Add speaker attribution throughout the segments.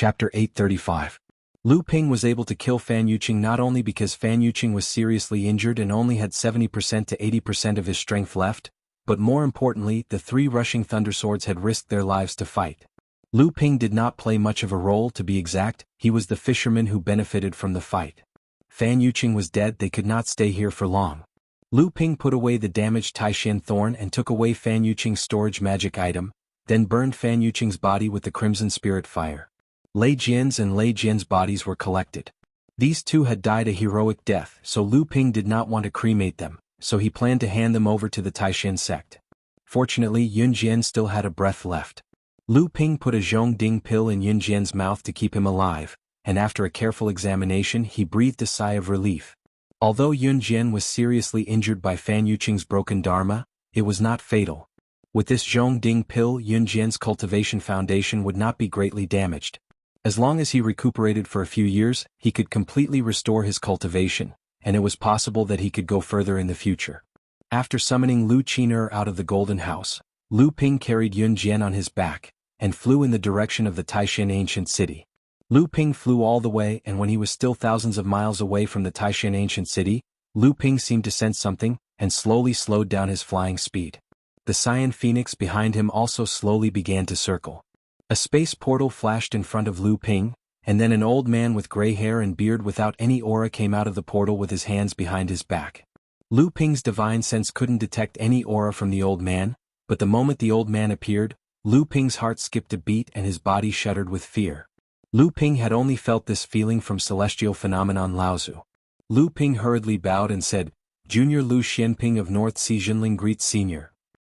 Speaker 1: Chapter 835. Lu Ping was able to kill Fan Yuqing not only because Fan Yuqing was seriously injured and only had 70% to 80% of his strength left, but more importantly, the three rushing Thunderswords had risked their lives to fight. Lu Ping did not play much of a role, to be exact. He was the fisherman who benefited from the fight. Fan Yuqing was dead, they could not stay here for long. Lu Ping put away the damaged Taishan thorn and took away Fan Yuqing's storage magic item, then burned Fan Yuqing's body with the Crimson Spirit Fire. Lei Jian's and Lei Jian's bodies were collected. These two had died a heroic death, so Lu Ping did not want to cremate them, so he planned to hand them over to the Taishan sect. Fortunately, Yun Jian still had a breath left. Lu Ping put a Zhongding pill in Yun Jian's mouth to keep him alive, and after a careful examination he breathed a sigh of relief. Although Yun Jian was seriously injured by Fan Yuqing's broken dharma, it was not fatal. With this Zhongding pill, Yun Jian's cultivation foundation would not be greatly damaged. As long as he recuperated for a few years, he could completely restore his cultivation, and it was possible that he could go further in the future. After summoning Lu Qiner out of the Golden House, Lu Ping carried Yun Jian on his back, and flew in the direction of the Taishan ancient city. Lu Ping flew all the way, and when he was still thousands of miles away from the Taishan ancient city, Lu Ping seemed to sense something, and slowly slowed down his flying speed. The Cyan Phoenix behind him also slowly began to circle. A space portal flashed in front of Lu Ping, and then an old man with gray hair and beard without any aura came out of the portal with his hands behind his back. Lu Ping's divine sense couldn't detect any aura from the old man, but the moment the old man appeared, Lu Ping's heart skipped a beat and his body shuddered with fear. Lu Ping had only felt this feeling from celestial phenomenon Laozu. Lu Ping hurriedly bowed and said, "Junior Lu Xianping of North Sea Jinling greets Senior."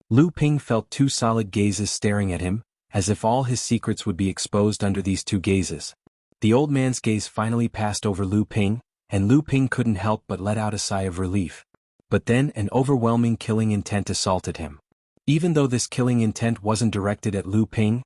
Speaker 1: Lu Ping felt two solid gazes staring at him, as if all his secrets would be exposed under these two gazes. The old man's gaze finally passed over Lu Ping, and Lu Ping couldn't help but let out a sigh of relief. But then an overwhelming killing intent assaulted him. Even though this killing intent wasn't directed at Lu Ping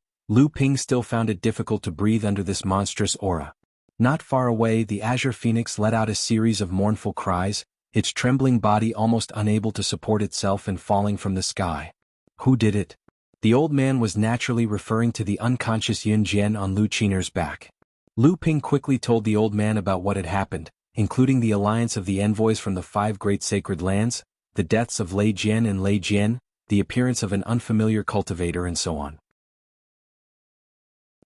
Speaker 1: still found it difficult to breathe under this monstrous aura. Not far away, the Azure Phoenix let out a series of mournful cries, its trembling body almost unable to support itself and falling from the sky. Who did it? The old man was naturally referring to the unconscious Yun Jian on Lu Qiner's back. Lu Ping quickly told the old man about what had happened, including the alliance of the envoys from the 5 great sacred lands, the deaths of Lei Jian and Lei Jian, the appearance of an unfamiliar cultivator and so on.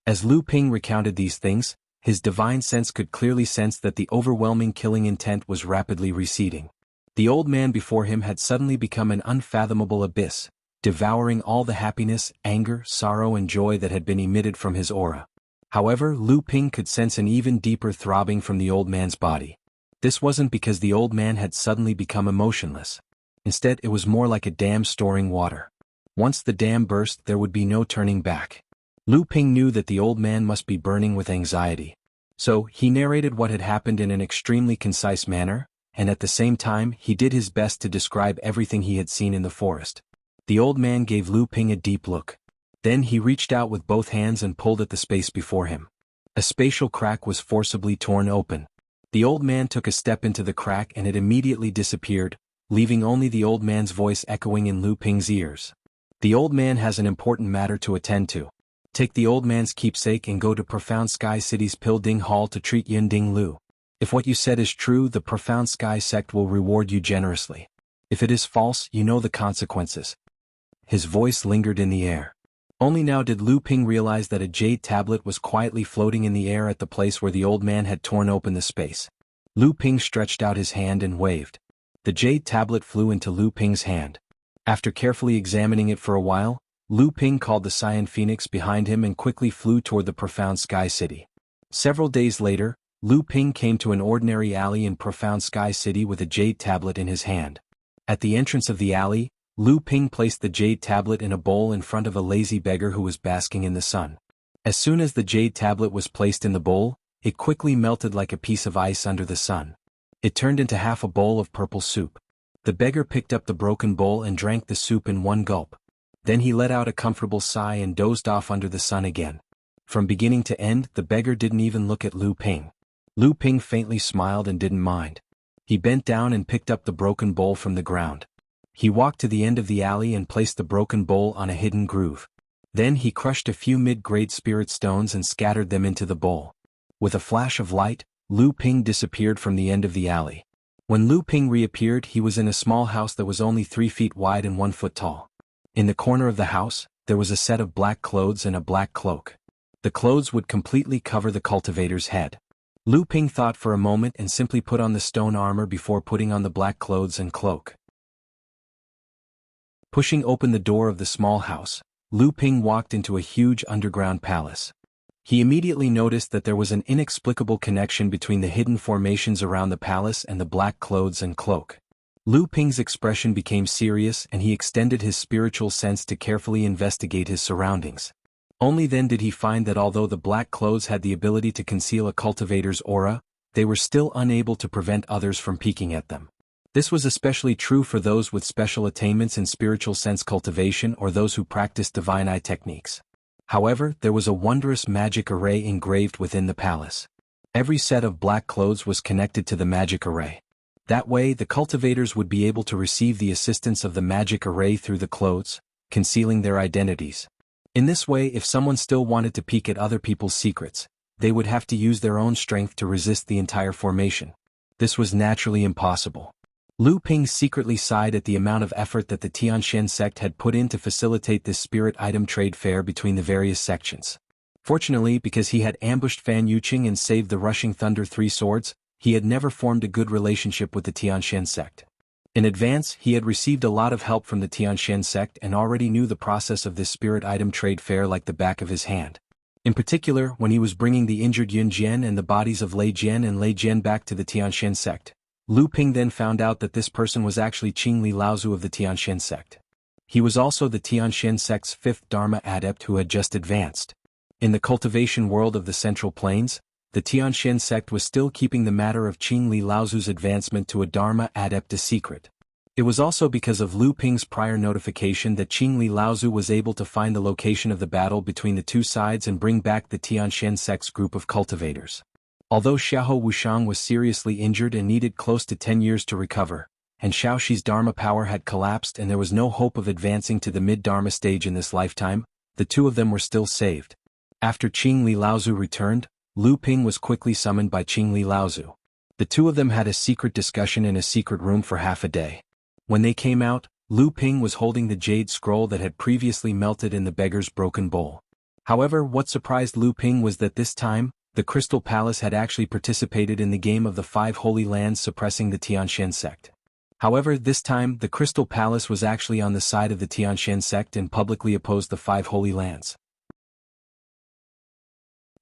Speaker 1: As Lu Ping recounted these things, his divine sense could clearly sense that the overwhelming killing intent was rapidly receding. The old man before him had suddenly become an unfathomable abyss, devouring all the happiness, anger, sorrow and joy that had been emitted from his aura. However, Lu Ping could sense an even deeper throbbing from the old man's body. This wasn't because the old man had suddenly become emotionless. Instead, it was more like a dam storing water. Once the dam burst, there would be no turning back. Lu Ping knew that the old man must be burning with anxiety. So, he narrated what had happened in an extremely concise manner, and at the same time, he did his best to describe everything he had seen in the forest. The old man gave Lu Ping a deep look. Then he reached out with both hands and pulled at the space before him. A spatial crack was forcibly torn open. The old man took a step into the crack and it immediately disappeared, leaving only the old man's voice echoing in Lu Ping's ears. The old man has an important matter to attend to. Take the old man's keepsake and go to Profound Sky City's Pilding Hall to treat Yunding Lu. If what you said is true, the Profound Sky sect will reward you generously. If it is false, you know the consequences. His voice lingered in the air. Only now did Lu Ping realize that a jade tablet was quietly floating in the air at the place where the old man had torn open the space. Lu Ping stretched out his hand and waved. The jade tablet flew into Lu Ping's hand. After carefully examining it for a while, Lu Ping called the Cyan Phoenix behind him and quickly flew toward the Profound Sky City. Several days later, Lu Ping came to an ordinary alley in Profound Sky City with a jade tablet in his hand. At the entrance of the alley, Lu Ping placed the jade tablet in a bowl in front of a lazy beggar who was basking in the sun. As soon as the jade tablet was placed in the bowl, it quickly melted like a piece of ice under the sun. It turned into half a bowl of purple soup. The beggar picked up the broken bowl and drank the soup in one gulp. Then he let out a comfortable sigh and dozed off under the sun again. From beginning to end, the beggar didn't even look at Lu Ping. Lu Ping faintly smiled and didn't mind. He bent down and picked up the broken bowl from the ground. He walked to the end of the alley and placed the broken bowl on a hidden groove. Then he crushed a few mid-grade spirit stones and scattered them into the bowl. With a flash of light, Lu Ping disappeared from the end of the alley. When Lu Ping reappeared, he was in a small house that was only 3 feet wide and 1 foot tall. In the corner of the house, there was a set of black clothes and a black cloak. The clothes would completely cover the cultivator's head. Lu Ping thought for a moment and simply put on the stone armor before putting on the black clothes and cloak. Pushing open the door of the small house, Lu Ping walked into a huge underground palace. He immediately noticed that there was an inexplicable connection between the hidden formations around the palace and the black clothes and cloak. Lu Ping's expression became serious and he extended his spiritual sense to carefully investigate his surroundings. Only then did he find that although the black clothes had the ability to conceal a cultivator's aura, they were still unable to prevent others from peeking at them. This was especially true for those with special attainments in spiritual sense cultivation or those who practiced divine eye techniques. However, there was a wondrous magic array engraved within the palace. Every set of black clothes was connected to the magic array. That way, the cultivators would be able to receive the assistance of the magic array through the clothes, concealing their identities. In this way, if someone still wanted to peek at other people's secrets, they would have to use their own strength to resist the entire formation. This was naturally impossible. Lu Ping secretly sighed at the amount of effort that the Tianxian sect had put in to facilitate this spirit item trade fair between the various sections. Fortunately, because he had ambushed Fan Yuqing and saved the Rushing Thunder 3 swords, he had never formed a good relationship with the Tianxian sect. In advance, he had received a lot of help from the Tianxian sect and already knew the process of this spirit item trade fair like the back of his hand. In particular, when he was bringing the injured Yun Jian and the bodies of Lei Jian and Lei Jian back to the Tianxian sect, Lu Ping then found out that this person was actually Qingli Laozu of the Tianxian sect. He was also the Tianxian sect's 5th Dharma adept who had just advanced. In the cultivation world of the Central Plains, the Tianxian sect was still keeping the matter of Qingli Laozu's advancement to a Dharma adept a secret. It was also because of Lu Ping's prior notification that Qingli Laozu was able to find the location of the battle between the two sides and bring back the Tianxian sect's group of cultivators. Although Xiahou Wuxiang was seriously injured and needed close to 10 years to recover, and Xiaoxi's Dharma power had collapsed and there was no hope of advancing to the mid-Dharma stage in this lifetime, the two of them were still saved. After Qingli Laozu returned, Lu Ping was quickly summoned by Qingli Laozu. The two of them had a secret discussion in a secret room for half a day. When they came out, Lu Ping was holding the jade scroll that had previously melted in the beggar's broken bowl. However, what surprised Lu Ping was that this time, the Crystal Palace had actually participated in the game of the 5 Holy Lands suppressing the Tianxian sect. However, this time, the Crystal Palace was actually on the side of the Tianxian sect and publicly opposed the 5 Holy Lands.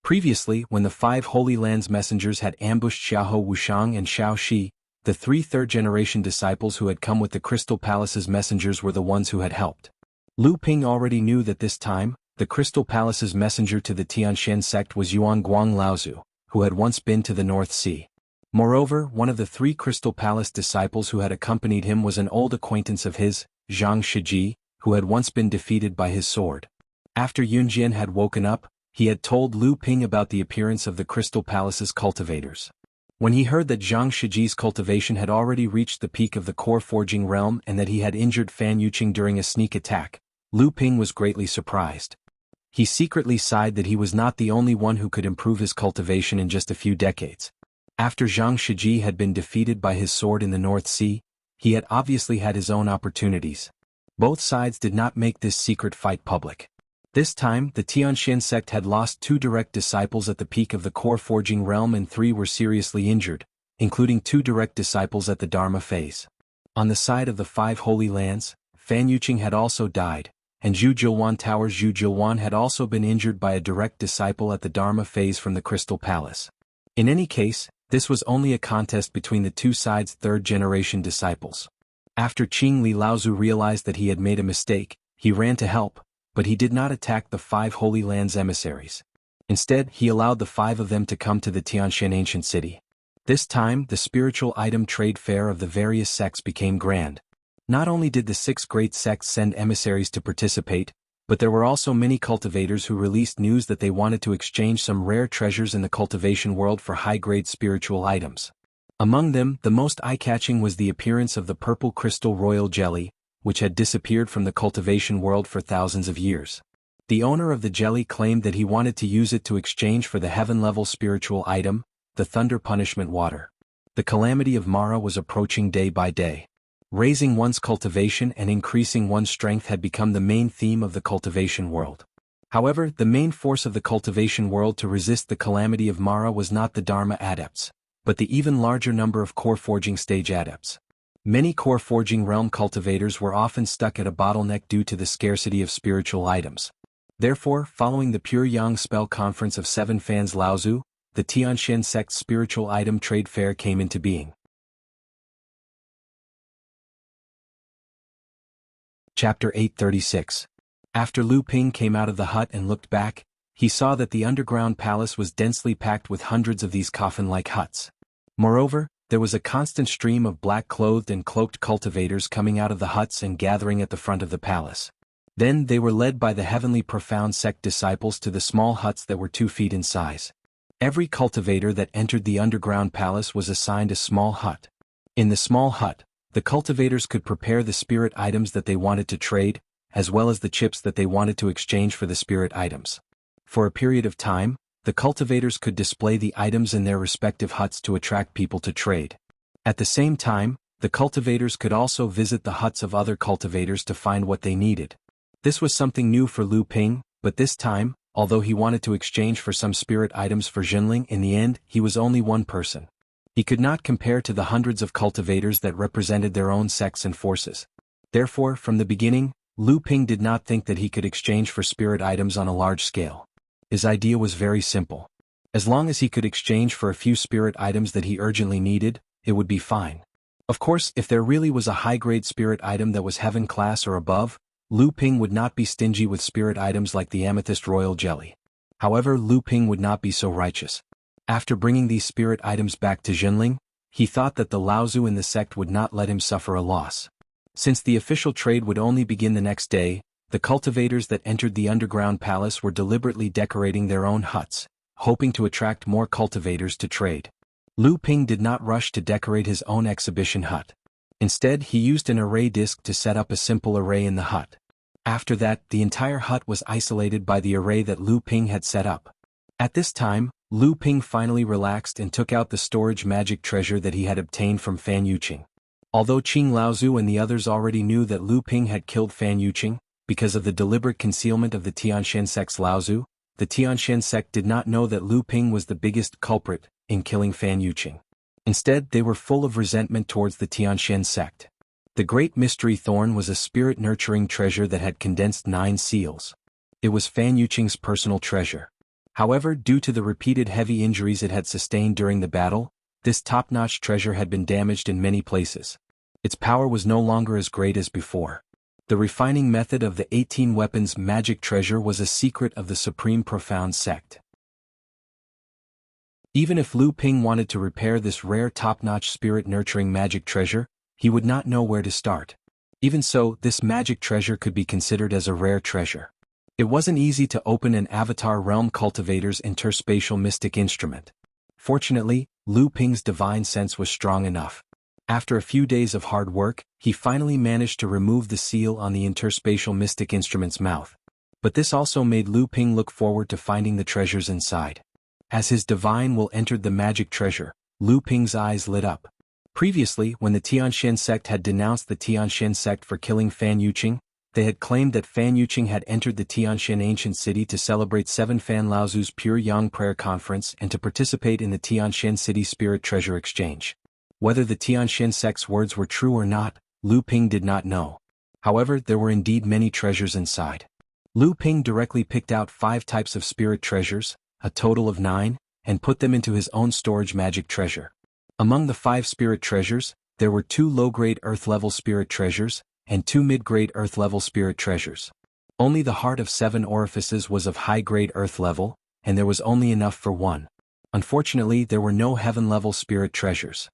Speaker 1: Previously, when the 5 Holy Lands messengers had ambushed Xiahou Wuxiang and Xiaoxi, the 3 third-generation disciples who had come with the Crystal Palace's messengers were the ones who had helped. Lu Ping already knew that this time, the Crystal Palace's messenger to the Tianxian sect was Yuanguang Laozu, who had once been to the North Sea. Moreover, one of the 3 Crystal Palace disciples who had accompanied him was an old acquaintance of his, Zhang Shiji, who had once been defeated by his sword. After Yunjian had woken up, he had told Lu Ping about the appearance of the Crystal Palace's cultivators. When he heard that Zhang Shiji's cultivation had already reached the peak of the core forging realm and that he had injured Fan Yuqing during a sneak attack, Lu Ping was greatly surprised. He secretly sighed that he was not the only one who could improve his cultivation in just a few decades. After Zhang Shiji had been defeated by his sword in the North Sea, he had obviously had his own opportunities. Both sides did not make this secret fight public. This time, the Tianxian sect had lost 2 direct disciples at the peak of the core forging realm and 3 were seriously injured, including 2 direct disciples at the Dharma phase. On the side of the 5 Holy Lands, Fan Yuqing had also died, and Zhu Jilwan Tower's Zhu Jilwan had also been injured by a direct disciple at the Dharma phase from the Crystal Palace. In any case, this was only a contest between the 2 sides' 3rd-generation disciples. After Qingli Laozu realized that he had made a mistake, he ran to help, but he did not attack the 5 Holy Lands emissaries. Instead, he allowed the 5 of them to come to the Tianxian ancient city. This time, the spiritual item trade fair of the various sects became grand. Not only did the 6 great sects send emissaries to participate, but there were also many cultivators who released news that they wanted to exchange some rare treasures in the cultivation world for high-grade spiritual items. Among them, the most eye-catching was the appearance of the purple crystal royal jelly, which had disappeared from the cultivation world for thousands of years. The owner of the jelly claimed that he wanted to use it to exchange for the heaven-level spiritual item, the Thunder Punishment Water. The calamity of Mara was approaching day by day. Raising one's cultivation and increasing one's strength had become the main theme of the cultivation world. However, the main force of the cultivation world to resist the calamity of Mara was not the Dharma adepts, but the even larger number of core forging stage adepts. Many core forging realm cultivators were often stuck at a bottleneck due to the scarcity of spiritual items. Therefore, following the Pure Yang Spell Conference of 7 Fans Laozu, the Tianxian sect's spiritual item trade fair came into being. Chapter 836. After Lu Ping came out of the hut and looked back, he saw that the underground palace was densely packed with hundreds of these coffin-like huts. Moreover, there was a constant stream of black-clothed and cloaked cultivators coming out of the huts and gathering at the front of the palace. Then they were led by the heavenly profound sect disciples to the small huts that were 2 feet in size. Every cultivator that entered the underground palace was assigned a small hut. In the small hut, the cultivators could prepare the spirit items that they wanted to trade, as well as the chips that they wanted to exchange for the spirit items. For a period of time, the cultivators could display the items in their respective huts to attract people to trade. At the same time, the cultivators could also visit the huts of other cultivators to find what they needed. This was something new for Lu Ping, but this time, although he wanted to exchange for some spirit items for Jinling, in the end, he was only one person. He could not compare to the hundreds of cultivators that represented their own sects and forces. Therefore, from the beginning, Lu Ping did not think that he could exchange for spirit items on a large scale. His idea was very simple. As long as he could exchange for a few spirit items that he urgently needed, it would be fine. Of course, if there really was a high-grade spirit item that was heaven class or above, Lu Ping would not be stingy with spirit items like the Amethyst Royal Jelly. However, Lu Ping would not be so righteous. After bringing these spirit items back to Jinling, he thought that the Laozu in the sect would not let him suffer a loss. Since the official trade would only begin the next day, the cultivators that entered the underground palace were deliberately decorating their own huts, hoping to attract more cultivators to trade. Lu Ping did not rush to decorate his own exhibition hut. Instead, he used an array disc to set up a simple array in the hut. After that, the entire hut was isolated by the array that Lu Ping had set up. At this time, Lu Ping finally relaxed and took out the storage magic treasure that he had obtained from Fan Yuqing. Although Qing Laozu and the others already knew that Lu Ping had killed Fan Yuqing, because of the deliberate concealment of the Tianxian sect's Laozu, the Tianxian sect did not know that Lu Ping was the biggest culprit in killing Fan Yuqing. Instead, they were full of resentment towards the Tianxian sect. The Great Mystery Thorn was a spirit-nurturing treasure that had condensed 9 seals. It was Fan Yuqing's personal treasure. However, due to the repeated heavy injuries it had sustained during the battle, this top-notch treasure had been damaged in many places. Its power was no longer as great as before. The refining method of the 18 weapons magic treasure was a secret of the Supreme Profound Sect. Even if Lu Ping wanted to repair this rare top-notch spirit-nurturing magic treasure, he would not know where to start. Even so, this magic treasure could be considered as a rare treasure. It wasn't easy to open an Avatar Realm Cultivator's interspatial mystic instrument. Fortunately, Lu Ping's divine sense was strong enough. After a few days of hard work, he finally managed to remove the seal on the interspatial mystic instrument's mouth. But this also made Lu Ping look forward to finding the treasures inside. As his divine will entered the magic treasure, Lu Ping's eyes lit up. Previously, when the Tianxian sect had denounced the Tianxian sect for killing Fan Yuqing, they had claimed that Fan Yuqing had entered the Tianxian ancient city to celebrate 7 Fan Laozu's Pure Yang Prayer Conference and to participate in the Tianxian city spirit treasure exchange. Whether the Tianxian sect's words were true or not, Lu Ping did not know. However, there were indeed many treasures inside. Lu Ping directly picked out 5 types of spirit treasures, a total of 9, and put them into his own storage magic treasure. Among the 5 spirit treasures, there were 2 low-grade earth-level spirit treasures, and 2 mid-grade earth-level spirit treasures. Only the Heart of 7 Orifices was of high-grade earth level, and there was only enough for 1. Unfortunately, there were no heaven-level spirit treasures.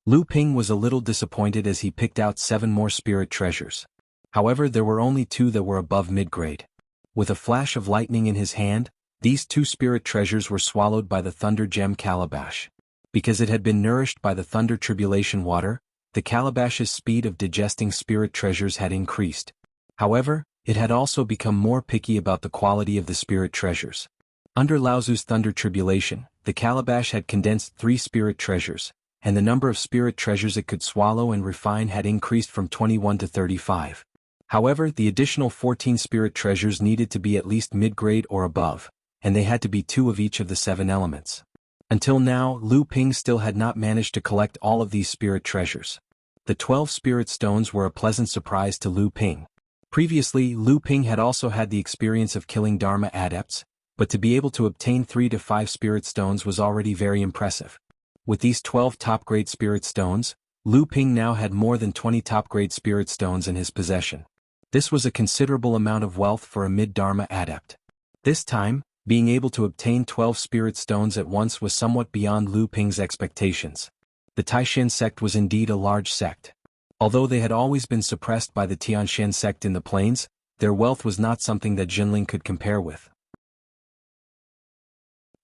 Speaker 1: Lu Ping was a little disappointed as he picked out 7 more spirit treasures. However, there were only 2 that were above mid-grade. With a flash of lightning in his hand, these 2 spirit treasures were swallowed by the Thunder Gem Calabash. Because it had been nourished by the Thunder Tribulation Water, the calabash's speed of digesting spirit treasures had increased. However, it had also become more picky about the quality of the spirit treasures. Under Laozu's Thunder Tribulation, the calabash had condensed 3 spirit treasures, and the number of spirit treasures it could swallow and refine had increased from 21 to 35. However, the additional 14 spirit treasures needed to be at least mid-grade or above, and they had to be 2 of each of the 7 elements. Until now, Lu Ping still had not managed to collect all of these spirit treasures. The 12 spirit stones were a pleasant surprise to Lu Ping. Previously, Lu Ping had also had the experience of killing Dharma adepts, but to be able to obtain 3 to 5 spirit stones was already very impressive. With these 12 top-grade spirit stones, Lu Ping now had more than 20 top-grade spirit stones in his possession. This was a considerable amount of wealth for a mid-Dharma adept. This time, being able to obtain 12 spirit stones at once was somewhat beyond Lu Ping's expectations. The Taishan sect was indeed a large sect. Although they had always been suppressed by the Tianshan sect in the plains, their wealth was not something that Jinling could compare with.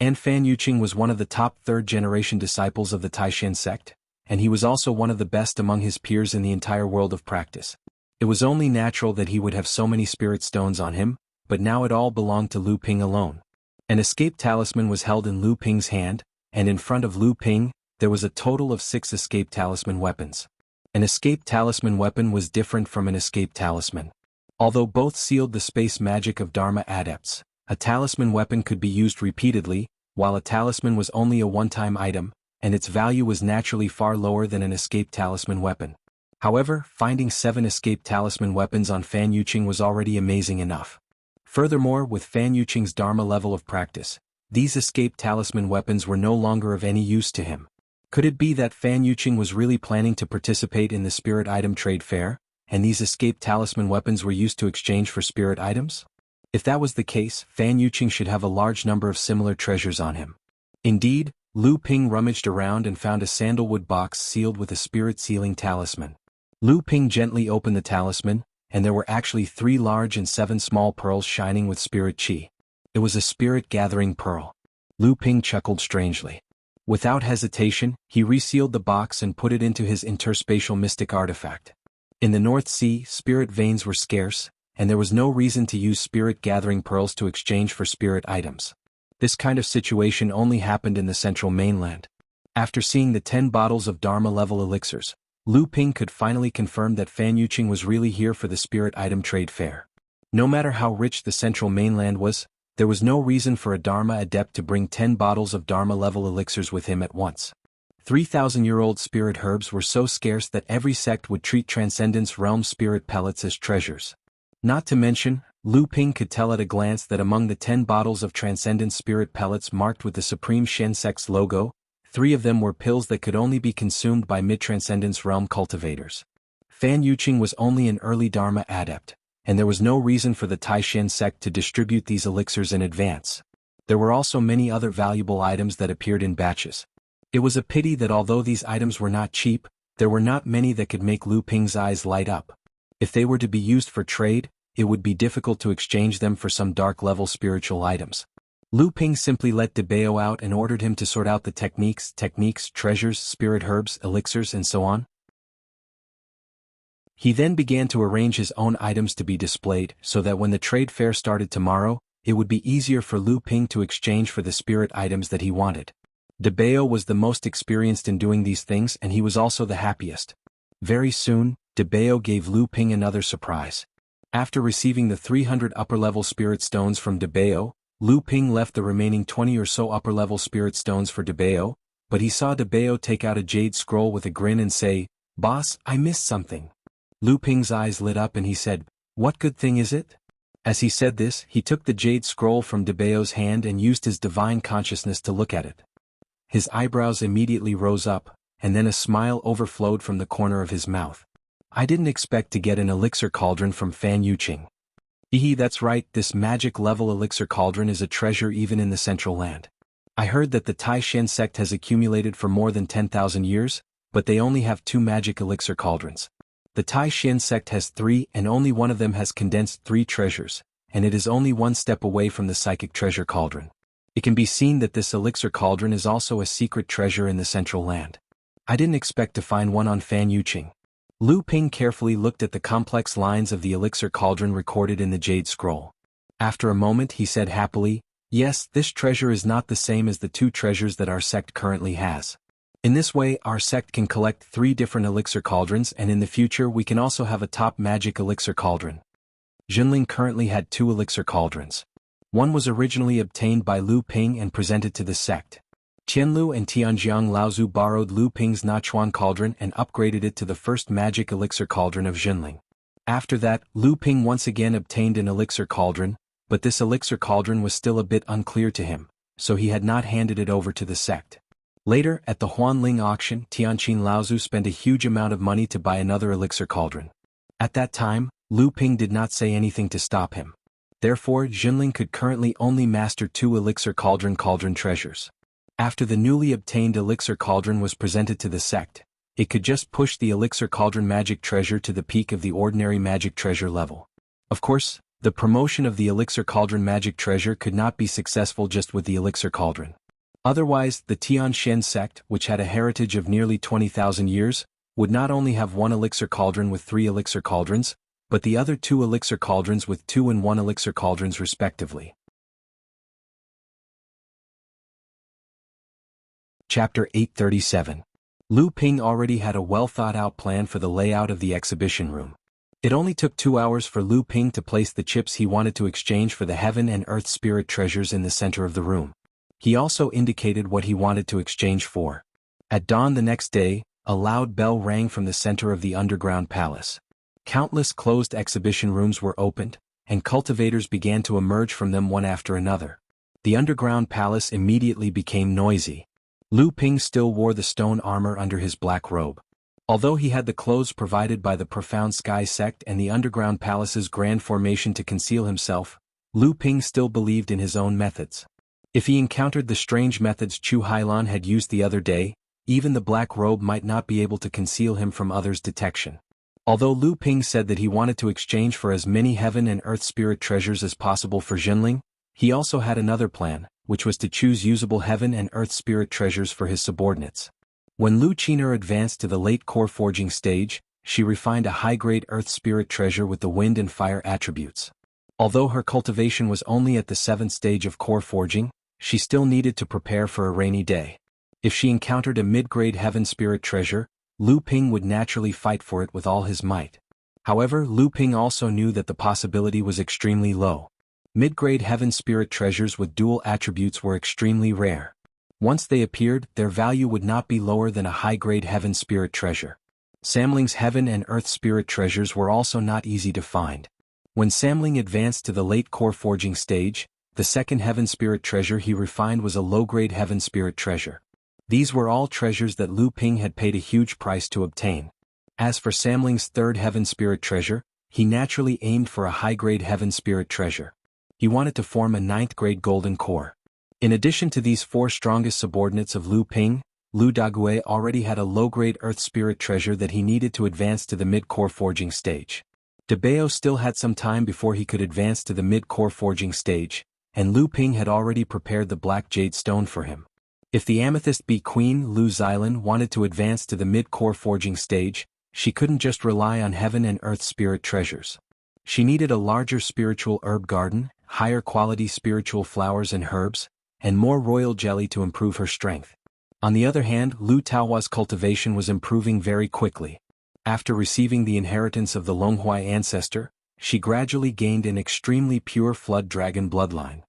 Speaker 1: And Fan Yuqing was one of the top third-generation disciples of the Taishan sect, and he was also one of the best among his peers in the entire world of practice. It was only natural that he would have so many spirit stones on him, but now it all belonged to Lu Ping alone. An escape talisman was held in Lu Ping's hand, and in front of Lu Ping, there was a total of 6 escape talisman weapons. An escape talisman weapon was different from an escape talisman. Although both sealed the space magic of Dharma adepts, a talisman weapon could be used repeatedly, while a talisman was only a one-time item, and its value was naturally far lower than an escape talisman weapon. However, finding 7 escape talisman weapons on Fan Yuqing was already amazing enough. Furthermore, with Fan Yuqing's Dharma level of practice, these escape talisman weapons were no longer of any use to him. Could it be that Fan Yuqing was really planning to participate in the spirit item trade fair, and these escape talisman weapons were used to exchange for spirit items? If that was the case, Fan Yuqing should have a large number of similar treasures on him. Indeed, Lu Ping rummaged around and found a sandalwood box sealed with a spirit sealing talisman. Lu Ping gently opened the talisman, and there were actually 3 large and 7 small pearls shining with spirit chi. It was a spirit-gathering pearl. Lu Ping chuckled strangely. Without hesitation, he resealed the box and put it into his interspatial mystic artifact. In the North Sea, spirit veins were scarce, and there was no reason to use spirit-gathering pearls to exchange for spirit items. This kind of situation only happened in the central mainland. After seeing the 10 bottles of Dharma-level elixirs, Lu Ping could finally confirm that Fan Yuqing was really here for the spirit item trade fair. No matter how rich the central mainland was, there was no reason for a Dharma adept to bring 10 bottles of Dharma-level elixirs with him at once. 3,000-year-old spirit herbs were so scarce that every sect would treat Transcendence Realm spirit pellets as treasures. Not to mention, Lu Ping could tell at a glance that among the 10 bottles of Transcendence spirit pellets marked with the Supreme Shen sect's logo, 3 of them were pills that could only be consumed by mid-Transcendence Realm cultivators. Fan Yuqing was only an early Dharma adept, and there was no reason for the Taishan sect to distribute these elixirs in advance. There were also many other valuable items that appeared in batches. It was a pity that although these items were not cheap, there were not many that could make Lu Ping's eyes light up. If they were to be used for trade, it would be difficult to exchange them for some dark-level spiritual items. Lu Ping simply let De Bao out and ordered him to sort out the techniques, treasures, spirit herbs, elixirs and so on. He then began to arrange his own items to be displayed so that when the trade fair started tomorrow, it would be easier for Lu Ping to exchange for the spirit items that he wanted. De Bao was the most experienced in doing these things and he was also the happiest. Very soon, De Bao gave Lu Ping another surprise. After receiving the 300 upper-level spirit stones from De Bao, Lu Ping left the remaining 20 or so upper-level spirit stones for De Bao, but he saw De Bao take out a jade scroll with a grin and say, "Boss, I missed something." Lu Ping's eyes lit up and he said, "What good thing is it?" As he said this, he took the jade scroll from De Bao's hand and used his divine consciousness to look at it. His eyebrows immediately rose up, and then a smile overflowed from the corner of his mouth. "I didn't expect to get an elixir cauldron from Fan Yuqing." That's right, this magic-level elixir cauldron is a treasure even in the Central Land. I heard that the Taishan sect has accumulated for more than 10,000 years, but they only have 2 magic elixir cauldrons. The Taishan sect has 3 and only one of them has condensed 3 treasures, and it is only 1 step away from the psychic treasure cauldron. It can be seen that this elixir cauldron is also a secret treasure in the Central Land. I didn't expect to find one on Fan Yuqing. Lu Ping carefully looked at the complex lines of the elixir cauldron recorded in the jade scroll. After a moment he said happily, "Yes, this treasure is not the same as the 2 treasures that our sect currently has. In this way our sect can collect 3 different elixir cauldrons, and in the future we can also have a top magic elixir cauldron." Jinling currently had 2 elixir cauldrons. One was originally obtained by Lu Ping and presented to the sect. Qianlu and Tianjiang Laozu borrowed Lu Ping's Nachuan cauldron and upgraded it to the first magic elixir cauldron of Jinling. After that, Lu Ping once again obtained an elixir cauldron, but this elixir cauldron was still a bit unclear to him, so he had not handed it over to the sect. Later, at the Huanling auction, Tianqin Laozu spent a huge amount of money to buy another elixir cauldron. At that time, Lu Ping did not say anything to stop him. Therefore, Jinling could currently only master 2 elixir cauldron treasures. After the newly obtained elixir cauldron was presented to the sect, it could just push the elixir cauldron magic treasure to the peak of the ordinary magic treasure level. Of course, the promotion of the elixir cauldron magic treasure could not be successful just with the elixir cauldron. Otherwise, the Tianshen sect, which had a heritage of nearly 20,000 years, would not only have 1 elixir cauldron with 3 elixir cauldrons, but the other 2 elixir cauldrons with 2 and 1 elixir cauldrons respectively. Chapter 837. Lu Ping already had a well-thought-out plan for the layout of the exhibition room. It only took 2 hours for Lu Ping to place the chips he wanted to exchange for the heaven and earth spirit treasures in the center of the room. He also indicated what he wanted to exchange for. At dawn the next day, a loud bell rang from the center of the underground palace. Countless closed exhibition rooms were opened, and cultivators began to emerge from them one after another. The underground palace immediately became noisy. Lu Ping still wore the stone armor under his black robe. Although he had the clothes provided by the Profound Sky sect and the underground palace's grand formation to conceal himself, Lu Ping still believed in his own methods. If he encountered the strange methods Chu Hailan had used the other day, even the black robe might not be able to conceal him from others' detection. Although Lu Ping said that he wanted to exchange for as many heaven and earth spirit treasures as possible for Jinling, he also had another plan, which was to choose usable heaven and earth spirit treasures for his subordinates. When Lu Qiner advanced to the late core forging stage, she refined a high-grade earth spirit treasure with the wind and fire attributes. Although her cultivation was only at the 7th stage of core forging, she still needed to prepare for a rainy day. If she encountered a mid-grade heaven spirit treasure, Lu Ping would naturally fight for it with all his might. However, Lu Ping also knew that the possibility was extremely low. Mid-grade heaven spirit treasures with dual attributes were extremely rare. Once they appeared, their value would not be lower than a high-grade heaven spirit treasure. Samling's heaven and earth spirit treasures were also not easy to find. When Samling advanced to the late core forging stage, the second heaven spirit treasure he refined was a low-grade heaven spirit treasure. These were all treasures that Lu Ping had paid a huge price to obtain. As for Samling's third heaven spirit treasure, he naturally aimed for a high-grade heaven spirit treasure. He wanted to form a 9th-grade golden core. In addition to these 4 strongest subordinates of Lu Ping, Lu Dague already had a low-grade earth spirit treasure that he needed to advance to the mid-core forging stage. Debao still had some time before he could advance to the mid-core forging stage, and Lu Ping had already prepared the black jade stone for him. If the Amethyst Bee Queen Lu Xilan wanted to advance to the mid-core forging stage, she couldn't just rely on heaven and earth spirit treasures. She needed a larger spiritual herb garden, higher quality spiritual flowers and herbs, and more royal jelly to improve her strength. On the other hand, Lu Taohua's cultivation was improving very quickly. After receiving the inheritance of the Longhuai ancestor, she gradually gained an extremely pure flood dragon bloodline.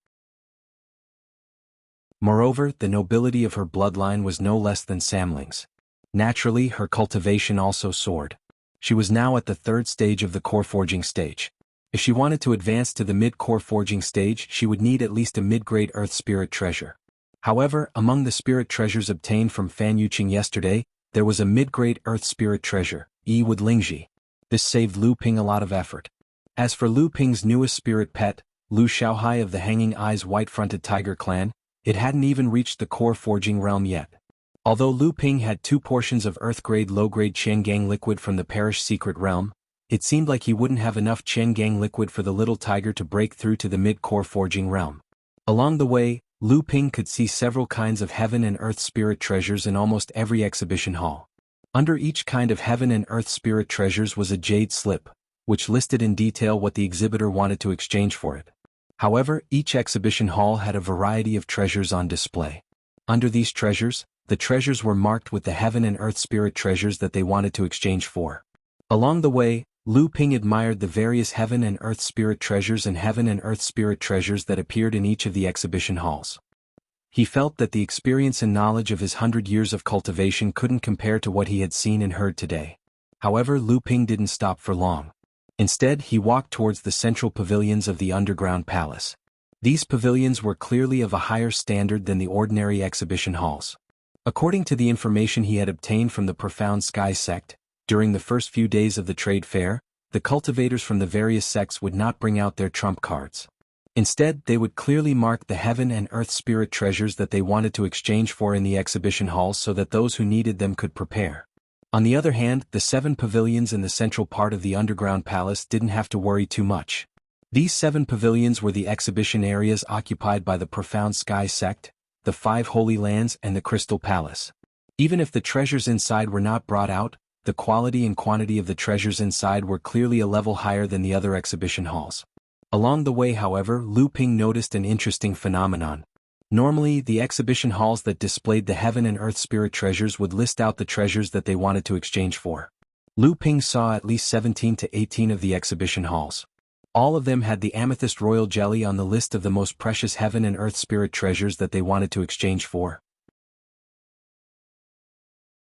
Speaker 1: Moreover, the nobility of her bloodline was no less than Samling's. Naturally, her cultivation also soared. She was now at the 3rd stage of the core forging stage. If she wanted to advance to the mid-core forging stage, she would need at least a mid-grade earth spirit treasure. However, among the spirit treasures obtained from Fan Yuqing yesterday, there was a mid-grade earth spirit treasure, Yi Wood Lingji. This saved Lu Ping a lot of effort. As for Lu Ping's newest spirit pet, Lu Xiaohai of the Hanging Eyes White-Fronted Tiger clan, it hadn't even reached the core forging realm yet. Although Lu Ping had 2 portions of earth-grade low-grade Qiangang liquid from the Parish Secret Realm, it seemed like he wouldn't have enough Qiangang liquid for the little tiger to break through to the mid-core forging realm. Along the way, Lu Ping could see several kinds of heaven and earth spirit treasures in almost every exhibition hall. Under each kind of heaven and earth spirit treasures was a jade slip, which listed in detail what the exhibitor wanted to exchange for it. However, each exhibition hall had a variety of treasures on display. Under these treasures, the treasures were marked with the heaven and earth spirit treasures that they wanted to exchange for. Along the way, Lu Ping admired the various heaven and earth spirit treasures and heaven and earth spirit treasures that appeared in each of the exhibition halls. He felt that the experience and knowledge of his 100 years of cultivation couldn't compare to what he had seen and heard today. However, Lu Ping didn't stop for long. Instead, he walked towards the central pavilions of the underground palace. These pavilions were clearly of a higher standard than the ordinary exhibition halls. According to the information he had obtained from the Profound Sky sect, during the first few days of the trade fair, the cultivators from the various sects would not bring out their trump cards. Instead, they would clearly mark the heaven and earth spirit treasures that they wanted to exchange for in the exhibition halls so that those who needed them could prepare. On the other hand, the 7 pavilions in the central part of the underground palace didn't have to worry too much. These 7 pavilions were the exhibition areas occupied by the Profound Sky sect, the 5 Holy Lands and the Crystal Palace. Even if the treasures inside were not brought out, the quality and quantity of the treasures inside were clearly a level higher than the other exhibition halls. Along the way, however, Lu Ping noticed an interesting phenomenon. Normally, the exhibition halls that displayed the heaven and earth spirit treasures would list out the treasures that they wanted to exchange for. Lu Ping saw at least 17 to 18 of the exhibition halls. All of them had the amethyst royal jelly on the list of the most precious heaven and earth spirit treasures that they wanted to exchange for.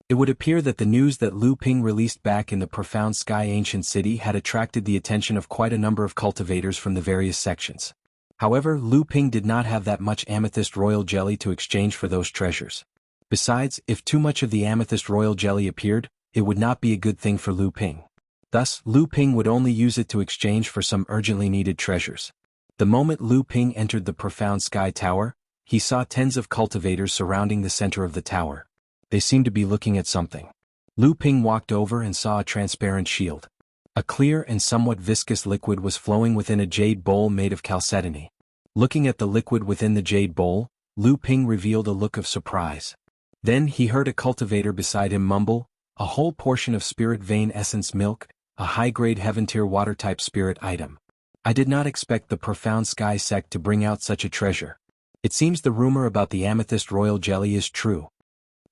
Speaker 1: It would appear that the news that Lu Ping released back in the Profound Sky ancient city had attracted the attention of quite a number of cultivators from the various sections. However, Lu Ping did not have that much amethyst royal jelly to exchange for those treasures. Besides, if too much of the amethyst royal jelly appeared, it would not be a good thing for Lu Ping. Thus, Lu Ping would only use it to exchange for some urgently needed treasures. The moment Lu Ping entered the Profound Sky Tower, he saw tens of cultivators surrounding the center of the tower. They seemed to be looking at something. Lu Ping walked over and saw a transparent shield. A clear and somewhat viscous liquid was flowing within a jade bowl made of chalcedony. Looking at the liquid within the jade bowl, Lu Ping revealed a look of surprise. Then he heard a cultivator beside him mumble, "A whole portion of spirit vein essence milk, a high-grade heaven-tier water-type spirit item. I did not expect the Profound Sky sect to bring out such a treasure. It seems the rumor about the amethyst royal jelly is true."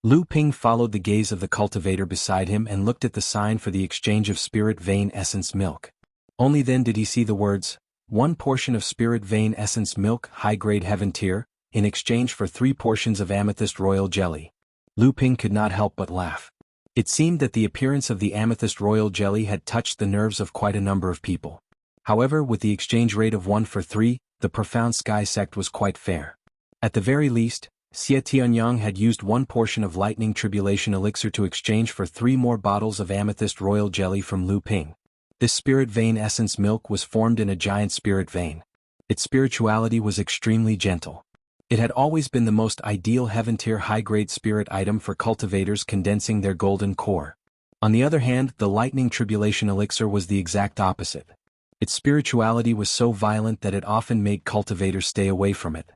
Speaker 1: Lu Ping followed the gaze of the cultivator beside him and looked at the sign for the exchange of spirit vein essence milk. Only then did he see the words, "1 portion of spirit vein essence milk, high-grade heaven tier, in exchange for 3 portions of amethyst royal jelly." Lu Ping could not help but laugh. It seemed that the appearance of the amethyst royal jelly had touched the nerves of quite a number of people. However, with the exchange rate of 1 for 3, the Profound Sky sect was quite fair. At the very least, Xie Tianyang had used 1 portion of lightning tribulation elixir to exchange for 3 more bottles of amethyst royal jelly from Lu Ping. This spirit vein essence milk was formed in a giant spirit vein. Its spirituality was extremely gentle. It had always been the most ideal heaven-tier high-grade spirit item for cultivators condensing their golden core. On the other hand, the lightning tribulation elixir was the exact opposite. Its spirituality was so violent that it often made cultivators stay away from it.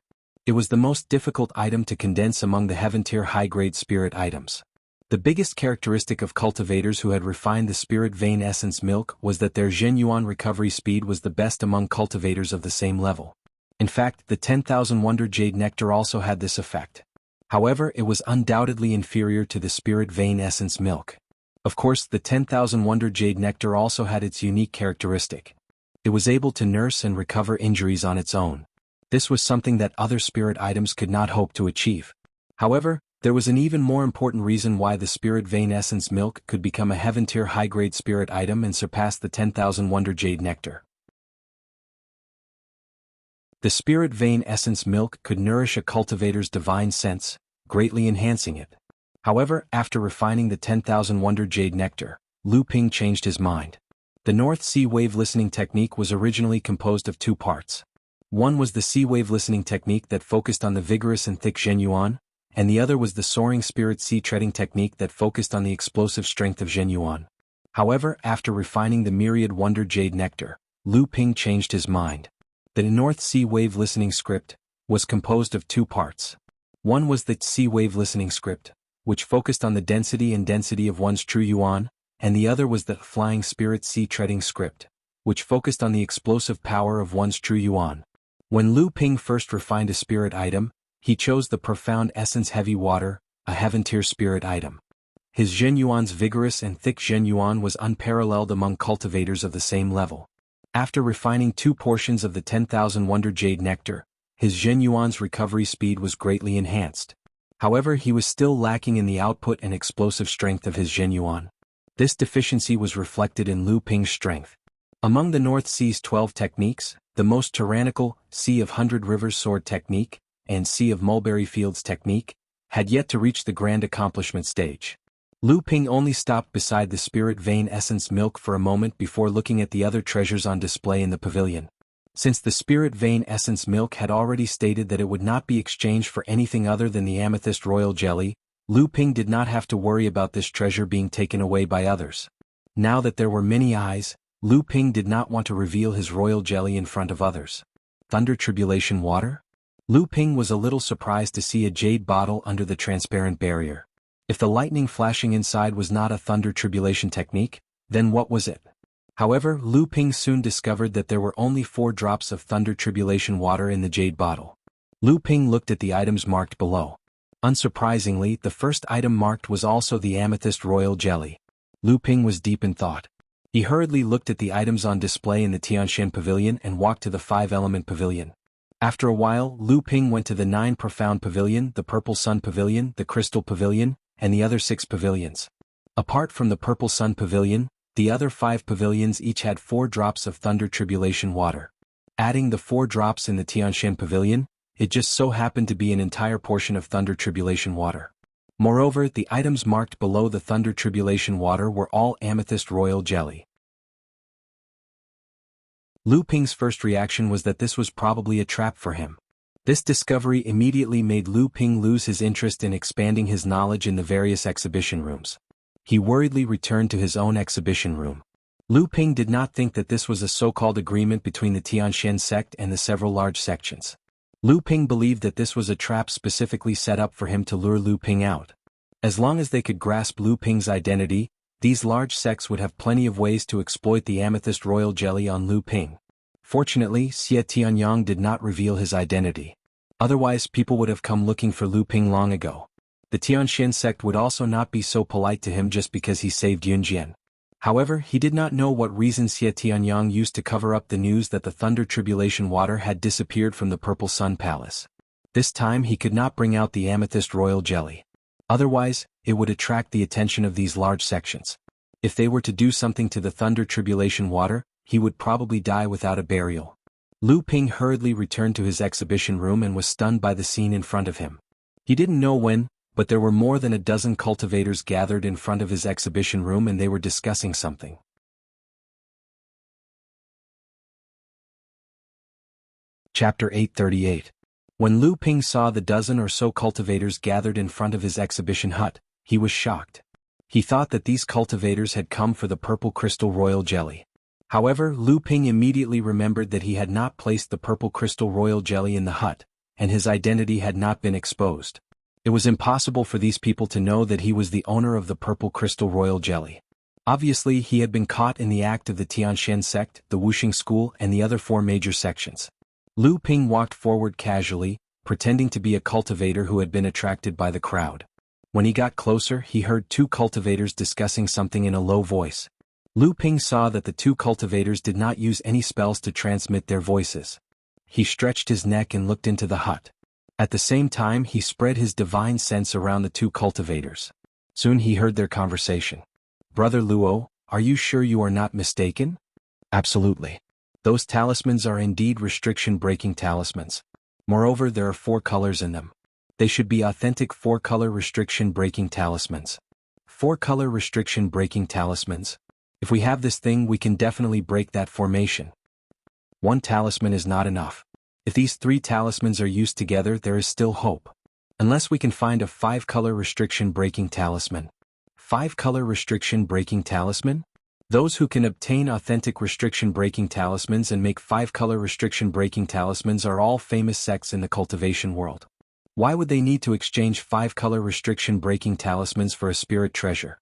Speaker 1: It was the most difficult item to condense among the heaven-tier high-grade spirit items. The biggest characteristic of cultivators who had refined the spirit vein essence milk was that their Zhenyuan recovery speed was the best among cultivators of the same level. In fact, the 10,000 Wonder Jade Nectar also had this effect. However, it was undoubtedly inferior to the spirit vein essence milk. Of course, the 10,000 Wonder Jade Nectar also had its unique characteristic. It was able to nurse and recover injuries on its own. This was something that other spirit items could not hope to achieve. However, there was an even more important reason why the spirit vein essence milk could become a heaven-tier high-grade spirit item and surpass the 10,000 Wonder Jade Nectar. The spirit vein essence milk could nourish a cultivator's divine sense, greatly enhancing it. However, after refining the 10,000 Wonder Jade Nectar, Lu Ping changed his mind. The North Sea Wave Listening Technique was originally composed of 2 parts. One was the Sea Wave Listening Technique that focused on the vigorous and thick Zhenyuan, and the other was the Soaring Spirit Sea Treading Technique that focused on the explosive strength of Zhenyuan. However, after refining the Myriad Wonder Jade Nectar, Lu Ping changed his mind. The North Sea Wave Listening Script was composed of 2 parts. One was the Sea Wave Listening Script, which focused on the density of one's true yuan, and the other was the Flying Spirit Sea Treading Script, which focused on the explosive power of one's true yuan. When Lu Ping first refined a spirit item, he chose the Profound Essence Heavy Water, a Heaven-tier spirit item. His Zhen Yuan's vigorous and thick Zhen Yuan was unparalleled among cultivators of the same level. After refining 2 portions of the 10,000 Wonder Jade Nectar, his Zhen Yuan's recovery speed was greatly enhanced. However, he was still lacking in the output and explosive strength of his Zhen Yuan. This deficiency was reflected in Lu Ping's strength. Among the North Sea's 12 techniques, the most tyrannical, Sea of 100 Rivers Sword technique, and Sea of Mulberry Fields technique, had yet to reach the grand accomplishment stage. Lu Ping only stopped beside the Spirit Vein Essence Milk for a moment before looking at the other treasures on display in the pavilion. Since the Spirit Vein Essence Milk had already stated that it would not be exchanged for anything other than the Amethyst Royal Jelly, Lu Ping did not have to worry about this treasure being taken away by others. Now that there were many eyes, Lu Ping did not want to reveal his royal jelly in front of others. Thunder Tribulation Water? Lu Ping was a little surprised to see a jade bottle under the transparent barrier. If the lightning flashing inside was not a Thunder Tribulation technique, then what was it? However, Lu Ping soon discovered that there were only 4 drops of Thunder Tribulation Water in the jade bottle. Lu Ping looked at the items marked below. Unsurprisingly, the first item marked was also the Amethyst Royal Jelly. Lu Ping was deep in thought. He hurriedly looked at the items on display in the Tianshan Pavilion and walked to the 5-element pavilion. After a while, Lu Ping went to the 9 Profound Pavilion, the Purple Sun Pavilion, the Crystal Pavilion, and the other 6 pavilions. Apart from the Purple Sun Pavilion, the other 5 pavilions each had 4 drops of Thunder Tribulation Water. Adding the 4 drops in the Tianshan Pavilion, it just so happened to be an entire portion of Thunder Tribulation Water. Moreover, the items marked below the Thunder Tribulation Water were all Amethyst Royal Jelly. Lu Ping's first reaction was that this was probably a trap for him. This discovery immediately made Lu Ping lose his interest in expanding his knowledge in the various exhibition rooms. He worriedly returned to his own exhibition room. Lu Ping did not think that this was a so-called agreement between the Tianshan sect and the several large sections. Lu Ping believed that this was a trap specifically set up for him to lure Lu Ping out. As long as they could grasp Lu Ping's identity, these large sects would have plenty of ways to exploit the Amethyst Royal Jelly on Lu Ping. Fortunately, Xie Tianyang did not reveal his identity. Otherwise, people would have come looking for Lu Ping long ago. The Tianshan sect would also not be so polite to him just because he saved Yunjian. However, he did not know what reason Xie Tianyang used to cover up the news that the Thunder Tribulation Water had disappeared from the Purple Sun Palace. This time he could not bring out the Amethyst Royal Jelly. Otherwise, it would attract the attention of these large sections. If they were to do something to the Thunder Tribulation Water, he would probably die without a burial. Lu Ping hurriedly returned to his exhibition room and was stunned by the scene in front of him. He didn't know when, but there were more than a dozen cultivators gathered in front of his exhibition room and they were discussing something. Chapter 838. When Lu Ping saw the dozen or so cultivators gathered in front of his exhibition hut, he was shocked. He thought that these cultivators had come for the Purple Crystal Royal Jelly. However, Lu Ping immediately remembered that he had not placed the Purple Crystal Royal Jelly in the hut, and his identity had not been exposed. It was impossible for these people to know that he was the owner of the Purple Crystal Royal Jelly. Obviously, he had been caught in the act of the Tianshan sect, the Wuxia school, and the other 4 major sections. Lu Ping walked forward casually, pretending to be a cultivator who had been attracted by the crowd. When he got closer, he heard 2 cultivators discussing something in a low voice. Lu Ping saw that the 2 cultivators did not use any spells to transmit their voices. He stretched his neck and looked into the hut. At the same time, he spread his divine sense around the 2 cultivators. Soon he heard their conversation. "Brother Luo, are you sure you are not mistaken?" "Absolutely. Those talismans are indeed restriction-breaking talismans. Moreover, there are 4 colors in them. They should be authentic 4-color restriction-breaking talismans." 4-color restriction-breaking talismans? If we have this thing, we can definitely break that formation. 1 talisman is not enough. If these 3 talismans are used together, there is still hope. Unless we can find a 5-color restriction-breaking talisman. 5-color restriction-breaking talisman? Those who can obtain authentic restriction-breaking talismans and make 5-color restriction-breaking talismans are all famous sects in the cultivation world. Why would they need to exchange 5-color restriction-breaking talismans for a spirit treasure?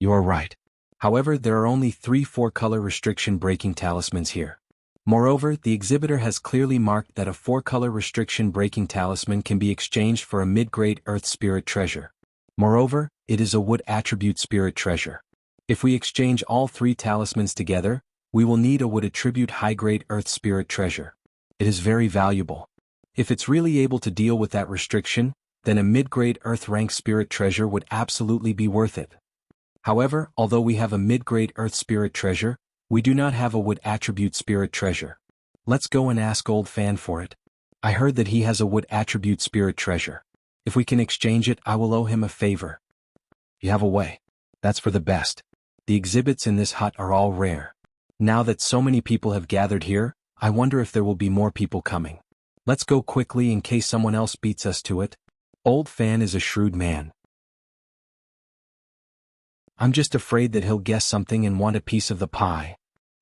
Speaker 1: You're right. However, there are only 3 4-color restriction-breaking talismans here. Moreover, the exhibitor has clearly marked that a 4-color restriction-breaking talisman can be exchanged for a mid-grade earth spirit treasure. Moreover, it is a wood attribute spirit treasure. If we exchange all 3 talismans together, we will need a wood attribute high-grade earth spirit treasure. It is very valuable. If it's really able to deal with that restriction, then a mid-grade earth rank spirit treasure would absolutely be worth it. However, although we have a mid-grade earth spirit treasure, we do not have a wood attribute spirit treasure. Let's go and ask Old Fan for it. I heard that he has a wood attribute spirit treasure. If we can exchange it, I will owe him a favor. You have a way. That's for the best. The exhibits in this hut are all rare. Now that so many people have gathered here, I wonder if there will be more people coming. Let's go quickly in case someone else beats us to it. Old Fan is a shrewd man. I'm just afraid that he'll guess something and want a piece of the pie.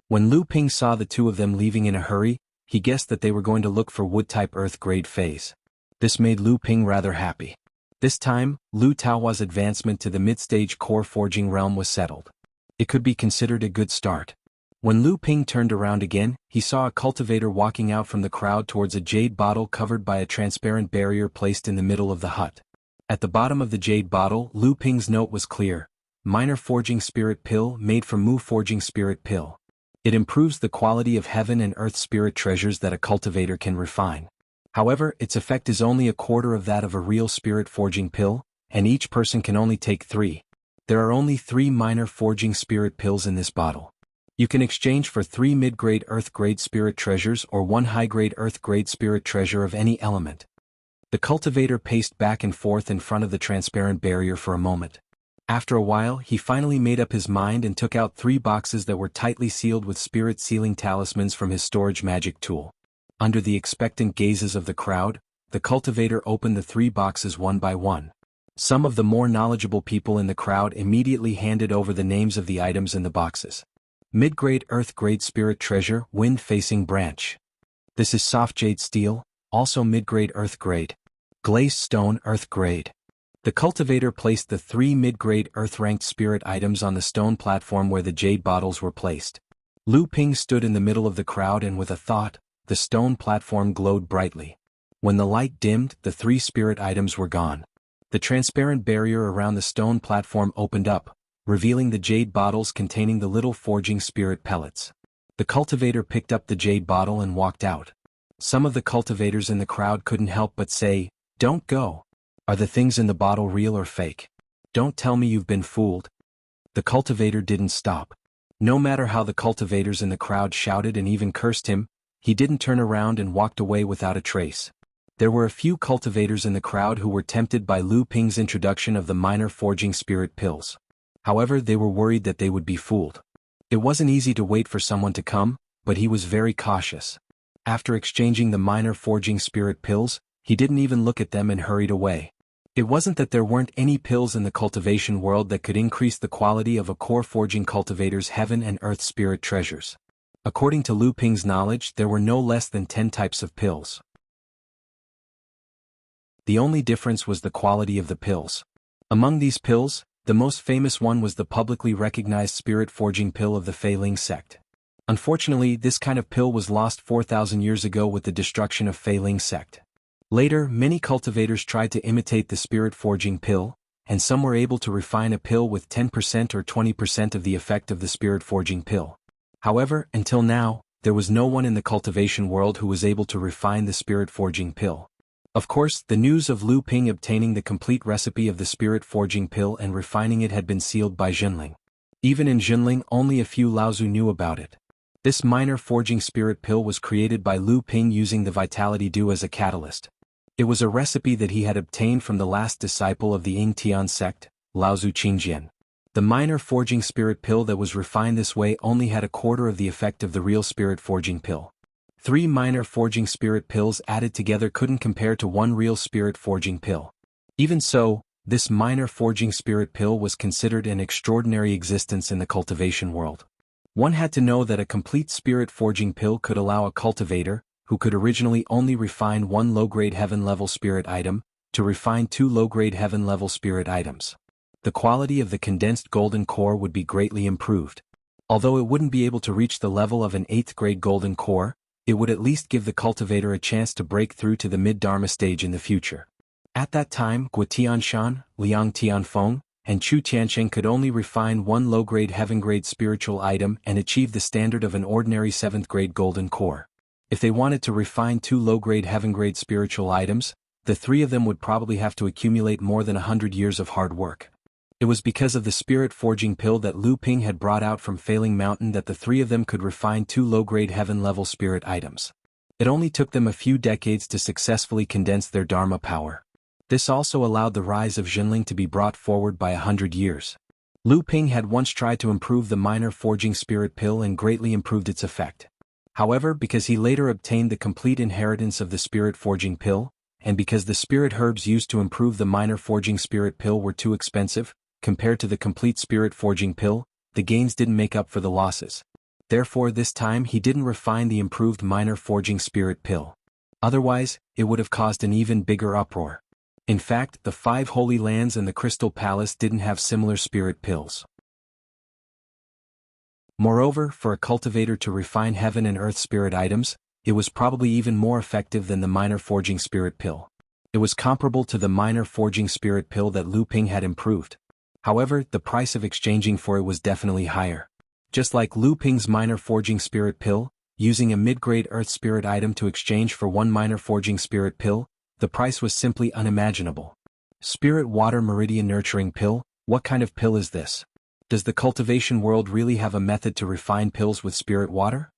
Speaker 1: When Lu Ping saw the two of them leaving in a hurry, he guessed that they were going to look for wood-type earth-grade phase. This made Lu Ping rather happy. This time, Lu Taohua's advancement to the mid-stage core forging realm was settled. It could be considered a good start. When Lu Ping turned around again, he saw a cultivator walking out from the crowd towards a jade bottle covered by a transparent barrier placed in the middle of the hut. At the bottom of the jade bottle, Lu Ping's note was clear: Minor Forging Spirit Pill made from Mu Forging Spirit Pill. It improves the quality of heaven and earth spirit treasures that a cultivator can refine. However, its effect is only a quarter of that of a real spirit forging pill, and each person can only take 3. There are only 3 minor forging spirit pills in this bottle. You can exchange for 3 mid-grade earth-grade spirit treasures or 1 high-grade earth-grade spirit treasure of any element. The cultivator paced back and forth in front of the transparent barrier for a moment. After a while, he finally made up his mind and took out 3 boxes that were tightly sealed with spirit sealing talismans from his storage magic tool. Under the expectant gazes of the crowd, the cultivator opened the 3 boxes one by one. Some of the more knowledgeable people in the crowd immediately handed over the names of the items in the boxes. Mid-grade earth-grade spirit treasure, wind-facing branch. This is soft jade steel, also mid-grade earth-grade. Glazed stone earth-grade. The cultivator placed the 3 mid-grade earth-ranked spirit items on the stone platform where the jade bottles were placed. Lu Ping stood in the middle of the crowd and with a thought, the stone platform glowed brightly. When the light dimmed, the 3 spirit items were gone. The transparent barrier around the stone platform opened up, revealing the jade bottles containing the little forging spirit pellets. The cultivator picked up the jade bottle and walked out. Some of the cultivators in the crowd couldn't help but say, "Don't go. Are the things in the bottle real or fake? Don't tell me you've been fooled." The cultivator didn't stop. No matter how the cultivators in the crowd shouted and even cursed him, he didn't turn around and walked away without a trace. There were a few cultivators in the crowd who were tempted by Lu Ping's introduction of the minor forging spirit pills. However, they were worried that they would be fooled. It wasn't easy to wait for someone to come, but he was very cautious. After exchanging the minor forging spirit pills, he didn't even look at them and hurried away. It wasn't that there weren't any pills in the cultivation world that could increase the quality of a core forging cultivator's heaven and earth spirit treasures. According to Lu Ping's knowledge, there were no less than 10 types of pills. The only difference was the quality of the pills. Among these pills, the most famous one was the publicly recognized spirit forging pill of the Fei Ling sect. Unfortunately, this kind of pill was lost 4,000 years ago with the destruction of Fei Ling sect. Later, many cultivators tried to imitate the spirit forging pill, and some were able to refine a pill with 10% or 20% of the effect of the spirit forging pill. However, until now, there was no one in the cultivation world who was able to refine the spirit forging pill. Of course, the news of Lu Ping obtaining the complete recipe of the spirit forging pill and refining it had been sealed by Jinling. Even in Jinling, only a few Laozu knew about it. This minor forging spirit pill was created by Lu Ping using the vitality dew as a catalyst. It was a recipe that he had obtained from the last disciple of the Ying Tian sect, Laozu Qingjian. The minor forging spirit pill that was refined this way only had a quarter of the effect of the real spirit forging pill. 3 minor forging spirit pills added together couldn't compare to 1 real spirit forging pill. Even so, this minor forging spirit pill was considered an extraordinary existence in the cultivation world. One had to know that a complete spirit forging pill could allow a cultivator, who could originally only refine one low-grade heaven-level spirit item, to refine two low-grade heaven-level spirit items. The quality of the condensed golden core would be greatly improved. Although it wouldn't be able to reach the level of an 8th grade golden core, it would at least give the cultivator a chance to break through to the mid-dharma stage in the future. At that time, Guo Tianshan, Liang Tianfeng, and Chu Tiansheng could only refine one low-grade heaven-grade spiritual item and achieve the standard of an ordinary 7th grade golden core. If they wanted to refine two low-grade heaven-grade spiritual items, the three of them would probably have to accumulate more than 100 years of hard work. It was because of the spirit-forging pill that Lu Ping had brought out from Failing Mountain that the three of them could refine two low-grade heaven-level spirit items. It only took them a few decades to successfully condense their Dharma power. This also allowed the rise of Jinling to be brought forward by 100 years. Lu Ping had once tried to improve the minor forging spirit pill and greatly improved its effect. However, because he later obtained the complete inheritance of the spirit forging pill, and because the spirit herbs used to improve the minor forging spirit pill were too expensive, compared to the complete spirit forging pill, the gains didn't make up for the losses. Therefore this time he didn't refine the improved minor forging spirit pill. Otherwise, it would have caused an even bigger uproar. In fact, the 5 Holy Lands and the Crystal Palace didn't have similar spirit pills. Moreover, for a cultivator to refine heaven and earth spirit items, it was probably even more effective than the minor forging spirit pill. It was comparable to the minor forging spirit pill that Lu Ping had improved. However, the price of exchanging for it was definitely higher. Just like Lu Ping's minor forging spirit pill, using a mid-grade earth spirit item to exchange for one minor forging spirit pill, the price was simply unimaginable. Spirit Water Meridian Nurturing Pill, what kind of pill is this? Does the cultivation world really have a method to refine pills with spirit water?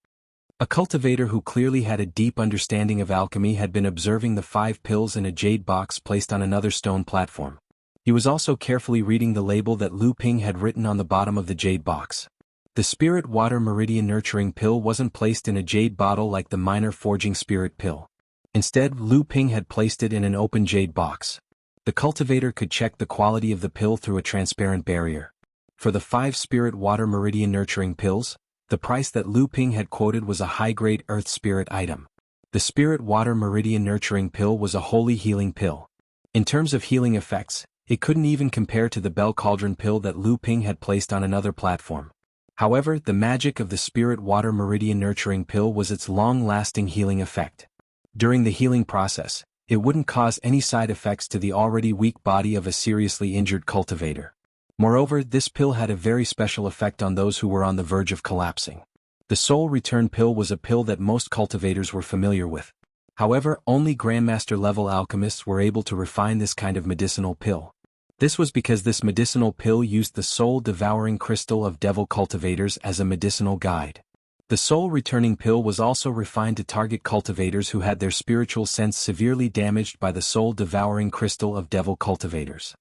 Speaker 1: A cultivator who clearly had a deep understanding of alchemy had been observing the 5 pills in a jade box placed on another stone platform. He was also carefully reading the label that Lu Ping had written on the bottom of the jade box. The Spirit Water Meridian Nurturing Pill wasn't placed in a jade bottle like the minor forging spirit pill. Instead, Lu Ping had placed it in an open jade box. The cultivator could check the quality of the pill through a transparent barrier. For the 5 Spirit Water Meridian Nurturing Pills, the price that Lu Ping had quoted was a high-grade earth spirit item. The Spirit Water Meridian Nurturing Pill was a holy healing pill. In terms of healing effects, it couldn't even compare to the Bell Cauldron pill that Lu Ping had placed on another platform. However, the magic of the Spirit Water Meridian Nurturing Pill was its long-lasting healing effect. During the healing process, it wouldn't cause any side effects to the already weak body of a seriously injured cultivator. Moreover, this pill had a very special effect on those who were on the verge of collapsing. The Soul Return Pill was a pill that most cultivators were familiar with. However, only Grandmaster-level alchemists were able to refine this kind of medicinal pill. This was because this medicinal pill used the soul-devouring crystal of devil cultivators as a medicinal guide. The soul-returning pill was also refined to target cultivators who had their spiritual sense severely damaged by the soul-devouring crystal of devil cultivators.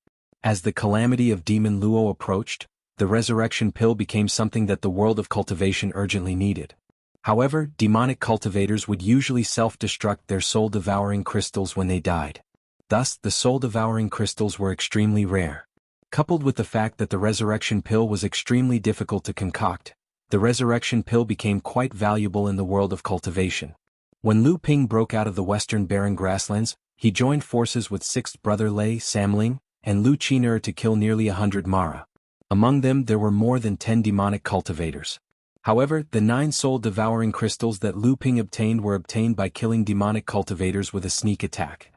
Speaker 1: As the calamity of Demon Luo approached, the resurrection pill became something that the world of cultivation urgently needed. However, demonic cultivators would usually self-destruct their soul-devouring crystals when they died. Thus, the soul-devouring crystals were extremely rare. Coupled with the fact that the resurrection pill was extremely difficult to concoct, the resurrection pill became quite valuable in the world of cultivation. When Lu Ping broke out of the western barren grasslands, he joined forces with 6th brother Lei Samling and Lu Qin'er to kill nearly 100 Mara. Among them there were more than 10 demonic cultivators. However, the 9 soul-devouring crystals that Lu Ping obtained were obtained by killing demonic cultivators with a sneak attack.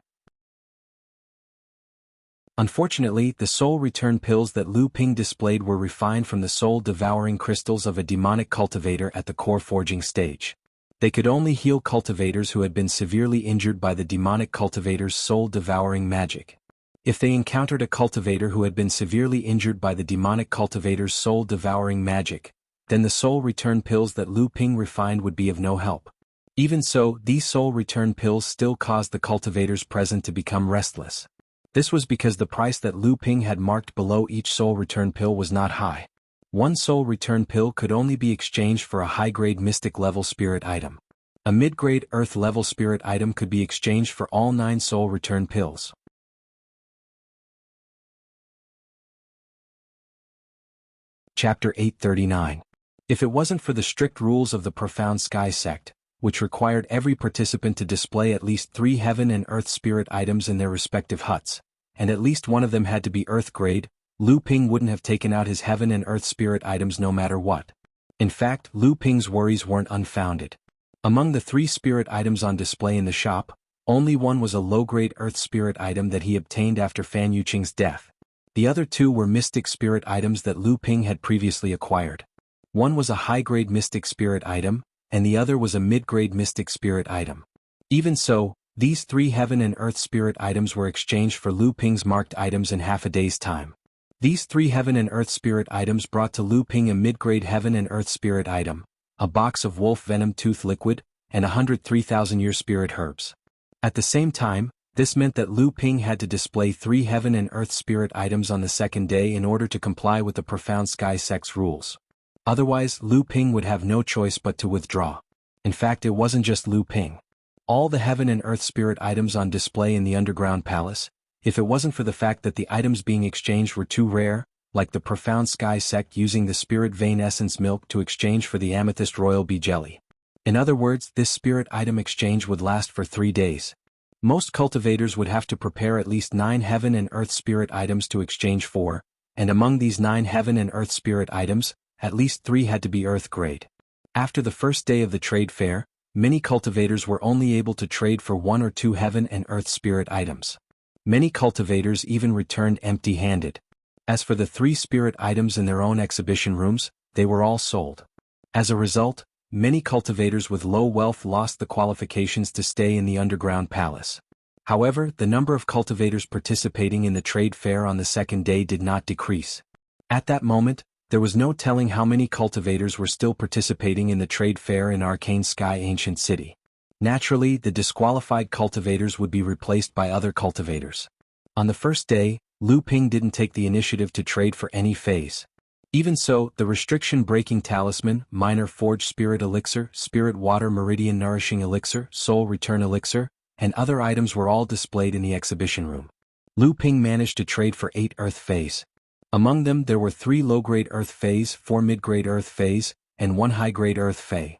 Speaker 1: Unfortunately, the soul return pills that Lu Ping displayed were refined from the soul-devouring crystals of a demonic cultivator at the core forging stage. They could only heal cultivators who had been severely injured by the demonic cultivator's soul-devouring magic. If they encountered a cultivator who had been severely injured by the demonic cultivator's soul-devouring magic, then the soul return pills that Lu Ping refined would be of no help. Even so, these soul return pills still caused the cultivators present to become restless. This was because the price that Lu Ping had marked below each soul return pill was not high. One soul return pill could only be exchanged for a high-grade mystic level spirit item. A mid-grade earth level spirit item could be exchanged for all 9 soul return pills. Chapter 839. If it wasn't for the strict rules of the Profound Sky sect, which required every participant to display at least 3 heaven and earth spirit items in their respective huts, and at least one of them had to be earth grade. Lu Ping wouldn't have taken out his heaven and earth spirit items no matter what. In fact, Lu Ping's worries weren't unfounded. Among the 3 spirit items on display in the shop, only one was a low-grade earth spirit item that he obtained after Fan Yuqing's death. The other 2 were mystic spirit items that Lu Ping had previously acquired. One was a high-grade mystic spirit item, and the other was a mid-grade mystic spirit item. Even so, these 3 heaven and earth spirit items were exchanged for Lu Ping's marked items in half a day's time. These 3 heaven and earth spirit items brought to Lu Ping a mid-grade heaven and earth spirit item, a box of wolf venom tooth liquid, and 103,000-year spirit herbs. At the same time, this meant that Lu Ping had to display 3 heaven and earth spirit items on the second day in order to comply with the profound sky sex rules. Otherwise, Lu Ping would have no choice but to withdraw. In fact, it wasn't just Lu Ping. All the heaven and earth spirit items on display in the underground palace, if it wasn't for the fact that the items being exchanged were too rare, like the profound sky sect using the spirit vein essence milk to exchange for the amethyst royal bee jelly. In other words, this spirit item exchange would last for 3 days. Most cultivators would have to prepare at least 9 heaven and earth spirit items to exchange for, and among these 9 heaven and earth spirit items, at least 3 had to be earth grade. After the first day of the trade fair, many cultivators were only able to trade for 1 or 2 heaven and earth spirit items. Many cultivators even returned empty-handed. As for the 3 spirit items in their own exhibition rooms, they were all sold. As a result, many cultivators with low wealth lost the qualifications to stay in the underground palace. However, the number of cultivators participating in the trade fair on the second day did not decrease. At that moment, there was no telling how many cultivators were still participating in the trade fair in Arcane Sky Ancient City. Naturally, the disqualified cultivators would be replaced by other cultivators. On the first day, Lu Ping didn't take the initiative to trade for any phase. Even so, the restriction-breaking talisman, minor forged spirit elixir, spirit water meridian nourishing elixir, soul return elixir, and other items were all displayed in the exhibition room. Lu Ping managed to trade for 8 earth phase. Among them there were 3 low-grade earth phase, 4 mid-grade earth phase, and 1 high-grade earth phase.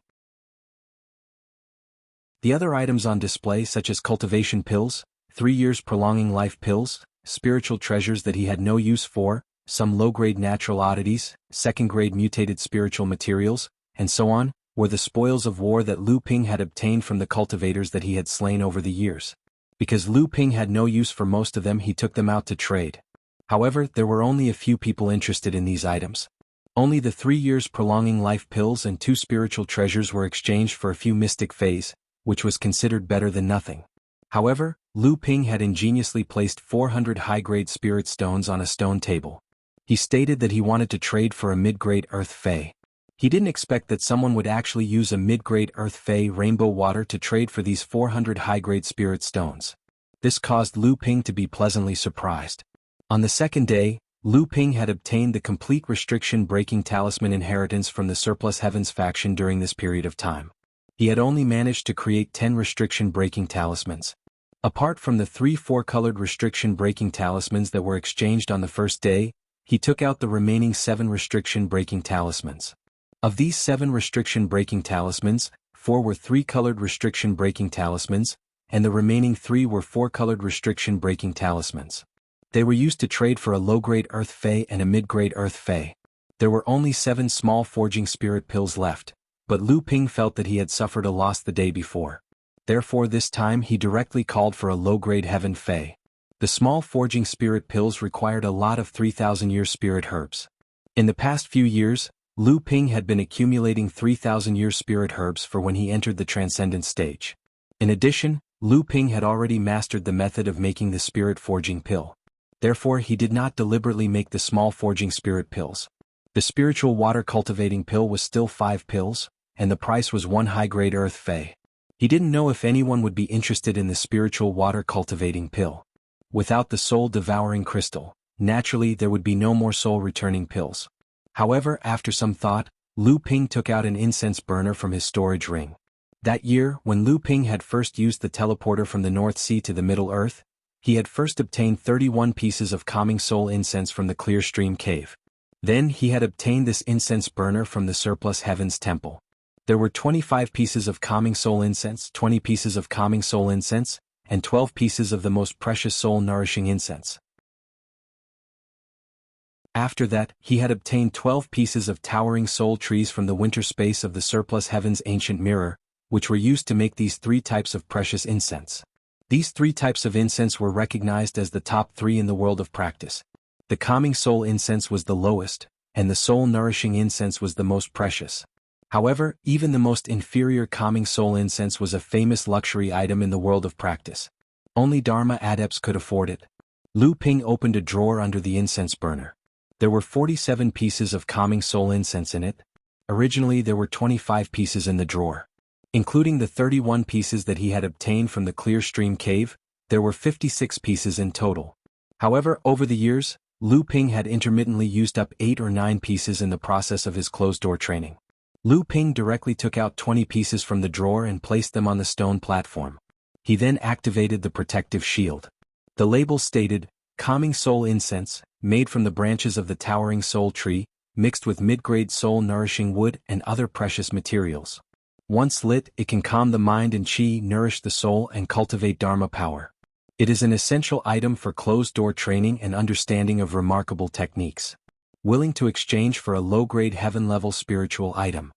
Speaker 1: The other items on display such as cultivation pills, 3 years prolonging life pills, spiritual treasures that he had no use for, some low-grade natural oddities, second-grade mutated spiritual materials, and so on, were the spoils of war that Lu Ping had obtained from the cultivators that he had slain over the years. Because Lu Ping had no use for most of them, he took them out to trade. However, there were only a few people interested in these items. Only the 3 years prolonging life pills and 2 spiritual treasures were exchanged for a few mystic phase, which was considered better than nothing. However, Lu Ping had ingeniously placed 400 high-grade spirit stones on a stone table. He stated that he wanted to trade for a mid-grade earth fey. He didn't expect that someone would actually use a mid-grade earth fey rainbow water to trade for these 400 high-grade spirit stones. This caused Lu Ping to be pleasantly surprised. On the second day, Lu Ping had obtained the complete restriction-breaking talisman inheritance from the Surplus Heavens faction during this period of time. He had only managed to create 10 restriction-breaking talismans. Apart from the 3 4-colored restriction-breaking talismans that were exchanged on the first day, he took out the remaining 7 restriction-breaking talismans. Of these 7 restriction-breaking talismans, 4 were 3-colored restriction-breaking talismans, and the remaining 3 were 4-colored restriction-breaking talismans. They were used to trade for a low-grade earth fey and a mid-grade earth fey. There were only 7 small forging spirit pills left, but Lu Ping felt that he had suffered a loss the day before. Therefore this time he directly called for a low-grade heaven fey. The small forging spirit pills required a lot of 3,000-year spirit herbs. In the past few years, Lu Ping had been accumulating 3,000-year spirit herbs for when he entered the transcendent stage. In addition, Lu Ping had already mastered the method of making the spirit forging pill. Therefore he did not deliberately make the small forging spirit pills. The spiritual water cultivating pill was still 5 pills, and the price was 1 high-grade earth fey. He didn't know if anyone would be interested in the spiritual water cultivating pill. Without the soul-devouring crystal, naturally there would be no more soul-returning pills. However, after some thought, Lu Ping took out an incense burner from his storage ring. That year, when Lu Ping had first used the teleporter from the North Sea to the Middle Earth, he had first obtained 31 pieces of calming soul incense from the Clear Stream Cave. Then he had obtained this incense burner from the Surplus Heavens Temple. There were 25 pieces of calming soul incense, 20 pieces of calming soul incense, and 12 pieces of the most precious soul-nourishing incense. After that, he had obtained 12 pieces of towering soul trees from the winter space of the surplus heaven's ancient mirror, which were used to make these 3 types of precious incense. These 3 types of incense were recognized as the top 3 in the world of practice. The calming soul incense was the lowest, and the soul-nourishing incense was the most precious. However, even the most inferior calming soul incense was a famous luxury item in the world of practice. Only Dharma adepts could afford it. Lu Ping opened a drawer under the incense burner. There were 47 pieces of calming soul incense in it. Originally there were 25 pieces in the drawer. Including the 31 pieces that he had obtained from the Clear Stream Cave, there were 56 pieces in total. However, over the years, Lu Ping had intermittently used up 8 or 9 pieces in the process of his closed-door training. Lu Ping directly took out 20 pieces from the drawer and placed them on the stone platform. He then activated the protective shield. The label stated, Calming Soul Incense, made from the branches of the towering soul tree, mixed with mid-grade soul-nourishing wood and other precious materials. Once lit, it can calm the mind and qi, nourish the soul and cultivate Dharma power. It is an essential item for closed-door training and understanding of remarkable techniques. Willing to exchange for a low-grade heaven-level spiritual item.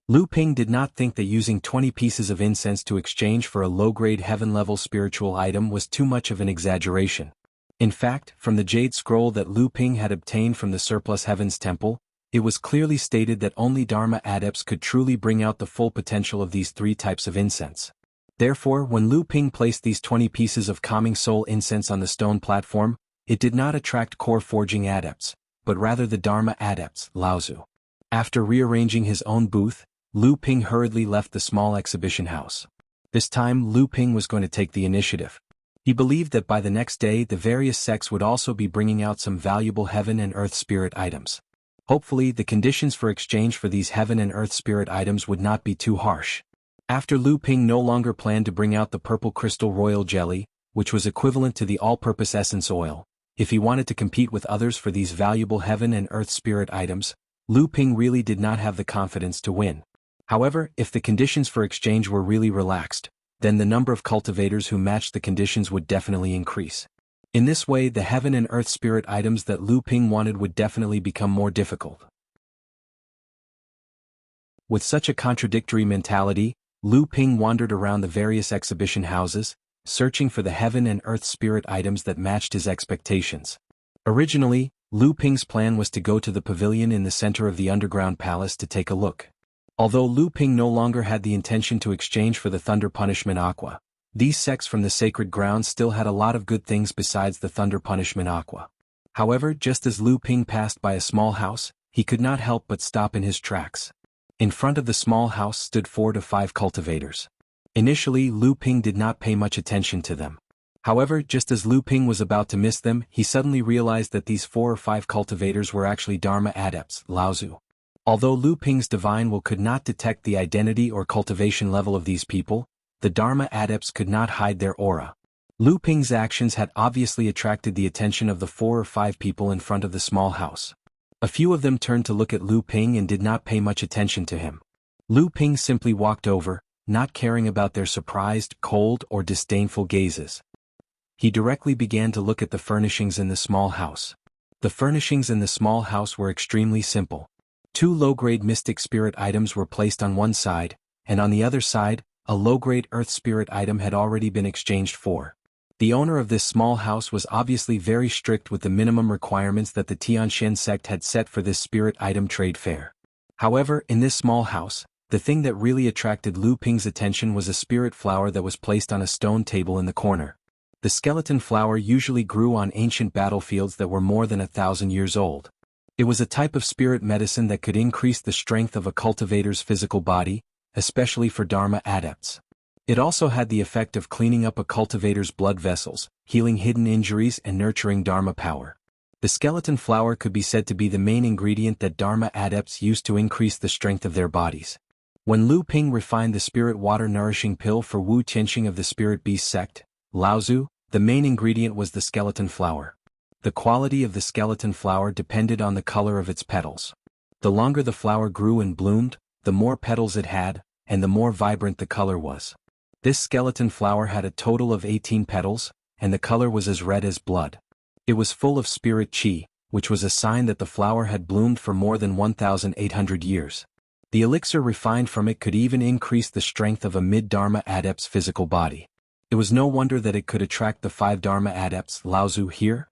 Speaker 1: Lu Ping did not think that using 20 pieces of incense to exchange for a low-grade heaven-level spiritual item was too much of an exaggeration. In fact, from the jade scroll that Lu Ping had obtained from the surplus heavens temple, it was clearly stated that only Dharma adepts could truly bring out the full potential of these 3 types of incense. Therefore, when Lu Ping placed these 20 pieces of calming soul incense on the stone platform, it did not attract core forging adepts, but rather the Dharma adepts, Laozu. After rearranging his own booth, Lu Ping hurriedly left the small exhibition house. This time Lu Ping was going to take the initiative. He believed that by the next day the various sects would also be bringing out some valuable heaven and earth spirit items. Hopefully the conditions for exchange for these heaven and earth spirit items would not be too harsh. After Lu Ping no longer planned to bring out the purple crystal royal jelly, which was equivalent to the all-purpose essence oil, if he wanted to compete with others for these valuable heaven and earth spirit items, Lu Ping really did not have the confidence to win. However, if the conditions for exchange were really relaxed, then the number of cultivators who matched the conditions would definitely increase. In this way, the heaven and earth spirit items that Lu Ping wanted would definitely become more difficult. With such a contradictory mentality, Lu Ping wandered around the various exhibition houses, searching for the heaven and earth spirit items that matched his expectations. Originally, Lu Ping's plan was to go to the pavilion in the center of the underground palace to take a look. Although Lu Ping no longer had the intention to exchange for the Thunder Punishment Aqua, these sects from the sacred grounds still had a lot of good things besides the Thunder Punishment Aqua. However, just as Lu Ping passed by a small house, he could not help but stop in his tracks. In front of the small house stood 4 to 5 cultivators. Initially, Lu Ping did not pay much attention to them. However, just as Lu Ping was about to miss them, he suddenly realized that these 4 or 5 cultivators were actually Dharma adepts, Laozu. Although Lu Ping's divine will could not detect the identity or cultivation level of these people, the Dharma adepts could not hide their aura. Lu Ping's actions had obviously attracted the attention of the 4 or 5 people in front of the small house. A few of them turned to look at Lu Ping and did not pay much attention to him. Lu Ping simply walked over, not caring about their surprised, cold, or disdainful gazes. He directly began to look at the furnishings in the small house. The furnishings in the small house were extremely simple. 2 low-grade mystic spirit items were placed on one side, and on the other side, a low-grade earth spirit item had already been exchanged for. The owner of this small house was obviously very strict with the minimum requirements that the Tianxian sect had set for this spirit item trade fair. However, in this small house, the thing that really attracted Lu Ping's attention was a spirit flower that was placed on a stone table in the corner. The skeleton flower usually grew on ancient battlefields that were more than 1,000 years old. It was a type of spirit medicine that could increase the strength of a cultivator's physical body, especially for Dharma adepts. It also had the effect of cleaning up a cultivator's blood vessels, healing hidden injuries and nurturing Dharma power. The skeleton flower could be said to be the main ingredient that Dharma adepts used to increase the strength of their bodies. When Lu Ping refined the spirit water nourishing pill for Wu Tianxing of the spirit beast sect, Laozu, the main ingredient was the skeleton flower. The quality of the skeleton flower depended on the color of its petals. The longer the flower grew and bloomed, the more petals it had, and the more vibrant the color was. This skeleton flower had a total of 18 petals, and the color was as red as blood. It was full of spirit chi, which was a sign that the flower had bloomed for more than 1,800 years. The elixir refined from it could even increase the strength of a mid-Dharma adept's physical body. It was no wonder that it could attract the 5 Dharma adepts Laozu here.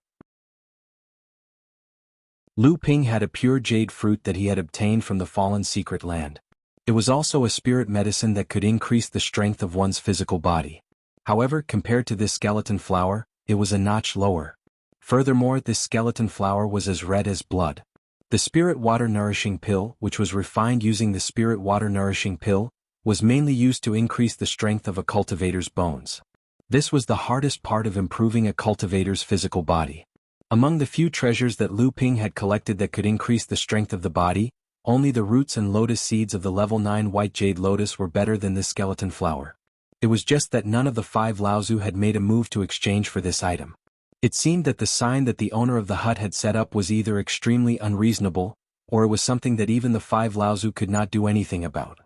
Speaker 1: Lu Ping had a pure jade fruit that he had obtained from the fallen secret land. It was also a spirit medicine that could increase the strength of one's physical body. However, compared to this skeleton flower, it was a notch lower. Furthermore, this skeleton flower was as red as blood. The spirit water nourishing pill, which was refined using the spirit water nourishing pill, was mainly used to increase the strength of a cultivator's bones. This was the hardest part of improving a cultivator's physical body. Among the few treasures that Lu Ping had collected that could increase the strength of the body, only the roots and lotus seeds of the level 9 white jade lotus were better than this skeleton flower. It was just that none of the 5 Laozu had made a move to exchange for this item. It seemed that the sign that the owner of the hut had set up was either extremely unreasonable, or it was something that even the 5 Laozu could not do anything about.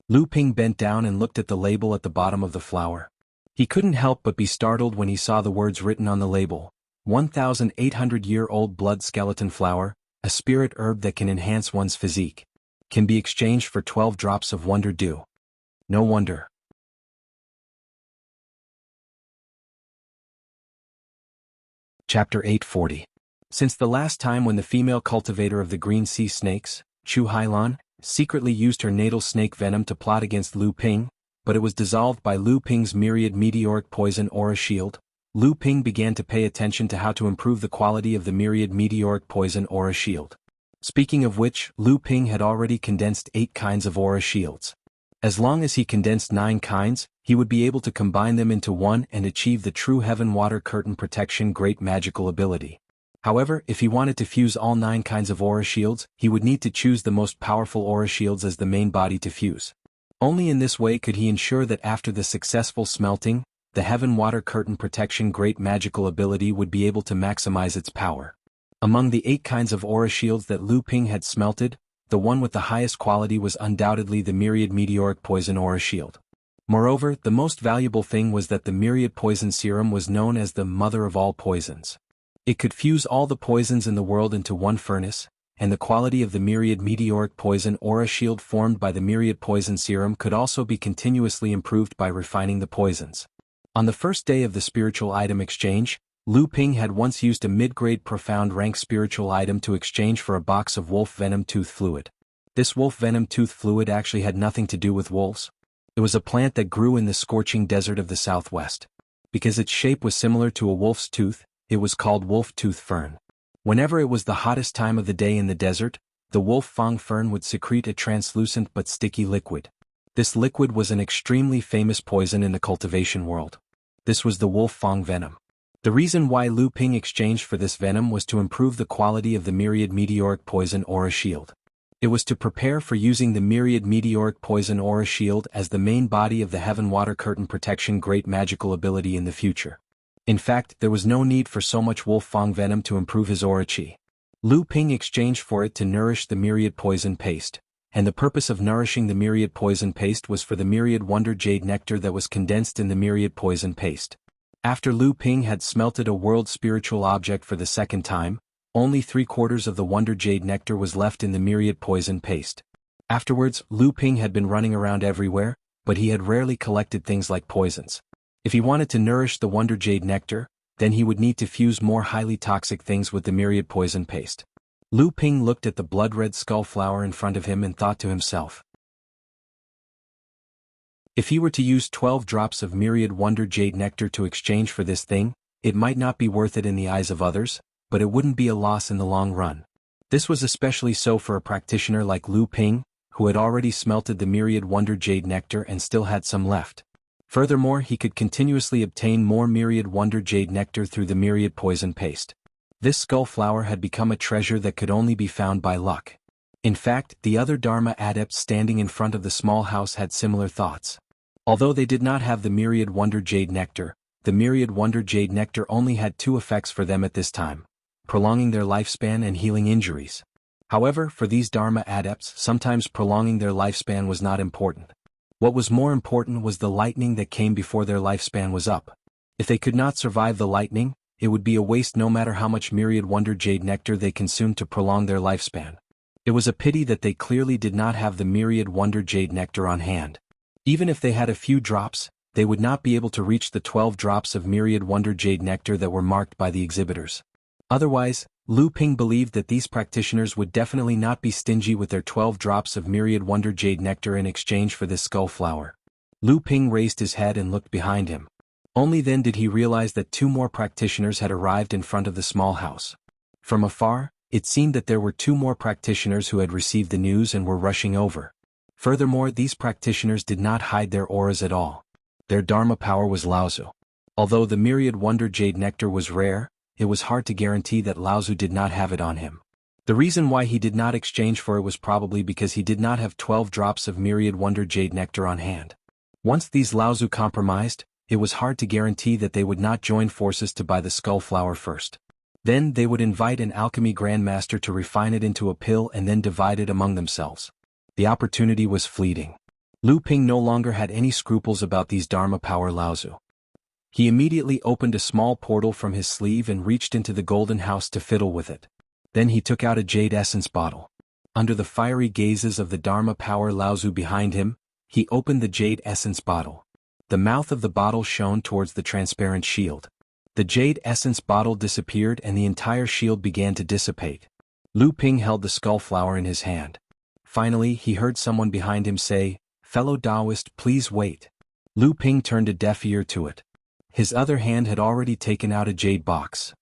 Speaker 1: Lu Ping bent down and looked at the label at the bottom of the flower. He couldn't help but be startled when he saw the words written on the label: 1,800-year-old blood skeleton flower, a spirit herb that can enhance one's physique. Can be exchanged for 12 drops of wonder dew. No wonder. Chapter 840. Since the last time when the female cultivator of the green sea snakes, Chu Hailan, secretly used her natal snake venom to plot against Lu Ping, but it was dissolved by Lu Ping's myriad meteoric poison aura shield, Lu Ping began to pay attention to how to improve the quality of the myriad meteoric poison aura shield. Speaking of which, Lu Ping had already condensed 8 kinds of aura shields. As long as he condensed 9 kinds, he would be able to combine them into one and achieve the true Heaven Water Curtain Protection Great Magical Ability. However, if he wanted to fuse all 9 kinds of aura shields, he would need to choose the most powerful aura shields as the main body to fuse. Only in this way could he ensure that after the successful smelting, the Heaven Water Curtain Protection Great Magical Ability would be able to maximize its power. Among the 8 kinds of aura shields that Lu Ping had smelted, the one with the highest quality was undoubtedly the Myriad Meteoric Poison Aura Shield. Moreover, the most valuable thing was that the Myriad Poison Serum was known as the Mother of All Poisons. It could fuse all the poisons in the world into one furnace, and the quality of the Myriad Meteoric Poison Aura Shield formed by the Myriad Poison Serum could also be continuously improved by refining the poisons. On the first day of the spiritual item exchange, Lu Ping had once used a mid-grade profound rank spiritual item to exchange for a box of wolf venom tooth fluid. This wolf venom tooth fluid actually had nothing to do with wolves. It was a plant that grew in the scorching desert of the southwest. Because its shape was similar to a wolf's tooth, it was called wolf tooth fern. Whenever it was the hottest time of the day in the desert, the wolf fang fern would secrete a translucent but sticky liquid. This liquid was an extremely famous poison in the cultivation world. This was the wolf fang venom. The reason why Lu Ping exchanged for this venom was to improve the quality of the Myriad Meteoric Poison Aura Shield. It was to prepare for using the Myriad Meteoric Poison Aura Shield as the main body of the Heaven Water Curtain Protection Great Magical Ability in the future. In fact, there was no need for so much wolf fang venom to improve his aura chi. Lu Ping exchanged for it to nourish the Myriad Poison Paste, and the purpose of nourishing the Myriad Poison Paste was for the Myriad Wonder Jade Nectar that was condensed in the Myriad Poison Paste. After Lu Ping had smelted a world spiritual object for the second time, only 3/4 of the Wonder Jade Nectar was left in the Myriad Poison Paste. Afterwards, Lu Ping had been running around everywhere, but he had rarely collected things like poisons. If he wanted to nourish the Wonder Jade Nectar, then he would need to fuse more highly toxic things with the Myriad Poison Paste. Lu Ping looked at the blood-red skull flower in front of him and thought to himself, if he were to use 12 drops of Myriad Wonder Jade Nectar to exchange for this thing, it might not be worth it in the eyes of others, but it wouldn't be a loss in the long run. This was especially so for a practitioner like Lu Ping, who had already smelted the Myriad Wonder Jade Nectar and still had some left. Furthermore, he could continuously obtain more Myriad Wonder Jade Nectar through the Myriad Poison Paste. This skull flower had become a treasure that could only be found by luck. In fact, the other Dharma adepts standing in front of the small house had similar thoughts. Although they did not have the Myriad Wonder Jade Nectar, the Myriad Wonder Jade Nectar only had 2 effects for them at this time: prolonging their lifespan and healing injuries. However, for these Dharma adepts, sometimes prolonging their lifespan was not important. What was more important was the lightning that came before their lifespan was up. If they could not survive the lightning, it would be a waste no matter how much myriad wonder jade nectar they consumed to prolong their lifespan. It was a pity that they clearly did not have the myriad wonder jade nectar on hand. Even if they had a few drops, they would not be able to reach the 12 drops of myriad wonder jade nectar that were marked by the exhibitors. Otherwise, Lu Ping believed that these practitioners would definitely not be stingy with their 12 drops of myriad wonder jade nectar in exchange for this skull flower. Lu Ping raised his head and looked behind him. Only then did he realize that 2 more practitioners had arrived in front of the small house. From afar, it seemed that there were 2 more practitioners who had received the news and were rushing over. Furthermore, these practitioners did not hide their auras at all. Their Dharma power was Laozu. Although the myriad wonder jade nectar was rare, it was hard to guarantee that Laozu did not have it on him. The reason why he did not exchange for it was probably because he did not have 12 drops of myriad wonder jade nectar on hand. Once these Laozu compromised, it was hard to guarantee that they would not join forces to buy the skull flower first. Then they would invite an alchemy grandmaster to refine it into a pill and then divide it among themselves. The opportunity was fleeting. Lu Ping no longer had any scruples about these Dharma power Laozu. He immediately opened a small portal from his sleeve and reached into the golden house to fiddle with it. Then he took out a jade essence bottle. Under the fiery gazes of the Dharma power Laozu behind him, he opened the jade essence bottle. The mouth of the bottle shone towards the transparent shield. The jade essence bottle disappeared and the entire shield began to dissipate. Lu Ping held the skull flower in his hand. Finally, he heard someone behind him say, "Fellow Taoist, please wait." Lu Ping turned a deaf ear to it. His other hand had already taken out a jade box.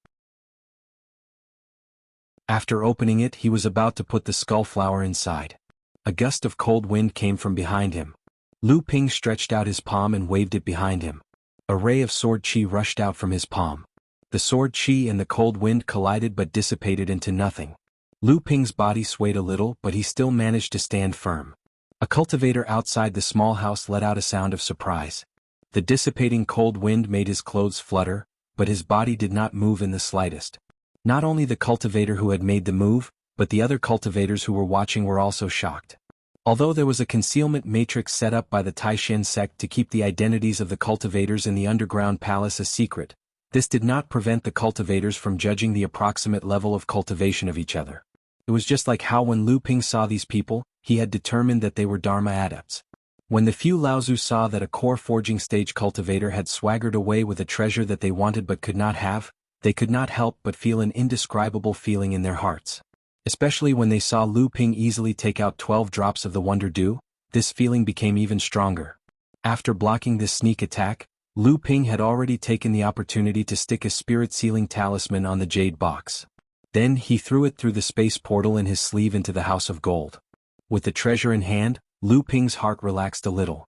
Speaker 1: After opening it, he was about to put the skull flower inside. A gust of cold wind came from behind him. Lu Ping stretched out his palm and waved it behind him. A ray of sword chi rushed out from his palm. The sword chi and the cold wind collided but dissipated into nothing. Lu Ping's body swayed a little, but he still managed to stand firm. A cultivator outside the small house let out a sound of surprise. The dissipating cold wind made his clothes flutter, but his body did not move in the slightest. Not only the cultivator who had made the move, but the other cultivators who were watching were also shocked. Although there was a concealment matrix set up by the Taishan sect to keep the identities of the cultivators in the underground palace a secret, this did not prevent the cultivators from judging the approximate level of cultivation of each other. It was just like how when Lu Ping saw these people, he had determined that they were Dharma adepts. When the few Laozu saw that a core forging stage cultivator had swaggered away with a treasure that they wanted but could not have, they could not help but feel an indescribable feeling in their hearts. Especially when they saw Lu Ping easily take out 12 drops of the Wonder Dew, this feeling became even stronger. After blocking this sneak attack, Lu Ping had already taken the opportunity to stick a spirit sealing talisman on the jade box. Then he threw it through the space portal in his sleeve into the House of Gold. With the treasure in hand, Lu Ping's heart relaxed a little.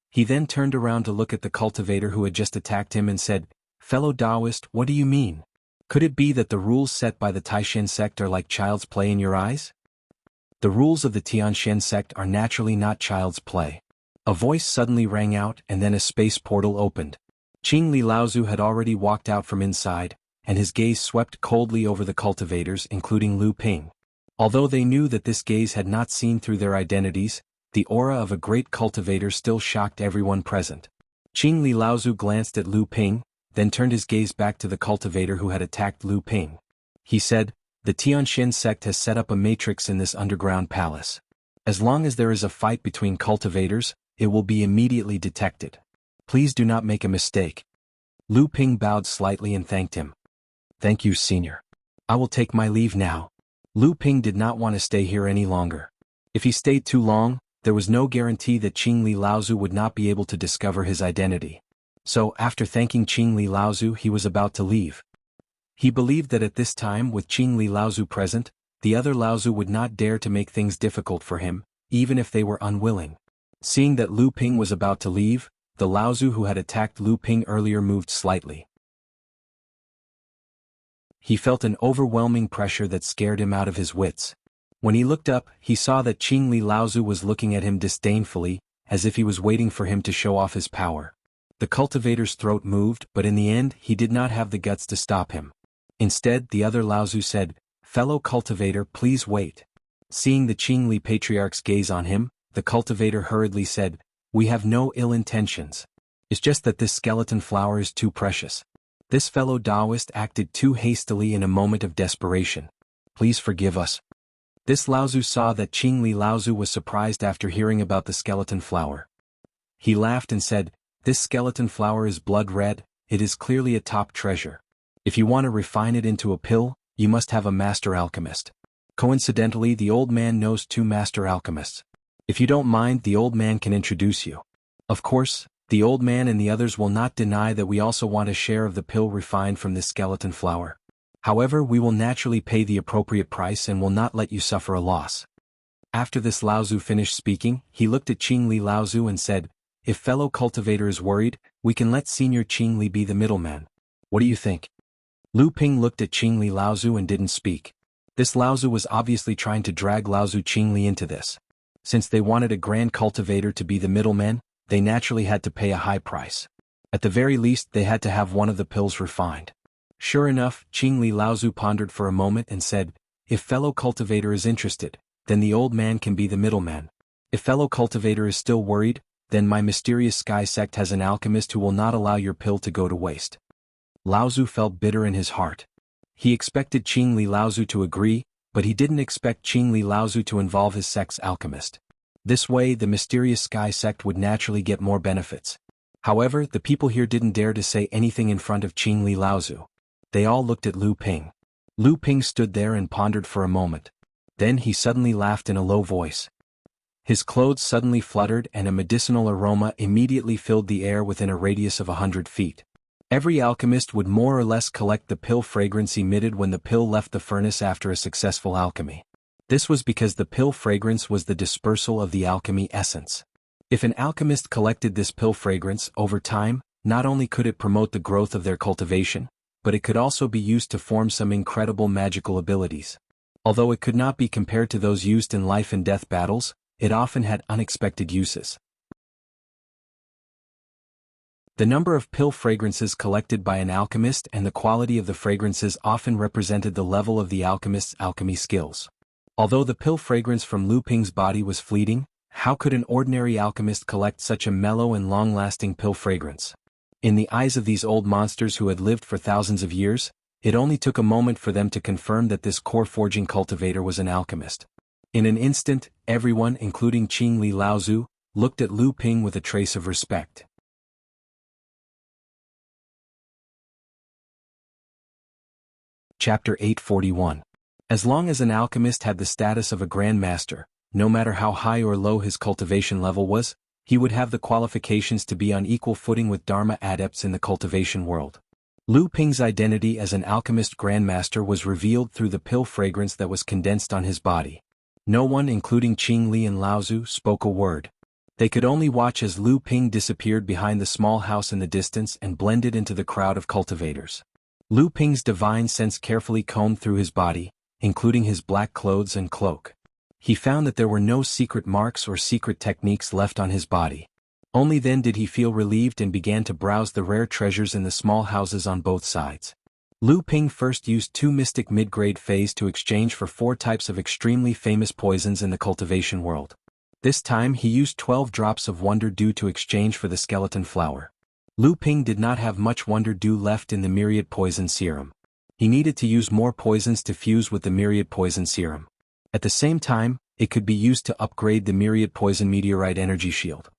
Speaker 1: He then turned around to look at the cultivator who had just attacked him and said, "Fellow Taoist, what do you mean? Could it be that the rules set by the Taishan sect are like child's play in your eyes?" "The rules of the Tianshan sect are naturally not child's play." A voice suddenly rang out and then a space portal opened. Qing Li Laozu had already walked out from inside, and his gaze swept coldly over the cultivators including Lu Ping. Although they knew that this gaze had not seen through their identities, the aura of a great cultivator still shocked everyone present. Qing Li Laozu glanced at Lu Ping, then turned his gaze back to the cultivator who had attacked Lu Ping. He said, "The Tianshan sect has set up a matrix in this underground palace. As long as there is a fight between cultivators, it will be immediately detected. Please do not make a mistake." Lu Ping bowed slightly and thanked him. "Thank you, Senior. I will take my leave now." Lu Ping did not want to stay here any longer. If he stayed too long, there was no guarantee that Qing Li Laozu would not be able to discover his identity. So, after thanking Qing Li Laozu, he was about to leave. He believed that at this time, with Qing Li Laozu present, the other Laozu would not dare to make things difficult for him, even if they were unwilling. Seeing that Lu Ping was about to leave, the Laozu who had attacked Lu Ping earlier moved slightly. He felt an overwhelming pressure that scared him out of his wits. When he looked up, he saw that Qing Li Laozu was looking at him disdainfully, as if he was waiting for him to show off his power. The cultivator's throat moved, but in the end, he did not have the guts to stop him. Instead, the other Laozu said, "Fellow cultivator, please wait." Seeing the Qingli patriarch's gaze on him, the cultivator hurriedly said, "We have no ill intentions. It's just that this skeleton flower is too precious." This fellow Taoist acted too hastily in a moment of desperation. "Please forgive us." This Laozu saw that Qingli Laozu was surprised after hearing about the skeleton flower. He laughed and said, "This skeleton flower is blood red, it is clearly a top treasure. If you want to refine it into a pill, you must have a master alchemist." Coincidentally, the old man knows two master alchemists. If you don't mind, the old man can introduce you. Of course, the old man and the others will not deny that we also want a share of the pill refined from this skeleton flower. However, we will naturally pay the appropriate price and will not let you suffer a loss. After this Laozu finished speaking, he looked at Qingli Laozu and said, "If fellow cultivator is worried, we can let Senior Qingli be the middleman. What do you think?" Lu Ping looked at Qingli Laozu and didn't speak. This Laozu was obviously trying to drag Laozu Qingli into this. Since they wanted a grand cultivator to be the middleman, they naturally had to pay a high price. At the very least, they had to have one of the pills refined. Sure enough, Qingli Laozu pondered for a moment and said, "If fellow cultivator is interested, then the old man can be the middleman. If fellow cultivator is still worried, then my mysterious sky sect has an alchemist who will not allow your pill to go to waste." Laozu felt bitter in his heart. He expected Qingli Laozu to agree, but he didn't expect Qingli Laozu to involve his sect's alchemist. This way, the mysterious sky sect would naturally get more benefits. However, the people here didn't dare to say anything in front of Qingli Laozu. They all looked at Lu Ping. Lu Ping stood there and pondered for a moment. Then he suddenly laughed in a low voice. His clothes suddenly fluttered and a medicinal aroma immediately filled the air within a radius of 100 feet. Every alchemist would more or less collect the pill fragrance emitted when the pill left the furnace after a successful alchemy. This was because the pill fragrance was the dispersal of the alchemy essence. If an alchemist collected this pill fragrance over time, not only could it promote the growth of their cultivation, but it could also be used to form some incredible magical abilities. Although it could not be compared to those used in life and death battles, it often had unexpected uses. The number of pill fragrances collected by an alchemist and the quality of the fragrances often represented the level of the alchemist's alchemy skills. Although the pill fragrance from Lu Ping's body was fleeting, how could an ordinary alchemist collect such a mellow and long-lasting pill fragrance? In the eyes of these old monsters who had lived for thousands of years, it only took a moment for them to confirm that this core-forging cultivator was an alchemist. In an instant, everyone, including Qingli Laozu, looked at Lu Ping with a trace of respect. Chapter 841. As long as an alchemist had the status of a Grand Master, no matter how high or low his cultivation level was, he would have the qualifications to be on equal footing with Dharma adepts in the cultivation world. Lu Ping's identity as an alchemist grandmaster was revealed through the pill fragrance that was condensed on his body. No one, including Qingli and Laozu, spoke a word. They could only watch as Lu Ping disappeared behind the small house in the distance and blended into the crowd of cultivators. Lu Ping's divine sense carefully combed through his body, including his black clothes and cloak. He found that there were no secret marks or secret techniques left on his body. Only then did he feel relieved and began to browse the rare treasures in the small houses on both sides. Lu Ping first used 2 mystic mid-grade phase to exchange for 4 types of extremely famous poisons in the cultivation world. This time he used 12 drops of Wonder Dew to exchange for the skeleton flower. Lu Ping did not have much Wonder Dew left in the Myriad Poison Serum. He needed to use more poisons to fuse with the Myriad Poison Serum. At the same time, it could be used to upgrade the Myriad Poison Meteorite Energy Shield.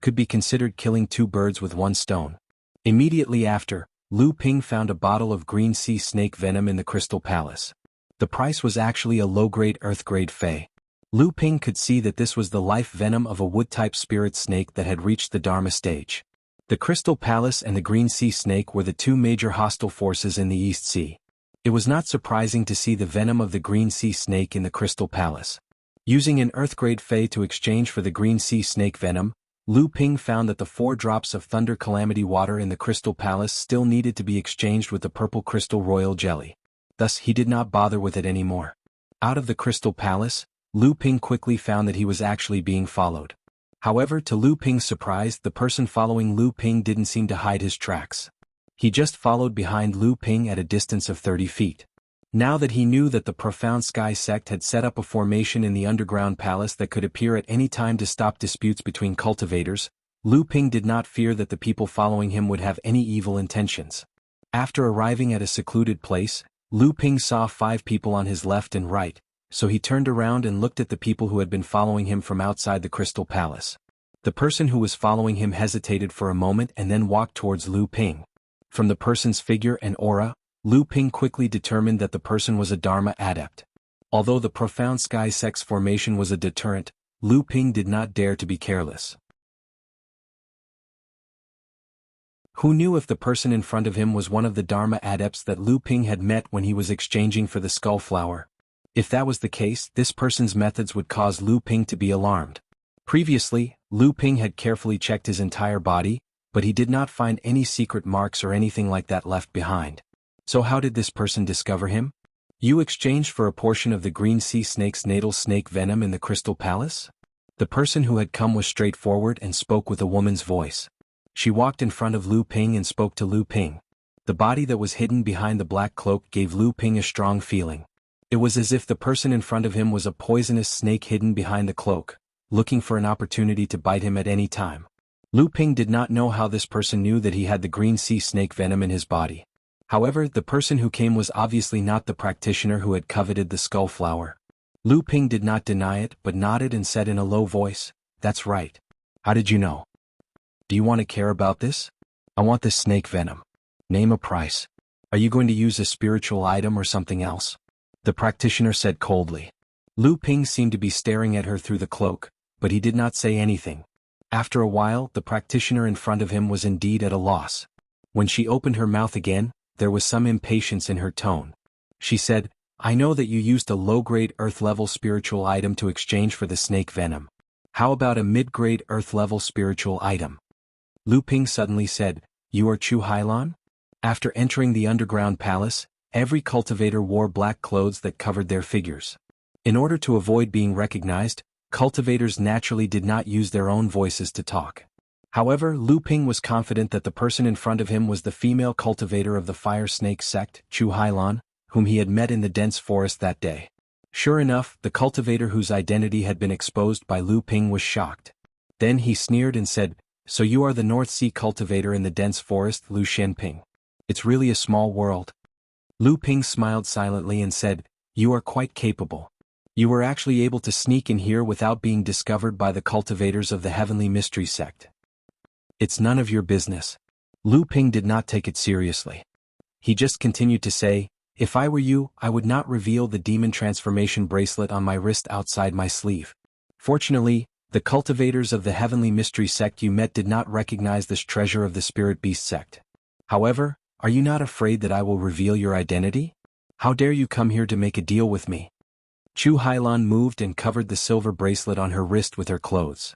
Speaker 1: Could be considered killing 2 birds with 1 stone. Immediately after, Lu Ping found a bottle of green sea snake venom in the Crystal Palace. The price was actually a low-grade earth-grade Fey. Lu Ping could see that this was the life venom of a wood-type spirit snake that had reached the Dharma stage. The Crystal Palace and the Green Sea Snake were the 2 major hostile forces in the East Sea. It was not surprising to see the venom of the Green Sea Snake in the Crystal Palace. Using an Earth-grade Fey to exchange for the Green Sea Snake venom, Lu Ping found that the 4 drops of Thunder Calamity water in the Crystal Palace still needed to be exchanged with the Purple Crystal Royal Jelly. Thus he did not bother with it anymore. Out of the Crystal Palace, Lu Ping quickly found that he was actually being followed. However, to Lu Ping's surprise, the person following Lu Ping didn't seem to hide his tracks. He just followed behind Lu Ping at a distance of 30 feet. Now that he knew that the Profound Sky sect had set up a formation in the underground palace that could appear at any time to stop disputes between cultivators, Lu Ping did not fear that the people following him would have any evil intentions. After arriving at a secluded place, Lu Ping saw 5 people on his left and right, so he turned around and looked at the people who had been following him from outside the Crystal Palace. The person who was following him hesitated for a moment and then walked towards Lu Ping. From the person's figure and aura, Lu Ping quickly determined that the person was a Dharma adept. Although the Profound Sky sect's formation was a deterrent, Lu Ping did not dare to be careless. Who knew if the person in front of him was one of the Dharma adepts that Lu Ping had met when he was exchanging for the skull flower? If that was the case, this person's methods would cause Lu Ping to be alarmed. Previously, Lu Ping had carefully checked his entire body, but he did not find any secret marks or anything like that left behind. So how did this person discover him? You exchanged for a portion of the green sea snake's natal snake venom in the Crystal Palace? The person who had come was straightforward and spoke with a woman's voice. She walked in front of Lu Ping and spoke to Lu Ping. The body that was hidden behind the black cloak gave Lu Ping a strong feeling. It was as if the person in front of him was a poisonous snake hidden behind the cloak, looking for an opportunity to bite him at any time. Lu Ping did not know how this person knew that he had the green sea snake venom in his body. However, the person who came was obviously not the practitioner who had coveted the skull flower. Lu Ping did not deny it but nodded and said in a low voice, "That's right. How did you know? Do you want to care about this? I want this snake venom. Name a price. Are you going to use a spiritual item or something else?" The practitioner said coldly. Lu Ping seemed to be staring at her through the cloak, but he did not say anything. After a while, the practitioner in front of him was indeed at a loss. When she opened her mouth again, there was some impatience in her tone. She said, "I know that you used a low-grade Earth-level spiritual item to exchange for the snake venom. How about a mid-grade Earth-level spiritual item?" Lu Ping suddenly said, "You are Chu Hailan?" After entering the underground palace, every cultivator wore black clothes that covered their figures. In order to avoid being recognized, cultivators naturally did not use their own voices to talk. However, Lu Ping was confident that the person in front of him was the female cultivator of the fire snake sect, Chu Hailan, whom he had met in the dense forest that day. Sure enough, the cultivator whose identity had been exposed by Lu Ping was shocked. Then he sneered and said, "So you are the North Sea cultivator in the dense forest, Lu Shenping. It's really a small world." Lu Ping smiled silently and said, "You are quite capable. You were actually able to sneak in here without being discovered by the cultivators of the Heavenly Mystery sect. It's none of your business." Lu Ping did not take it seriously. He just continued to say, "If I were you, I would not reveal the demon transformation bracelet on my wrist outside my sleeve." Fortunately, the cultivators of the Heavenly Mystery sect you met did not recognize this treasure of the Spirit Beast sect. However, are you not afraid that I will reveal your identity? How dare you come here to make a deal with me? Chu Hailan moved and covered the silver bracelet on her wrist with her clothes.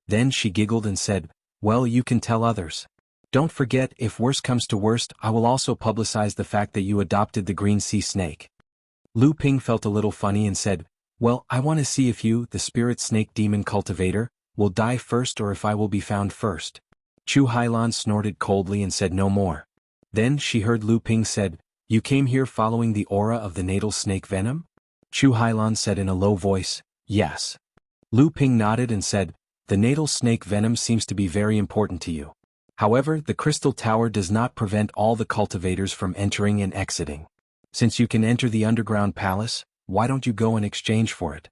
Speaker 1: Then she giggled and said, "Well, you can tell others. Don't forget, if worse comes to worst, I will also publicize the fact that you adopted the green sea snake." Lu Ping felt a little funny and said, "Well, I want to see if you, the spirit snake demon cultivator, will die first or if I will be found first." Chu Hailan snorted coldly and said no more. Then she heard Lu Ping said, "You came here following the aura of the natal snake venom?" Chu Hailan said in a low voice, "Yes." Lu Ping nodded and said, "The natal snake venom seems to be very important to you. However, the crystal tower does not prevent all the cultivators from entering and exiting. Since you can enter the underground palace, why don't you go and exchange for it?"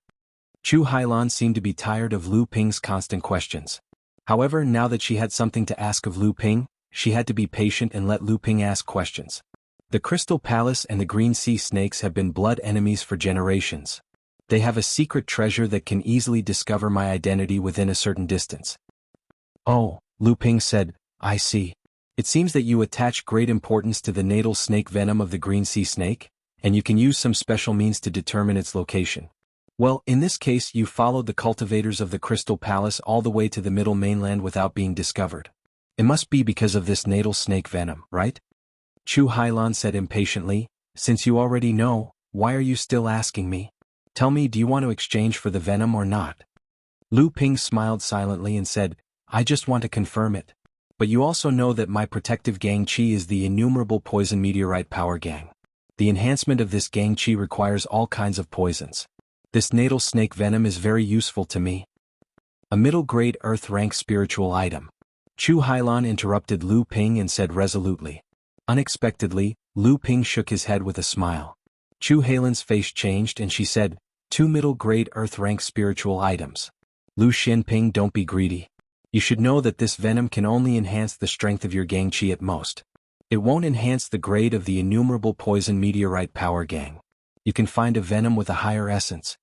Speaker 1: Chu Hailan seemed to be tired of Lu Ping's constant questions. However, now that she had something to ask of Lu Ping, she had to be patient and let Lu Ping ask questions. The Crystal Palace and the Green Sea Snakes have been blood enemies for generations. They have a secret treasure that can easily discover my identity within a certain distance. "Oh," Lu Ping said, "I see. It seems that you attach great importance to the natal snake venom of the Green Sea Snake, and you can use some special means to determine its location. Well, in this case you followed the cultivators of the Crystal Palace all the way to the Middle Mainland without being discovered. It must be because of this natal snake venom, right?" Chu Hailan said impatiently, "Since you already know, why are you still asking me? Tell me, do you want to exchange for the venom or not?" Lu Ping smiled silently and said, "I just want to confirm it. But you also know that my protective gang chi is the innumerable poison meteorite power gang. The enhancement of this gang chi requires all kinds of poisons. This natal snake venom is very useful to me. A middle-grade earth-rank spiritual item. Chu Hailan interrupted Lu Ping and said resolutely. Unexpectedly, Lu Ping shook his head with a smile. Chu Hailan's face changed and she said, 2 middle-grade earth-rank spiritual items. Lu Xinping, don't be greedy. You should know that this venom can only enhance the strength of your gang chi at most. It won't enhance the grade of the innumerable poison meteorite power gang. You can find a venom with a higher essence.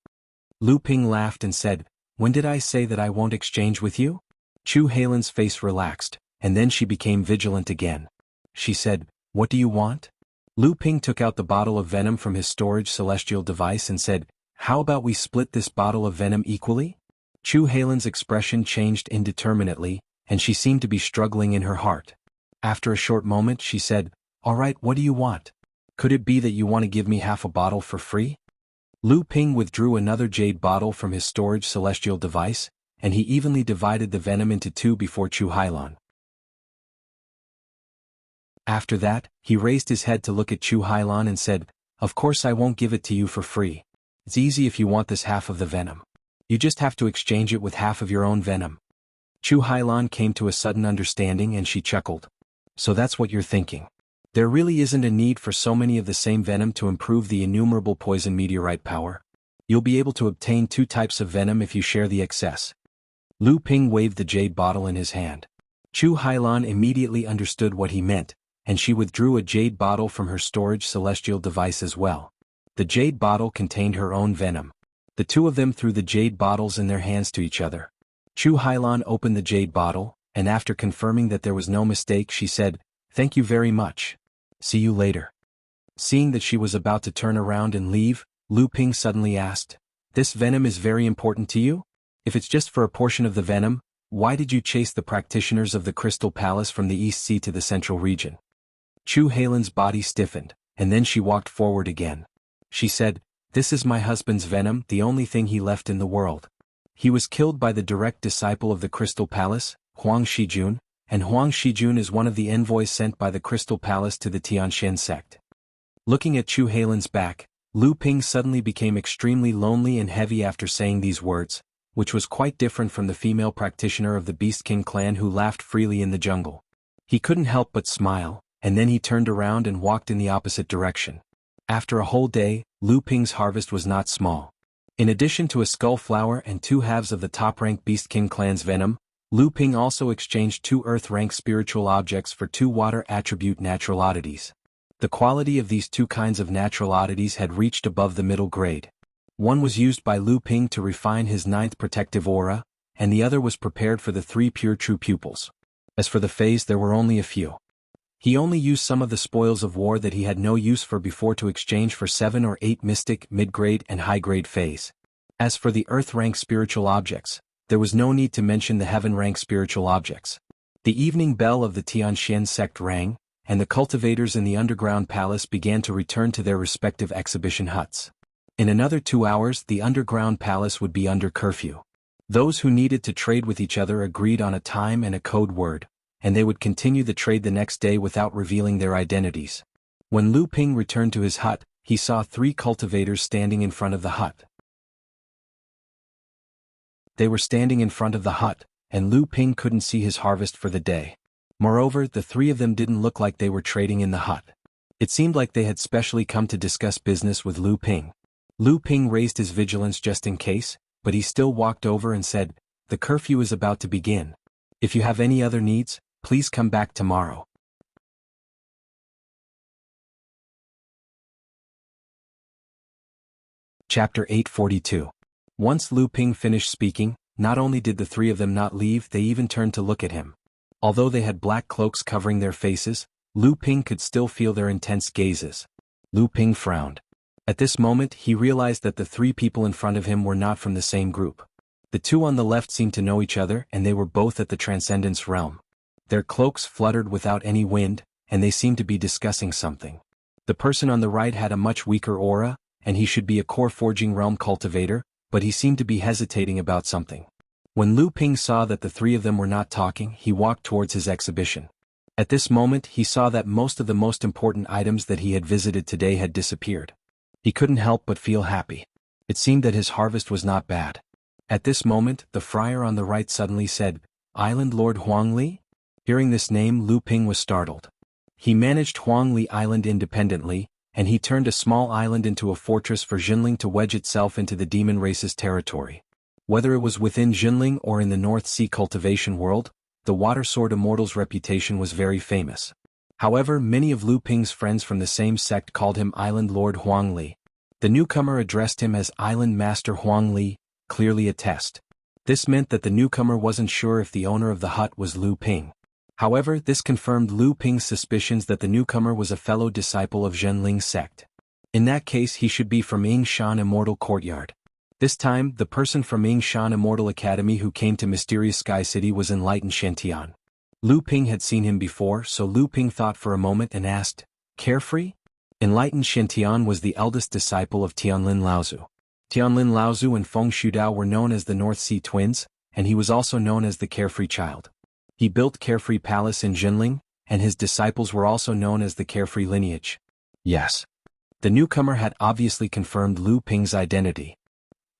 Speaker 1: Lu Ping laughed and said, when did I say that I won't exchange with you? Chu Hailan's face relaxed, and then she became vigilant again. She said, what do you want? Lu Ping took out the bottle of venom from his storage celestial device and said, how about we split this bottle of venom equally? Chu Hailan's expression changed indeterminately, and she seemed to be struggling in her heart. After a short moment she said, all right, what do you want? Could it be that you want to give me half a bottle for free? Lu Ping withdrew another jade bottle from his storage celestial device, and he evenly divided the venom into 2 before Chu Hailan. After that, he raised his head to look at Chu Hailan and said, of course I won't give it to you for free. It's easy if you want this half of the venom. You just have to exchange it with half of your own venom. Chu Hailan came to a sudden understanding and she chuckled. So that's what you're thinking. There really isn't a need for so many of the same venom to improve the innumerable poison meteorite power. You'll be able to obtain 2 types of venom if you share the excess. Lu Ping waved the jade bottle in his hand. Chu Hailan immediately understood what he meant, and she withdrew a jade bottle from her storage celestial device as well. The jade bottle contained her own venom. The 2 of them threw the jade bottles in their hands to each other. Chu Hailan opened the jade bottle, and after confirming that there was no mistake she said, thank you very much. See you later. Seeing that she was about to turn around and leave, Lu Ping suddenly asked, this venom is very important to you? If it's just for a portion of the venom, why did you chase the practitioners of the Crystal Palace from the East Sea to the Central Region? Chu Hailan's body stiffened, and then she walked forward again. She said, this is my husband's venom, the only thing he left in the world. He was killed by the direct disciple of the Crystal Palace, Huang Shijun, and Huang Shijun is one of the envoys sent by the Crystal Palace to the Tianxian sect. Looking at Chu Hailan's back, Lu Ping suddenly became extremely lonely and heavy after saying these words, which was quite different from the female practitioner of the Beast King clan who laughed freely in the jungle. He couldn't help but smile, and then he turned around and walked in the opposite direction. After a whole day, Lu Ping's harvest was not small. In addition to a skull flower and 2 halves of the top-ranked Beast King clan's venom, Lu Ping also exchanged 2 earth-rank spiritual objects for 2 water attribute natural oddities. The quality of these 2 kinds of natural oddities had reached above the middle grade. One was used by Lu Ping to refine his 9th protective aura, and the other was prepared for the 3 pure true pupils. As for the phase, there were only a few. He only used some of the spoils of war that he had no use for before to exchange for 7 or 8 mystic, mid-grade and high-grade phase. As for the earth-rank spiritual objects, there was no need to mention the heaven-rank spiritual objects. The evening bell of the Tianxian sect rang, and the cultivators in the underground palace began to return to their respective exhibition huts. In another 2 hours the underground palace would be under curfew. Those who needed to trade with each other agreed on a time and a code word, and they would continue the trade the next day without revealing their identities. When Lu Ping returned to his hut, he saw 3 cultivators standing in front of the hut. They were standing in front of the hut, and Lu Ping couldn't see his harvest for the day. Moreover, the 3 of them didn't look like they were trading in the hut. It seemed like they had specially come to discuss business with Lu Ping. Lu Ping raised his vigilance just in case, but he still walked over and said, the curfew is about to begin. If you have any other needs, please come back tomorrow. Chapter 842. Once Lu Ping finished speaking, not only did the 3 of them not leave, they even turned to look at him. Although they had black cloaks covering their faces, Lu Ping could still feel their intense gazes. Lu Ping frowned. At this moment he realized that the 3 people in front of him were not from the same group. The 2 on the left seemed to know each other and they were both at the Transcendence realm. Their cloaks fluttered without any wind, and they seemed to be discussing something. The person on the right had a much weaker aura, and he should be a core forging realm cultivator, but he seemed to be hesitating about something. When Lu Ping saw that the three of them were not talking, he walked towards his exhibition. At this moment he saw that most of the most important items that he had visited today had disappeared. He couldn't help but feel happy. It seemed that his harvest was not bad. At this moment, the friar on the right suddenly said, "Island Lord Huangli?" Hearing this name, Lu Ping was startled. He managed Huangli Island independently, and he turned a small island into a fortress for Jinling to wedge itself into the demon race's territory. Whether it was within Jinling or in the North Sea cultivation world, the Water Sword Immortal's reputation was very famous. However, many of Lu Ping's friends from the same sect called him Island Lord Huangli. The newcomer addressed him as Island Master Huangli, clearly a test. This meant that the newcomer wasn't sure if the owner of the hut was Lu Ping. However, this confirmed Lu Ping's suspicions that the newcomer was a fellow disciple of Zhenling's sect. In that case, he should be from Yingshan Immortal Courtyard. This time, the person from Yingshan Immortal Academy who came to Mysterious Sky City was Enlightened Shantian. Lu Ping had seen him before, so Lu Ping thought for a moment and asked, "Carefree?" Enlightened Shantian was the eldest disciple of Tianlin Laozu. Tianlin Laozu and Feng Shudao were known as the North Sea Twins, and he was also known as the Carefree Child. He built Carefree Palace in Jinling, and his disciples were also known as the Carefree lineage. Yes. The newcomer had obviously confirmed Lu Ping's identity.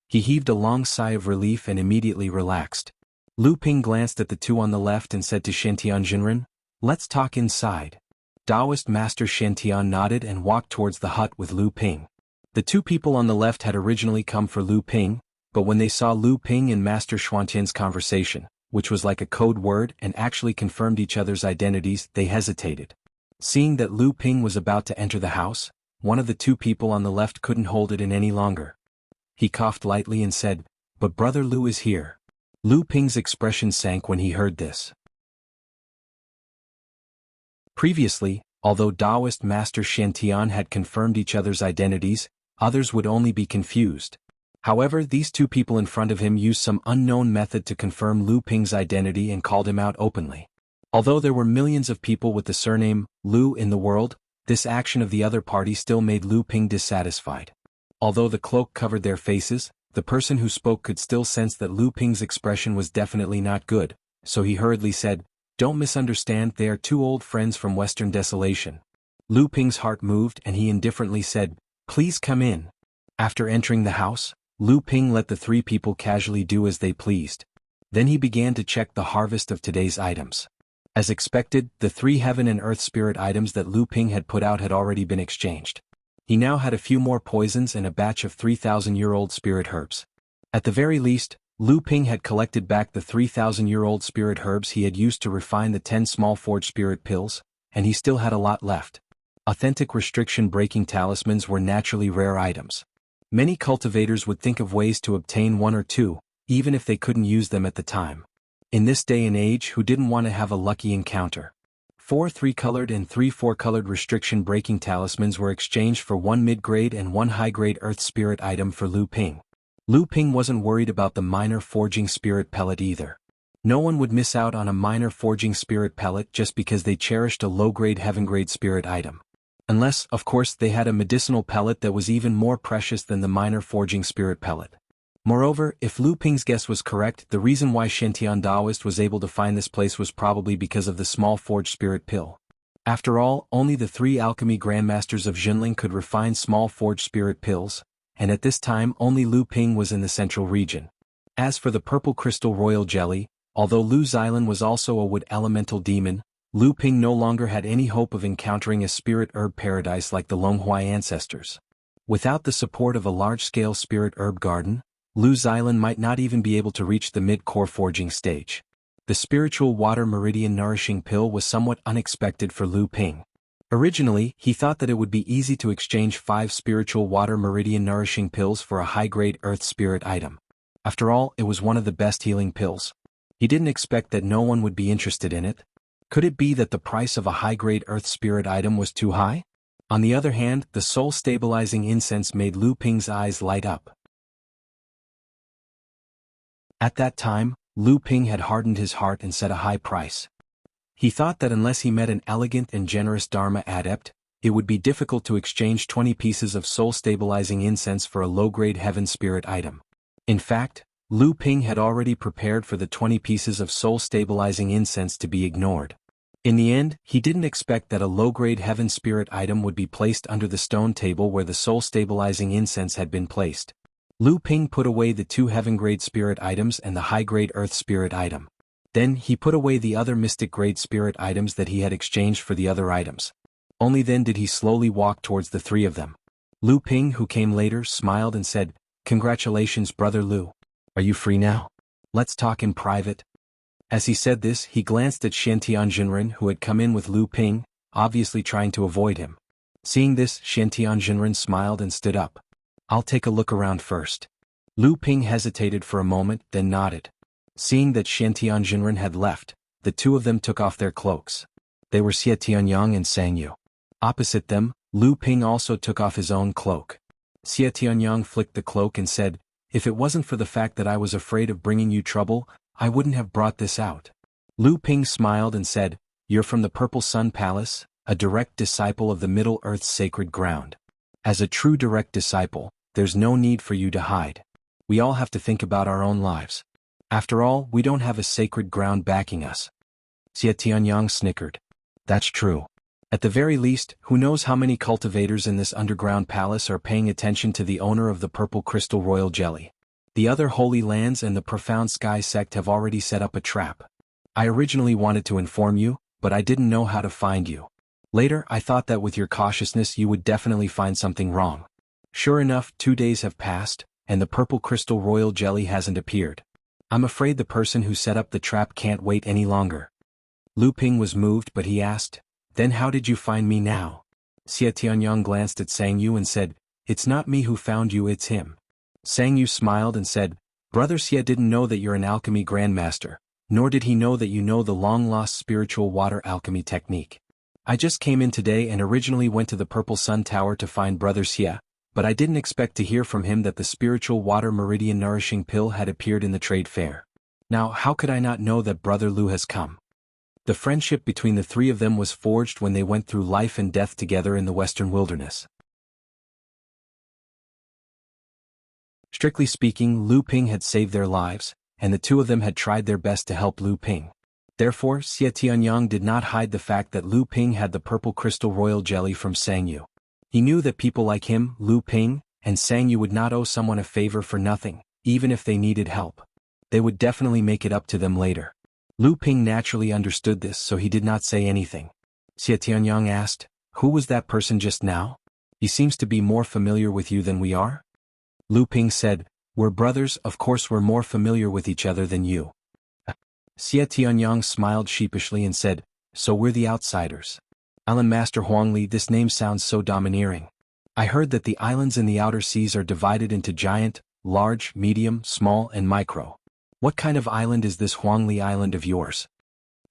Speaker 1: He heaved a long sigh of relief and immediately relaxed. Lu Ping glanced at the two on the left and said to Shantian Jinren, "Let's talk inside." Taoist Master Shantian nodded and walked towards the hut with Lu Ping. The two people on the left had originally come for Lu Ping, but when they saw Lu Ping and Master Xuantian's conversation, which was like a code word and actually confirmed each other's identities, they hesitated. Seeing that Lu Ping was about to enter the house, one of the two people on the left couldn't hold it in any longer. He coughed lightly and said, "But Brother Lu is here." Lu Ping's expression sank when he heard this. Previously, although Taoist Master Shantian had confirmed each other's identities, others would only be confused. However, these two people in front of him used some unknown method to confirm Lu Ping's identity and called him out openly. Although there were millions of people with the surname Lu in the world, this action of the other party still made Lu Ping dissatisfied. Although the cloak covered their faces, the person who spoke could still sense that Lu Ping's expression was definitely not good, so he hurriedly said, "Don't misunderstand, they are two old friends from Western Desolation." Lu Ping's heart moved and he indifferently said, "Please come in." After entering the house, Lu Ping let the three people casually do as they pleased. Then he began to check the harvest of today's items. As expected, the three heaven and earth spirit items that Lu Ping had put out had already been exchanged. He now had a few more poisons and a batch of 3,000-year-old spirit herbs. At the very least, Lu Ping had collected back the 3,000-year-old spirit herbs he had used to refine the 10 small forged spirit pills, and he still had a lot left. Authentic restriction-breaking talismans were naturally rare items. Many cultivators would think of ways to obtain one or two, even if they couldn't use them at the time. In this day and age, who didn't want to have a lucky encounter? 4 3-colored and 3 4-colored restriction-breaking talismans were exchanged for 1 mid-grade and 1 high-grade earth spirit item for Lu Ping. Lu Ping wasn't worried about the minor forging spirit pellet either. No one would miss out on a minor forging spirit pellet just because they cherished a low-grade heaven-grade spirit item. Unless, of course, they had a medicinal pellet that was even more precious than the minor forging spirit pellet. Moreover, if Lu Ping's guess was correct, the reason why Shantian Taoist was able to find this place was probably because of the small forged spirit pill. After all, only the 3 alchemy grandmasters of Jinling could refine small forged spirit pills, and at this time only Lu Ping was in the central region. As for the purple crystal royal jelly, although Lu Xylan was also a wood elemental demon, Lu Ping no longer had any hope of encountering a spirit herb paradise like the Longhuai ancestors. Without the support of a large-scale spirit herb garden, Lu Xylan might not even be able to reach the mid-core forging stage. The spiritual water meridian nourishing pill was somewhat unexpected for Lu Ping. Originally, he thought that it would be easy to exchange 5 spiritual water meridian nourishing pills for a high-grade earth spirit item. After all, it was one of the best healing pills. He didn't expect that no one would be interested in it. Could it be that the price of a high-grade earth spirit item was too high? On the other hand, the soul-stabilizing incense made Lu Ping's eyes light up. At that time, Lu Ping had hardened his heart and set a high price. He thought that unless he met an elegant and generous Dharma adept, it would be difficult to exchange 20 pieces of soul-stabilizing incense for a low-grade heaven spirit item. In fact, Lu Ping had already prepared for the 20 pieces of soul-stabilizing incense to be ignored. In the end, he didn't expect that a low-grade heaven spirit item would be placed under the stone table where the soul-stabilizing incense had been placed. Lu Ping put away the 2 heaven-grade spirit items and the high-grade earth spirit item. Then he put away the other mystic-grade spirit items that he had exchanged for the other items. Only then did he slowly walk towards the 3 of them. Lu Ping, who came later, smiled and said, "Congratulations, Brother Lu. Are you free now? Let's talk in private." As he said this, he glanced at Xiantian Jinren, who had come in with Lu Ping, obviously trying to avoid him. Seeing this, Xiantian Jinren smiled and stood up. "I'll take a look around first." Lu Ping hesitated for a moment, then nodded. Seeing that Xiantian Jinren had left, the 2 of them took off their cloaks. They were Xie Tianyang and Sangyu. Opposite them, Lu Ping also took off his own cloak. Xie Tianyang flicked the cloak and said, "If it wasn't for the fact that I was afraid of bringing you trouble, I wouldn't have brought this out." Lu Ping smiled and said, "You're from the Purple Sun Palace, a direct disciple of the Middle Earth's sacred ground. As a true direct disciple, there's no need for you to hide. We all have to think about our own lives. After all, we don't have a sacred ground backing us." Xie Tianyang snickered. "That's true. At the very least, who knows how many cultivators in this underground palace are paying attention to the owner of the Purple Crystal Royal Jelly. The other Holy Lands and the Profound Sky sect have already set up a trap. I originally wanted to inform you, but I didn't know how to find you. Later I thought that with your cautiousness you would definitely find something wrong. Sure enough, 2 days have passed, and the Purple Crystal Royal Jelly hasn't appeared. I'm afraid the person who set up the trap can't wait any longer." Lu Ping was moved, but he asked, "Then how did you find me now?" Xie Tianyang glanced at Sangyu and said, "It's not me who found you, it's him." Sangyu smiled and said, "Brother Xie didn't know that you're an alchemy grandmaster, nor did he know that you know the long-lost spiritual water alchemy technique. I just came in today and originally went to the Purple Sun Tower to find Brother Xie, but I didn't expect to hear from him that the spiritual water meridian nourishing pill had appeared in the trade fair. Now how could I not know that Brother Lu has come?" The friendship between the 3 of them was forged when they went through life and death together in the Western Wilderness. Strictly speaking, Lu Ping had saved their lives, and the 2 of them had tried their best to help Lu Ping. Therefore, Xie Tianyang did not hide the fact that Lu Ping had the Purple Crystal Royal Jelly from Sangyu. He knew that people like him, Lu Ping, and Sangyu would not owe someone a favor for nothing, even if they needed help. They would definitely make it up to them later. Lu Ping naturally understood this, so he did not say anything. Xie Tianyang asked, "Who was that person just now? He seems to be more familiar with you than we are?" Lu Ping said, "We're brothers, of course we're more familiar with each other than you." Xie Tianyang smiled sheepishly and said, "So we're the outsiders. Island Master Huangli, this name sounds so domineering. I heard that the islands in the outer seas are divided into giant, large, medium, small, and micro. What kind of island is this Huangli Island of yours?"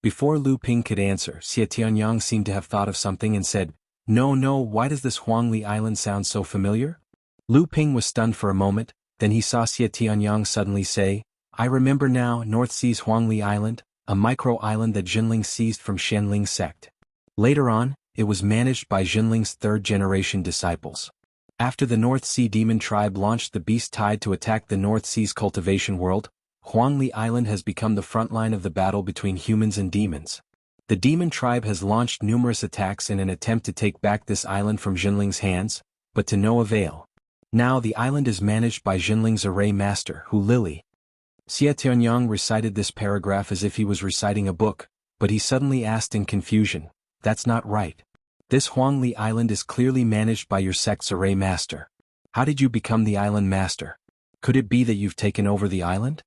Speaker 1: Before Lu Ping could answer, Xie Tianyang seemed to have thought of something and said, No, why does this Huangli Island sound so familiar?" Lu Ping was stunned for a moment, then he saw Xie Tianyang suddenly say, "I remember now, North Sea's Huangli Island, a micro-island that Jinling seized from Shenling's sect. Later on, it was managed by Jinling's 3rd-generation disciples. After the North Sea demon tribe launched the beast tide to attack the North Sea's cultivation world, Huangli Island has become the front line of the battle between humans and demons. The demon tribe has launched numerous attacks in an attempt to take back this island from Jinling's hands, but to no avail. Now the island is managed by Jinling's array master, Hu Lili." Xie Tianyang recited this paragraph as if he was reciting a book, but he suddenly asked in confusion, "That's not right. This Huangli Island is clearly managed by your sect's array master. How did you become the island master? Could it be that you've taken over the island?"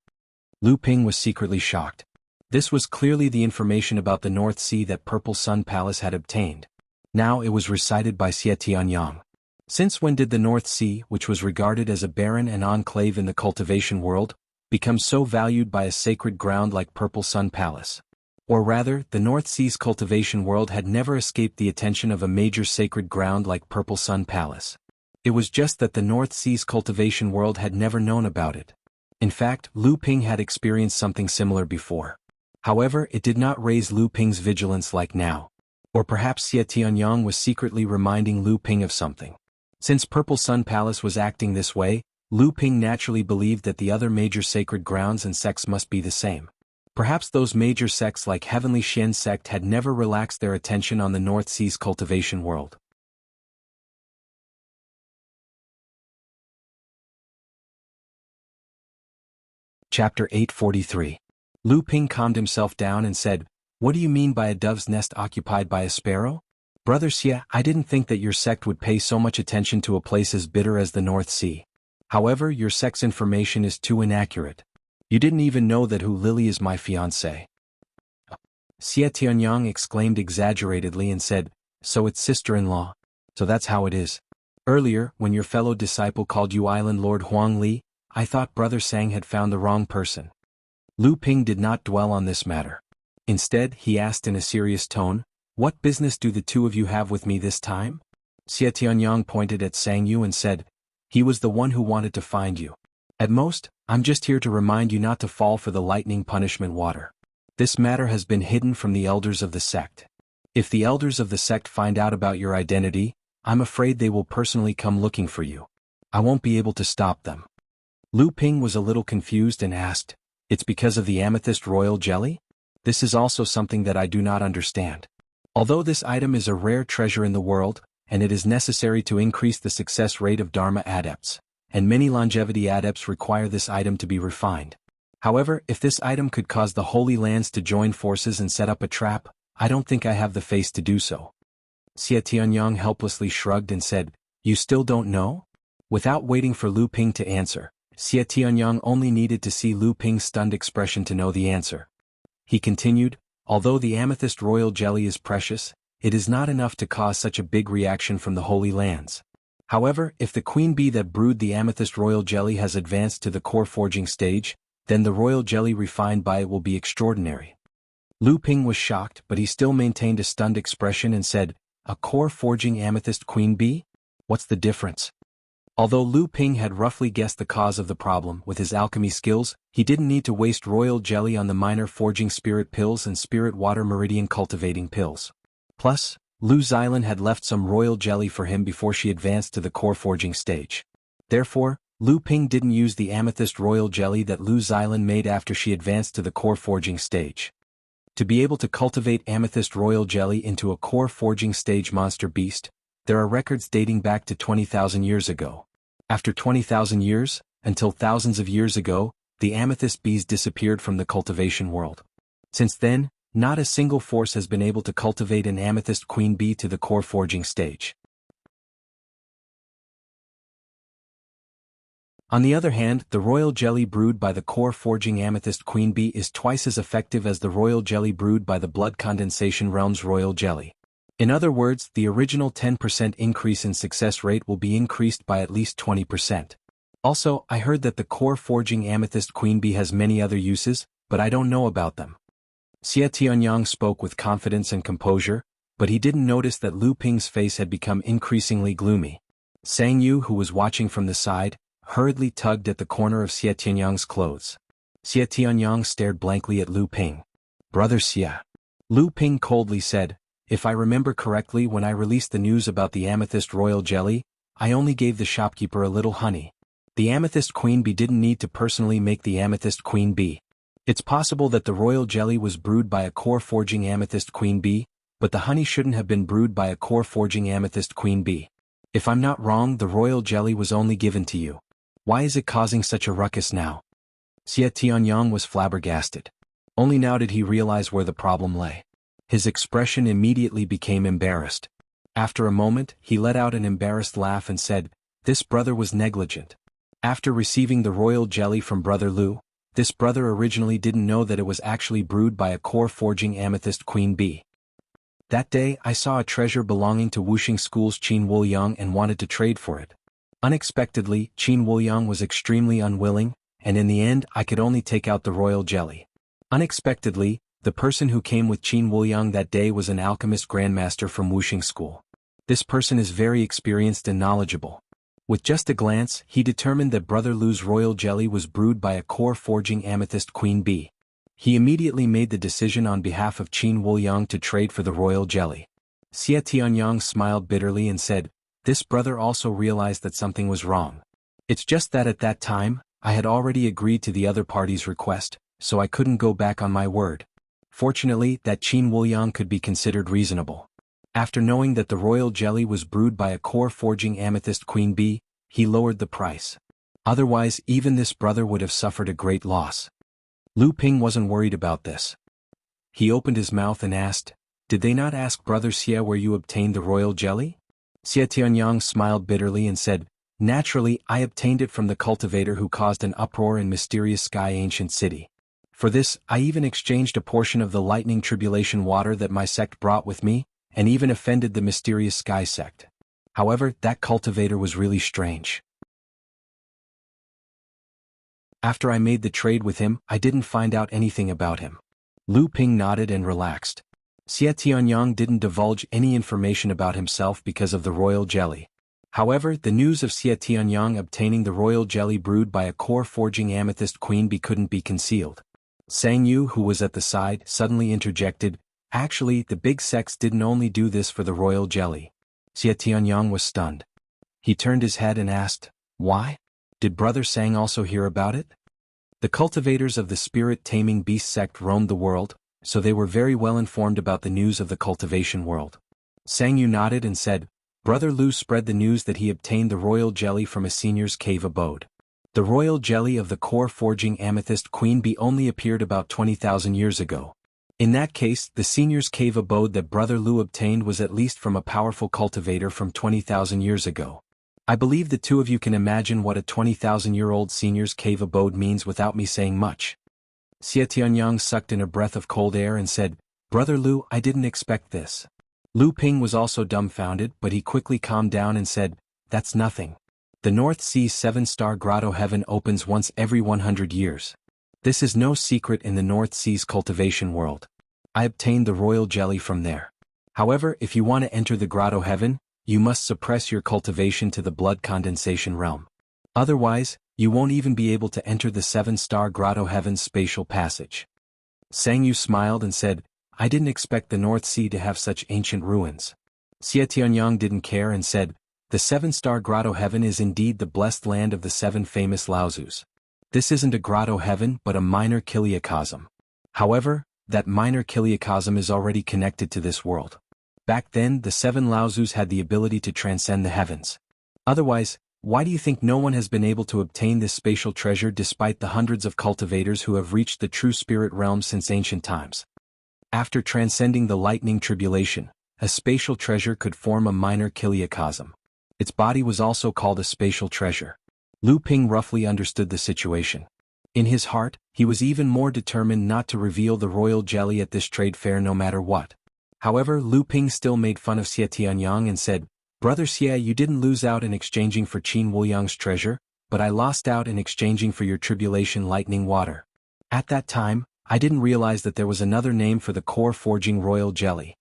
Speaker 1: Lu Ping was secretly shocked. This was clearly the information about the North Sea that Purple Sun Palace had obtained. Now it was recited by Xie Tianyang. Since when did the North Sea, which was regarded as a barren and enclave in the cultivation world, become so valued by a sacred ground like Purple Sun Palace? Or rather, the North Sea's cultivation world had never escaped the attention of a major sacred ground like Purple Sun Palace. It was just that the North Sea's cultivation world had never known about it. In fact, Lu Ping had experienced something similar before. However, it did not raise Lu Ping's vigilance like now. Or perhaps Xie Tianyang was secretly reminding Lu Ping of something. Since Purple Sun Palace was acting this way, Lu Ping naturally believed that the other major sacred grounds and sects must be the same. Perhaps those major sects like Heavenly Xian sect had never relaxed their attention on the North Sea's cultivation world. Chapter 843. Lu Ping calmed himself down and said, "What do you mean by a dove's nest occupied by a sparrow? Brother Xia, I didn't think that your sect would pay so much attention to a place as bitter as the North Sea. However, your sect's information is too inaccurate. You didn't even know that Hu Lily is my fiancée." Xia Tianyang exclaimed exaggeratedly and said, "So it's sister-in-law. So that's how it is. Earlier, when your fellow disciple called you Island Lord Huang Li, I thought Brother Sang had found the wrong person." Lu Ping did not dwell on this matter. Instead, he asked in a serious tone, "What business do the two of you have with me this time?" Xia Tianyang pointed at Sang Yu and said, "He was the one who wanted to find you. At most, I'm just here to remind you not to fall for the lightning punishment water. This matter has been hidden from the elders of the sect. If the elders of the sect find out about your identity, I'm afraid they will personally come looking for you. I won't be able to stop them." Lu Ping was a little confused and asked, "It's because of the amethyst royal jelly? This is also something that I do not understand. Although this item is a rare treasure in the world, and it is necessary to increase the success rate of Dharma adepts, and many longevity adepts require this item to be refined. However, if this item could cause the Holy Lands to join forces and set up a trap, I don't think I have the face to do so." Xia Tianyang helplessly shrugged and said, "You still don't know?" Without waiting for Lu Ping to answer, Xia Tianyang only needed to see Lu Ping's stunned expression to know the answer. He continued, "Although the amethyst royal jelly is precious, it is not enough to cause such a big reaction from the Holy Lands. However, if the queen bee that brewed the amethyst royal jelly has advanced to the core forging stage, then the royal jelly refined by it will be extraordinary." Lu Ping was shocked, but he still maintained a stunned expression and said, "A core forging amethyst queen bee? What's the difference?" Although Lu Ping had roughly guessed the cause of the problem with his alchemy skills, he didn't need to waste royal jelly on the minor forging spirit pills and spirit water meridian cultivating pills. Plus, Lu Xylan had left some royal jelly for him before she advanced to the core forging stage. Therefore, Lu Ping didn't use the amethyst royal jelly that Lu Xylan made after she advanced to the core forging stage. To be able to cultivate amethyst royal jelly into a core forging stage monster beast, there are records dating back to 20,000 years ago. After 20,000 years, until thousands of years ago, the amethyst bees disappeared from the cultivation world. Since then, not a single force has been able to cultivate an amethyst queen bee to the core forging stage. On the other hand, the royal jelly brewed by the core forging amethyst queen bee is twice as effective as the royal jelly brewed by the blood condensation realm's royal jelly. In other words, the original 10% increase in success rate will be increased by at least 20%. Also, I heard that the core forging amethyst queen bee has many other uses, but I don't know about them. Xia Tianyang spoke with confidence and composure, but he didn't notice that Lu Ping's face had become increasingly gloomy. Sang Yu, who was watching from the side, hurriedly tugged at the corner of Xia Tianyang's clothes. Xia Tianyang stared blankly at Lu Ping. "Brother Xia." Lu Ping coldly said, "If I remember correctly, when I released the news about the amethyst royal jelly, I only gave the shopkeeper a little honey. The amethyst queen bee didn't need to personally make the amethyst queen bee. It's possible that the royal jelly was brewed by a core forging amethyst queen bee, but the honey shouldn't have been brewed by a core forging amethyst queen bee. If I'm not wrong, the royal jelly was only given to you. Why is it causing such a ruckus now?" Xia Tianyang was flabbergasted. Only now did he realize where the problem lay. His expression immediately became embarrassed. After a moment, he let out an embarrassed laugh and said, "This brother was negligent. After receiving the royal jelly from Brother Lu, this brother originally didn't know that it was actually brewed by a core forging amethyst queen bee. That day, I saw a treasure belonging to Wuxia School's Qin Wuyang and wanted to trade for it. Unexpectedly, Qin Wuyang was extremely unwilling, and in the end I could only take out the royal jelly. Unexpectedly, the person who came with Qin Wuyang that day was an alchemist grandmaster from Wuxia School. This person is very experienced and knowledgeable. With just a glance, he determined that Brother Lu's royal jelly was brewed by a core forging amethyst queen bee. He immediately made the decision on behalf of Qin Wuyang to trade for the royal jelly." Xia Tianyang smiled bitterly and said, "This brother also realized that something was wrong. It's just that at that time, I had already agreed to the other party's request, so I couldn't go back on my word. Fortunately, that Qin Wuliang could be considered reasonable. After knowing that the royal jelly was brewed by a core-forging amethyst queen bee, he lowered the price. Otherwise, even this brother would have suffered a great loss. Lu Ping wasn't worried about this. He opened his mouth and asked, "Did they not ask Brother Xie where you obtained the royal jelly?" Xie Tianyang smiled bitterly and said, "Naturally, I obtained it from the cultivator who caused an uproar in mysterious sky ancient city. For this, I even exchanged a portion of the lightning tribulation water that my sect brought with me, and even offended the mysterious sky sect. However, that cultivator was really strange. After I made the trade with him, I didn't find out anything about him." Lu Ping nodded and relaxed. Xie Tianyang didn't divulge any information about himself because of the royal jelly. However, the news of Xie Tianyang obtaining the royal jelly brewed by a core-forging amethyst queen bee couldn't be concealed. Sang Yu, who was at the side, suddenly interjected, "Actually, the big sects didn't only do this for the royal jelly." Xie Tianyang was stunned. He turned his head and asked, "Why? Did Brother Sang also hear about it?" The cultivators of the spirit-taming beast sect roamed the world, so they were very well informed about the news of the cultivation world. Sang Yu nodded and said, "Brother Lu spread the news that he obtained the royal jelly from a senior's cave abode. The royal jelly of the core-forging amethyst queen bee only appeared about 20,000 years ago. In that case, the senior's cave abode that Brother Lu obtained was at least from a powerful cultivator from 20,000 years ago. I believe the two of you can imagine what a 20,000-year-old senior's cave abode means without me saying much." Xie Tianyang sucked in a breath of cold air and said, "Brother Lu, I didn't expect this." Lu Ping was also dumbfounded, but he quickly calmed down and said, "That's nothing. The North Sea's 7-star grotto heaven opens once every 100 years. This is no secret in the North Sea's cultivation world. I obtained the royal jelly from there. However, if you want to enter the grotto heaven, you must suppress your cultivation to the blood condensation realm. Otherwise, you won't even be able to enter the 7-star grotto heaven's spatial passage." Sang Yu smiled and said, "I didn't expect the North Sea to have such ancient ruins." Xie Tianyang didn't care and said, "The 7-star grotto heaven is indeed the blessed land of the 7 famous Laozus. This isn't a grotto heaven but a minor kiliacosm. However, that minor kiliacosm is already connected to this world. Back then, the 7 Laozus had the ability to transcend the heavens. Otherwise, why do you think no one has been able to obtain this spatial treasure despite the hundreds of cultivators who have reached the true spirit realm since ancient times? After transcending the lightning tribulation, a spatial treasure could form a minor kiliacosm. Its body was also called a spatial treasure." Lu Ping roughly understood the situation. In his heart, he was even more determined not to reveal the royal jelly at this trade fair no matter what. However, Lu Ping still made fun of Xie Tianyang and said, "Brother Xie, you didn't lose out in exchanging for Qin Wuliang's treasure, but I lost out in exchanging for your tribulation lightning water. At that time, I didn't realize that there was another name for the core-forging royal jelly."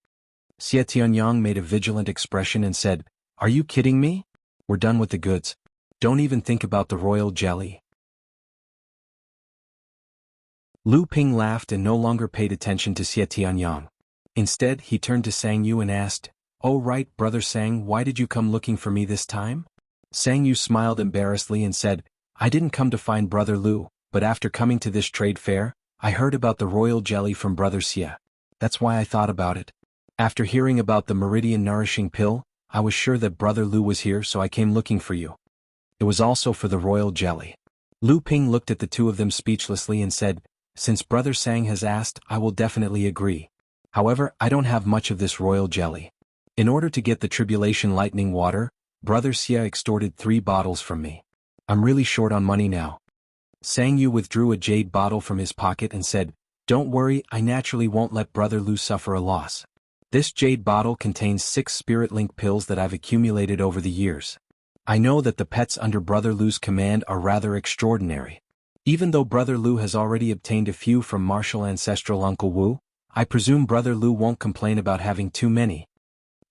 Speaker 1: Xie Tianyang made a vigilant expression and said, "Are you kidding me? We're done with the goods. Don't even think about the royal jelly." Lu Ping laughed and no longer paid attention to Xie Tianyang. Instead, he turned to Sang Yu and asked, "Oh right, Brother Sang, why did you come looking for me this time?" Sang Yu smiled embarrassedly and said, "I didn't come to find Brother Lu, but after coming to this trade fair, I heard about the royal jelly from Brother Xie. That's why I thought about it. After hearing about the Meridian Nourishing Pill, I was sure that Brother Lu was here, so I came looking for you. It was also for the royal jelly." Lu Ping looked at the two of them speechlessly and said, "Since Brother Sang has asked, I will definitely agree. However, I don't have much of this royal jelly. In order to get the tribulation lightning water, Brother Xie extorted 3 bottles from me. I'm really short on money now." Sang Yu withdrew a jade bottle from his pocket and said, "Don't worry, I naturally won't let Brother Lu suffer a loss. This jade bottle contains 6 spirit link pills that I've accumulated over the years. I know that the pets under Brother Lu's command are rather extraordinary. Even though Brother Lu has already obtained a few from martial ancestral Uncle Wu, I presume Brother Lu won't complain about having too many."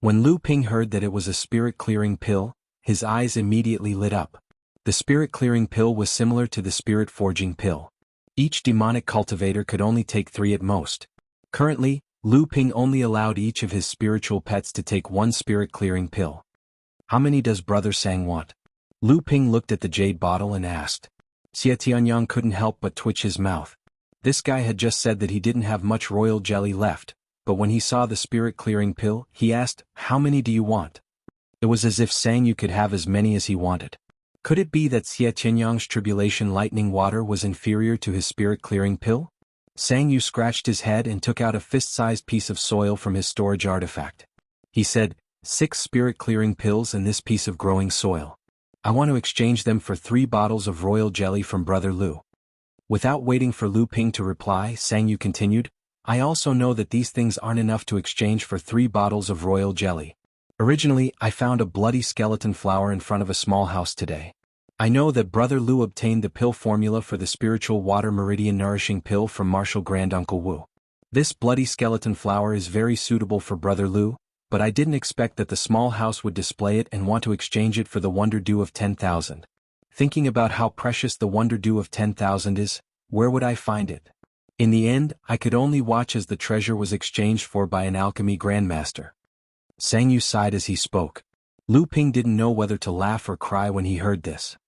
Speaker 1: When Lu Ping heard that it was a spirit-clearing pill, his eyes immediately lit up. The spirit-clearing pill was similar to the spirit-forging pill. Each demonic cultivator could only take 3 at most. Currently, Lu Ping only allowed each of his spiritual pets to take 1 spirit-clearing pill. "How many does Brother Sang want?" Lu Ping looked at the jade bottle and asked. Xie Tianyang couldn't help but twitch his mouth. This guy had just said that he didn't have much royal jelly left, but when he saw the spirit-clearing pill, he asked, "How many do you want?" It was as if Sang Yu could have as many as he wanted. Could it be that Xie Tianyang's tribulation lightning water was inferior to his spirit-clearing pill? Sang Yu scratched his head and took out a fist-sized piece of soil from his storage artifact. He said, 6 spirit-clearing pills and this piece of growing soil. I want to exchange them for 3 bottles of royal jelly from Brother Lu. Without waiting for Lu Ping to reply, Sang Yu continued, I also know that these things aren't enough to exchange for 3 bottles of royal jelly. Originally, I found a bloody skeleton flower in front of a small house today. I know that Brother Lu obtained the pill formula for the spiritual water meridian nourishing pill from Martial Granduncle Wu. This bloody skeleton flower is very suitable for Brother Lu, but I didn't expect that the small house would display it and want to exchange it for the Wonder Dew of 10,000. Thinking about how precious the Wonder Dew of 10,000 is, where would I find it? In the end, I could only watch as the treasure was exchanged for by an alchemy grandmaster. Sang Yu sighed as he spoke. Lu Ping didn't know whether to laugh or cry when he heard this.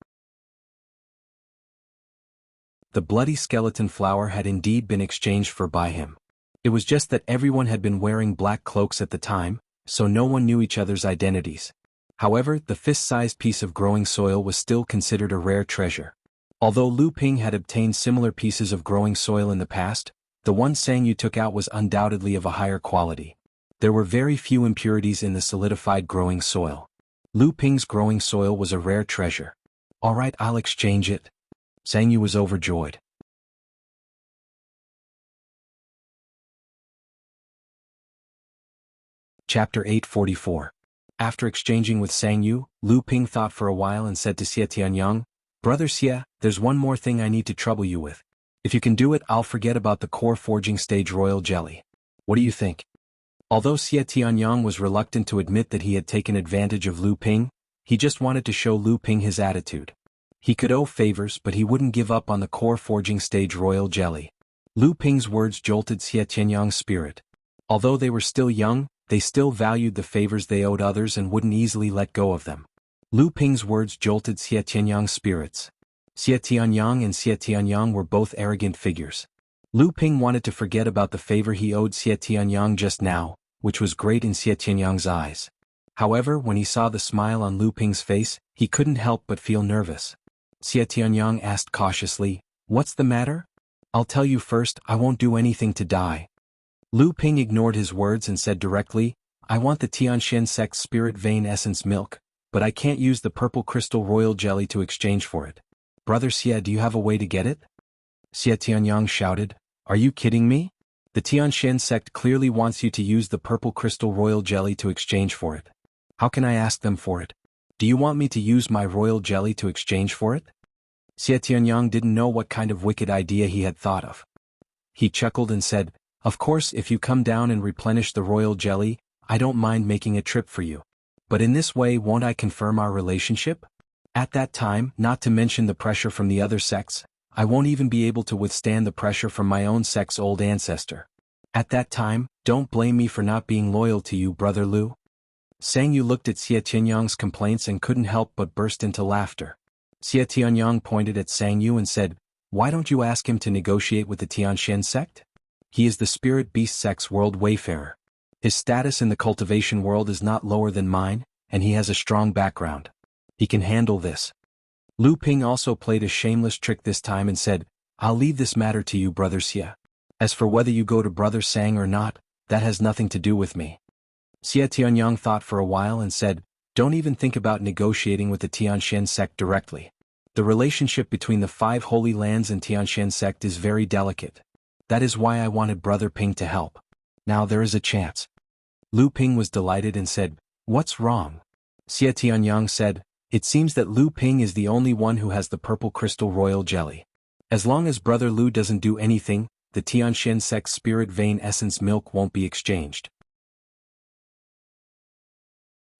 Speaker 1: The bloody skeleton flower had indeed been exchanged for by him. It was just that everyone had been wearing black cloaks at the time, so no one knew each other's identities. However, the fist-sized piece of growing soil was still considered a rare treasure. Although Lu Ping had obtained similar pieces of growing soil in the past, the one Sang Yu took out was undoubtedly of a higher quality. There were very few impurities in the solidified growing soil. Lu Ping's growing soil was a rare treasure. All right, I'll exchange it. Sang Yu was overjoyed. Chapter 844. After exchanging with Sang Yu, Lu Ping thought for a while and said to Xie Tianyang, Brother Xie, there's one more thing I need to trouble you with. If you can do it, I'll forget about the core forging stage royal jelly. What do you think? Although Xie Tianyang was reluctant to admit that he had taken advantage of Lu Ping, he just wanted to show Lu Ping his attitude. He could owe favors, but he wouldn't give up on the core forging stage royal jelly. Lu Ping's words jolted Xie Tianyang's spirit. Although they were still young, they still valued the favors they owed others and wouldn't easily let go of them. Lu Ping's words jolted Xie Tianyang's spirits. Xie Tianyang and Xie Tianyang were both arrogant figures. Lu Ping wanted to forget about the favor he owed Xie Tianyang just now, which was great in Xie Tianyang's eyes. However, when he saw the smile on Lu Ping's face, he couldn't help but feel nervous. Xie Tianyang asked cautiously, What's the matter? I'll tell you first, I won't do anything to die. Lu Ping ignored his words and said directly, I want the Tianxian sect's spirit vein essence milk, but I can't use the purple crystal royal jelly to exchange for it. Brother Xie, do you have a way to get it? Xie Tianyang shouted, Are you kidding me? The Tianxian sect clearly wants you to use the purple crystal royal jelly to exchange for it. How can I ask them for it? Do you want me to use my royal jelly to exchange for it? Xie Tianyang didn't know what kind of wicked idea he had thought of. He chuckled and said, Of course, if you come down and replenish the royal jelly, I don't mind making a trip for you. But in this way, won't I confirm our relationship? At that time, not to mention the pressure from the other sects, I won't even be able to withstand the pressure from my own sect's old ancestor. At that time, don't blame me for not being loyal to you, Brother Lu. Sang Yu looked at Xie Tianyang's complaints and couldn't help but burst into laughter. Xie Tianyang pointed at Sang Yu and said, Why don't you ask him to negotiate with the Tianxian sect? He is the Spirit Beast sect's world wayfarer. His status in the cultivation world is not lower than mine, and he has a strong background. He can handle this. Lu Ping also played a shameless trick this time and said, I'll leave this matter to you, Brother Xie. As for whether you go to Brother Sang or not, that has nothing to do with me. Xie Tianyang thought for a while and said, Don't even think about negotiating with the Tianxian sect directly. The relationship between the 5 Holy Lands and Tianxian sect is very delicate. That is why I wanted Brother Ping to help. Now there is a chance. Lu Ping was delighted and said, What's wrong? Xie Tianyang said, It seems that Lu Ping is the only one who has the purple crystal royal jelly. As long as Brother Lu doesn't do anything, the Tianxian sect's spirit vein essence milk won't be exchanged.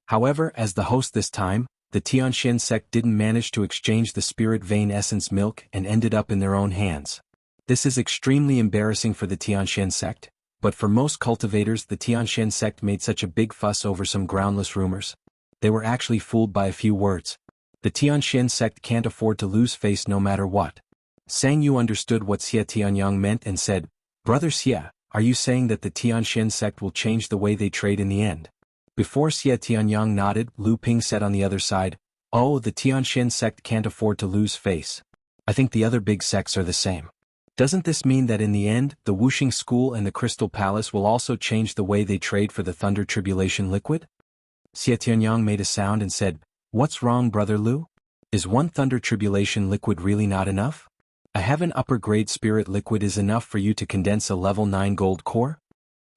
Speaker 1: However, as the host this time, the Tianxian sect didn't manage to exchange the spirit vein essence milk and ended up in their own hands. This is extremely embarrassing for the Tianxian sect, but for most cultivators the Tianxian sect made such a big fuss over some groundless rumors. They were actually fooled by a few words. The Tianxian sect can't afford to lose face no matter what. Sang Yu understood what Xie Tianyang meant and said, Brother Xie, are you saying that the Tianxian sect will change the way they trade in the end? Before Xie Tianyang nodded, Lu Ping said on the other side, Oh, the Tianxian sect can't afford to lose face. I think the other big sects are the same. Doesn't this mean that in the end, the Wuxia School and the Crystal Palace will also change the way they trade for the Thunder Tribulation liquid? Xie Tianyang made a sound and said, What's wrong, Brother Lu? Is one Thunder Tribulation liquid really not enough? A heaven upper-grade spirit liquid is enough for you to condense a level 9 gold core?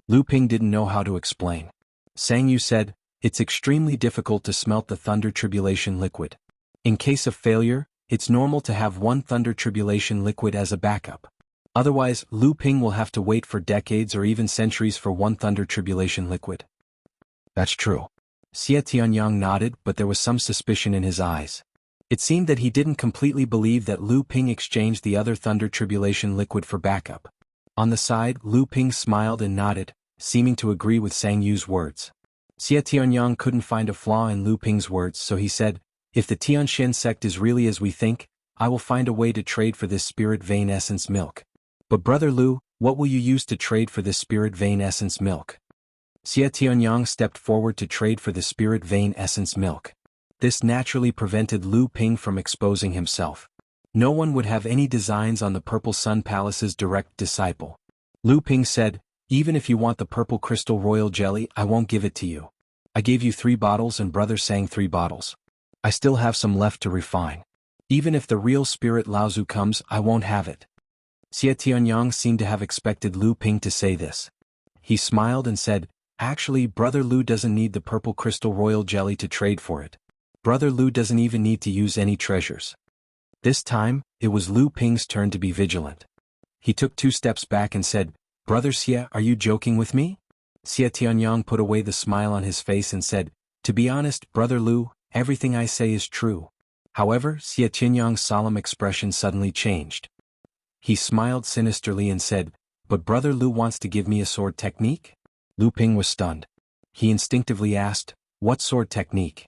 Speaker 1: Lu Ping didn't know how to explain. Sang Yu said, It's extremely difficult to smelt the Thunder Tribulation liquid. In case of failure, it's normal to have one Thunder Tribulation liquid as a backup. Otherwise, Lu Ping will have to wait for decades or even centuries for one Thunder Tribulation liquid. That's true. Xie Tianyang nodded, but there was some suspicion in his eyes. It seemed that he didn't completely believe that Lu Ping exchanged the other Thunder Tribulation liquid for backup. On the side, Lu Ping smiled and nodded, seeming to agree with Sang Yu's words. Xie Tianyang couldn't find a flaw in Lu Ping's words, so he said, If the Tianxian sect is really as we think, I will find a way to trade for this spirit vein essence milk. But Brother Lu, what will you use to trade for this spirit vein essence milk? Xie Tianyang stepped forward to trade for the spirit vein essence milk. This naturally prevented Lu Ping from exposing himself. No one would have any designs on the Purple Sun Palace's direct disciple. Lu Ping said, Even if you want the purple crystal royal jelly, I won't give it to you. I gave you 3 bottles and Brother Sang 3 bottles. I still have some left to refine. Even if the real spirit Laozu comes, I won't have it. Xie Tianyang seemed to have expected Lu Ping to say this. He smiled and said, Actually, Brother Lu doesn't need the purple crystal royal jelly to trade for it. Brother Lu doesn't even need to use any treasures. This time, it was Lu Ping's turn to be vigilant. He took 2 steps back and said, Brother Xie, are you joking with me? Xie Tianyang put away the smile on his face and said, To be honest, Brother Lu, everything I say is true. However, Xie Tianyang's solemn expression suddenly changed. He smiled sinisterly and said, But Brother Lu wants to give me a sword technique? Lu Ping was stunned. He instinctively asked, What sword technique?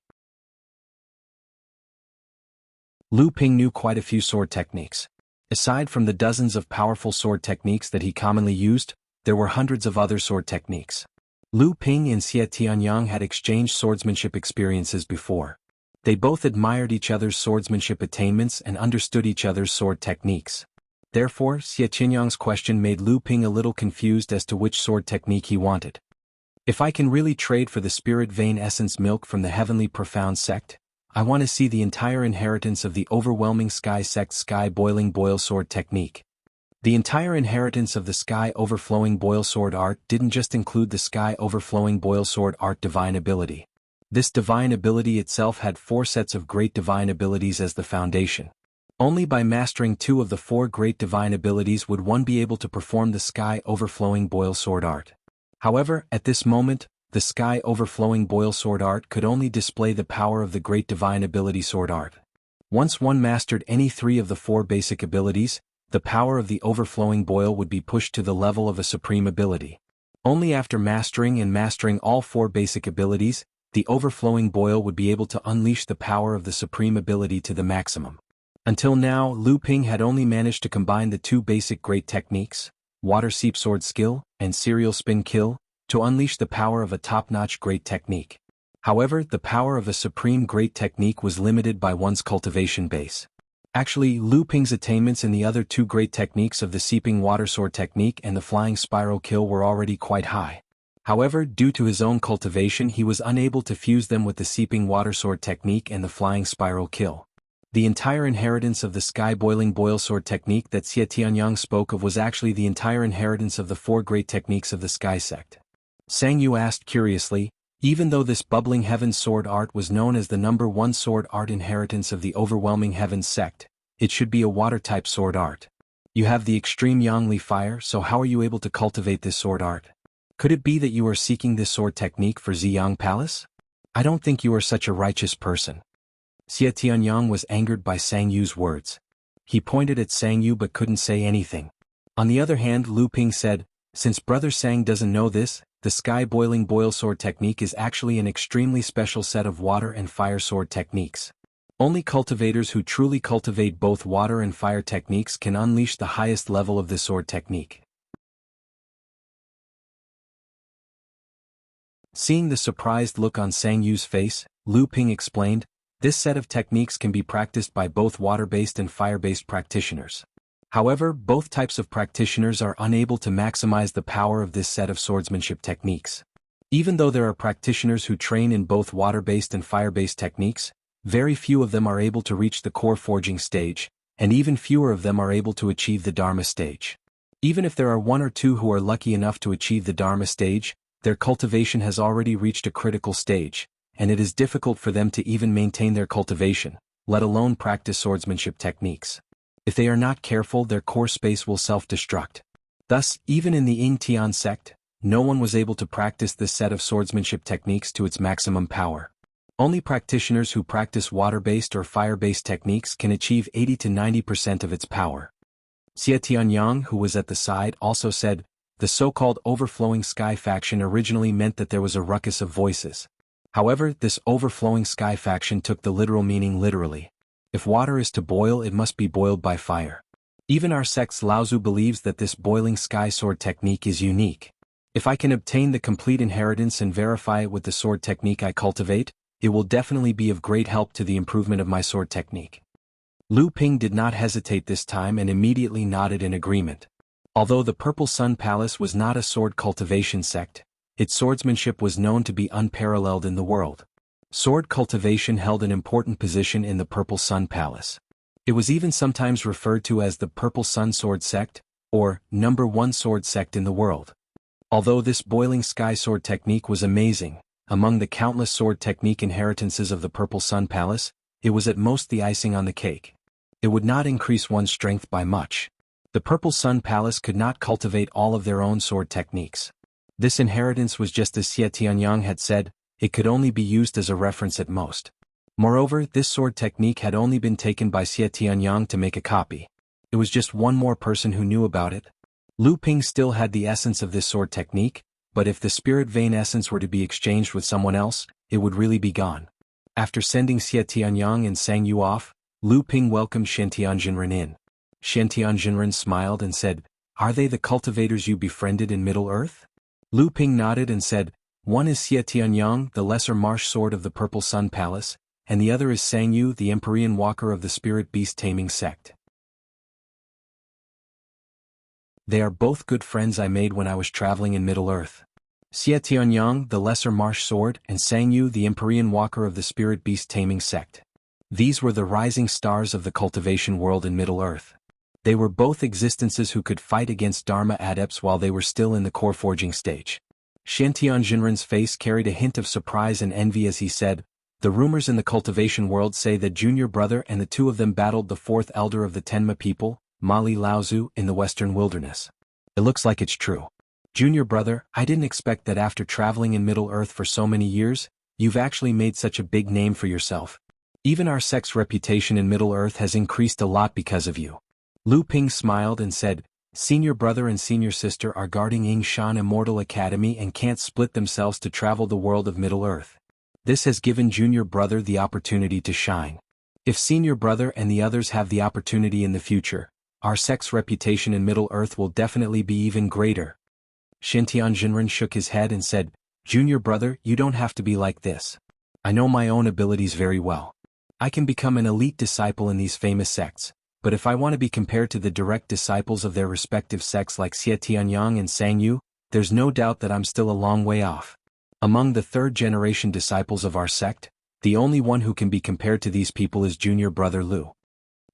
Speaker 1: Lu Ping knew quite a few sword techniques. Aside from the dozens of powerful sword techniques that he commonly used, there were hundreds of other sword techniques. Lu Ping and Xie Tianyang had exchanged swordsmanship experiences before. They both admired each other's swordsmanship attainments and understood each other's sword techniques. Therefore, Xie Tianyang's question made Lu Ping a little confused as to which sword technique he wanted. If I can really trade for the spirit vein essence milk from the heavenly profound sect, I want to see the entire inheritance of the overwhelming sky sect sky boiling boil sword technique. The entire inheritance of the sky overflowing boil sword art didn't just include the sky overflowing boil sword art divine ability. This divine ability itself had 4 sets of great divine abilities as the foundation. Only by mastering 2 of the 4 great divine abilities would one be able to perform the sky overflowing boil sword art. However, at this moment, the sky overflowing boil sword art could only display the power of the great divine ability sword art. Once one mastered any 3 of the 4 basic abilities, the power of the overflowing boil would be pushed to the level of a supreme ability. Only after mastering all 4 basic abilities, the overflowing boil would be able to unleash the power of the supreme ability to the maximum. Until now, Lu Ping had only managed to combine the 2 basic great techniques, Water Seep Sword Skill and Serial Spin Kill, to unleash the power of a top-notch great technique. However, the power of a supreme great technique was limited by one's cultivation base. Actually, Lu Ping's attainments in the other 2 great techniques of the Seeping Water Sword technique and the Flying Spiral Kill were already quite high. However, due to his own cultivation he was unable to fuse them with the Seeping Water Sword technique and the Flying Spiral Kill. The entire inheritance of the Sky Boiling Boil Sword technique that Xie Tianyang spoke of was actually the entire inheritance of the 4 great techniques of the Sky sect. Sang Yu asked curiously, even though this Bubbling Heaven sword art was known as the number 1 sword art inheritance of the Overwhelming Heaven sect, it should be a water-type sword art. You have the extreme Yangli fire, so how are you able to cultivate this sword art? Could it be that you are seeking this sword technique for Ziyang Palace? I don't think you are such a righteous person. Xie Tianyang was angered by Sang Yu's words. He pointed at Sang Yu but couldn't say anything. On the other hand, Lu Ping said, since Brother Sang doesn't know this, the Sky Boiling Boil Sword technique is actually an extremely special set of water and fire sword techniques. Only cultivators who truly cultivate both water and fire techniques can unleash the highest level of this sword technique. Seeing the surprised look on Sang Yu's face, Lu Ping explained, this set of techniques can be practiced by both water-based and fire-based practitioners. However, both types of practitioners are unable to maximize the power of this set of swordsmanship techniques. Even though there are practitioners who train in both water-based and fire-based techniques, very few of them are able to reach the core forging stage, and even fewer of them are able to achieve the Dharma stage. Even if there are one or two who are lucky enough to achieve the Dharma stage, their cultivation has already reached a critical stage, and it is difficult for them to even maintain their cultivation, let alone practice swordsmanship techniques. If they are not careful, their core space will self-destruct. Thus, even in the Ying Tian sect, no one was able to practice this set of swordsmanship techniques to its maximum power. Only practitioners who practice water-based or fire-based techniques can achieve 80 to 90% of its power. Xie Tianyang, who was at the side, also said, the so-called overflowing sky faction originally meant that there was a ruckus of voices. However, this overflowing sky faction took the literal meaning literally. If water is to boil, it must be boiled by fire. Even our sect's Laozu believes that this boiling sky sword technique is unique. If I can obtain the complete inheritance and verify it with the sword technique I cultivate, it will definitely be of great help to the improvement of my sword technique. Lu Ping did not hesitate this time and immediately nodded in agreement. Although the Purple Sun Palace was not a sword cultivation sect, its swordsmanship was known to be unparalleled in the world. Sword cultivation held an important position in the Purple Sun Palace. It was even sometimes referred to as the Purple Sun Sword Sect, or number one sword sect in the world. Although this boiling sky sword technique was amazing, among the countless sword technique inheritances of the Purple Sun Palace, it was at most the icing on the cake. It would not increase one's strength by much. The Purple Sun Palace could not cultivate all of their own sword techniques. This inheritance was just as Xie Tianyang had said, it could only be used as a reference at most. Moreover, this sword technique had only been taken by Xie Tianyang to make a copy. It was just one more person who knew about it. Lu Ping still had the essence of this sword technique, but if the spirit vein essence were to be exchanged with someone else, it would really be gone. After sending Xie Tianyang and Sang Yu off, Lu Ping welcomed Shen Tianjinren in. Shen Tianjinren smiled and said, are they the cultivators you befriended in Middle-earth? Lu Ping nodded and said, one is Xie Tianyang, the lesser marsh sword of the Purple Sun Palace, and the other is Sang Yu, the Empyrean walker of the spirit beast taming sect. They are both good friends I made when I was traveling in Middle-earth. Xie Tianyang, the lesser marsh sword, and Sang Yu, the Empyrean walker of the spirit beast taming sect. These were the rising stars of the cultivation world in Middle-earth. They were both existences who could fight against Dharma adepts while they were still in the core forging stage. Shen Tianjinren's face carried a hint of surprise and envy as he said, the rumors in the cultivation world say that Junior Brother and the two of them battled the fourth elder of the Tenma people, Mali Laozu, in the western wilderness. It looks like it's true. Junior Brother, I didn't expect that after traveling in Middle-earth for so many years, you've actually made such a big name for yourself. Even our sect's reputation in Middle-earth has increased a lot because of you. Lu Ping smiled and said, Senior Brother and Senior Sister are guarding Yingshan Immortal Academy and can't split themselves to travel the world of Middle-earth. This has given Junior Brother the opportunity to shine. If Senior Brother and the others have the opportunity in the future, our sect's reputation in Middle-earth will definitely be even greater. Shen Tianjinren shook his head and said, Junior Brother, you don't have to be like this. I know my own abilities very well. I can become an elite disciple in these famous sects. But if I want to be compared to the direct disciples of their respective sects like Xie Tianyang and Sang Yu, there's no doubt that I'm still a long way off. Among the third-generation disciples of our sect, the only one who can be compared to these people is Junior Brother Lu.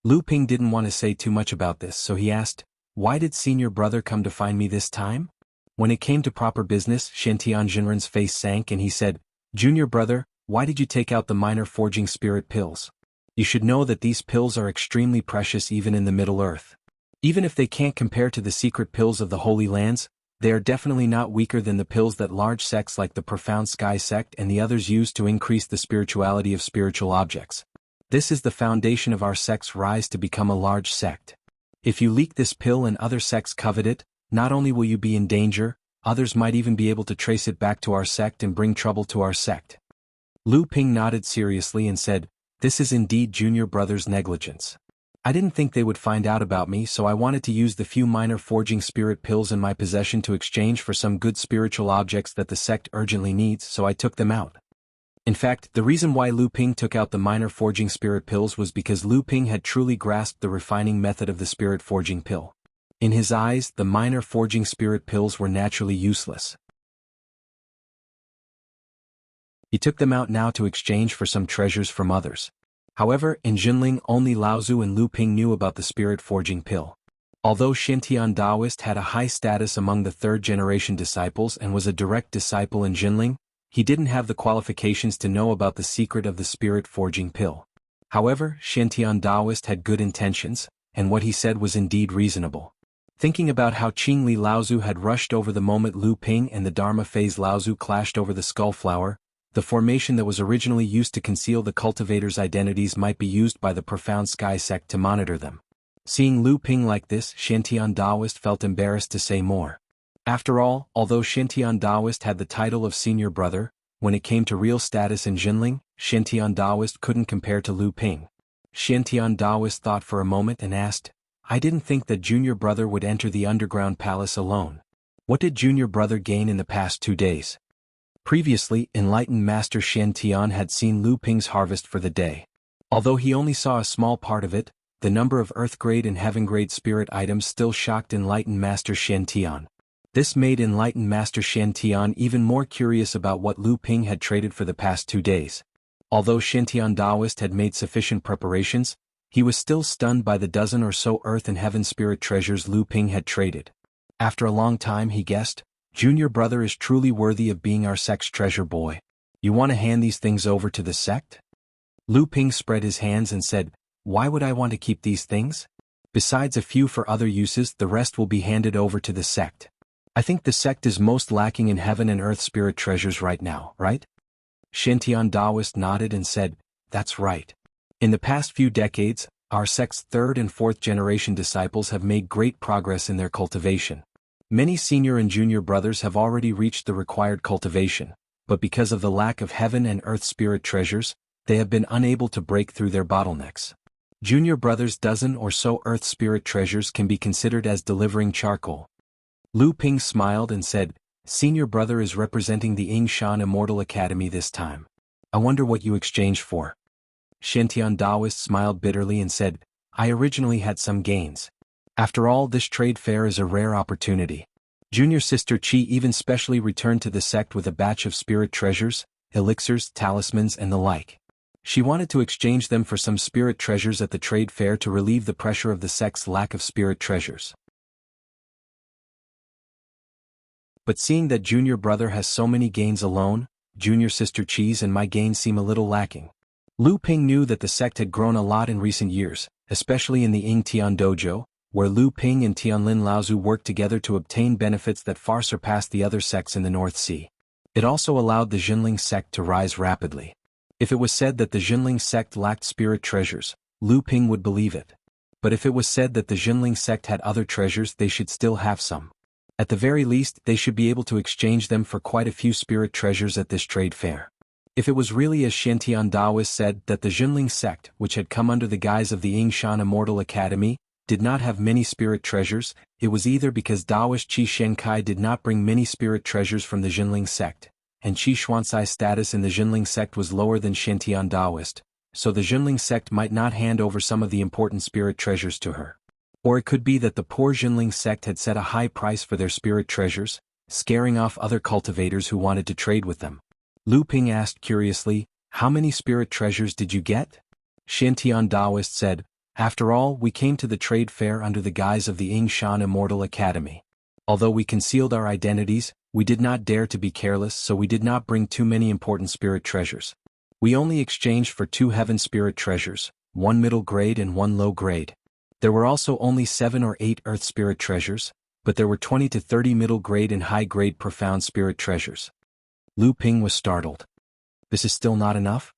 Speaker 1: Lu Ping didn't want to say too much about this, so he asked, why did Senior Brother come to find me this time? When it came to proper business, Shen Tianjinren's face sank and he said, Junior Brother, why did you take out the minor forging spirit pills? You should know that these pills are extremely precious even in the Middle-earth. Even if they can't compare to the secret pills of the Holy Lands, they are definitely not weaker than the pills that large sects like the Profound Sky sect and the others use to increase the spirituality of spiritual objects. This is the foundation of our sect's rise to become a large sect. If you leak this pill and other sects covet it, not only will you be in danger, others might even be able to trace it back to our sect and bring trouble to our sect. Lu Ping nodded seriously and said, This is indeed junior brother's negligence. I didn't think they would find out about me, so I wanted to use the few minor forging spirit pills in my possession to exchange for some good spiritual objects that the sect urgently needs, so I took them out. In fact, the reason why Lu Ping took out the minor forging spirit pills was because Lu Ping had truly grasped the refining method of the spirit forging pill. In his eyes, the minor forging spirit pills were naturally useless. He took them out now to exchange for some treasures from others. However, in Jinling only Laozu and Lu Ping knew about the spirit forging pill. Although Shintian Daoist had a high status among the third-generation disciples and was a direct disciple in Jinling, he didn't have the qualifications to know about the secret of the spirit forging pill. However, Shintian Daoist had good intentions, and what he said was indeed reasonable. Thinking about how Qingli Laozu had rushed over the moment Lu Ping and the Dharma phase Laozu clashed over the skull flower, the formation that was originally used to conceal the cultivators' identities might be used by the Profound Sky sect to monitor them. Seeing Lu Ping like this, Shintian Daoist felt embarrassed to say more. After all, although Shintian Daoist had the title of senior brother, when it came to real status in Jinling, Shintian Daoist couldn't compare to Lu Ping. Shintian Daoist thought for a moment and asked, I didn't think that junior brother would enter the underground palace alone. What did junior brother gain in the past 2 days? Previously, enlightened Master Shen Tian had seen Lu Ping's harvest for the day. Although he only saw a small part of it, the number of earth-grade and heaven-grade spirit items still shocked enlightened Master Shen Tian. This made enlightened Master Shen Tian even more curious about what Lu Ping had traded for the past 2 days. Although Shintian Daoist had made sufficient preparations, he was still stunned by the dozen or so earth and heaven spirit treasures Lu Ping had traded. After a long time he guessed, junior brother is truly worthy of being our sect's treasure boy. You want to hand these things over to the sect? Lu Ping spread his hands and said, why would I want to keep these things? Besides a few for other uses, the rest will be handed over to the sect. I think the sect is most lacking in heaven and earth spirit treasures right now, right? Shintian Daoist nodded and said, that's right. In the past few decades, our sect's 3rd and 4th generation disciples have made great progress in their cultivation. Many senior and junior brothers have already reached the required cultivation, but because of the lack of heaven and earth spirit treasures, they have been unable to break through their bottlenecks. Junior brothers' dozen or so earth spirit treasures can be considered as delivering charcoal. Lu Ping smiled and said, senior brother is representing the Yingshan Immortal Academy this time. I wonder what you exchanged for. Shintian Daoist smiled bitterly and said, I originally had some gains. After all, this trade fair is a rare opportunity. Junior sister Qi even specially returned to the sect with a batch of spirit treasures, elixirs, talismans and the like. She wanted to exchange them for some spirit treasures at the trade fair to relieve the pressure of the sect's lack of spirit treasures. But seeing that junior brother has so many gains alone, junior sister Qi's and my gains seem a little lacking. Lu Ping knew that the sect had grown a lot in recent years, especially in the Ying Tian Dojo, where Lu Ping and Tianlin Laozu worked together to obtain benefits that far surpassed the other sects in the North Sea. It also allowed the Jinling sect to rise rapidly. If it was said that the Jinling sect lacked spirit treasures, Lu Ping would believe it. But if it was said that the Jinling sect had other treasures, they should still have some. At the very least, they should be able to exchange them for quite a few spirit treasures at this trade fair. If it was really as Shintian Daoist said that the Jinling sect, which had come under the guise of the Yingshan Immortal Academy, did not have many spirit treasures, it was either because Daoist Qi Shenkai did not bring many spirit treasures from the Jinling sect, and Qi Xuancai's status in the Jinling sect was lower than Shintian Daoist, so the Jinling sect might not hand over some of the important spirit treasures to her. Or it could be that the poor Jinling sect had set a high price for their spirit treasures, scaring off other cultivators who wanted to trade with them. Lu Ping asked curiously, how many spirit treasures did you get? Shintian Daoist said, after all, we came to the trade fair under the guise of the Yingshan Immortal Academy. Although we concealed our identities, we did not dare to be careless, so we did not bring too many important spirit treasures. We only exchanged for 2 heaven spirit treasures, 1 middle grade and 1 low grade. There were also only 7 or 8 earth spirit treasures, but there were 20 to 30 middle grade and high grade profound spirit treasures. Lu Ping was startled. This is still not enough?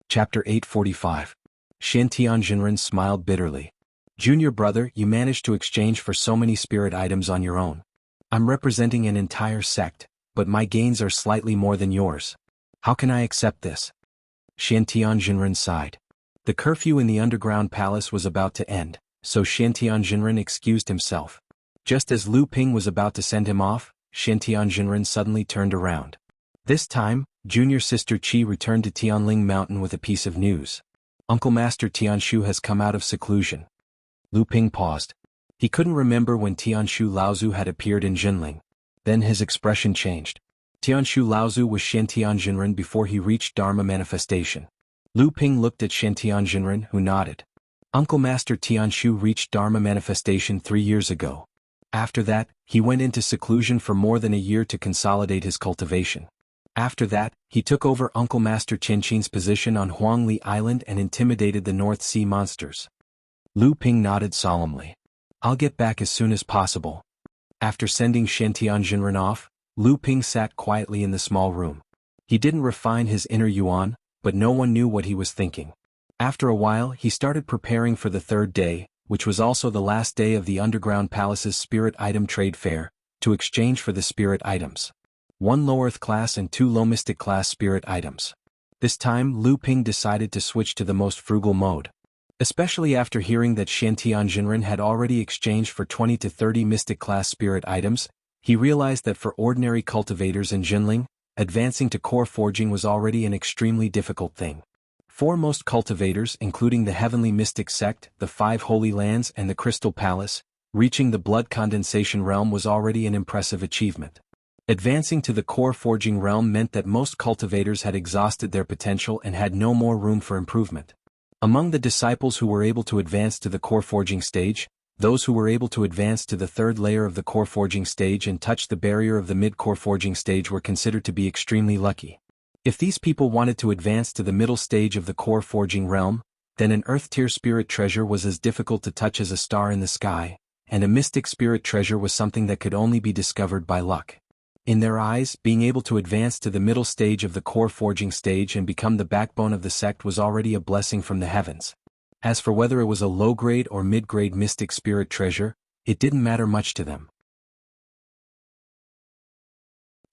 Speaker 1: Chapter 845. Shin Tianjinren smiled bitterly. Junior brother, you managed to exchange for so many spirit items on your own. I'm representing an entire sect, but my gains are slightly more than yours. How can I accept this? Xiantian Jinren sighed. The curfew in the underground palace was about to end, so Xiantian Jinren excused himself. Just as Lu Ping was about to send him off, Xiantian Jinren suddenly turned around. This time, junior sister Qi returned to Tianling Mountain with a piece of news. Uncle Master Tianshu has come out of seclusion. Lu Ping paused. He couldn't remember when Tianshu Laozu had appeared in Jinling. Then his expression changed. Tianshu Laozu was Xiantian Jinren before he reached Dharma manifestation. Lu Ping looked at Xiantian Jinren, who nodded. Uncle Master Tianshu reached Dharma manifestation 3 years ago. After that, he went into seclusion for more than a year to consolidate his cultivation. After that, he took over Uncle Master Qianqin's position on Huangli Island and intimidated the North Sea monsters. Lu Ping nodded solemnly. I'll get back as soon as possible. After sending Xiantian Jinren off, Lu Ping sat quietly in the small room. He didn't refine his inner yuan, but no one knew what he was thinking. After a while he started preparing for the third day, which was also the last day of the Underground Palace's Spirit Item Trade Fair, to exchange for the spirit items. 1 low earth class and 2 low mystic class spirit items. This time Lu Ping decided to switch to the most frugal mode. Especially after hearing that Xiantian Jinren had already exchanged for 20 to 30 mystic class spirit items, he realized that for ordinary cultivators in Jinling, advancing to core forging was already an extremely difficult thing. For most cultivators, including the Heavenly Mystic Sect, the 5 Holy Lands and the Crystal Palace, reaching the blood condensation realm was already an impressive achievement. Advancing to the core forging realm meant that most cultivators had exhausted their potential and had no more room for improvement. Among the disciples who were able to advance to the core forging stage, those who were able to advance to the third layer of the core forging stage and touch the barrier of the mid-core forging stage were considered to be extremely lucky. If these people wanted to advance to the middle stage of the core forging realm, then an earth-tier spirit treasure was as difficult to touch as a star in the sky, and a mystic spirit treasure was something that could only be discovered by luck. In their eyes, being able to advance to the middle stage of the core forging stage and become the backbone of the sect was already a blessing from the heavens. As for whether it was a low-grade or mid-grade mystic spirit treasure, it didn't matter much to them.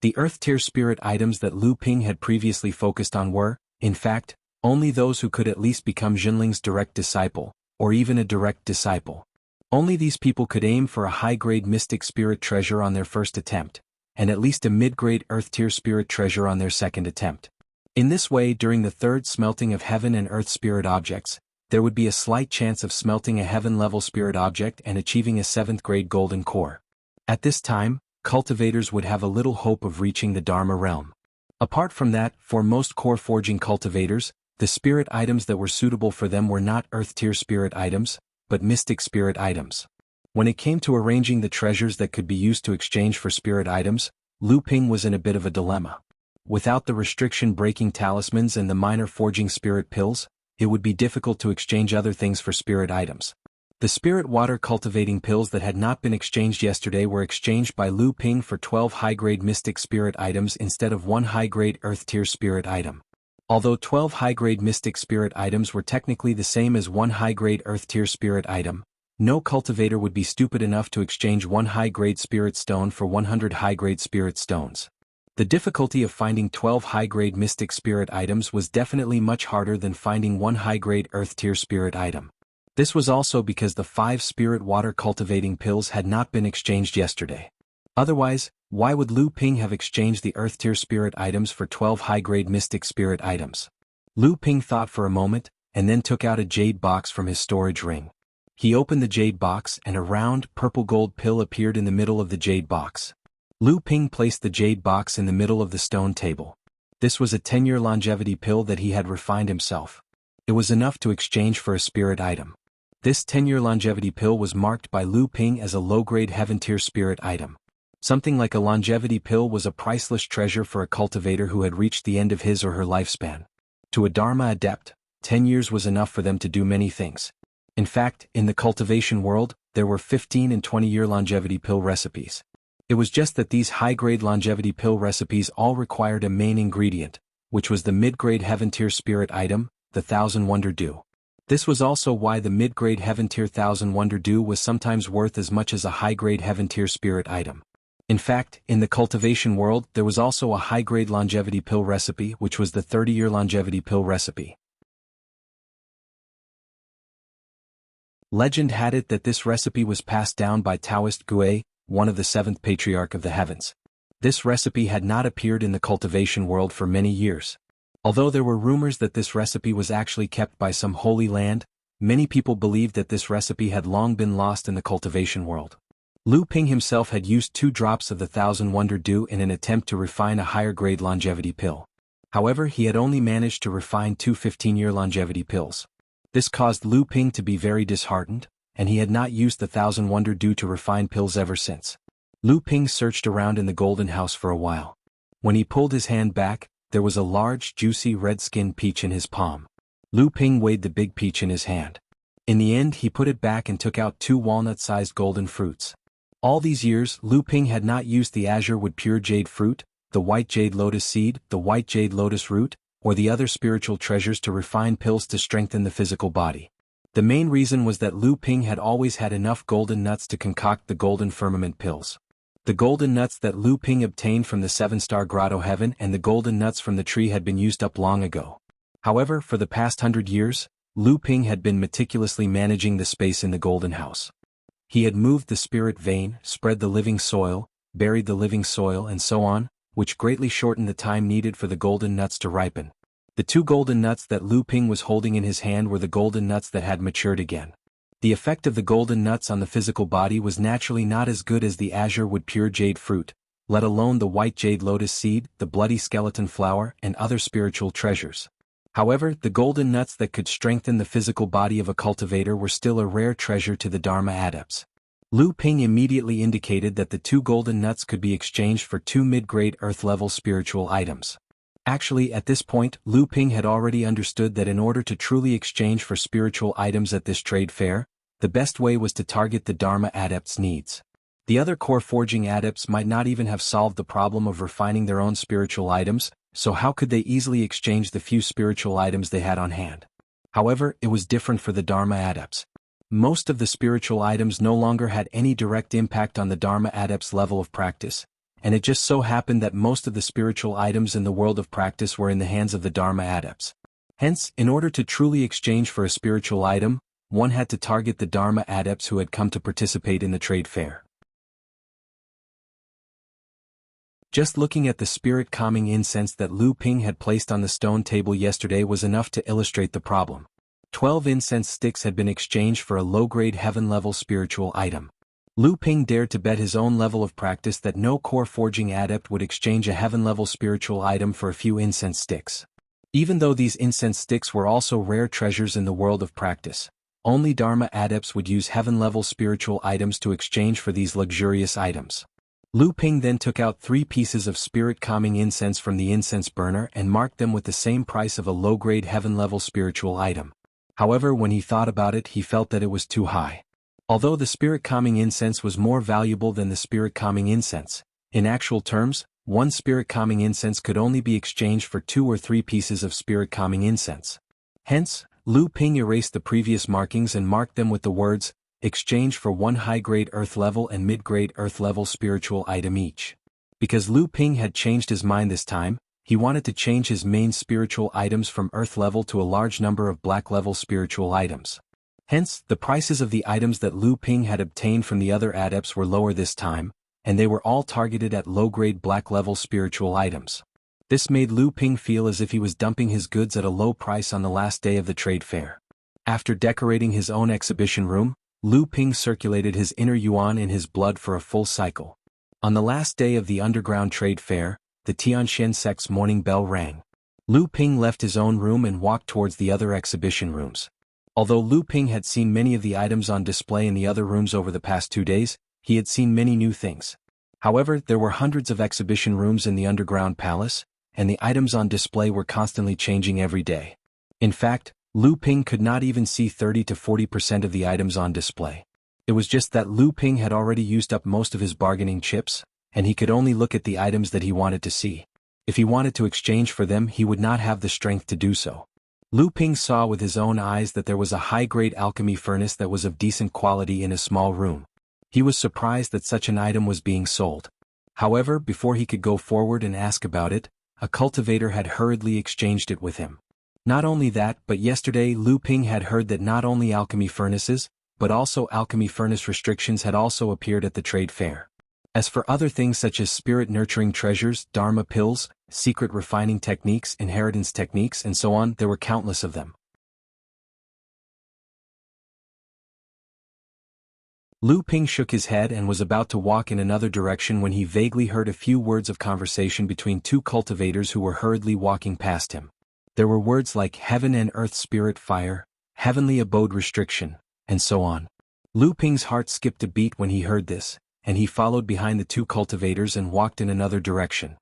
Speaker 1: The earth-tier spirit items that Lu Ping had previously focused on were, in fact, only those who could at least become Jinling's direct disciple, or even a direct disciple. Only these people could aim for a high-grade mystic spirit treasure on their first attempt, and at least a mid-grade earth-tier spirit treasure on their second attempt. In this way, during the third smelting of heaven and earth spirit objects, there would be a slight chance of smelting a heaven-level spirit object and achieving a 7th-grade golden core. At this time, cultivators would have a little hope of reaching the Dharma realm. Apart from that, for most core forging cultivators, the spirit items that were suitable for them were not earth-tier spirit items, but mystic spirit items. When it came to arranging the treasures that could be used to exchange for spirit items, Lu Ping was in a bit of a dilemma. Without the restriction-breaking talismans and the minor forging spirit pills, it would be difficult to exchange other things for spirit items. The spirit water cultivating pills that had not been exchanged yesterday were exchanged by Lu Ping for 12 high-grade mystic spirit items instead of 1 high-grade earth-tier spirit item. Although 12 high-grade mystic spirit items were technically the same as 1 high-grade earth-tier spirit item, no cultivator would be stupid enough to exchange 1 high-grade spirit stone for 100 high-grade spirit stones. The difficulty of finding 12 high-grade mystic spirit items was definitely much harder than finding 1 high-grade earth-tier spirit item. This was also because the 5 spirit water cultivating pills had not been exchanged yesterday. Otherwise, why would Lu Ping have exchanged the earth-tier spirit items for 12 high-grade mystic spirit items? Lu Ping thought for a moment, and then took out a jade box from his storage ring. He opened the jade box and a round, purple-gold pill appeared in the middle of the jade box. Lu Ping placed the jade box in the middle of the stone table. This was a 10-year longevity pill that he had refined himself. It was enough to exchange for a spirit item. This 10-year longevity pill was marked by Lu Ping as a low-grade heaven-tier spirit item. Something like a longevity pill was a priceless treasure for a cultivator who had reached the end of his or her lifespan. To a Dharma adept, 10 years was enough for them to do many things. In fact, in the cultivation world, there were 15 and 20-year longevity pill recipes. It was just that these high-grade longevity pill recipes all required a main ingredient, which was the mid-grade heaven-tier spirit item, the Thousand Wonder Dew. This was also why the mid-grade Heaven Tier Thousand Wonder Dew was sometimes worth as much as a high-grade Heaven Tier Spirit item. In fact, in the cultivation world there was also a high-grade longevity pill recipe which was the 30-year longevity pill recipe. Legend had it that this recipe was passed down by Taoist Gue, one of the seventh patriarch of the heavens. This recipe had not appeared in the cultivation world for many years. Although there were rumors that this recipe was actually kept by some holy land, many people believed that this recipe had long been lost in the cultivation world. Lu Ping himself had used 2 drops of the Thousand Wonder Dew in an attempt to refine a higher-grade longevity pill. However, he had only managed to refine 2 15-year longevity pills. This caused Lu Ping to be very disheartened, and he had not used the Thousand Wonder Dew to refine pills ever since. Lu Ping searched around in the golden house for a while. When he pulled his hand back, there was a large, juicy red-skinned peach in his palm. Lu Ping weighed the big peach in his hand. In the end he put it back and took out 2 walnut-sized golden fruits. All these years, Lu Ping had not used the azure wood pure jade fruit, the white jade lotus seed, the white jade lotus root, or the other spiritual treasures to refine pills to strengthen the physical body. The main reason was that Lu Ping had always had enough golden nuts to concoct the golden firmament pills. The golden nuts that Lu Ping obtained from the 7-star grotto heaven and the golden nuts from the tree had been used up long ago. However, for the past 100 years, Lu Ping had been meticulously managing the space in the golden house. He had moved the spirit vein, spread the living soil, buried the living soil and so on, which greatly shortened the time needed for the golden nuts to ripen. The 2 golden nuts that Lu Ping was holding in his hand were the golden nuts that had matured again. The effect of the golden nuts on the physical body was naturally not as good as the azure wood pure jade fruit, let alone the white jade lotus seed, the bloody skeleton flower, and other spiritual treasures. However, the golden nuts that could strengthen the physical body of a cultivator were still a rare treasure to the Dharma adepts. Lu Ping immediately indicated that the 2 golden nuts could be exchanged for 2 mid-grade earth-level spiritual items. Actually, at this point, Lu Ping had already understood that in order to truly exchange for spiritual items at this trade fair, the best way was to target the Dharma adepts' needs. The other core forging adepts might not even have solved the problem of refining their own spiritual items, so how could they easily exchange the few spiritual items they had on hand? However, it was different for the Dharma adepts. Most of the spiritual items no longer had any direct impact on the Dharma adepts' level of practice, and it just so happened that most of the spiritual items in the world of practice were in the hands of the Dharma adepts. Hence, in order to truly exchange for a spiritual item, one had to target the Dharma adepts who had come to participate in the trade fair. Just looking at the spirit-calming incense that Lu Ping had placed on the stone table yesterday was enough to illustrate the problem. 12 incense sticks had been exchanged for a low-grade heaven-level spiritual item. Lu Ping dared to bet his own level of practice that no core forging adept would exchange a heaven-level spiritual item for a few incense sticks. Even though these incense sticks were also rare treasures in the world of practice, only Dharma adepts would use heaven-level spiritual items to exchange for these luxurious items. Lu Ping then took out 3 pieces of spirit-calming incense from the incense burner and marked them with the same price of a low-grade heaven-level spiritual item. However, when he thought about it, he felt that it was too high. Although the spirit-calming incense was more valuable than the spirit-calming incense, in actual terms, 1 spirit-calming incense could only be exchanged for 2 or 3 pieces of spirit-calming incense. Hence, Lu Ping erased the previous markings and marked them with the words, exchange for 1 high-grade earth-level and mid-grade earth-level spiritual item each. Because Lu Ping had changed his mind this time, he wanted to change his main spiritual items from earth-level to a large number of black-level spiritual items. Hence, the prices of the items that Lu Ping had obtained from the other adepts were lower this time, and they were all targeted at low-grade black-level spiritual items. This made Lu Ping feel as if he was dumping his goods at a low price on the last day of the trade fair. After decorating his own exhibition room, Lu Ping circulated his inner yuan in his blood for a full cycle. On the last day of the underground trade fair, the Tianxian sect's morning bell rang. Lu Ping left his own room and walked towards the other exhibition rooms. Although Lu Ping had seen many of the items on display in the other rooms over the past 2 days, he had seen many new things. However, there were hundreds of exhibition rooms in the underground palace, and the items on display were constantly changing every day. In fact, Lu Ping could not even see 30 to 40% of the items on display. It was just that Lu Ping had already used up most of his bargaining chips, and he could only look at the items that he wanted to see. If he wanted to exchange for them, he would not have the strength to do so. Lu Ping saw with his own eyes that there was a high-grade alchemy furnace that was of decent quality in a small room. He was surprised that such an item was being sold. However, before he could go forward and ask about it, a cultivator had hurriedly exchanged it with him. Not only that, but yesterday Lu Ping had heard that not only alchemy furnaces, but also alchemy furnace restrictions had also appeared at the trade fair. As for other things such as spirit-nurturing treasures, dharma pills, secret refining techniques, inheritance techniques, and so on, there were countless of them. Lu Ping shook his head and was about to walk in another direction when he vaguely heard a few words of conversation between two cultivators who were hurriedly walking past him. There were words like heaven and earth spirit fire, heavenly abode restriction, and so on. Lu Ping's heart skipped a beat when he heard this, and he followed behind the two cultivators and walked in another direction.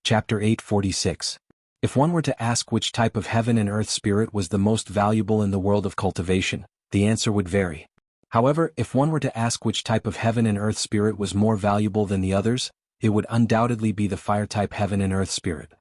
Speaker 1: Chapter 846. If one were to ask which type of heaven and earth spirit was the most valuable in the world of cultivation, the answer would vary. However, if one were to ask which type of heaven and earth spirit was more valuable than the others, it would undoubtedly be the fire-type heaven and earth spirit.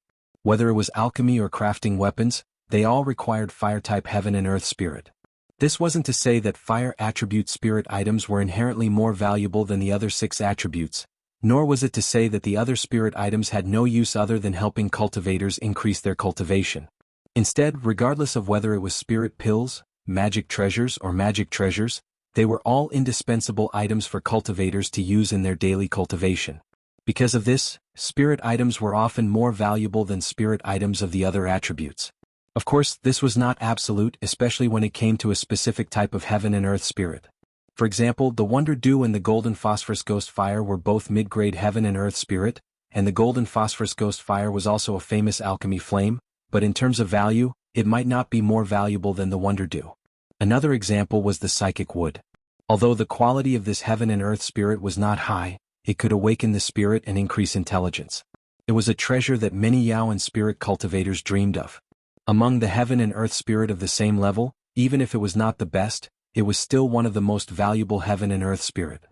Speaker 1: Whether it was alchemy or crafting weapons, they all required fire-type heaven and earth spirit. This wasn't to say that fire attribute spirit items were inherently more valuable than the other 6 attributes, nor was it to say that the other spirit items had no use other than helping cultivators increase their cultivation. Instead, regardless of whether it was spirit pills, magic treasures, or magic treasures, they were all indispensable items for cultivators to use in their daily cultivation. Because of this, spirit items were often more valuable than spirit items of the other attributes. Of course, this was not absolute, especially when it came to a specific type of heaven and earth spirit. For example, the Wonder Dew and the Golden Phosphorus Ghost Fire were both mid-grade heaven and earth spirit, and the Golden Phosphorus Ghost Fire was also a famous alchemy flame, but in terms of value, it might not be more valuable than the Wonder Dew. Another example was the Psychic Wood. Although the quality of this heaven and earth spirit was not high, it could awaken the spirit and increase intelligence. It was a treasure that many Yao and spirit cultivators dreamed of. Among the heaven and earth spirit of the same level, even if it was not the best, it was still one of the most valuable heaven and earth spirit.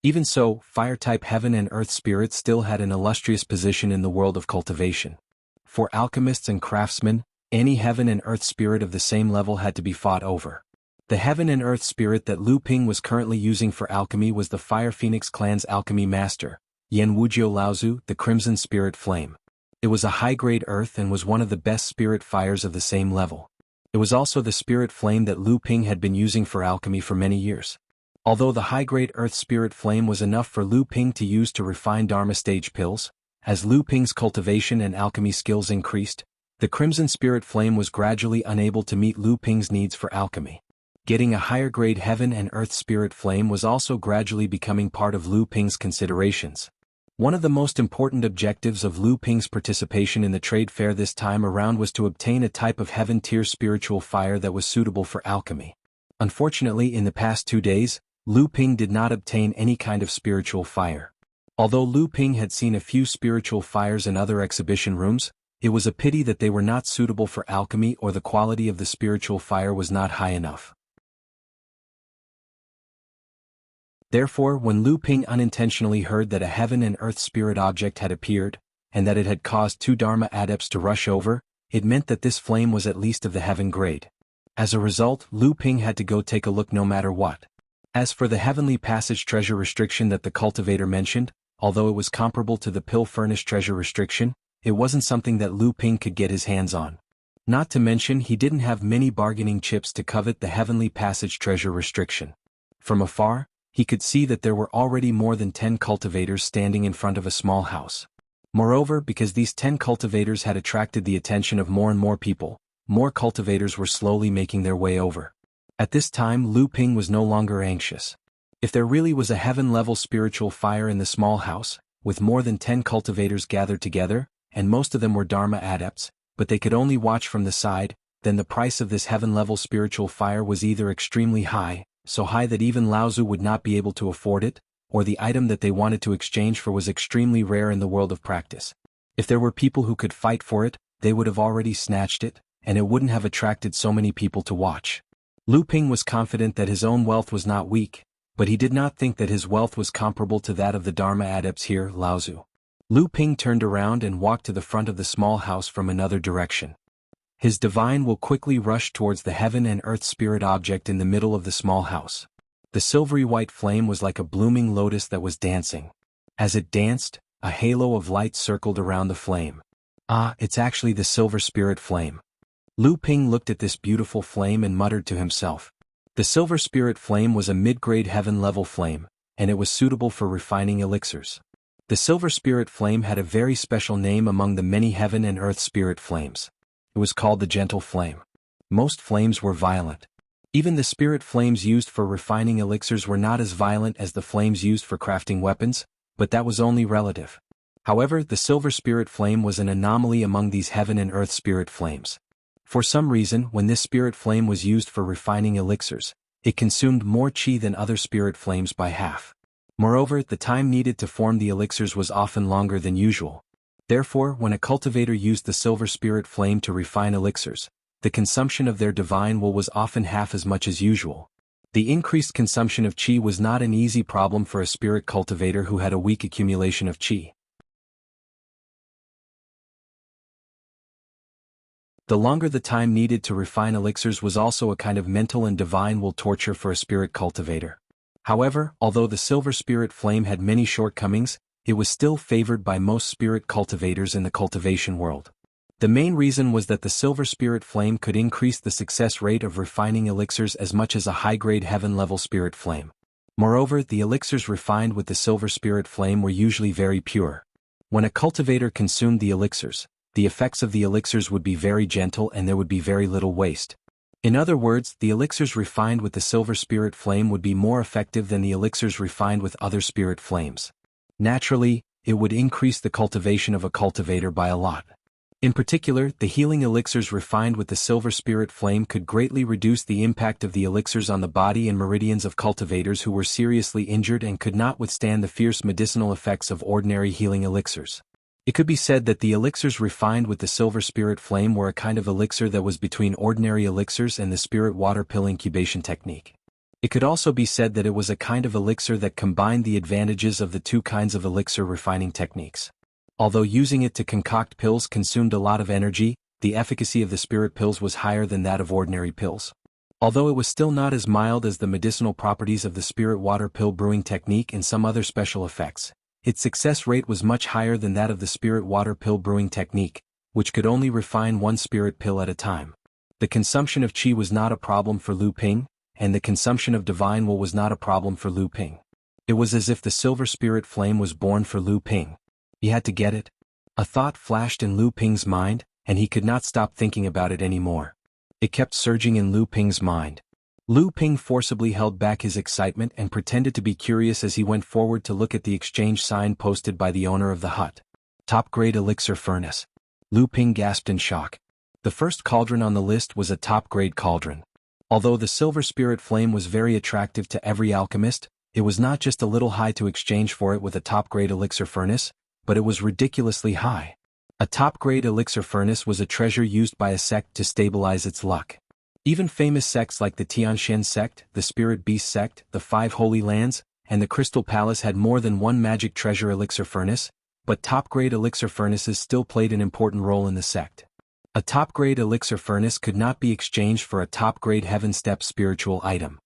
Speaker 1: Even so, fire-type heaven and earth spirit still had an illustrious position in the world of cultivation. For alchemists and craftsmen, any heaven and earth spirit of the same level had to be fought over. The heaven and earth spirit that Lu Ping was currently using for alchemy was the Fire Phoenix clan's alchemy master, Wuxia Laozu, the Crimson Spirit Flame. It was a high-grade earth and was one of the best spirit fires of the same level. It was also the spirit flame that Lu Ping had been using for alchemy for many years. Although the high-grade earth spirit flame was enough for Lu Ping to use to refine Dharma stage pills, as Lu Ping's cultivation and alchemy skills increased, the Crimson Spirit Flame was gradually unable to meet Lu Ping's needs for alchemy. Getting a higher-grade heaven and earth spirit flame was also gradually becoming part of Lu Ping's considerations. One of the most important objectives of Lu Ping's participation in the trade fair this time around was to obtain a type of heaven-tier spiritual fire that was suitable for alchemy. Unfortunately, in the past 2 days, Lu Ping did not obtain any kind of spiritual fire. Although Lu Ping had seen a few spiritual fires in other exhibition rooms, it was a pity that they were not suitable for alchemy or the quality of the spiritual fire was not high enough. Therefore, when Lu Ping unintentionally heard that a heaven and earth spirit object had appeared, and that it had caused 2 Dharma adepts to rush over, it meant that this flame was at least of the heaven grade. As a result, Lu Ping had to go take a look no matter what. As for the Heavenly Passage treasure restriction that the cultivator mentioned, although it was comparable to the Pill Furnace treasure restriction, it wasn't something that Lu Ping could get his hands on. Not to mention he didn't have many bargaining chips to covet the Heavenly Passage treasure restriction. From afar, he could see that there were already more than 10 cultivators standing in front of a small house. Moreover, because these 10 cultivators had attracted the attention of more and more people, more cultivators were slowly making their way over. At this time, Lu Ping was no longer anxious. If there really was a heaven-level spiritual fire in the small house, with more than 10 cultivators gathered together, and most of them were Dharma adepts, but they could only watch from the side, then the price of this heaven-level spiritual fire was either extremely high, so high that even Laozu would not be able to afford it, or the item that they wanted to exchange for was extremely rare in the world of practice. If there were people who could fight for it, they would have already snatched it, and it wouldn't have attracted so many people to watch. Lu Ping was confident that his own wealth was not weak, but he did not think that his wealth was comparable to that of the Dharma adepts here, Laozu. Lu Ping turned around and walked to the front of the small house from another direction. His divine will quickly rushed towards the heaven and earth spirit object in the middle of the small house. The silvery white flame was like a blooming lotus that was dancing. As it danced, a halo of light circled around the flame. Ah, it's actually the silver spirit flame. Lu Ping looked at this beautiful flame and muttered to himself. The silver spirit flame was a mid-grade heaven-level flame, and it was suitable for refining elixirs. The silver spirit flame had a very special name among the many heaven and earth spirit flames. It was called the gentle flame. Most flames were violent. Even the spirit flames used for refining elixirs were not as violent as the flames used for crafting weapons, but that was only relative. However, the silver spirit flame was an anomaly among these heaven and earth spirit flames. For some reason, when this spirit flame was used for refining elixirs, it consumed more qi than other spirit flames by half. Moreover, the time needed to form the elixirs was often longer than usual. Therefore, when a cultivator used the silver spirit flame to refine elixirs, the consumption of their divine will was often half as much as usual. The increased consumption of qi was not an easy problem for a spirit cultivator who had a weak accumulation of qi. The longer the time needed to refine elixirs was also a kind of mental and divine will torture for a spirit cultivator. However, although the silver spirit flame had many shortcomings, it was still favored by most spirit cultivators in the cultivation world. The main reason was that the silver spirit flame could increase the success rate of refining elixirs as much as a high-grade heaven-level spirit flame. Moreover, the elixirs refined with the silver spirit flame were usually very pure. When a cultivator consumed the elixirs, the effects of the elixirs would be very gentle and there would be very little waste. In other words, the elixirs refined with the silver spirit flame would be more effective than the elixirs refined with other spirit flames. Naturally, it would increase the cultivation of a cultivator by a lot. In particular, the healing elixirs refined with the silver spirit flame could greatly reduce the impact of the elixirs on the body and meridians of cultivators who were seriously injured and could not withstand the fierce medicinal effects of ordinary healing elixirs. It could be said that the elixirs refined with the silver spirit flame were a kind of elixir that was between ordinary elixirs and the spirit water pill incubation technique. It could also be said that it was a kind of elixir that combined the advantages of the two kinds of elixir refining techniques. Although using it to concoct pills consumed a lot of energy, the efficacy of the spirit pills was higher than that of ordinary pills. Although it was still not as mild as the medicinal properties of the spirit water pill brewing technique and some other special effects, its success rate was much higher than that of the spirit water pill brewing technique, which could only refine one spirit pill at a time. The consumption of qi was not a problem for Lu Ping, and the consumption of divine will was not a problem for Lu Ping. It was as if the silver spirit flame was born for Lu Ping. He had to get it. A thought flashed in Lu Ping's mind, and he could not stop thinking about it anymore. It kept surging in Lu Ping's mind. Lu Ping forcibly held back his excitement and pretended to be curious as he went forward to look at the exchange sign posted by the owner of the hut. Top-grade elixir furnace. Lu Ping gasped in shock. The first cauldron on the list was a top-grade cauldron. Although the silver spirit flame was very attractive to every alchemist, it was not just a little high to exchange for it with a top-grade elixir furnace, but it was ridiculously high. A top-grade elixir furnace was a treasure used by a sect to stabilize its luck. Even famous sects like the Tianshan sect, the Spirit Beast sect, the Five Holy Lands, and the Crystal Palace had more than one magic treasure elixir furnace, but top-grade elixir furnaces still played an important role in the sect. A top-grade elixir furnace could not be exchanged for a top-grade heaven step spiritual item.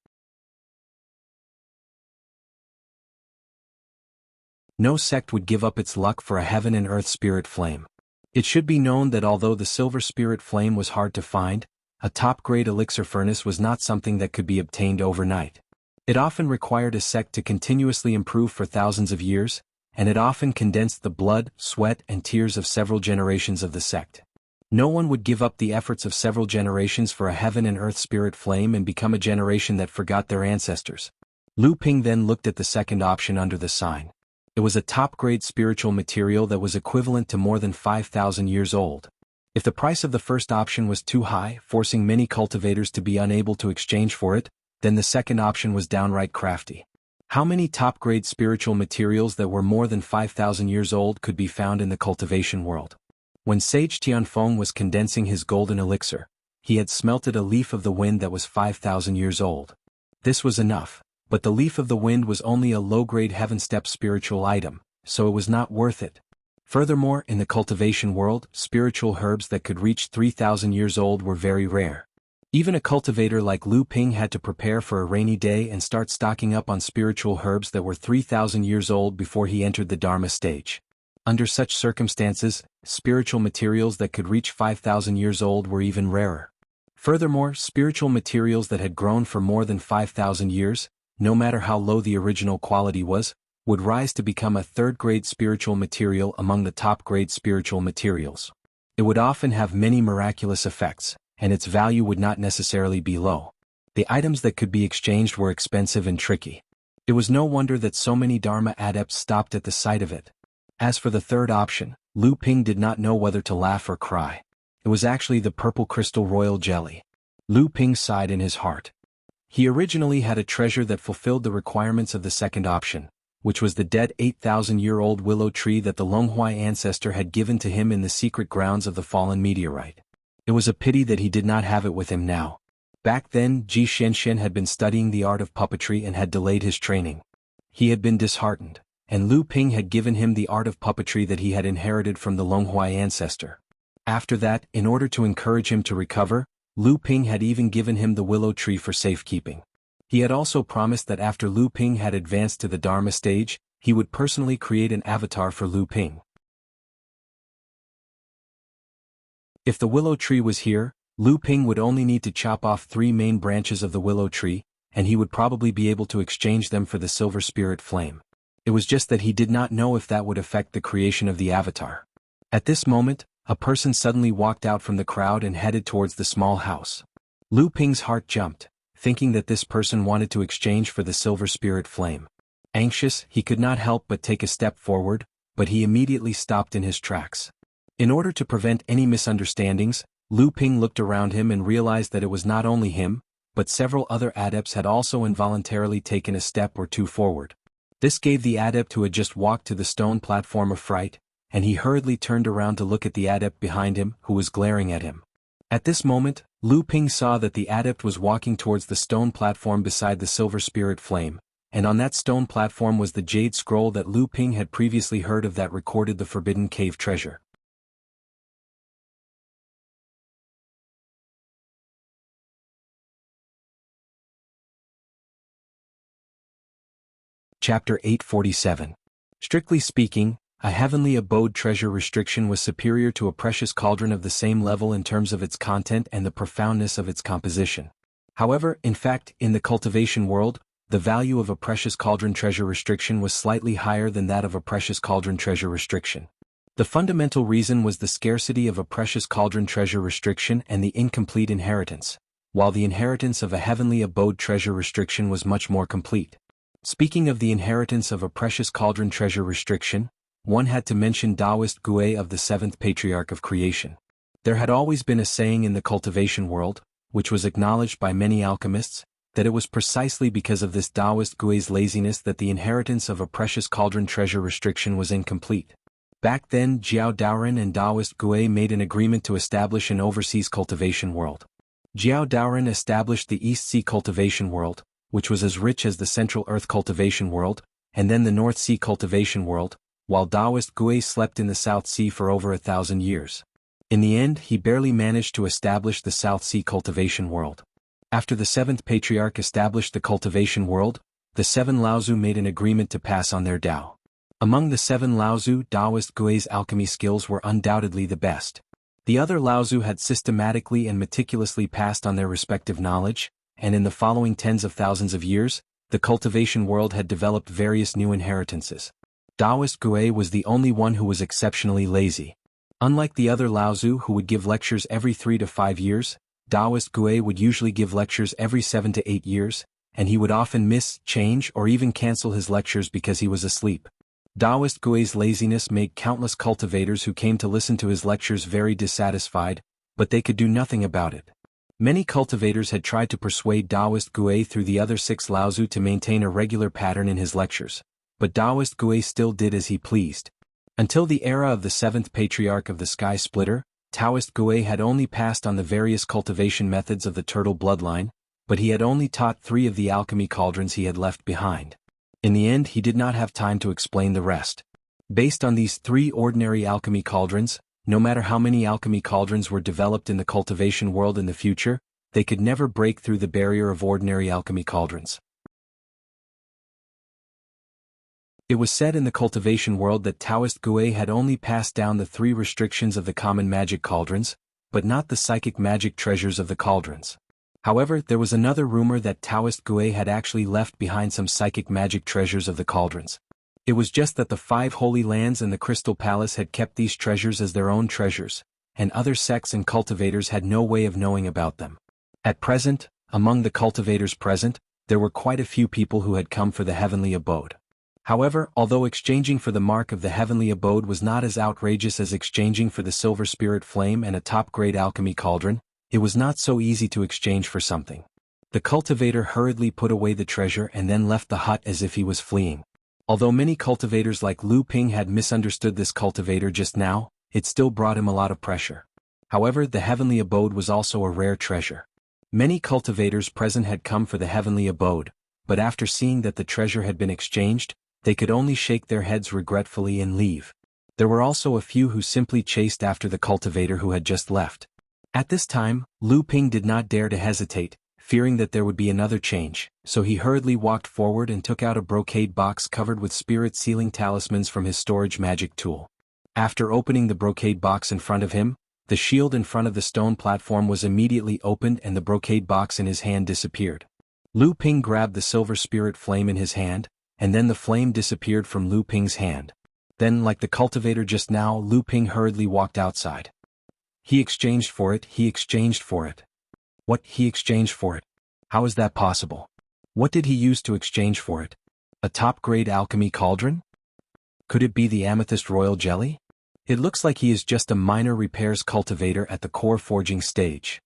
Speaker 1: No sect would give up its luck for a heaven and earth spirit flame. It should be known that although the silver spirit flame was hard to find, a top-grade elixir furnace was not something that could be obtained overnight. It often required a sect to continuously improve for thousands of years, and it often condensed the blood, sweat, and tears of several generations of the sect. No one would give up the efforts of several generations for a heaven and earth spirit flame and become a generation that forgot their ancestors. Lu Ping then looked at the second option under the sign. It was a top-grade spiritual material that was equivalent to more than 5,000 years old. If the price of the first option was too high, forcing many cultivators to be unable to exchange for it, then the second option was downright crafty. How many top-grade spiritual materials that were more than 5,000 years old could be found in the cultivation world? When Sage Tianfeng was condensing his golden elixir, he had smelted a leaf of the wind that was 5,000 years old. This was enough. But the Leaf of the Wind was only a low-grade heaven-step spiritual item, so it was not worth it. Furthermore, in the cultivation world, spiritual herbs that could reach 3,000 years old were very rare. Even a cultivator like Lu Ping had to prepare for a rainy day and start stocking up on spiritual herbs that were 3,000 years old before he entered the Dharma stage. Under such circumstances, spiritual materials that could reach 5,000 years old were even rarer. Furthermore, spiritual materials that had grown for more than 5,000 years, no matter how low the original quality was, would rise to become a third-grade spiritual material among the top-grade spiritual materials. It would often have many miraculous effects, and its value would not necessarily be low. The items that could be exchanged were expensive and tricky. It was no wonder that so many Dharma adepts stopped at the sight of it. As for the third option, Lu Ping did not know whether to laugh or cry. It was actually the purple crystal royal jelly. Lu Ping sighed in his heart. He originally had a treasure that fulfilled the requirements of the second option, which was the dead 8,000-year-old willow tree that the Longhuai ancestor had given to him in the secret grounds of the fallen meteorite. It was a pity that he did not have it with him now. Back then, Ji Xianxian had been studying the art of puppetry and had delayed his training. He had been disheartened, and Lu Ping had given him the art of puppetry that he had inherited from the Longhuai ancestor. After that, in order to encourage him to recover, Lu Ping had even given him the willow tree for safekeeping. He had also promised that after Lu Ping had advanced to the Dharma stage, he would personally create an avatar for Lu Ping. If the willow tree was here, Lu Ping would only need to chop off 3 main branches of the willow tree, and he would probably be able to exchange them for the silver spirit flame. It was just that he did not know if that would affect the creation of the avatar. At this moment, a person suddenly walked out from the crowd and headed towards the small house. Lu Ping's heart jumped, thinking that this person wanted to exchange for the silver spirit flame. Anxious, he could not help but take a step forward, but he immediately stopped in his tracks. In order to prevent any misunderstandings, Lu Ping looked around him and realized that it was not only him, but several other adepts had also involuntarily taken a step or two forward. This gave the adept who had just walked to the stone platform a fright, and he hurriedly turned around to look at the adept behind him, who was glaring at him. At this moment, Lu Ping saw that the adept was walking towards the stone platform beside the silver spirit flame, and on that stone platform was the jade scroll that Lu Ping had previously heard of that recorded the forbidden cave treasure. Chapter 847. Strictly speaking, a heavenly abode treasure restriction was superior to a precious cauldron of the same level in terms of its content and the profoundness of its composition. However, in fact, in the cultivation world, the value of a precious cauldron treasure restriction was slightly higher than that of a precious cauldron treasure restriction. The fundamental reason was the scarcity of a precious cauldron treasure restriction and the incomplete inheritance, while the inheritance of a heavenly abode treasure restriction was much more complete. Speaking of the inheritance of a precious cauldron treasure restriction, one had to mention Taoist Gui of the 7th Patriarch of Creation. There had always been a saying in the cultivation world, which was acknowledged by many alchemists, that it was precisely because of this Taoist Gui's laziness that the inheritance of a precious cauldron treasure restriction was incomplete. Back then, Jiao Daoren and Taoist Gui made an agreement to establish an overseas cultivation world. Jiao Daoren established the East Sea cultivation world, which was as rich as the Central Earth cultivation world, and then the North Sea cultivation world, while Taoist Gui slept in the South Sea for over 1,000 years. In the end, he barely managed to establish the South Sea cultivation world. After the 7th Patriarch established the cultivation world, the 7 Laozu made an agreement to pass on their Tao. Among the 7 Laozu, Taoist Gui's alchemy skills were undoubtedly the best. The other Laozu had systematically and meticulously passed on their respective knowledge, and in the following tens of thousands of years, the cultivation world had developed various new inheritances. Taoist Gui was the only one who was exceptionally lazy. Unlike the other Laozu who would give lectures every 3 to 5 years, Taoist Gui would usually give lectures every 7 to 8 years, and he would often miss, change, or even cancel his lectures because he was asleep. Taoist Gui's laziness made countless cultivators who came to listen to his lectures very dissatisfied, but they could do nothing about it. Many cultivators had tried to persuade Taoist Gui through the other 6 Laozu to maintain a regular pattern in his lectures, but Taoist Gui still did as he pleased. Until the era of the 7th Patriarch of the Sky Splitter, Taoist Gui had only passed on the various cultivation methods of the turtle bloodline, but he had only taught 3 of the alchemy cauldrons he had left behind. In the end, he did not have time to explain the rest. Based on these 3 ordinary alchemy cauldrons, no matter how many alchemy cauldrons were developed in the cultivation world in the future, they could never break through the barrier of ordinary alchemy cauldrons. It was said in the cultivation world that Taoist Gui had only passed down the 3 restrictions of the common magic cauldrons, but not the psychic magic treasures of the cauldrons. However, there was another rumor that Taoist Gui had actually left behind some psychic magic treasures of the cauldrons. It was just that the 5 Holy Lands and the Crystal Palace had kept these treasures as their own treasures, and other sects and cultivators had no way of knowing about them. At present, among the cultivators present, there were quite a few people who had come for the heavenly abode. However, although exchanging for the mark of the heavenly abode was not as outrageous as exchanging for the silver spirit flame and a top-grade alchemy cauldron, it was not so easy to exchange for something. The cultivator hurriedly put away the treasure and then left the hut as if he was fleeing. Although many cultivators like Lu Ping had misunderstood this cultivator just now, it still brought him a lot of pressure. However, the heavenly abode was also a rare treasure. Many cultivators present had come for the heavenly abode, but after seeing that the treasure had been exchanged, they could only shake their heads regretfully and leave. There were also a few who simply chased after the cultivator who had just left. At this time, Lu Ping did not dare to hesitate, fearing that there would be another change, so he hurriedly walked forward and took out a brocade box covered with spirit sealing talismans from his storage magic tool. After opening the brocade box in front of him, the shield in front of the stone platform was immediately opened and the brocade box in his hand disappeared. Lu Ping grabbed the silver spirit flame in his hand, and then the flame disappeared from Lu Ping's hand. Then, like the cultivator just now, Lu Ping hurriedly walked outside. He exchanged for it. What, he exchanged for it? How is that possible? What did he use to exchange for it? A top-grade alchemy cauldron? Could it be the amethyst royal jelly? It looks like he is just a minor repairs cultivator at the core forging stage.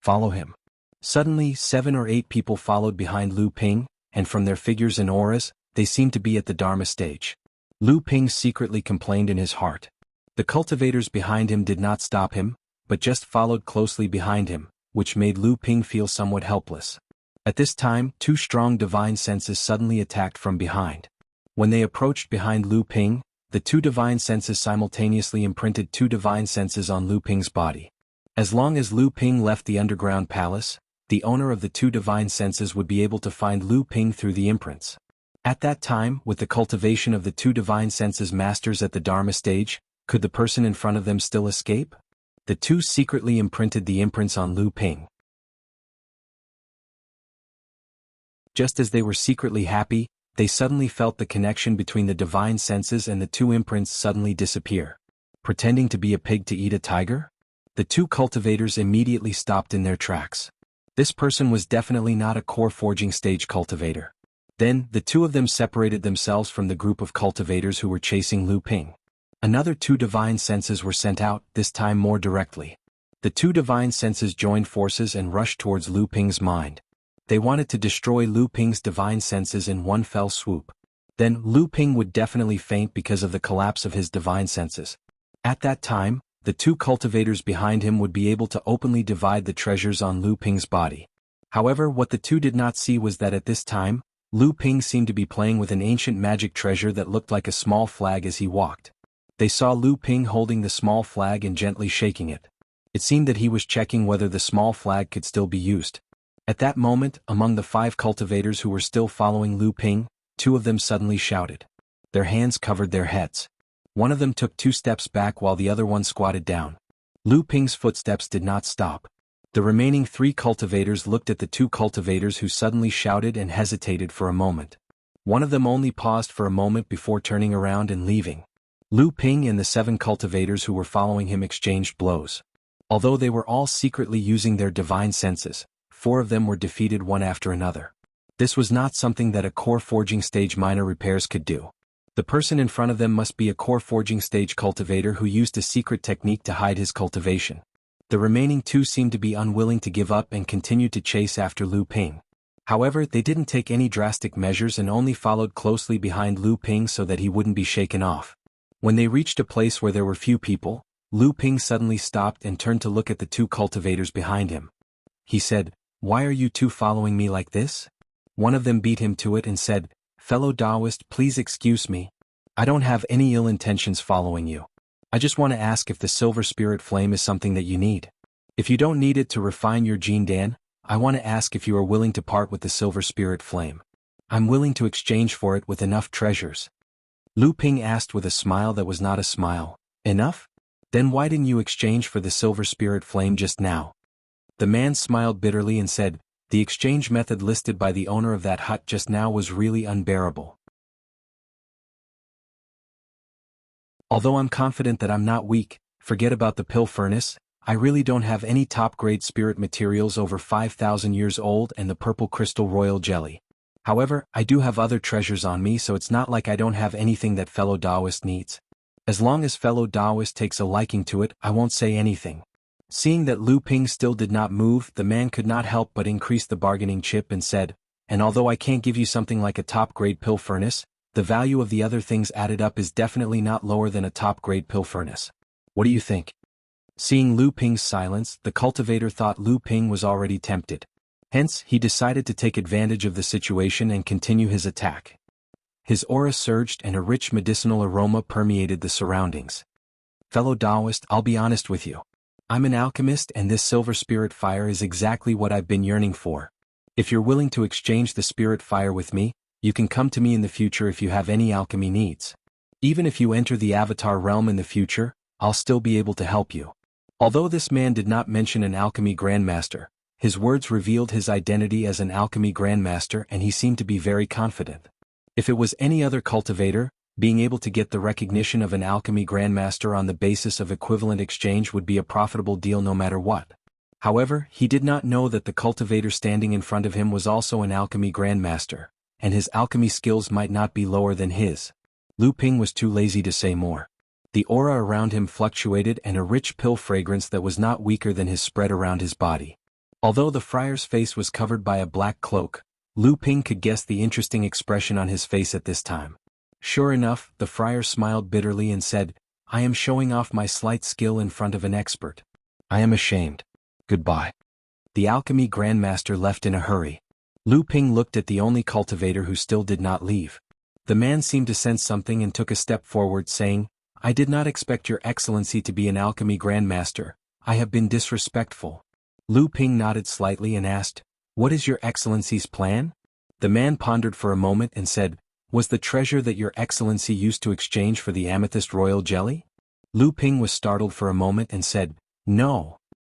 Speaker 1: Follow him. Suddenly, 7 or 8 people followed behind Lu Ping, and from their figures and auras, they seemed to be at the Dharma stage. Lu Ping secretly complained in his heart. The cultivators behind him did not stop him, but just followed closely behind him, which made Lu Ping feel somewhat helpless. At this time, 2 strong divine senses suddenly attacked from behind. When they approached behind Lu Ping, the 2 divine senses simultaneously imprinted 2 divine senses on Lu Ping's body. As long as Lu Ping left the underground palace, the owner of the 2 divine senses would be able to find Lu Ping through the imprints. At that time, with the cultivation of the 2 divine senses masters at the Dharma stage, could the person in front of them still escape? The 2 secretly imprinted the imprints on Lu Ping. Just as they were secretly happy, they suddenly felt the connection between the divine senses and the 2 imprints suddenly disappear. Pretending to be a pig to eat a tiger? The 2 cultivators immediately stopped in their tracks. This person was definitely not a core forging stage cultivator. Then, the 2 of them separated themselves from the group of cultivators who were chasing Lu Ping. Another 2 divine senses were sent out, this time more directly. The 2 divine senses joined forces and rushed towards Lu Ping's mind. They wanted to destroy Lu Ping's divine senses in one fell swoop. Then, Lu Ping would definitely faint because of the collapse of his divine senses. At that time, the 2 cultivators behind him would be able to openly divide the treasures on Lu Ping's body. However, what the 2 did not see was that at this time, Lu Ping seemed to be playing with an ancient magic treasure that looked like a small flag as he walked. They saw Lu Ping holding the small flag and gently shaking it. It seemed that he was checking whether the small flag could still be used. At that moment, among the 5 cultivators who were still following Lu Ping, 2 of them suddenly shouted. Their hands covered their heads. One of them took 2 steps back while the other one squatted down. Lu Ping's footsteps did not stop. The remaining 3 cultivators looked at the 2 cultivators who suddenly shouted and hesitated for a moment. One of them only paused for a moment before turning around and leaving. Lu Ping and the 7 cultivators who were following him exchanged blows. Although they were all secretly using their divine senses, 4 of them were defeated one after another. This was not something that a core forging stage minor repairs could do. The person in front of them must be a core forging stage cultivator who used a secret technique to hide his cultivation. The remaining 2 seemed to be unwilling to give up and continued to chase after Lu Ping. However, they didn't take any drastic measures and only followed closely behind Lu Ping so that he wouldn't be shaken off. When they reached a place where there were few people, Lu Ping suddenly stopped and turned to look at the 2 cultivators behind him. He said, Why are you two following me like this? One of them beat him to it and said, Fellow Taoist, please excuse me. I don't have any ill intentions following you. I just want to ask if the silver spirit flame is something that you need. If you don't need it to refine your Jin Dan, I want to ask if you are willing to part with the silver spirit flame. I'm willing to exchange for it with enough treasures. Lu Ping asked with a smile that was not a smile. Enough? Then why didn't you exchange for the silver spirit flame just now? The man smiled bitterly and said, the exchange method listed by the owner of that hut just now was really unbearable. Although I'm confident that I'm not weak, forget about the pill furnace, I really don't have any top-grade spirit materials over 5,000 years old and the purple crystal royal jelly. However, I do have other treasures on me, so it's not like I don't have anything that fellow Taoist needs. As long as fellow Taoist takes a liking to it, I won't say anything. Seeing that Lu Ping still did not move, the man could not help but increase the bargaining chip and said, and although I can't give you something like a top-grade pill furnace, the value of the other things added up is definitely not lower than a top-grade pill furnace. What do you think? Seeing Lu Ping's silence, the cultivator thought Lu Ping was already tempted. Hence, he decided to take advantage of the situation and continue his attack. His aura surged and a rich medicinal aroma permeated the surroundings. Fellow Taoist, I'll be honest with you. I'm an alchemist and this silver spirit fire is exactly what I've been yearning for. If you're willing to exchange the spirit fire with me, you can come to me in the future if you have any alchemy needs. Even if you enter the avatar realm in the future, I'll still be able to help you. Although this man did not mention an alchemy grandmaster, his words revealed his identity as an alchemy grandmaster and he seemed to be very confident. If it was any other cultivator, being able to get the recognition of an alchemy grandmaster on the basis of equivalent exchange would be a profitable deal no matter what. However, he did not know that the cultivator standing in front of him was also an alchemy grandmaster, and his alchemy skills might not be lower than his. Lu Ping was too lazy to say more. The aura around him fluctuated and a rich pill fragrance that was not weaker than his spread around his body. Although the friar's face was covered by a black cloak, Lu Ping could guess the interesting expression on his face at this time. Sure enough, the friar smiled bitterly and said, I am showing off my slight skill in front of an expert. I am ashamed. Goodbye. The alchemy grandmaster left in a hurry. Lu Ping looked at the only cultivator who still did not leave. The man seemed to sense something and took a step forward saying, I did not expect your excellency to be an alchemy grandmaster. I have been disrespectful. Lu Ping nodded slightly and asked, What is your excellency's plan? The man pondered for a moment and said, Was the treasure that your excellency used to exchange for the amethyst royal jelly? Lu Ping was startled for a moment and said, No.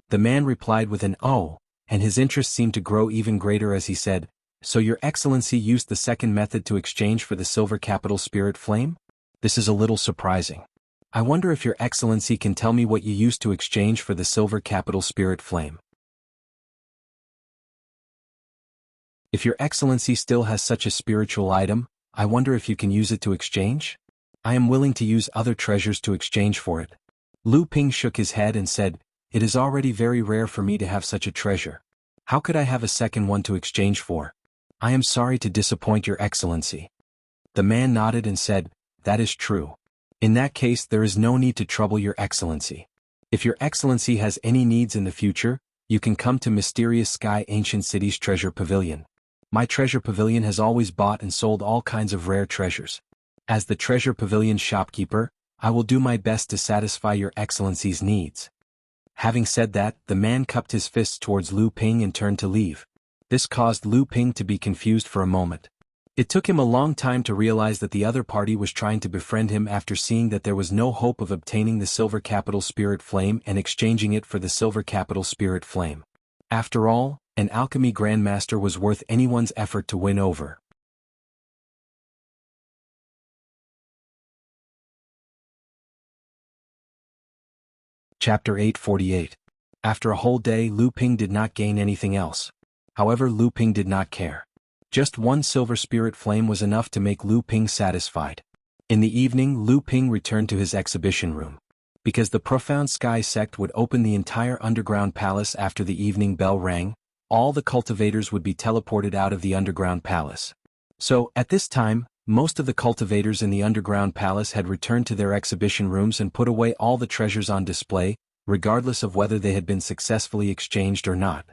Speaker 1: The man replied with an oh, and his interest seemed to grow even greater as he said, So your excellency used the second method to exchange for the silver capital spirit flame? This is a little surprising. I wonder if your excellency can tell me what you used to exchange for the silver capital spirit flame. If your excellency still has such a spiritual item, I wonder if you can use it to exchange? I am willing to use other treasures to exchange for it. Lu Ping shook his head and said, It is already very rare for me to have such a treasure. How could I have a second one to exchange for? I am sorry to disappoint your excellency. The man nodded and said, That is true. In that case there is no need to trouble your excellency. If your excellency has any needs in the future, you can come to Mysterious Sky Ancient City's Treasure Pavilion. My Treasure Pavilion has always bought and sold all kinds of rare treasures. As the Treasure Pavilion's shopkeeper, I will do my best to satisfy your excellency's needs. Having said that, the man cupped his fists towards Lu Ping and turned to leave. This caused Lu Ping to be confused for a moment. It took him a long time to realize that the other party was trying to befriend him after seeing that there was no hope of obtaining the silver capital spirit flame and exchanging it for the silver capital spirit flame. After all, an alchemy grandmaster was worth anyone's effort to win over. Chapter 848. After a whole day, Lu Ping did not gain anything else. However, Lu Ping did not care. Just one silver spirit flame was enough to make Lu Ping satisfied. In the evening, Lu Ping returned to his exhibition room. Because the Profound Sky sect would open the entire underground palace after the evening bell rang, all the cultivators would be teleported out of the underground palace. So, at this time, most of the cultivators in the underground palace had returned to their exhibition rooms and put away all the treasures on display, regardless of whether they had been successfully exchanged or not.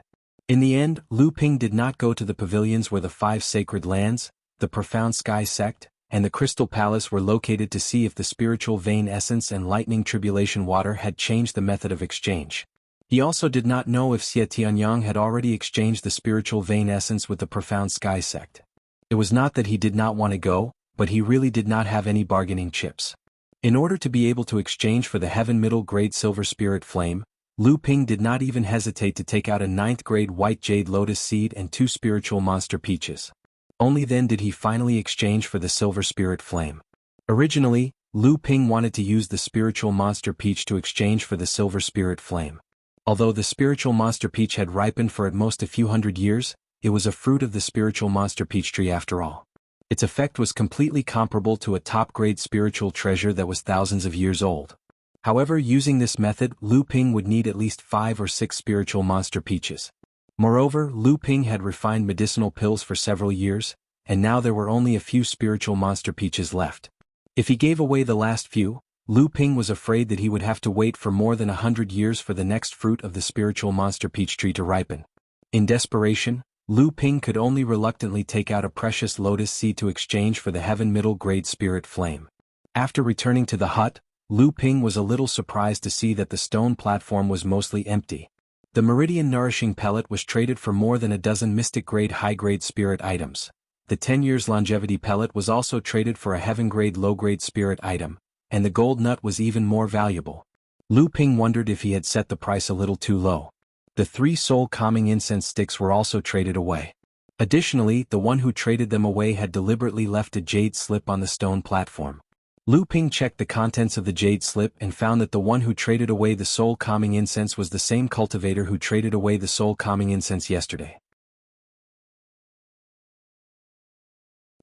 Speaker 1: In the end, Lu Ping did not go to the pavilions where the 5 sacred lands, the Profound Sky Sect, and the Crystal Palace were located to see if the spiritual vein essence and lightning tribulation water had changed the method of exchange. He also did not know if Xie Tianyang had already exchanged the spiritual vein essence with the Profound Sky Sect. It was not that he did not want to go, but he really did not have any bargaining chips. In order to be able to exchange for the Heaven Middle Grade Silver Spirit Flame, Lu Ping did not even hesitate to take out a 9th grade White Jade Lotus Seed and 2 Spiritual Monster Peaches. Only then did he finally exchange for the Silver Spirit Flame. Originally, Lu Ping wanted to use the Spiritual Monster Peach to exchange for the Silver Spirit Flame. Although the Spiritual Monster Peach had ripened for at most a few hundred years, it was a fruit of the Spiritual Monster Peach tree after all. Its effect was completely comparable to a top-grade spiritual treasure that was thousands of years old. However, using this method, Lu Ping would need at least 5 or 6 Spiritual Monster Peaches. Moreover, Lu Ping had refined medicinal pills for several years, and now there were only a few Spiritual Monster Peaches left. If he gave away the last few, Lu Ping was afraid that he would have to wait for more than 100 years for the next fruit of the Spiritual Monster Peach tree to ripen. In desperation, Lu Ping could only reluctantly take out a precious lotus seed to exchange for the Heaven Middle Grade Spirit Flame. After returning to the hut, Lu Ping was a little surprised to see that the stone platform was mostly empty. The Meridian Nourishing Pellet was traded for more than a dozen Mystic Grade High-Grade Spirit items. The 10 years Longevity Pellet was also traded for a Heaven Grade Low-Grade Spirit item, and the Gold Nut was even more valuable. Lu Ping wondered if he had set the price a little too low. The 3 Soul Calming Incense Sticks were also traded away. Additionally, the one who traded them away had deliberately left a jade slip on the stone platform. Lu Ping checked the contents of the jade slip and found that the one who traded away the soul calming incense was the same cultivator who traded away the soul calming incense yesterday.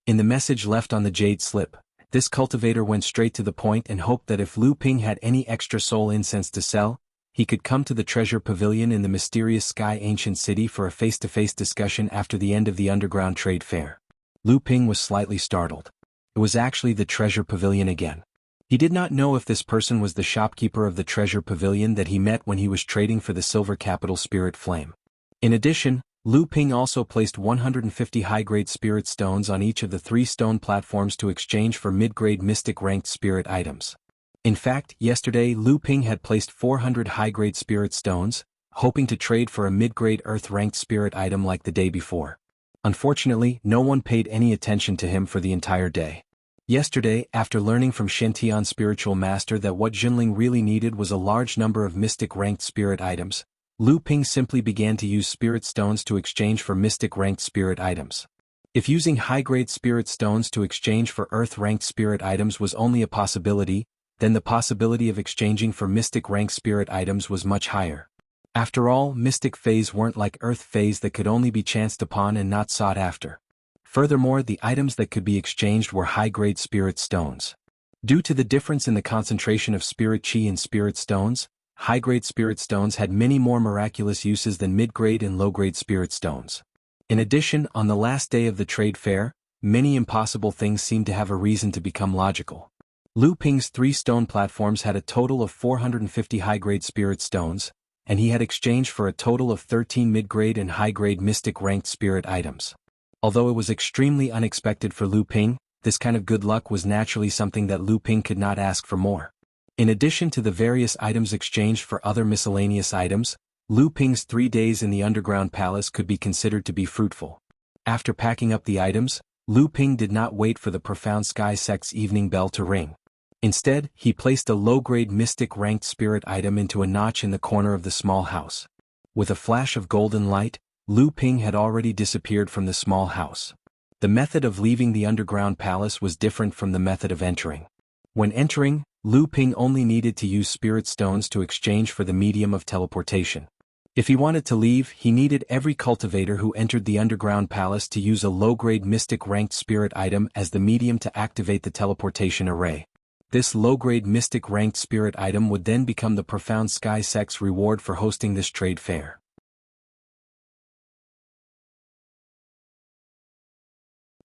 Speaker 1: In the message left on the jade slip, this cultivator went straight to the point and hoped that if Lu Ping had any extra soul incense to sell, he could come to the treasure pavilion in the mysterious Sky Ancient City for a face-to-face discussion after the end of the underground trade fair. Lu Ping was slightly startled. It was actually the treasure pavilion again. He did not know if this person was the shopkeeper of the treasure pavilion that he met when he was trading for the Silver Capital Spirit Flame. In addition, Lu Ping also placed 150 high-grade spirit stones on each of the 3 stone platforms to exchange for mid-grade mystic-ranked spirit items. In fact, yesterday Lu Ping had placed 400 high-grade spirit stones, hoping to trade for a mid-grade earth-ranked spirit item like the day before. Unfortunately, no one paid any attention to him for the entire day. Yesterday, after learning from Shen Spiritual Master that what Jinling really needed was a large number of mystic-ranked spirit items, Lu Ping simply began to use spirit stones to exchange for mystic-ranked spirit items. If using high-grade spirit stones to exchange for earth-ranked spirit items was only a possibility, then the possibility of exchanging for mystic-ranked spirit items was much higher. After all, mystic phase weren't like earth phase that could only be chanced upon and not sought after. Furthermore, the items that could be exchanged were high-grade spirit stones. Due to the difference in the concentration of spirit chi in spirit stones, high-grade spirit stones had many more miraculous uses than mid-grade and low-grade spirit stones. In addition, on the last day of the trade fair, many impossible things seemed to have a reason to become logical. Lu Ping's 3 stone platforms had a total of 450 high-grade spirit stones, and he had exchanged for a total of 13 mid-grade and high-grade mystic-ranked spirit items. Although it was extremely unexpected for Lu Ping, this kind of good luck was naturally something that Lu Ping could not ask for more. In addition to the various items exchanged for other miscellaneous items, Lu Ping's 3 days in the underground palace could be considered to be fruitful. After packing up the items, Lu Ping did not wait for the Profound Sky Sect's evening bell to ring. Instead, he placed a low-grade mystic-ranked spirit item into a notch in the corner of the small house. With a flash of golden light, Lu Ping had already disappeared from the small house. The method of leaving the underground palace was different from the method of entering. When entering, Lu Ping only needed to use spirit stones to exchange for the medium of teleportation. If he wanted to leave, he needed every cultivator who entered the underground palace to use a low-grade mystic-ranked spirit item as the medium to activate the teleportation array. This low-grade mystic-ranked spirit item would then become the Profound Sky Sect's reward for hosting this trade fair.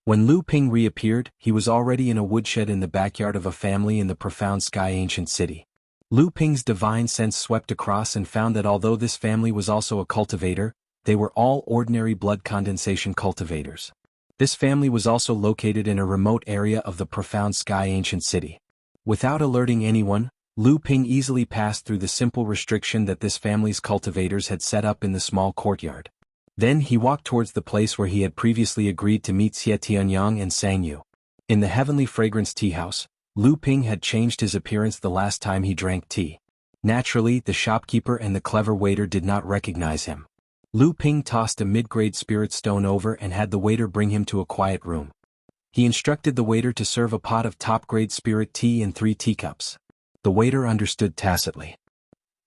Speaker 1: When Lu Ping reappeared, he was already in a woodshed in the backyard of a family in the Profound Sky Ancient City. Lu Ping's divine sense swept across and found that although this family was also a cultivator, they were all ordinary blood condensation cultivators. This family was also located in a remote area of the profound sky ancient city. Without alerting anyone, Lu Ping easily passed through the simple restriction that this family's cultivators had set up in the small courtyard. Then he walked towards the place where he had previously agreed to meet Xie Tianyang and Sang Yu. In the heavenly fragrance tea house, Lu Ping had changed his appearance the last time he drank tea. Naturally, the shopkeeper and the clever waiter did not recognize him. Lu Ping tossed a mid-grade spirit stone over and had the waiter bring him to a quiet room. He instructed the waiter to serve a pot of top-grade spirit tea in 3 teacups. The waiter understood tacitly.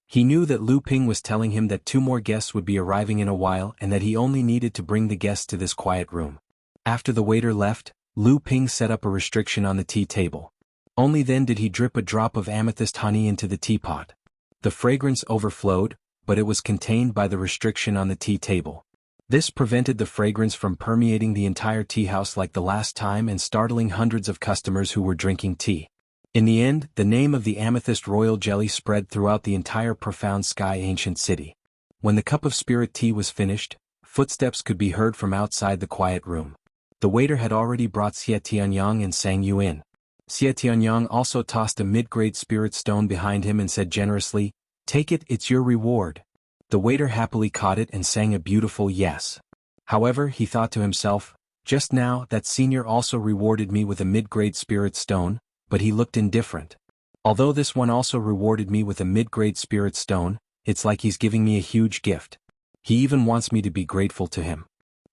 Speaker 1: He knew that Lu Ping was telling him that 2 more guests would be arriving in a while and that he only needed to bring the guests to this quiet room. After the waiter left, Lu Ping set up a restriction on the tea table. Only then did he drip a drop of amethyst honey into the teapot. The fragrance overflowed, but it was contained by the restriction on the tea table. This prevented the fragrance from permeating the entire tea house like the last time and startling hundreds of customers who were drinking tea. In the end, the name of the amethyst royal jelly spread throughout the entire profound sky ancient city. When the cup of spirit tea was finished, footsteps could be heard from outside the quiet room. The waiter had already brought Xie Tianyang and Sang Yu in. Xie Tianyang also tossed a mid-grade spirit stone behind him and said generously, "Take it, it's your reward." The waiter happily caught it and sang a beautiful yes. However, he thought to himself, just now that senior also rewarded me with a mid-grade spirit stone, but he looked indifferent. Although this one also rewarded me with a mid-grade spirit stone, it's like he's giving me a huge gift. He even wants me to be grateful to him.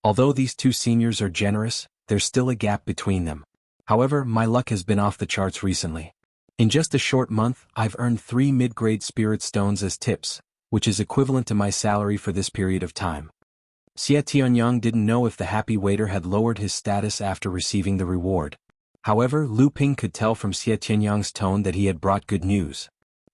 Speaker 1: Although these 2 seniors are generous, there's still a gap between them. However, my luck has been off the charts recently. In just a short month, I've earned 3 mid-grade spirit stones as tips, which is equivalent to my salary for this period of time. Xie Tianyang didn't know if the happy waiter had lowered his status after receiving the reward. However, Lu Ping could tell from Xie Tianyang's tone that he had brought good news.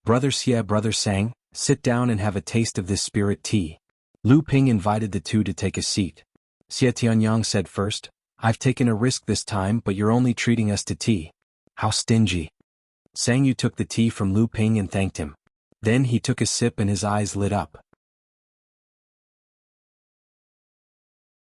Speaker 1: "Brother Xie, Brother Sang, sit down and have a taste of this spirit tea." Lu Ping invited the 2 to take a seat. Xie Tianyang said first, "I've taken a risk this time, but you're only treating us to tea. How stingy." Sang Yu took the tea from Lu Ping and thanked him. Then he took a sip and his eyes lit up.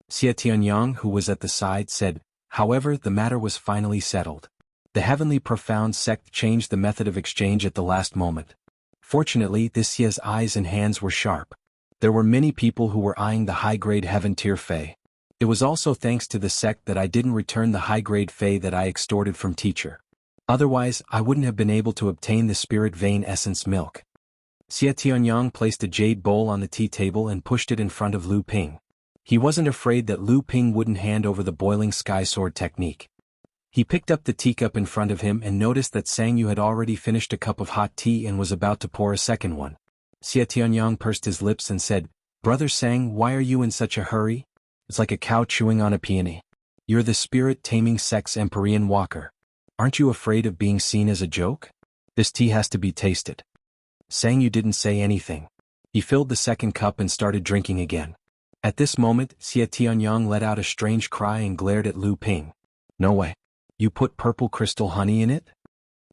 Speaker 1: Xie Tianyang, who was at the side, said, "However, the matter was finally settled. The heavenly profound sect changed the method of exchange at the last moment. Fortunately, this Xie's eyes and hands were sharp. There were many people who were eyeing the high-grade heaven tier fey. It was also thanks to the sect that I didn't return the high-grade fey that I extorted from teacher. Otherwise, I wouldn't have been able to obtain the spirit vein essence milk." Xie Tianyang placed a jade bowl on the tea table and pushed it in front of Lu Ping. He wasn't afraid that Lu Ping wouldn't hand over the boiling sky sword technique. He picked up the teacup in front of him and noticed that Sang Yu had already finished a cup of hot tea and was about to pour a second one. Xie Tianyang pursed his lips and said, "Brother Sang, why are you in such a hurry? It's like a cow chewing on a peony. You're the spirit-taming sect's Empyrean walker. Aren't you afraid of being seen as a joke? This tea has to be tasted." Sang Yu didn't say anything. He filled the second cup and started drinking again. At this moment, Xie Tianyang let out a strange cry and glared at Lu Ping. "No way. You put purple crystal honey in it?"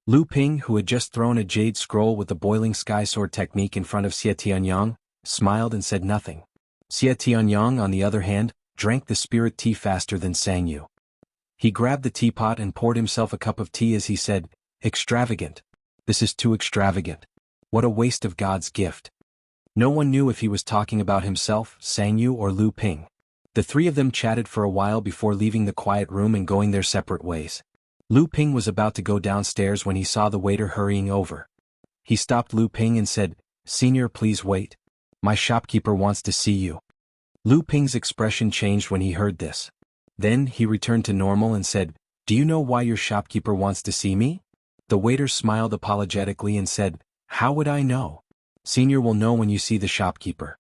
Speaker 1: Lu Ping, who had just thrown a jade scroll with the boiling sky sword technique in front of Xie Tianyang, smiled and said nothing. Xie Tianyang, on the other hand, drank the spirit tea faster than Sang Yu. He grabbed the teapot and poured himself a cup of tea as he said, "Extravagant. This is too extravagant. What a waste of God's gift." No one knew if he was talking about himself, Sang Yu, or Lu Ping. The 3 of them chatted for a while before leaving the quiet room and going their separate ways. Lu Ping was about to go downstairs when he saw the waiter hurrying over. He stopped Lu Ping and said, "Senior, please wait. My shopkeeper wants to see you." Lu Ping's expression changed when he heard this. Then he returned to normal and said, "Do you know why your shopkeeper wants to see me?" The waiter smiled apologetically and said, "How would I know? Senior will know when you see the shopkeeper."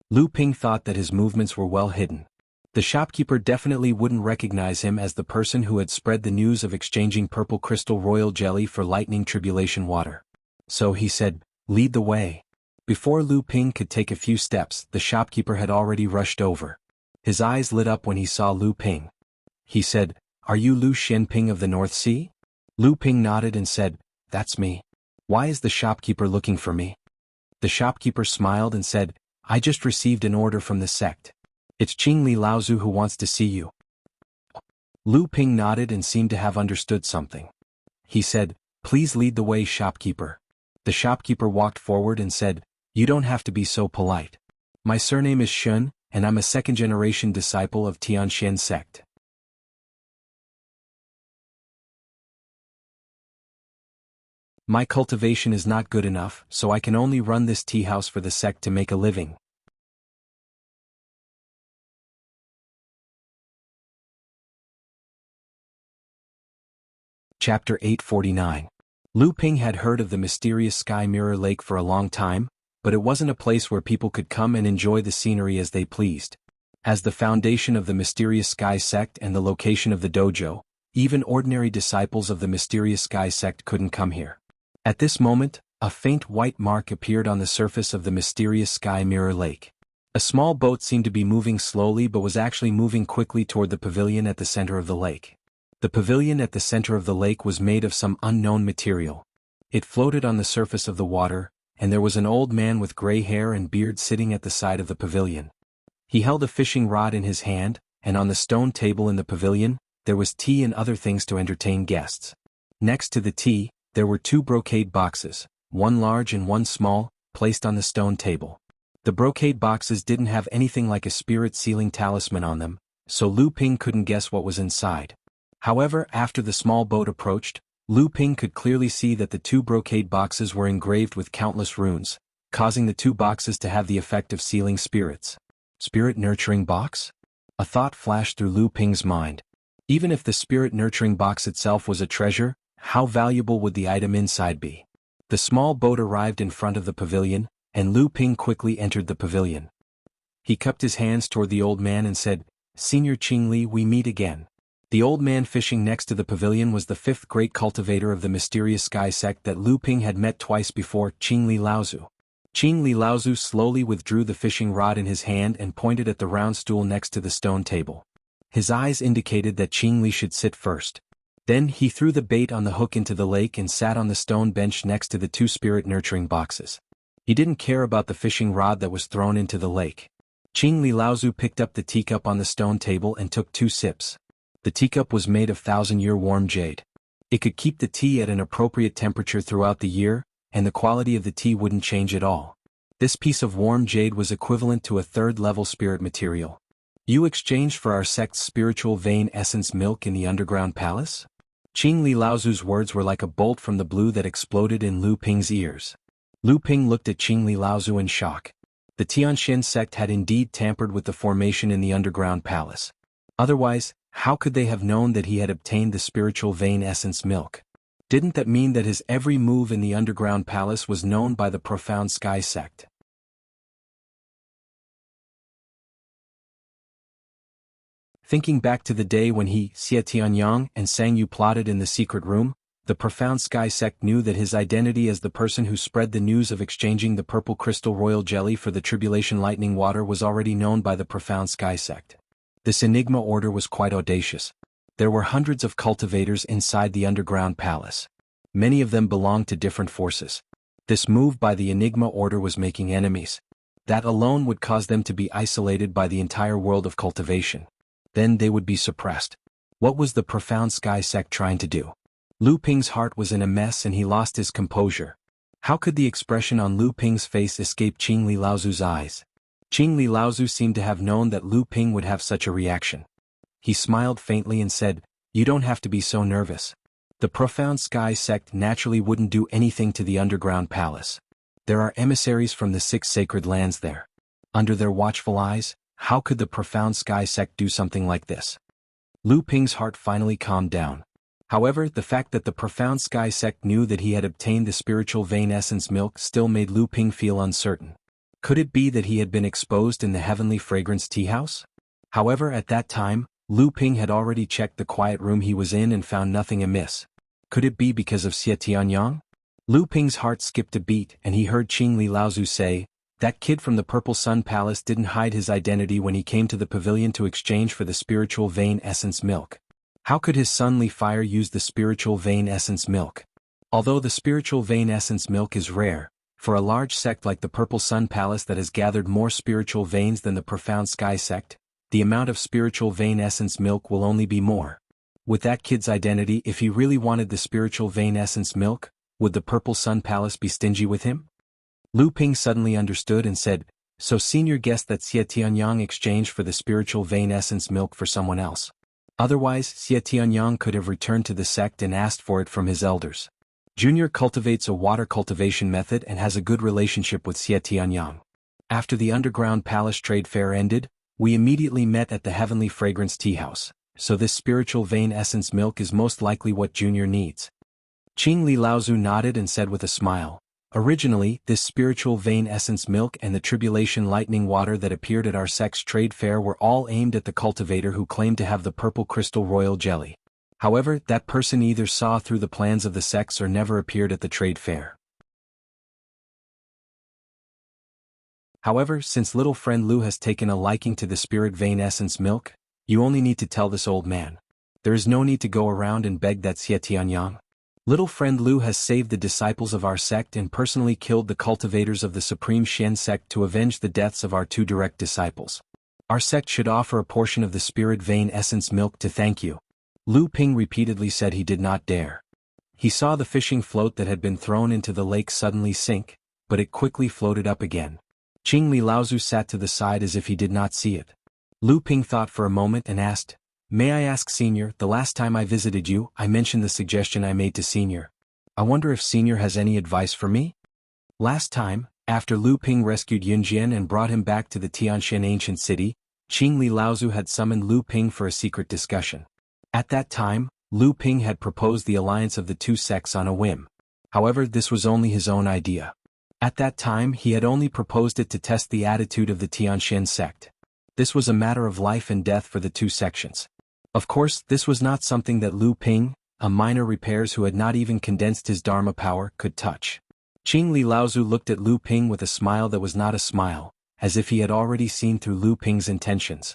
Speaker 1: Lu Ping thought that his movements were well hidden. The shopkeeper definitely wouldn't recognize him as the person who had spread the news of exchanging purple crystal royal jelly for lightning tribulation water. So he said, "Lead the way." Before Lu Ping could take a few steps, the shopkeeper had already rushed over. His eyes lit up when he saw Lu Ping. He said, "Are you Lu Xianping of the North Sea?" Lu Ping nodded and said, "That's me. Why is the shopkeeper looking for me?" The shopkeeper smiled and said, I just received an order from the sect. It's Qingli Laozu who wants to see you. Lu Ping nodded and seemed to have understood something. He said, "Please lead the way, shopkeeper." The shopkeeper walked forward and said, "You don't have to be so polite. My surname is Shun, and I'm a second-generation disciple of Tianxian sect. My cultivation is not good enough, so I can only run this tea house for the sect to make a living." Chapter 849. Lu Ping had heard of the mysterious Sky Mirror Lake for a long time, but it wasn't a place where people could come and enjoy the scenery as they pleased. As the foundation of the mysterious Sky sect and the location of the dojo, even ordinary disciples of the mysterious Sky sect couldn't come here. At this moment, a faint white mark appeared on the surface of the mysterious Sky Mirror Lake. A small boat seemed to be moving slowly but was actually moving quickly toward the pavilion at the center of the lake. The pavilion at the center of the lake was made of some unknown material. It floated on the surface of the water, and there was an old man with gray hair and beard sitting at the side of the pavilion. He held a fishing rod in his hand, and on the stone table in the pavilion, there was tea and other things to entertain guests. Next to the tea, there were two brocade boxes, one large and one small, placed on the stone table. The brocade boxes didn't have anything like a spirit sealing talisman on them, so Lu Ping couldn't guess what was inside. However, after the small boat approached, Lu Ping could clearly see that the two brocade boxes were engraved with countless runes, causing the two boxes to have the effect of sealing spirits. Spirit nurturing box? A thought flashed through Lu Ping's mind. Even if the spirit nurturing box itself was a treasure, how valuable would the item inside be? The small boat arrived in front of the pavilion, and Lu Ping quickly entered the pavilion. He cupped his hands toward the old man and said, "Senior Qingli, we meet again." The old man fishing next to the pavilion was the fifth great cultivator of the mysterious Sky sect that Lu Ping had met twice before, Qingli Laozu. Qingli Laozu slowly withdrew the fishing rod in his hand and pointed at the round stool next to the stone table. His eyes indicated that Qingli should sit first. Then he threw the bait on the hook into the lake and sat on the stone bench next to the two spirit-nurturing boxes. He didn't care about the fishing rod that was thrown into the lake. Qingli Laozu picked up the teacup on the stone table and took 2 sips. The teacup was made of 1,000-year warm jade. It could keep the tea at an appropriate temperature throughout the year, and the quality of the tea wouldn't change at all. This piece of warm jade was equivalent to a 3rd-level spirit material. "You exchanged for our sect's spiritual vein essence milk in the underground palace?" Qingli Laozu's words were like a bolt from the blue that exploded in Lu Ping's ears. Lu Ping looked at Qingli Laozu in shock. The Tianxian sect had indeed tampered with the formation in the underground palace. Otherwise, how could they have known that he had obtained the spiritual vein essence milk? Didn't that mean that his every move in the underground palace was known by the profound Sky sect? Thinking back to the day when he, Xie Tianyang, and Sang Yu plotted in the secret room, the profound Sky sect knew that his identity as the person who spread the news of exchanging the purple crystal royal jelly for the tribulation lightning water was already known by the profound Sky sect. This Enigma order was quite audacious. There were hundreds of cultivators inside the underground palace. Many of them belonged to different forces. This move by the Enigma order was making enemies. That alone would cause them to be isolated by the entire world of cultivation. Then they would be suppressed. What was the profound Sky sect trying to do? Lu Ping's heart was in a mess and he lost his composure. How could the expression on Lu Ping's face escape Qingli Laozu's eyes? Qingli Laozu seemed to have known that Lu Ping would have such a reaction. He smiled faintly and said, "You don't have to be so nervous. The profound Sky sect naturally wouldn't do anything to the underground palace. There are emissaries from the 6 sacred lands there. Under their watchful eyes, how could the profound Sky sect do something like this?" Lu Ping's heart finally calmed down. However, the fact that the profound Sky sect knew that he had obtained the spiritual vein essence milk still made Lu Ping feel uncertain. Could it be that he had been exposed in the heavenly fragrance tea house? However, at that time, Lu Ping had already checked the quiet room he was in and found nothing amiss. Could it be because of Xie Tianyang? Lu Ping's heart skipped a beat and he heard Qingli Laozu say, "That kid from the Purple Sun Palace didn't hide his identity when he came to the pavilion to exchange for the spiritual vein essence milk. How could his son Li Fire use the spiritual vein essence milk? Although the spiritual vein essence milk is rare, For a large sect like the Purple Sun Palace that has gathered more spiritual veins than the Profound Sky sect, the amount of spiritual vein essence milk will only be more. With that kid's identity, if he really wanted the spiritual vein essence milk, would the Purple Sun Palace be stingy with him? Lu Ping suddenly understood and said, "So senior guessed that Xie Tianyang exchanged for the spiritual vein essence milk for someone else. Otherwise, Xie Tianyang could have returned to the sect and asked for it from his elders. Junior cultivates a water cultivation method and has a good relationship with Xie Tianyang. After the Underground Palace Trade Fair ended, we immediately met at the Heavenly Fragrance Tea House, so this spiritual vein essence milk is most likely what Junior needs." Qing Li Laozu nodded and said with a smile, "Originally, this spiritual vein essence milk and the tribulation lightning water that appeared at our sect's trade fair were all aimed at the cultivator who claimed to have the purple crystal royal jelly. However, that person either saw through the plans of the sects or never appeared at the trade fair. However, since little friend Lu has taken a liking to the spirit vein essence milk, you only need to tell this old man. There is no need to go around and beg that Xie Tianyang. Little friend Lu has saved the disciples of our sect and personally killed the cultivators of the Supreme Shen sect to avenge the deaths of our two direct disciples. Our sect should offer a portion of the spirit vein essence milk to thank you." Lu Ping repeatedly said he did not dare. He saw the fishing float that had been thrown into the lake suddenly sink, but it quickly floated up again. Qing Li Laozu sat to the side as if he did not see it. Lu Ping thought for a moment and asked, "May I ask Senior, the last time I visited you, I mentioned the suggestion I made to Senior. I wonder if Senior has any advice for me?" Last time, after Lu Ping rescued Yunjian and brought him back to the Tianshan ancient city, Qing Li Laozu had summoned Lu Ping for a secret discussion. At that time, Lu Ping had proposed the alliance of the two sects on a whim. However, this was only his own idea. At that time he had only proposed it to test the attitude of the Tianshan sect. This was a matter of life and death for the two sections. Of course, this was not something that Lu Ping, a minor repairs who had not even condensed his Dharma power, could touch. Qing Li Laozu looked at Lu Ping with a smile that was not a smile, as if he had already seen through Lu Ping's intentions.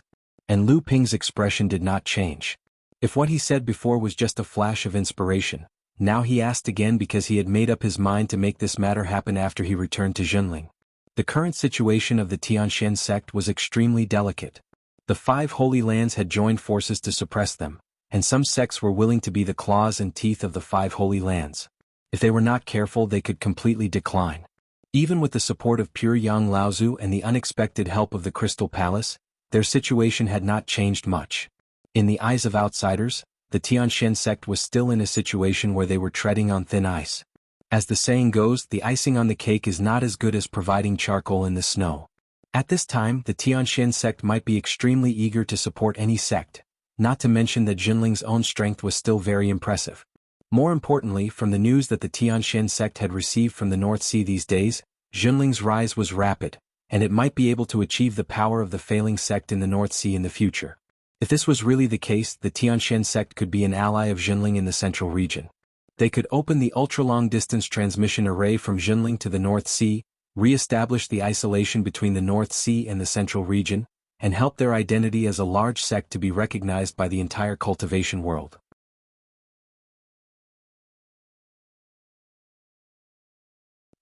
Speaker 1: And Lu Ping's expression did not change. If what he said before was just a flash of inspiration, now he asked again because he had made up his mind to make this matter happen after he returned to Junling. The current situation of the Tianshan sect was extremely delicate. The 5 Holy Lands had joined forces to suppress them, and some sects were willing to be the claws and teeth of the 5 Holy Lands. If they were not careful, they could completely decline. Even with the support of pure Yang Laozu and the unexpected help of the Crystal Palace, their situation had not changed much. In the eyes of outsiders, the Tianshan sect was still in a situation where they were treading on thin ice. As the saying goes, the icing on the cake is not as good as providing charcoal in the snow. At this time, the Tianshan sect might be extremely eager to support any sect, not to mention that Junling's own strength was still very impressive. More importantly, from the news that the Tianshan sect had received from the North Sea these days, Junling's rise was rapid, and it might be able to achieve the power of the failing sect in the North Sea in the future. If this was really the case, the Tianshan sect could be an ally of Junling in the central region. They could open the ultra-long-distance transmission array from Junling to the North Sea, re-establish the isolation between the North Sea and the central region, and help their identity as a large sect to be recognized by the entire cultivation world.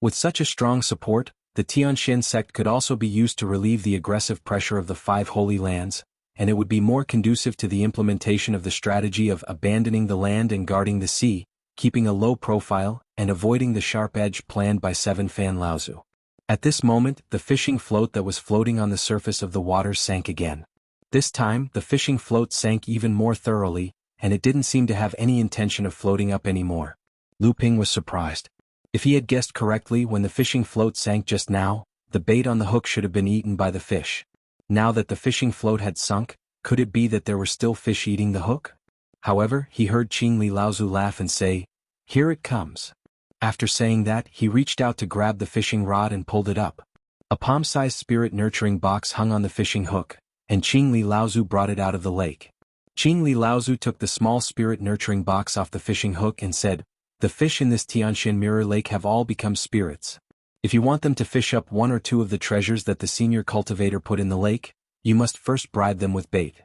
Speaker 1: With such a strong support, the Tianshan sect could also be used to relieve the aggressive pressure of the 5 Holy Lands, and it would be more conducive to the implementation of the strategy of abandoning the land and guarding the sea, keeping a low profile, and avoiding the sharp edge planned by 7 Fan Laozu. At this moment, the fishing float that was floating on the surface of the water sank again. This time, the fishing float sank even more thoroughly, and it didn't seem to have any intention of floating up anymore. Lu Ping was surprised. If he had guessed correctly, when the fishing float sank just now, the bait on the hook should have been eaten by the fish. Now that the fishing float had sunk, could it be that there were still fish eating the hook? However, he heard Qing Li Laozu laugh and say, "Here it comes." After saying that, he reached out to grab the fishing rod and pulled it up. A palm-sized spirit nurturing box hung on the fishing hook, and Qing Li Laozu brought it out of the lake. Qing Li Laozu took the small spirit nurturing box off the fishing hook and said, "The fish in this Tianshan Mirror Lake have all become spirits. If you want them to fish up 1 or 2 of the treasures that the senior cultivator put in the lake, you must first bribe them with bait.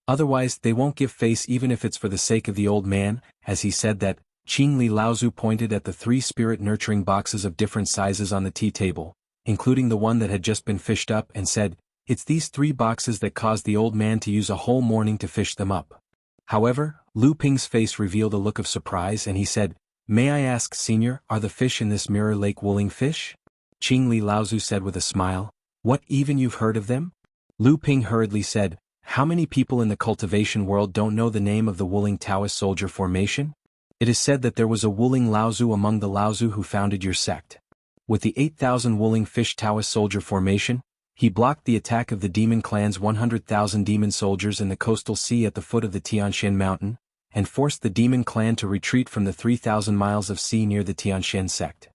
Speaker 1: Otherwise, they won't give face even if it's for the sake of the old man, as he said that, Qing Li Laozu pointed at the 3 spirit-nurturing boxes of different sizes on the tea table, including the one that had just been fished up, and said, "It's these 3 boxes that caused the old man to use a whole morning to fish them up." However, Lu Ping's face revealed a look of surprise and he said, "May I ask, Senior, are the fish in this mirror lake wooling fish?" Qing Li Laozu said with a smile, "What, even you've heard of them?" Lu Ping hurriedly said, "How many people in the cultivation world don't know the name of the Wuling Taoist soldier formation? It is said that there was a Wuling Laozu among the Laozu who founded your sect. With the 8,000 Wuling fish Taoist soldier formation, he blocked the attack of the demon clan's 100,000 demon soldiers in the coastal sea at the foot of the Tianshan mountain, and forced the demon clan to retreat from the 3,000 miles of sea near the Tianshan sect.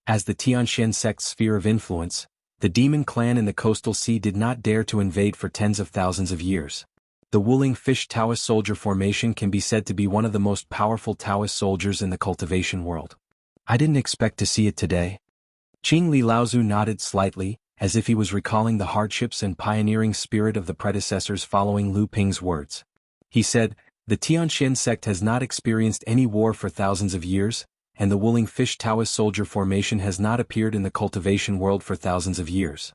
Speaker 1: As the Tianshan sect's sphere of influence, the demon clan in the coastal sea did not dare to invade for tens of thousands of years. The Wuling fish Taoist soldier formation can be said to be one of the most powerful Taoist soldiers in the cultivation world. I didn't expect to see it today." Qing Li Laozu nodded slightly, as if he was recalling the hardships and pioneering spirit of the predecessors following Lu Ping's words. He said, "The Tianshan sect has not experienced any war for thousands of years, and the Wuling fish Taoist soldier formation has not appeared in the cultivation world for thousands of years.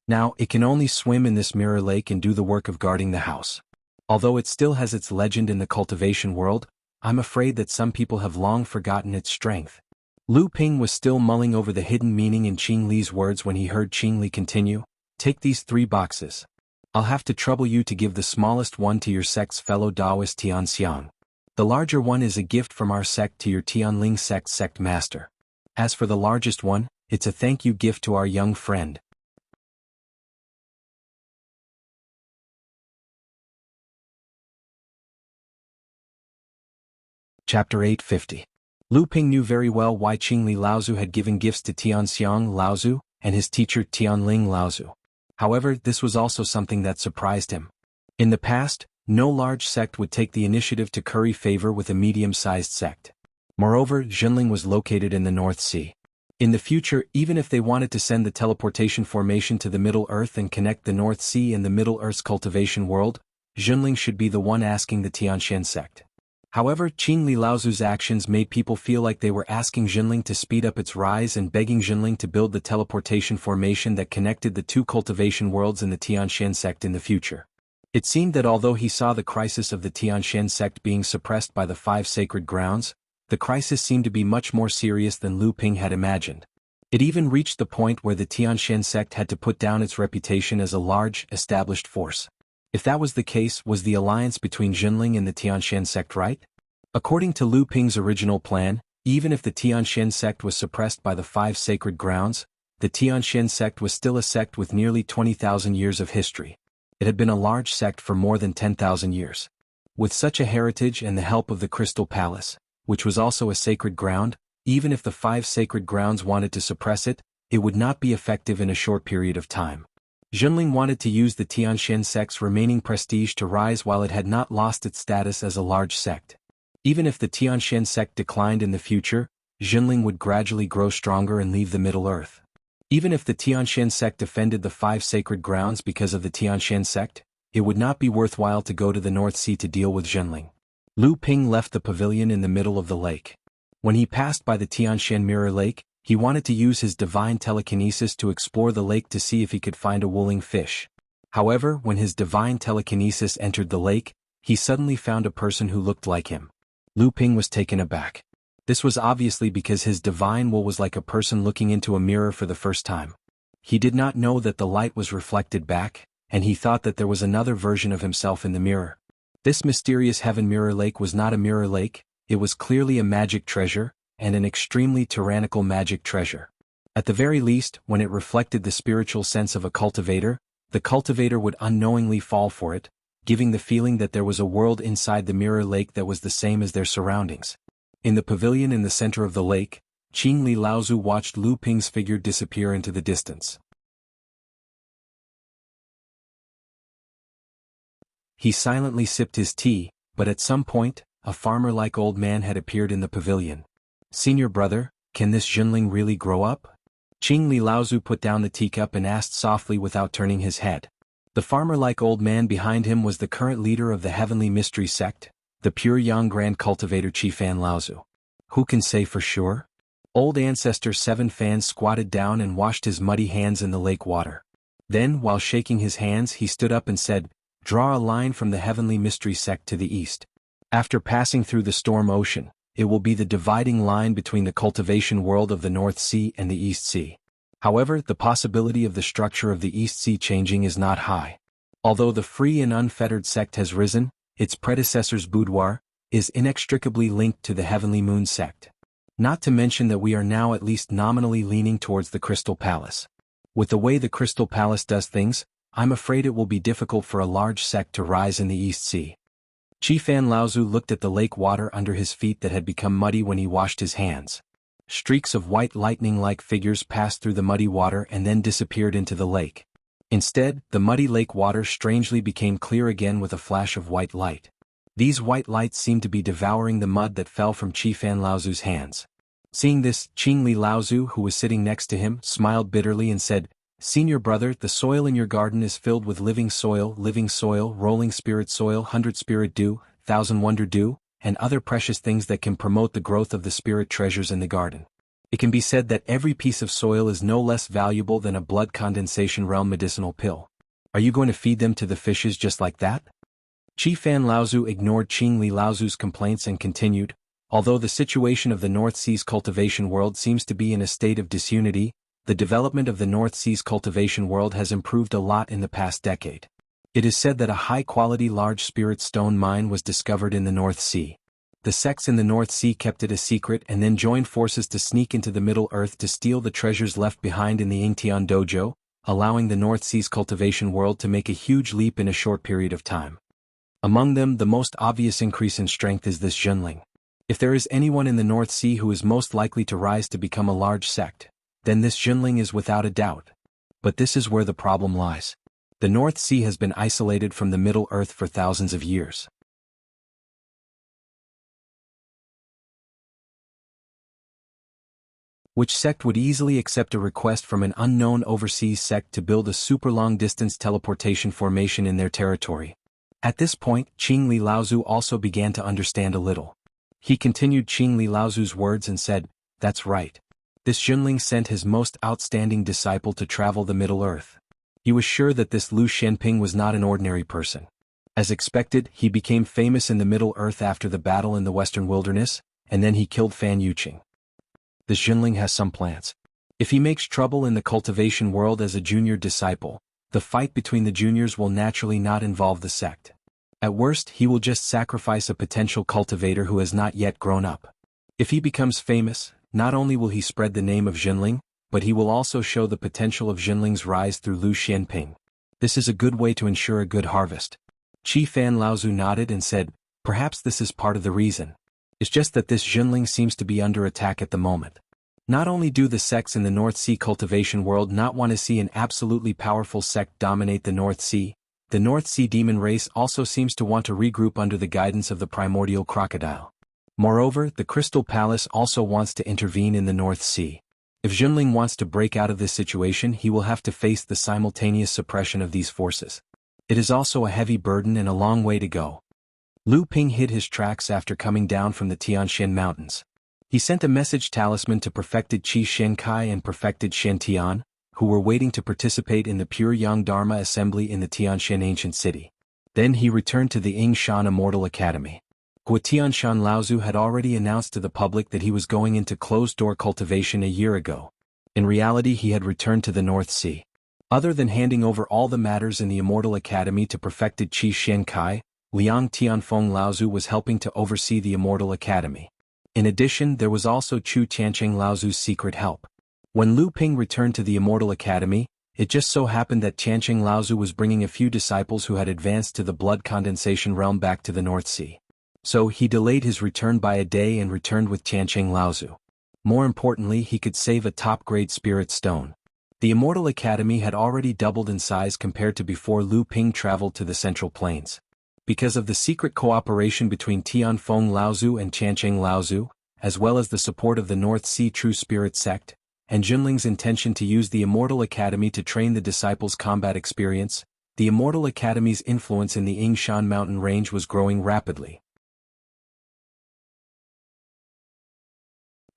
Speaker 1: Now it can only swim in this mirror lake and do the work of guarding the house. Although it still has its legend in the cultivation world, I'm afraid that some people have long forgotten its strength." Lu Ping was still mulling over the hidden meaning in Qing Li's words when he heard Qing Li continue, "Take these 3 boxes. I'll have to trouble you to give the smallest one to your sect's fellow Taoist Tianxiang. The larger one is a gift from our sect to your Tianling sect master. As for the largest one, it's a thank you gift to our young friend." Chapter 850. Lu Ping knew very well why Qing Li Laozu had given gifts to Tianxiang Laozu and his teacher Tianling Laozu. However, this was also something that surprised him. In the past, no large sect would take the initiative to curry favor with a medium-sized sect. Moreover, Jianghu was located in the North Sea. In the future, even if they wanted to send the teleportation formation to the Middle Earth and connect the North Sea and the Middle Earth's cultivation world, Jianghu should be the one asking the Tianshan sect. However, Qing Li Laozu's actions made people feel like they were asking Jianghu to speed up its rise and begging Jianghu to build the teleportation formation that connected the 2 cultivation worlds in the Tianshan sect in the future. It seemed that although he saw the crisis of the Tianshan sect being suppressed by the 5 sacred grounds, the crisis seemed to be much more serious than Lu Ping had imagined. It even reached the point where the Tianshan sect had to put down its reputation as a large, established force. If that was the case, was the alliance between Jianghu and the Tianshan sect right? According to Lu Ping's original plan, even if the Tianshan sect was suppressed by the 5 sacred grounds, the Tianshan sect was still a sect with nearly 20,000 years of history. It had been a large sect for more than 10,000 years. With such a heritage and the help of the Crystal Palace, which was also a sacred ground, even if the 5 sacred grounds wanted to suppress it, it would not be effective in a short period of time. Jianghu wanted to use the Tianshan sect's remaining prestige to rise while it had not lost its status as a large sect. Even if the Tianshan sect declined in the future, Jianghu would gradually grow stronger and leave the Middle Earth. Even if the Tianshan sect defended the 5 sacred grounds because of the Tianshan sect, it would not be worthwhile to go to the North Sea to deal with Jianghu. Lu Ping left the pavilion in the middle of the lake. When he passed by the Tianshan Mirror Lake, he wanted to use his divine telekinesis to explore the lake to see if he could find a Wuling fish. However, when his divine telekinesis entered the lake, he suddenly found a person who looked like him. Lu Ping was taken aback. This was obviously because his divine will was like a person looking into a mirror for the first time. He did not know that the light was reflected back, and he thought that there was another version of himself in the mirror. This mysterious heaven mirror lake was not a mirror lake, it was clearly a magic treasure, and an extremely tyrannical magic treasure. At the very least, when it reflected the spiritual sense of a cultivator, the cultivator would unknowingly fall for it, giving the feeling that there was a world inside the mirror lake that was the same as their surroundings. In the pavilion in the center of the lake, Qing Li Laozu watched Lu Ping's figure disappear into the distance. He silently sipped his tea, but at some point, a farmer-like old man had appeared in the pavilion. "Senior brother, can this Jianghu really grow up?" Qing Li Laozu put down the teacup and asked softly without turning his head. The farmer-like old man behind him was the current leader of the Heavenly Mystery Sect, the Pure Yang Grand Cultivator Qifan Laozu. Who can say for sure? Old Ancestor 7 Fan squatted down and washed his muddy hands in the lake water. Then, while shaking his hands, he stood up and said, "Draw a line from the Heavenly Mystery Sect to the east. After passing through the Storm Ocean, it will be the dividing line between the cultivation world of the North Sea and the East Sea. However, the possibility of the structure of the East Sea changing is not high. Although the free and unfettered sect has risen, its predecessor's boudoir is inextricably linked to the Heavenly Moon sect. Not to mention that we are now at least nominally leaning towards the Crystal Palace. With the way the Crystal Palace does things, I'm afraid it will be difficult for a large sect to rise in the East Sea." Qifan Laozu looked at the lake water under his feet that had become muddy when he washed his hands. Streaks of white lightning-like figures passed through the muddy water and then disappeared into the lake. Instead, the muddy lake water strangely became clear again with a flash of white light. These white lights seemed to be devouring the mud that fell from Qifan Laozu's hands. Seeing this, Qingli Laozu, who was sitting next to him, smiled bitterly and said, "Senior brother, the soil in your garden is filled with living soil, rolling spirit soil, 100 spirit dew, 1,000 wonder dew, and other precious things that can promote the growth of the spirit treasures in the garden. It can be said that every piece of soil is no less valuable than a blood condensation realm medicinal pill. Are you going to feed them to the fishes just like that?" Qifan Laozu ignored Qingli Laozu's complaints and continued, "Although the situation of the North Sea's cultivation world seems to be in a state of disunity, the development of the North Sea's cultivation world has improved a lot in the past decade. It is said that a high-quality large spirit stone mine was discovered in the North Sea. The sects in the North Sea kept it a secret and then joined forces to sneak into the Middle Earth to steal the treasures left behind in the Yingtian dojo, allowing the North Sea's cultivation world to make a huge leap in a short period of time. Among them, the most obvious increase in strength is this Zhenling. If there is anyone in the North Sea who is most likely to rise to become a large sect, then this Zhenling is without a doubt. But this is where the problem lies. The North Sea has been isolated from the Middle Earth for thousands of years. Which sect would easily accept a request from an unknown overseas sect to build a super long-distance teleportation formation in their territory? At this point, Qingli Laozu also began to understand a little. He continued Qingli Laozu's words and said, "That's right. This Zhenling sent his most outstanding disciple to travel the Middle Earth. He was sure that this Lu Shenping was not an ordinary person. As expected, he became famous in the Middle Earth after the battle in the Western Wilderness, and then he killed Fan Yuqing. This Zhenling has some plans. If he makes trouble in the cultivation world as a junior disciple, the fight between the juniors will naturally not involve the sect. At worst, he will just sacrifice a potential cultivator who has not yet grown up. If he becomes famous, not only will he spread the name of Zhenling, but he will also show the potential of Zhenling's rise through Lu Xianping. This is a good way to ensure a good harvest." Qifan Laozu nodded and said, "Perhaps this is part of the reason. It's just that this Zhenling seems to be under attack at the moment. Not only do the sects in the North Sea cultivation world not want to see an absolutely powerful sect dominate the North Sea demon race also seems to want to regroup under the guidance of the primordial crocodile. Moreover, the Crystal Palace also wants to intervene in the North Sea. If Zhenling wants to break out of this situation, he will have to face the simultaneous suppression of these forces. It is also a heavy burden and a long way to go." Lu Ping hid his tracks after coming down from the Tianshan Mountains. He sent a message talisman to perfected Qi Shenkai and perfected Shen Tian, who were waiting to participate in the Pure Yang Dharma assembly in the Tianshan ancient city. Then he returned to the Yingshan Immortal Academy. Tianshan Laozu had already announced to the public that he was going into closed-door cultivation a year ago. In reality, he had returned to the North Sea. Other than handing over all the matters in the Immortal Academy to perfected Qi Shenkai, Liang Tianfeng Laozu was helping to oversee the Immortal Academy. In addition, there was also Chu Tiancheng Laozu's secret help. When Lu Ping returned to the Immortal Academy, it just so happened that Tiancheng Laozu was bringing a few disciples who had advanced to the blood condensation realm back to the North Sea. So he delayed his return by a day and returned with Tiancheng Laozu. More importantly, he could save a top-grade spirit stone. The Immortal Academy had already doubled in size compared to before Lu Ping traveled to the Central Plains. Because of the secret cooperation between Tianfeng Laozu and Tiancheng Laozu, as well as the support of the North Sea True Spirit sect, and Zhenling's intention to use the Immortal Academy to train the disciples' combat experience, the Immortal Academy's influence in the Yingshan mountain range was growing rapidly.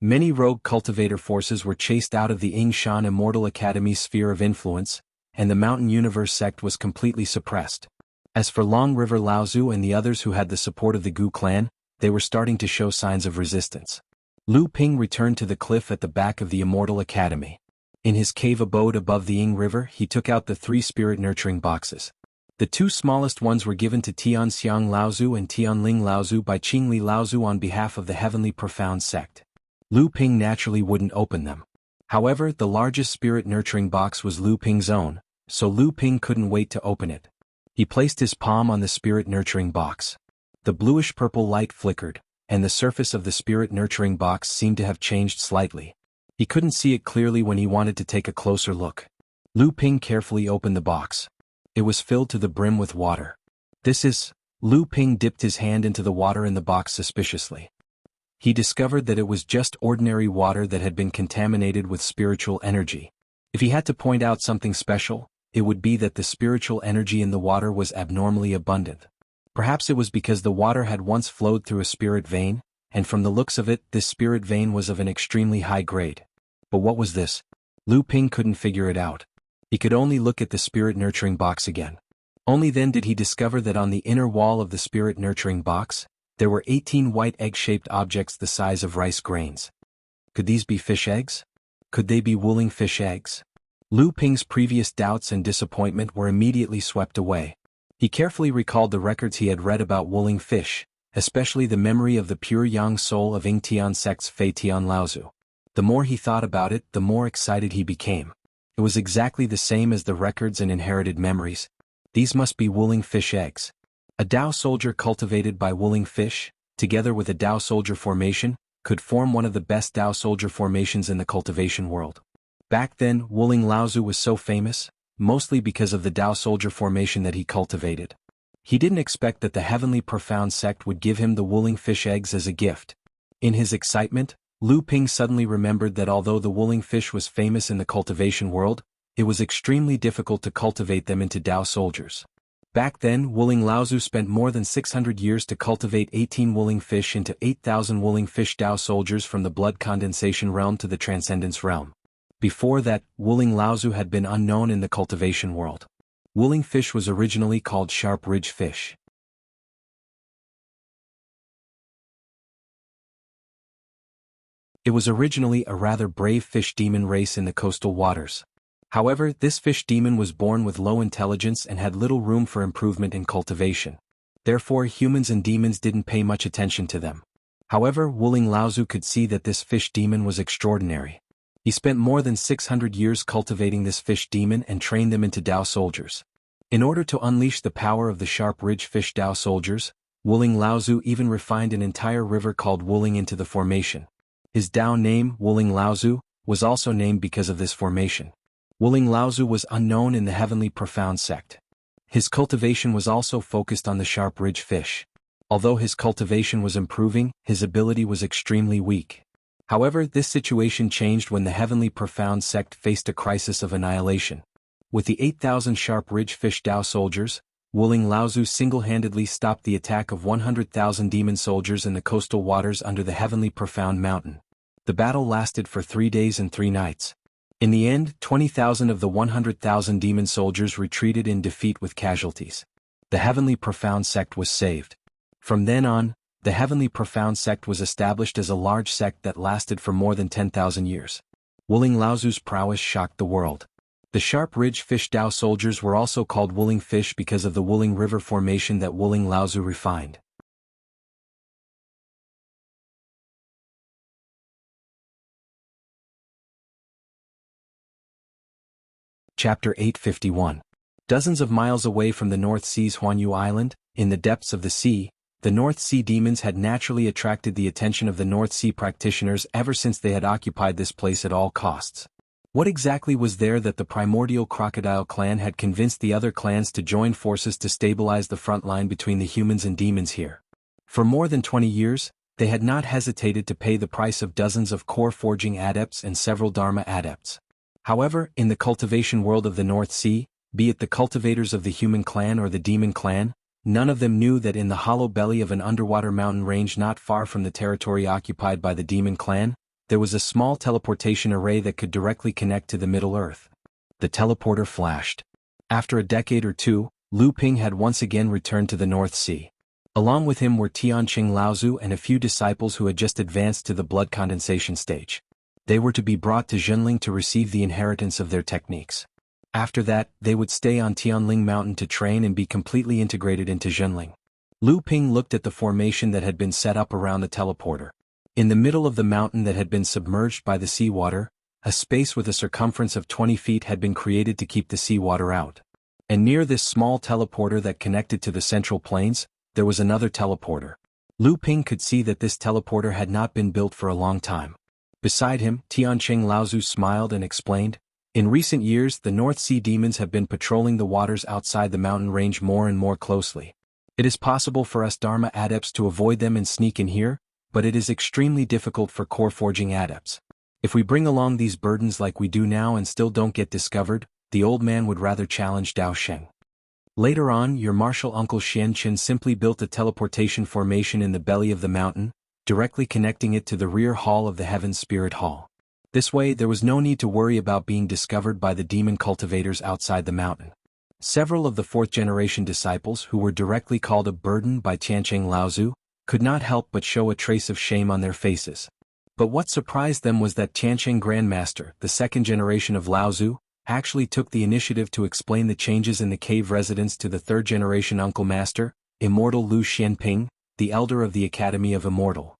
Speaker 1: Many rogue cultivator forces were chased out of the Yingshan Immortal Academy's sphere of influence, and the Mountain Universe sect was completely suppressed. As for Long River Laozu and the others who had the support of the Gu clan, they were starting to show signs of resistance. Lu Ping returned to the cliff at the back of the Immortal Academy. In his cave abode above the Ying River, he took out the 3 spirit-nurturing boxes. The 2 smallest ones were given to Tianxiang Laozu and Tianling Laozu by Qingli Laozu on behalf of the Heavenly Profound sect. Lu Ping naturally wouldn't open them. However, the largest spirit-nurturing box was Lu Ping's own, so Lu Ping couldn't wait to open it. He placed his palm on the spirit-nurturing box. The bluish-purple light flickered, and the surface of the spirit-nurturing box seemed to have changed slightly. He couldn't see it clearly when he wanted to take a closer look. Lu Ping carefully opened the box. It was filled to the brim with water. This is... Lu Ping dipped his hand into the water in the box suspiciously. He discovered that it was just ordinary water that had been contaminated with spiritual energy. If he had to point out something special, it would be that the spiritual energy in the water was abnormally abundant. Perhaps it was because the water had once flowed through a spirit vein, and from the looks of it, this spirit vein was of an extremely high grade. But what was this? Lu Ping couldn't figure it out. He could only look at the spirit-nurturing box again. Only then did he discover that on the inner wall of the spirit-nurturing box, there were 18 white egg-shaped objects the size of rice grains. Could these be fish eggs? Could they be Wuling fish eggs? Lu Ping's previous doubts and disappointment were immediately swept away. He carefully recalled the records he had read about Wuling fish, especially the memory of the pure yang soul of Yingtian sect's Fei Tian Laozu. The more he thought about it, the more excited he became. It was exactly the same as the records and inherited memories. These must be Wuling fish eggs. A Dao soldier cultivated by Wuling fish, together with a Dao soldier formation, could form one of the best Dao soldier formations in the cultivation world. Back then, Wuling Laozu was so famous, mostly because of the Dao soldier formation that he cultivated. He didn't expect that the Heavenly Profound sect would give him the Wuling fish eggs as a gift. In his excitement, Lu Ping suddenly remembered that although the Wuling fish was famous in the cultivation world, it was extremely difficult to cultivate them into Dao soldiers. Back then, Wuling Laozu spent more than 600 years to cultivate 18 Wuling fish into 8,000 Wuling fish Dao soldiers from the blood condensation realm to the transcendence realm. Before that, Wuling Laozu had been unknown in the cultivation world. Wuling fish was originally called sharp ridge fish. It was originally a rather brave fish demon race in the coastal waters. However, this fish demon was born with low intelligence and had little room for improvement in cultivation. Therefore, humans and demons didn't pay much attention to them. However, Wuling Laozu could see that this fish demon was extraordinary. He spent more than 600 years cultivating this fish demon and trained them into Dao soldiers. In order to unleash the power of the sharp ridge fish Dao soldiers, Wuling Laozu even refined an entire river called Wuling into the formation. His Dao name, Wuling Laozu, was also named because of this formation. Wuling Laozu was unknown in the Heavenly Profound sect. His cultivation was also focused on the sharp ridge fish. Although his cultivation was improving, his ability was extremely weak. However, this situation changed when the Heavenly Profound sect faced a crisis of annihilation. With the 8,000 sharp ridge fish Dao soldiers, Wuling Laozu single-handedly stopped the attack of 100,000 demon soldiers in the coastal waters under the Heavenly Profound mountain. The battle lasted for 3 days and 3 nights. In the end, 20,000 of the 100,000 demon soldiers retreated in defeat with casualties. The Heavenly Profound sect was saved. From then on, the Heavenly Profound sect was established as a large sect that lasted for more than 10,000 years. Wuling Laozu's prowess shocked the world. The sharp ridge fish Dao soldiers were also called Wuling fish because of the Wuling River formation that Wuling Laozu refined. Chapter 851. Dozens of miles away from the North Sea's Huanyu Island, in the depths of the sea, the North Sea demons had naturally attracted the attention of the North Sea practitioners ever since they had occupied this place at all costs. What exactly was there that the primordial crocodile clan had convinced the other clans to join forces to stabilize the front line between the humans and demons here? For more than 20 years, they had not hesitated to pay the price of dozens of core forging adepts and several Dharma adepts. However, in the cultivation world of the North Sea, be it the cultivators of the human clan or the demon clan, none of them knew that in the hollow belly of an underwater mountain range not far from the territory occupied by the demon clan, there was a small teleportation array that could directly connect to the Middle Earth. The teleporter flashed. After a decade or two, Lu Ping had once again returned to the North Sea. Along with him were Tianqing Laozu and a few disciples who had just advanced to the blood condensation stage. They were to be brought to Zhenling to receive the inheritance of their techniques. After that, they would stay on Tianling Mountain to train and be completely integrated into Zhenling. Lu Ping looked at the formation that had been set up around the teleporter. In the middle of the mountain that had been submerged by the seawater, a space with a circumference of 20 feet had been created to keep the seawater out. And near this small teleporter that connected to the central plains, there was another teleporter. Lu Ping could see that this teleporter had not been built for a long time. Beside him, Tianqing Laozu smiled and explained, "In recent years the North Sea demons have been patrolling the waters outside the mountain range more and more closely. It is possible for us Dharma adepts to avoid them and sneak in here, but it is extremely difficult for core forging adepts. If we bring along these burdens like we do now and still don't get discovered, the old man would rather challenge Dao Sheng. Later on, your martial uncle Xian Qin simply built a teleportation formation in the belly of the mountain, directly connecting it to the rear hall of the Heaven Spirit Hall. This way there was no need to worry about being discovered by the demon cultivators outside the mountain." Several of the fourth-generation disciples who were directly called a burden by Tianqing Laozu could not help but show a trace of shame on their faces. But what surprised them was that Tianqing Grandmaster, the second generation of Laozu, actually took the initiative to explain the changes in the cave residence to the third-generation Uncle Master, Immortal Lu Xianping, the elder of the Academy of Immortal.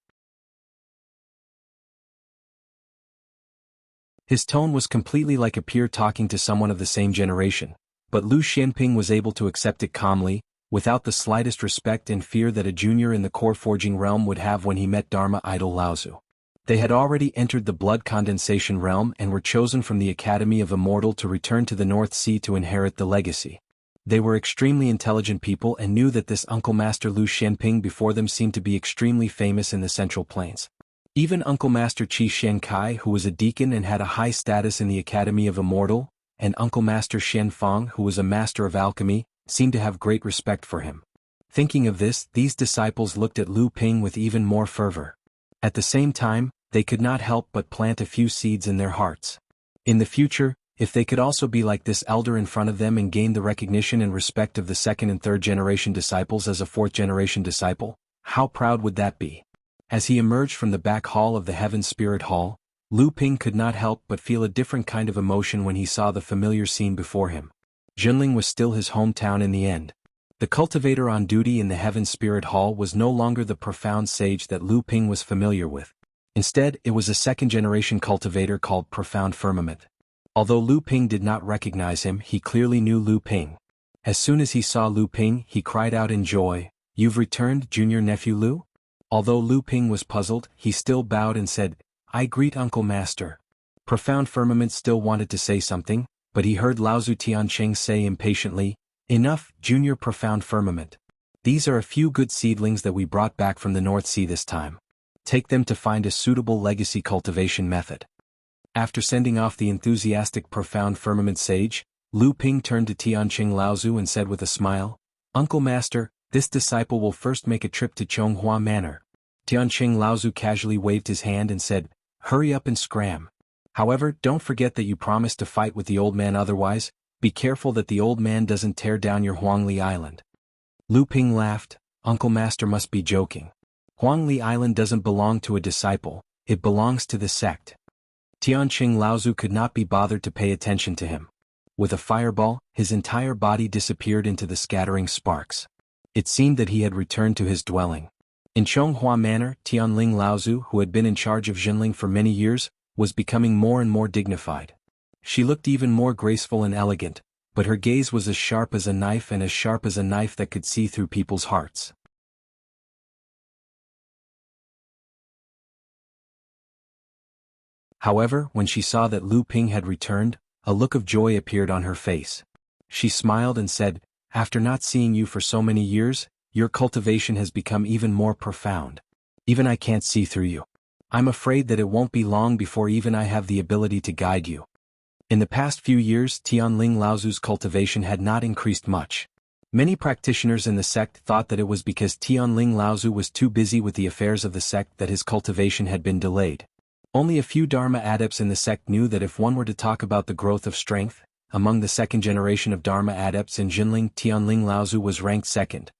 Speaker 1: His tone was completely like a peer talking to someone of the same generation, but Lu Xianping was able to accept it calmly, without the slightest respect and fear that a junior in the core forging realm would have when he met Dharma idol Laozu. They had already entered the blood condensation realm and were chosen from the Academy of Immortal to return to the North Sea to inherit the legacy. They were extremely intelligent people and knew that this Uncle Master Lu Xianping before them seemed to be extremely famous in the Central Plains. Even Uncle Master Qi Xiankai, who was a deacon and had a high status in the Academy of Immortal, and Uncle Master Xian Fang, who was a master of alchemy, seemed to have great respect for him. Thinking of this, these disciples looked at Lu Ping with even more fervor. At the same time, they could not help but plant a few seeds in their hearts. In the future, if they could also be like this elder in front of them and gain the recognition and respect of the second and third generation disciples as a fourth generation disciple, how proud would that be? As he emerged from the back hall of the Heaven Spirit Hall, Lu Ping could not help but feel a different kind of emotion when he saw the familiar scene before him. Zhenling was still his hometown in the end. The cultivator on duty in the Heaven Spirit Hall was no longer the profound sage that Lu Ping was familiar with. Instead, it was a second-generation cultivator called Profound Firmament. Although Lu Ping did not recognize him, he clearly knew Lu Ping. As soon as he saw Lu Ping, he cried out in joy, "You've returned, junior nephew Lu?" Although Lu Ping was puzzled, he still bowed and said, "I greet Uncle Master." Profound Firmament still wanted to say something, but he heard Laozu Tianqing say impatiently, "Enough, junior Profound Firmament. These are a few good seedlings that we brought back from the North Sea this time. Take them to find a suitable legacy cultivation method." After sending off the enthusiastic Profound Firmament sage, Lu Ping turned to Tianqing Laozu and said with a smile, "Uncle Master, this disciple will first make a trip to Chonghua Manor." Tianqing Laozu casually waved his hand and said, "Hurry up and scram. However, don't forget that you promised to fight with the old man, otherwise, be careful that the old man doesn't tear down your Huangli Island." Lu Ping laughed, "Uncle Master must be joking. Huangli Island doesn't belong to a disciple, it belongs to the sect." Tianqing Laozu could not be bothered to pay attention to him. With a fireball, his entire body disappeared into the scattering sparks. It seemed that he had returned to his dwelling. In Chonghua Manor, Tianling Laozu, who had been in charge of Zhenling for many years, was becoming more and more dignified. She looked even more graceful and elegant, but her gaze was as sharp as a knife and as sharp as a knife that could see through people's hearts. However, when she saw that Lu Ping had returned, a look of joy appeared on her face. She smiled and said, "After not seeing you for so many years, your cultivation has become even more profound. Even I can't see through you. I'm afraid that it won't be long before even I have the ability to guide you." In the past few years, Tianling Laozu's cultivation had not increased much. Many practitioners in the sect thought that it was because Tianling Laozu was too busy with the affairs of the sect that his cultivation had been delayed. Only a few Dharma adepts in the sect knew that if one were to talk about the growth of strength, among the second generation of Dharma adepts in Jinling, Tianling Laozu was ranked second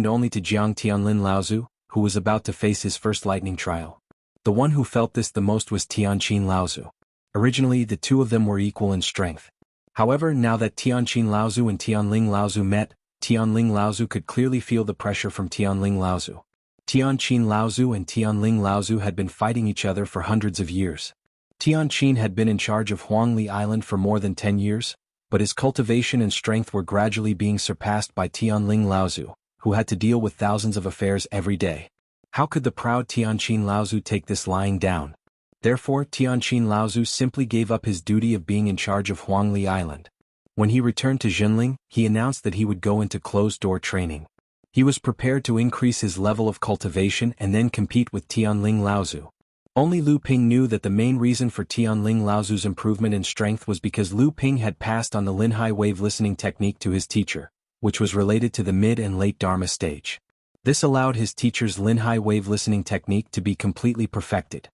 Speaker 1: only to Jianghu Tianlin Laozu, who was about to face his first lightning trial. The one who felt this the most was Tianqin Laozu. Originally, the two of them were equal in strength. However, now that Tianqin Laozu and Tianling Laozu met, Tianling Laozu could clearly feel the pressure from Tianling Laozu. Tianqin Laozu and Tianling Laozu had been fighting each other for hundreds of years. Tianqin had been in charge of Huangli Island for more than 10 years, but his cultivation and strength were gradually being surpassed by Tianling Laozu, who had to deal with thousands of affairs every day. How could the proud Tianqin Laozu take this lying down? Therefore, Tianqin Laozu simply gave up his duty of being in charge of Huangli Island. When he returned to Jinling, he announced that he would go into closed-door training. He was prepared to increase his level of cultivation and then compete with Tianling Laozu. Only Lu Ping knew that the main reason for Tianling Laozu's improvement in strength was because Lu Ping had passed on the Linhai wave listening technique to his teacher, which was related to the mid and late Dharma stage. This allowed his teacher's Linhai wave listening technique to be completely perfected.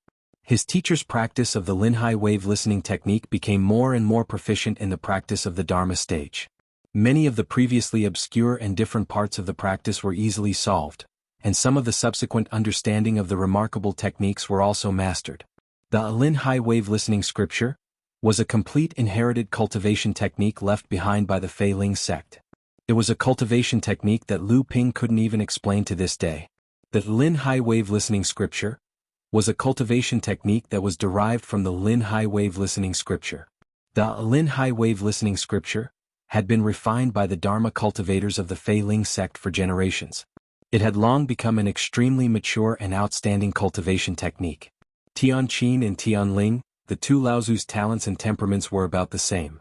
Speaker 1: His teacher's practice of the Linhai wave listening technique became more and more proficient in the practice of the Dharma stage. Many of the previously obscure and different parts of the practice were easily solved, and some of the subsequent understanding of the remarkable techniques were also mastered. The Linhai wave listening scripture was a complete inherited cultivation technique left behind by the Fei Ling sect. It was a cultivation technique that Lu Ping couldn't even explain to this day. The Linhai wave listening scripture was a cultivation technique that was derived from the Linhai wave listening scripture. The Linhai wave listening scripture had been refined by the Dharma cultivators of the Fei Ling sect for generations. It had long become an extremely mature and outstanding cultivation technique. Tianqin and Tianling, the two Laozu's talents and temperaments were about the same.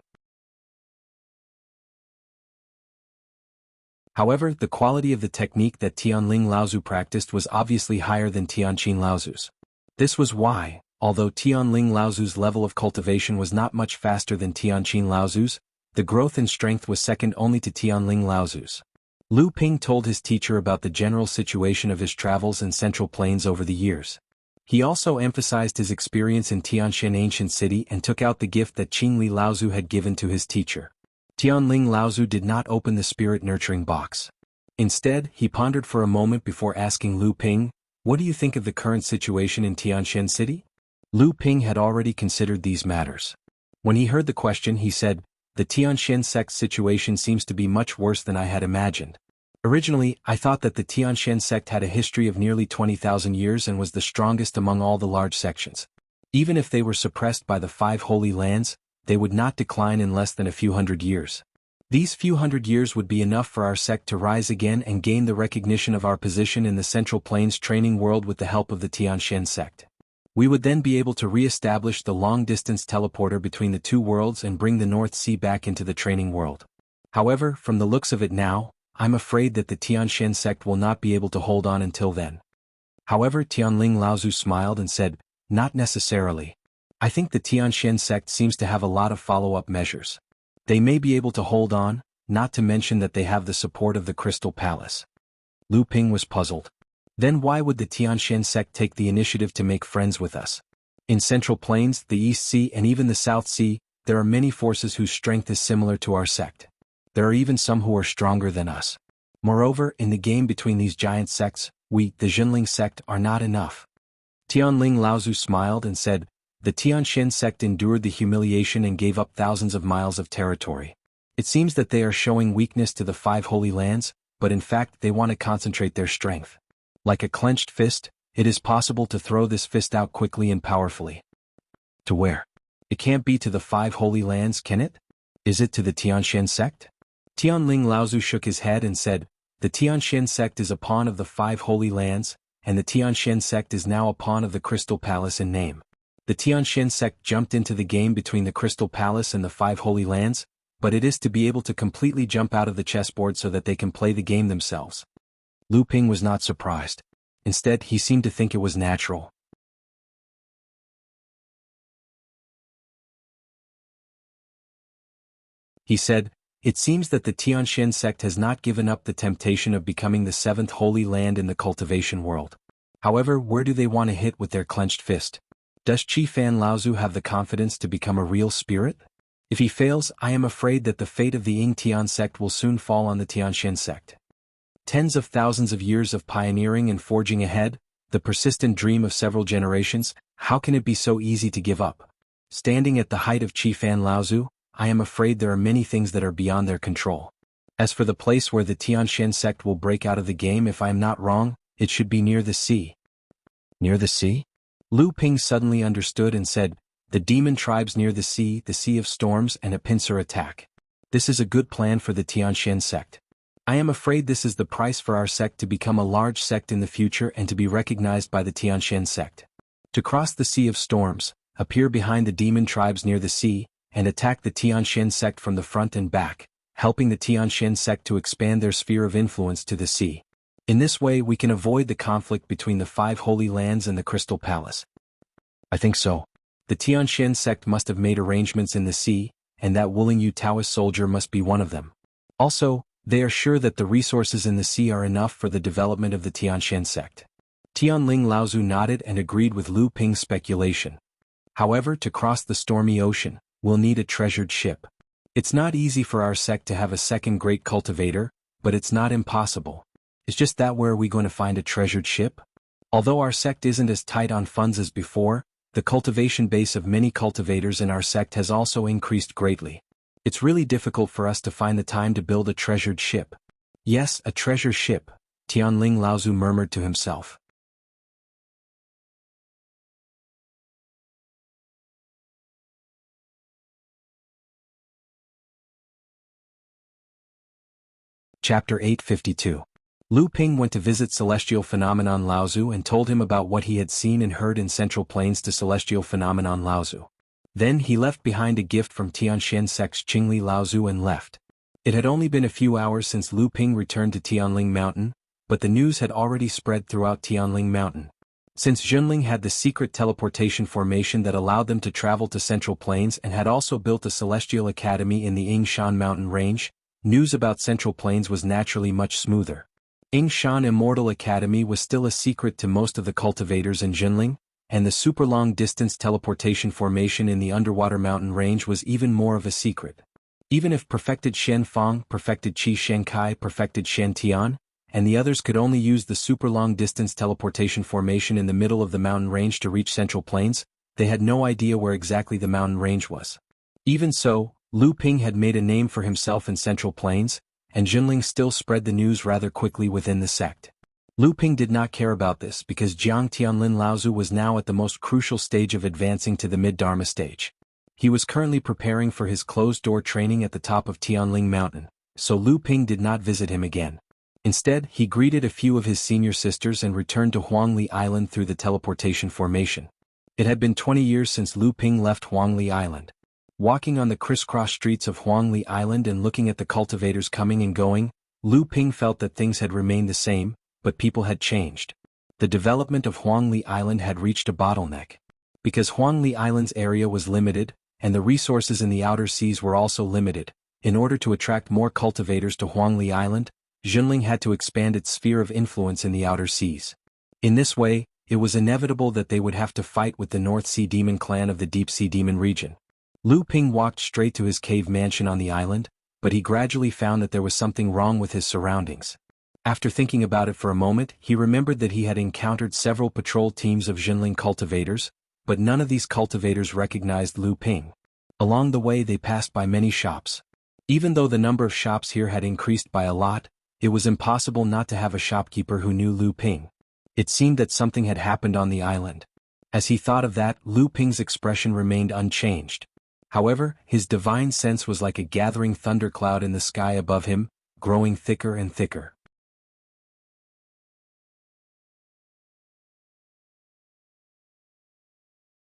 Speaker 1: However, the quality of the technique that Tianling Laozu practiced was obviously higher than Tianqin Laozu's. This was why, although Tianling Laozu's level of cultivation was not much faster than Tianqin Laozu's, the growth in strength was second only to Tianling Laozu's. Lu Ping told his teacher about the general situation of his travels in Central Plains over the years. He also emphasized his experience in Tianshan ancient city and took out the gift that Qingli Laozu had given to his teacher. Tianling Laozu did not open the spirit nurturing box. Instead, he pondered for a moment before asking Lu Ping, "What do you think of the current situation in Tianshan city?" Lu Ping had already considered these matters. When he heard the question, he said, "The Tianshan sect's situation seems to be much worse than I had imagined. Originally, I thought that the Tianshan sect had a history of nearly 20,000 years and was the strongest among all the large sections. Even if they were suppressed by the 5 holy lands, they would not decline in less than a few hundred years. These few hundred years would be enough for our sect to rise again and gain the recognition of our position in the Central Plains training world with the help of the Tianshan sect. We would then be able to re-establish the long-distance teleporter between the two worlds and bring the North Sea back into the training world. However, from the looks of it now, I'm afraid that the Tianshan sect will not be able to hold on until then." However, Tianling Laozu smiled and said, "Not necessarily. I think the Tianshan sect seems to have a lot of follow-up measures. They may be able to hold on, not to mention that they have the support of the Crystal Palace." Lu Ping was puzzled. Then why would the Tianshan sect take the initiative to make friends with us? In Central Plains, the East Sea and even the South Sea, there are many forces whose strength is similar to our sect. There are even some who are stronger than us. Moreover, in the game between these giant sects, we, the Jinling sect, are not enough. Tianling Laozu smiled and said, "The Tianshan sect endured the humiliation and gave up thousands of miles of territory. It seems that they are showing weakness to the 5 holy lands, but in fact they want to concentrate their strength. Like a clenched fist, it is possible to throw this fist out quickly and powerfully." To where? It can't be to the 5 holy lands, can it? Is it to the Tianshan sect? Tianling Laozu shook his head and said, "The Tianshan sect is a pawn of the 5 holy lands, and the Tianshan sect is now a pawn of the Crystal Palace in name. The Tianshan sect jumped into the game between the Crystal Palace and the 5 holy lands, but it is to be able to completely jump out of the chessboard so that they can play the game themselves." Lu Ping was not surprised. Instead, he seemed to think it was natural. He said, "It seems that the Tianxian sect has not given up the temptation of becoming the seventh holy land in the cultivation world. However, where do they want to hit with their clenched fist? Does Qi Fan Laozu have the confidence to become a real spirit? If he fails, I am afraid that the fate of the Ying Tian sect will soon fall on the Tianxian sect. Tens of thousands of years of pioneering and forging ahead, the persistent dream of several generations, how can it be so easy to give up? Standing at the height of Qi Fan Laozu, I am afraid there are many things that are beyond their control. As for the place where the Tianxian sect will break out of the game, if I am not wrong, it should be near the sea." "Near the sea?" Lu Ping suddenly understood and said, "The demon tribes near the sea of storms, and a pincer attack. This is a good plan for the Tianxian sect. I am afraid this is the price for our sect to become a large sect in the future and to be recognized by the Tianxian sect. To cross the sea of storms, appear behind the demon tribes near the sea, and attack the Tianxian sect from the front and back, helping the Tianxian sect to expand their sphere of influence to the sea. In this way we can avoid the conflict between the 5 holy lands and the Crystal Palace." "I think so. The Tianxian sect must have made arrangements in the sea, and that Wuling Yu Taoist soldier must be one of them. Also, they are sure that the resources in the sea are enough for the development of the Tianxian sect." Tianling Laozu nodded and agreed with Lu Ping's speculation. "However, to cross the stormy ocean, we'll need a treasured ship. It's not easy for our sect to have a second great cultivator, but it's not impossible. It's just that where are we going to find a treasured ship? Although our sect isn't as tight on funds as before, the cultivation base of many cultivators in our sect has also increased greatly. It's really difficult for us to find the time to build a treasured ship." "Yes, a treasure ship," Tianling Laozu murmured to himself. Chapter 852. Lu Ping went to visit Celestial Phenomenon Laozu and told him about what he had seen and heard in Central Plains to Celestial Phenomenon Laozu. Then he left behind a gift from Tianxian sect's Qingli Laozu and left. It had only been a few hours since Lu Ping returned to Tianling Mountain, but the news had already spread throughout Tianling Mountain. Since Junling had the secret teleportation formation that allowed them to travel to Central Plains and had also built a celestial academy in the Yingshan mountain range, news about Central Plains was naturally much smoother. Yingshan Immortal Academy was still a secret to most of the cultivators in Junling, and the super long-distance teleportation formation in the underwater mountain range was even more of a secret. Even if perfected Shen Fang, perfected Qi Shenkai, perfected Shen Tian, and the others could only use the super long-distance teleportation formation in the middle of the mountain range to reach Central Plains, they had no idea where exactly the mountain range was. Even so, Lu Ping had made a name for himself in Central Plains, and Junling still spread the news rather quickly within the sect. Lu Ping did not care about this because Jiang Tianlin Laozu was now at the most crucial stage of advancing to the mid-Dharma stage. He was currently preparing for his closed-door training at the top of Tianling Mountain, so Lu Ping did not visit him again. Instead, he greeted a few of his senior sisters and returned to Huangli Island through the teleportation formation. It had been 20 years since Lu Ping left Huangli Island. Walking on the crisscross streets of Huangli Island and looking at the cultivators coming and going, Lu Ping felt that things had remained the same, but people had changed. The development of Huangli Island had reached a bottleneck. Because Huangli Island's area was limited, and the resources in the outer seas were also limited, in order to attract more cultivators to Huangli Island, Junling had to expand its sphere of influence in the outer seas. In this way, it was inevitable that they would have to fight with the North Sea Demon clan of the Deep Sea Demon region. Lu Ping walked straight to his cave mansion on the island, but he gradually found that there was something wrong with his surroundings. After thinking about it for a moment, he remembered that he had encountered several patrol teams of Junling cultivators, but none of these cultivators recognized Lu Ping. Along the way they passed by many shops. Even though the number of shops here had increased by a lot, it was impossible not to have a shopkeeper who knew Lu Ping. It seemed that something had happened on the island. As he thought of that, Lu Ping's expression remained unchanged. However, his divine sense was like a gathering thundercloud in the sky above him, growing thicker and thicker.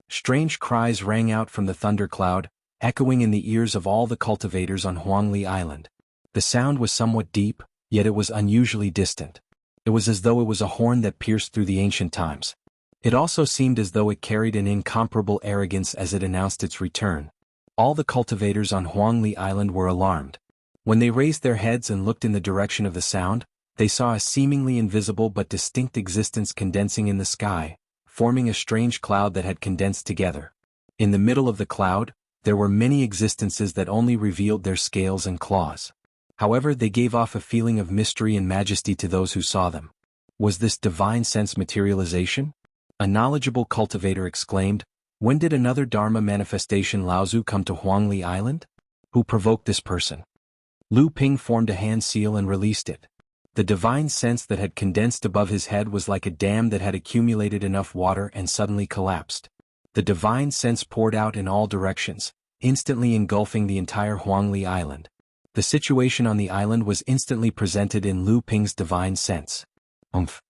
Speaker 1: Strange cries rang out from the thundercloud, echoing in the ears of all the cultivators on Huangli Island. The sound was somewhat deep, yet it was unusually distant. It was as though it was a horn that pierced through the ancient times. It also seemed as though it carried an incomparable arrogance as it announced its return. All the cultivators on Huangli Island were alarmed. When they raised their heads and looked in the direction of the sound, they saw a seemingly invisible but distinct existence condensing in the sky, forming a strange cloud that had condensed together. In the middle of the cloud, there were many existences that only revealed their scales and claws. However, they gave off a feeling of mystery and majesty to those who saw them. Was this divine sense materialization? A knowledgeable cultivator exclaimed, "When did another Dharma manifestation Laozu come to Huangli Island? Who provoked this person?" Lu Ping formed a hand seal and released it. The divine sense that had condensed above his head was like a dam that had accumulated enough water and suddenly collapsed. The divine sense poured out in all directions, instantly engulfing the entire Huangli Island. The situation on the island was instantly presented in Lu Ping's divine sense. Umph!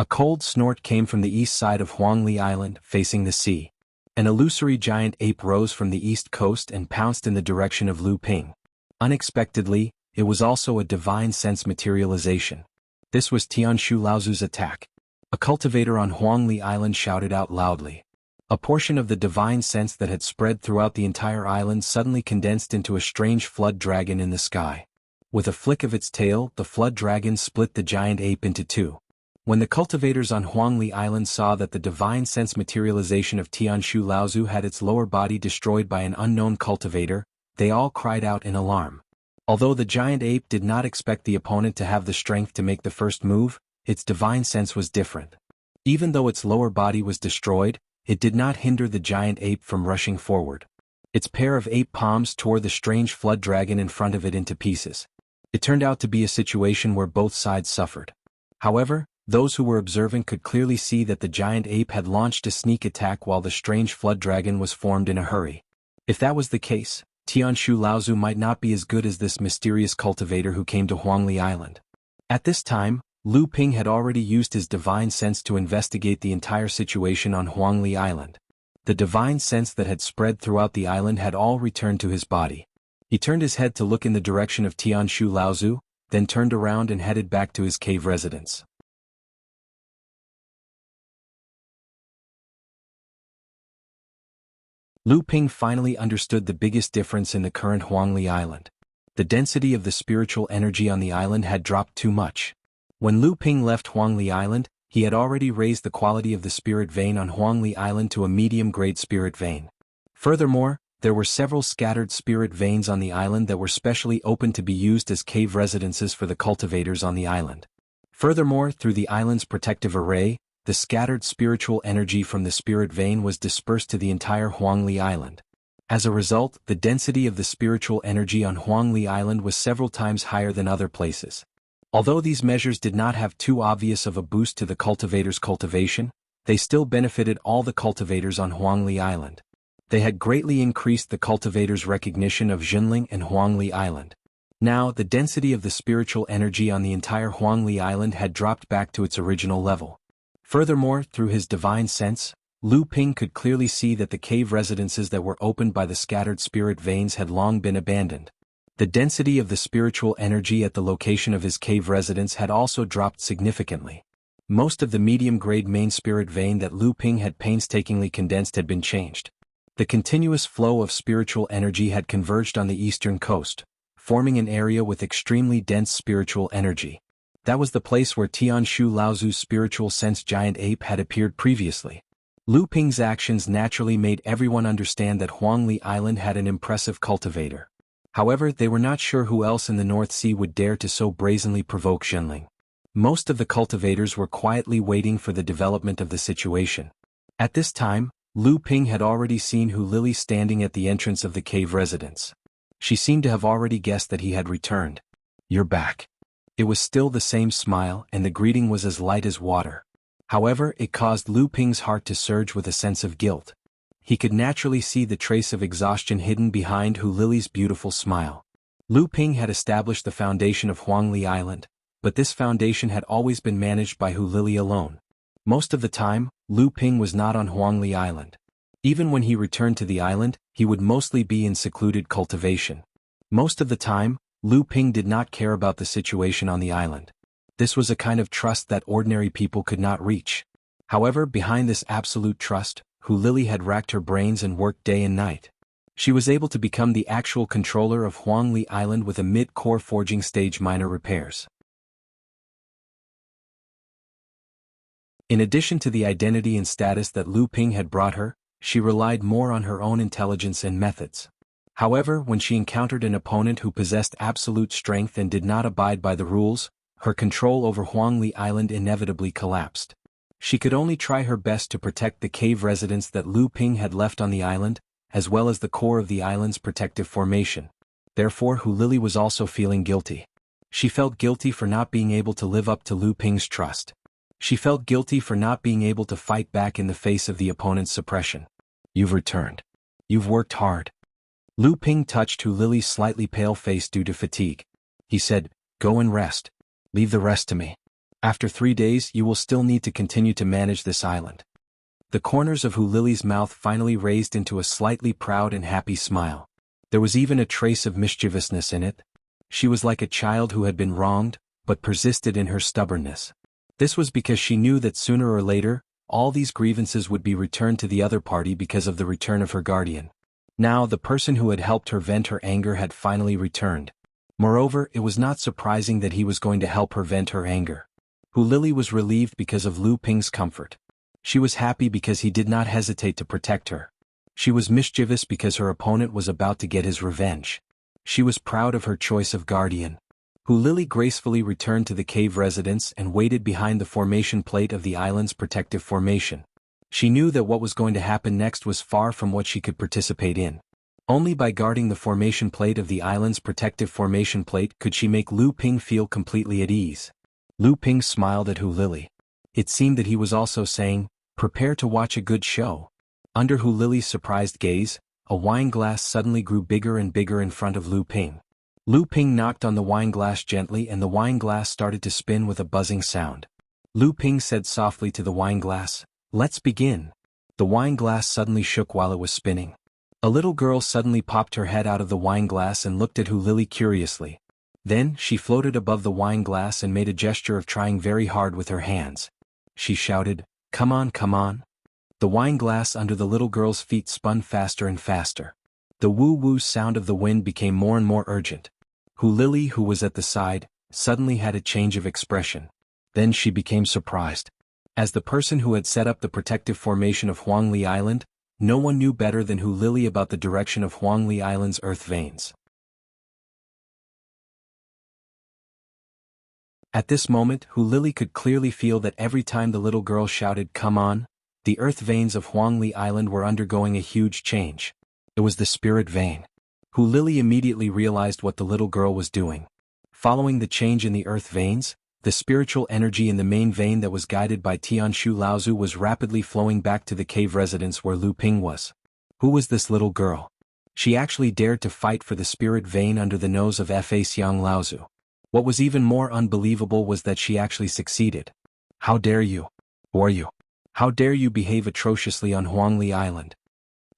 Speaker 1: A cold snort came from the east side of Huangli Island, facing the sea. An illusory giant ape rose from the east coast and pounced in the direction of Lu Ping. Unexpectedly, it was also a divine sense materialization. This was Tianshu Laozu's attack. A cultivator on Huangli Island shouted out loudly. A portion of the divine sense that had spread throughout the entire island suddenly condensed into a strange flood dragon in the sky. With a flick of its tail, the flood dragon split the giant ape into two. When the cultivators on Huangli Island saw that the divine sense materialization of Tianshu Laozu had its lower body destroyed by an unknown cultivator, they all cried out in alarm. Although the giant ape did not expect the opponent to have the strength to make the first move, its divine sense was different. Even though its lower body was destroyed, it did not hinder the giant ape from rushing forward. Its pair of ape palms tore the strange flood dragon in front of it into pieces. It turned out to be a situation where both sides suffered. However, those who were observing could clearly see that the giant ape had launched a sneak attack while the strange flood dragon was formed in a hurry. If that was the case, Tianshu Laozu might not be as good as this mysterious cultivator who came to Huangli Island. At this time, Lu Ping had already used his divine sense to investigate the entire situation on Huangli Island. The divine sense that had spread throughout the island had all returned to his body. He turned his head to look in the direction of Tianshu Laozu, then turned around and headed back to his cave residence. Lu Ping finally understood the biggest difference in the current Huangli Island. The density of the spiritual energy on the island had dropped too much. When Lu Ping left Huangli Island, he had already raised the quality of the spirit vein on Huangli Island to a medium-grade spirit vein. Furthermore, there were several scattered spirit veins on the island that were specially open to be used as cave residences for the cultivators on the island. Furthermore, through the island's protective array, the scattered spiritual energy from the spirit vein was dispersed to the entire Huangli Island. As a result, the density of the spiritual energy on Huangli Island was several times higher than other places. Although these measures did not have too obvious of a boost to the cultivators' cultivation, they still benefited all the cultivators on Huangli Island. They had greatly increased the cultivators' recognition of Jinling and Huangli Island. Now, the density of the spiritual energy on the entire Huangli Island had dropped back to its original level. Furthermore, through his divine sense, Lu Ping could clearly see that the cave residences that were opened by the scattered spirit veins had long been abandoned. The density of the spiritual energy at the location of his cave residence had also dropped significantly. Most of the medium-grade main spirit vein that Lu Ping had painstakingly condensed had been changed. The continuous flow of spiritual energy had converged on the eastern coast, forming an area with extremely dense spiritual energy. That was the place where Tianshu Laozu's spiritual sense giant ape had appeared previously. Lu Ping's actions naturally made everyone understand that Huangli Island had an impressive cultivator. However, they were not sure who else in the North Sea would dare to so brazenly provoke Jinling. Most of the cultivators were quietly waiting for the development of the situation. At this time, Lu Ping had already seen Hu Lily standing at the entrance of the cave residence. She seemed to have already guessed that he had returned. "You're back." It was still the same smile, and the greeting was as light as water. However, it caused Lu Ping's heart to surge with a sense of guilt. He could naturally see the trace of exhaustion hidden behind Hu Lily's beautiful smile. Lu Ping had established the foundation of Huangli Island, but this foundation had always been managed by Hu Lily alone. Most of the time, Lu Ping was not on Huangli Island. Even when he returned to the island, he would mostly be in secluded cultivation. Most of the time, Lu Ping did not care about the situation on the island. This was a kind of trust that ordinary people could not reach. However, behind this absolute trust, Hu Lily had racked her brains and worked day and night. She was able to become the actual controller of Huangli Island with a mid-core forging stage minor repairs. In addition to the identity and status that Lu Ping had brought her, she relied more on her own intelligence and methods. However, when she encountered an opponent who possessed absolute strength and did not abide by the rules, her control over Huangli Island inevitably collapsed. She could only try her best to protect the cave residents that Lu Ping had left on the island, as well as the core of the island's protective formation. Therefore, Hu Lili was also feeling guilty. She felt guilty for not being able to live up to Lu Ping's trust. She felt guilty for not being able to fight back in the face of the opponent's suppression. You've returned. You've worked hard. Lu Ping touched Hu Lili's slightly pale face due to fatigue. He said, "Go and rest. Leave the rest to me. After 3 days you will still need to continue to manage this island." The corners of Hu Lili's mouth finally raised into a slightly proud and happy smile. There was even a trace of mischievousness in it. She was like a child who had been wronged, but persisted in her stubbornness. This was because she knew that sooner or later, all these grievances would be returned to the other party because of the return of her guardian. Now the person who had helped her vent her anger had finally returned. Moreover, it was not surprising that he was going to help her vent her anger. Hu Lili was relieved because of Lu Ping's comfort. She was happy because he did not hesitate to protect her. She was mischievous because her opponent was about to get his revenge. She was proud of her choice of guardian. Hu Lili gracefully returned to the cave residence and waited behind the formation plate of the island's protective formation. She knew that what was going to happen next was far from what she could participate in. Only by guarding the formation plate of the island's protective formation plate could she make Lu Ping feel completely at ease. Lu Ping smiled at Hu Lili. It seemed that he was also saying, "Prepare to watch a good show." Under Hu Lili's surprised gaze, a wine glass suddenly grew bigger and bigger in front of Lu Ping. Lu Ping knocked on the wine glass gently and the wine glass started to spin with a buzzing sound. Lu Ping said softly to the wine glass, "Let's begin." The wine glass suddenly shook while it was spinning. A little girl suddenly popped her head out of the wine glass and looked at Hu Lili curiously. Then, she floated above the wine glass and made a gesture of trying very hard with her hands. She shouted, "Come on, come on." The wine glass under the little girl's feet spun faster and faster. The woo-woo sound of the wind became more and more urgent. Hu Lili, who was at the side, suddenly had a change of expression. Then she became surprised. As the person who had set up the protective formation of Huangli Island, no one knew better than Hu Lili about the direction of Huangli Island's earth veins. At this moment, Hu Lili could clearly feel that every time the little girl shouted, "Come on," the earth veins of Huangli Island were undergoing a huge change. It was the spirit vein. Hu Lili immediately realized what the little girl was doing. Following the change in the earth veins, the spiritual energy in the main vein that was guided by Tianshu Laozu was rapidly flowing back to the cave residence where Lu Ping was. Who was this little girl? She actually dared to fight for the spirit vein under the nose of Fa Xiang Laozu. What was even more unbelievable was that she actually succeeded. "How dare you? Who are you? How dare you behave atrociously on Huangli Island?"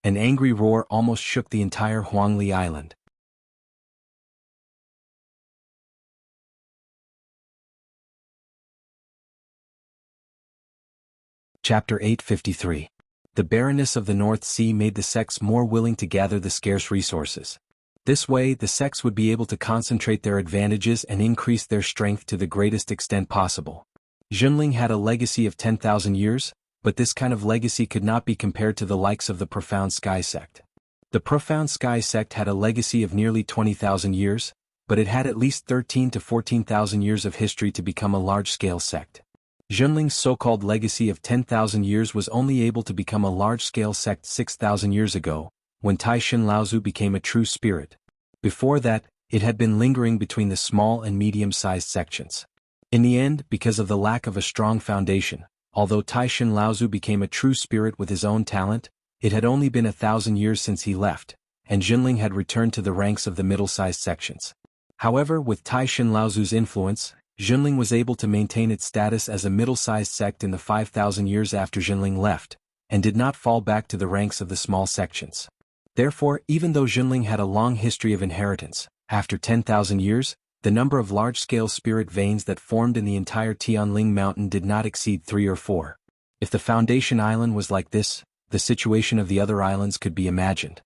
Speaker 1: An angry roar almost shook the entire Huangli Island. Chapter 853. The barrenness of the North Sea made the sects more willing to gather the scarce resources. This way, the sects would be able to concentrate their advantages and increase their strength to the greatest extent possible. Junling had a legacy of 10,000 years, but this kind of legacy could not be compared to the likes of the Profound Sky sect. The Profound Sky sect had a legacy of nearly 20,000 years, but it had at least 13 to 14,000 years of history to become a large-scale sect. Junling's so-called legacy of 10,000 years was only able to become a large-scale sect 6,000 years ago, when Taishin Laozu became a true spirit. Before that, it had been lingering between the small and medium-sized sections. In the end, because of the lack of a strong foundation, although Taishin Laozu became a true spirit with his own talent, it had only been 1,000 years since he left, and Junling had returned to the ranks of the middle-sized sections. However, with Taishin Laozu's influence, Junling was able to maintain its status as a middle-sized sect in the 5,000 years after Junling left, and did not fall back to the ranks of the small sections. Therefore, even though Junling had a long history of inheritance, after 10,000 years, the number of large-scale spirit veins that formed in the entire Tianling mountain did not exceed 3 or 4. If the Foundation Island was like this, the situation of the other islands could be imagined.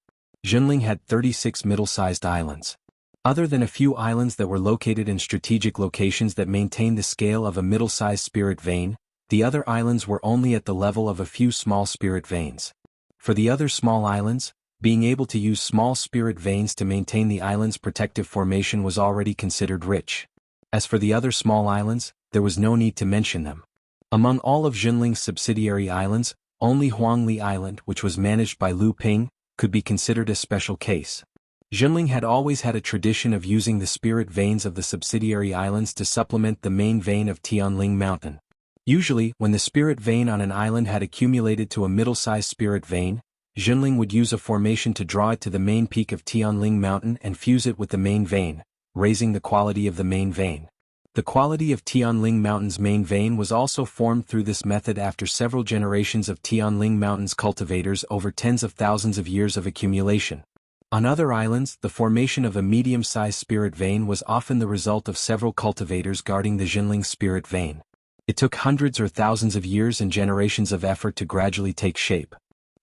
Speaker 1: Jinling had 36 middle-sized islands. Other than a few islands that were located in strategic locations that maintained the scale of a middle-sized spirit vein, the other islands were only at the level of a few small spirit veins. For the other small islands, being able to use small spirit veins to maintain the island's protective formation was already considered rich. As for the other small islands, there was no need to mention them. Among all of Jinling's subsidiary islands, only Huangli Island, which was managed by Lu Ping, could be considered a special case. Jinling had always had a tradition of using the spirit veins of the subsidiary islands to supplement the main vein of Tianling Mountain. Usually, when the spirit vein on an island had accumulated to a middle-sized spirit vein, Jinling would use a formation to draw it to the main peak of Tianling Mountain and fuse it with the main vein, raising the quality of the main vein. The quality of Tianling Mountain's main vein was also formed through this method after several generations of Tianling Mountain's cultivators over tens of thousands of years of accumulation. On other islands, the formation of a medium-sized spirit vein was often the result of several cultivators guarding the Jinling spirit vein. It took hundreds or thousands of years and generations of effort to gradually take shape.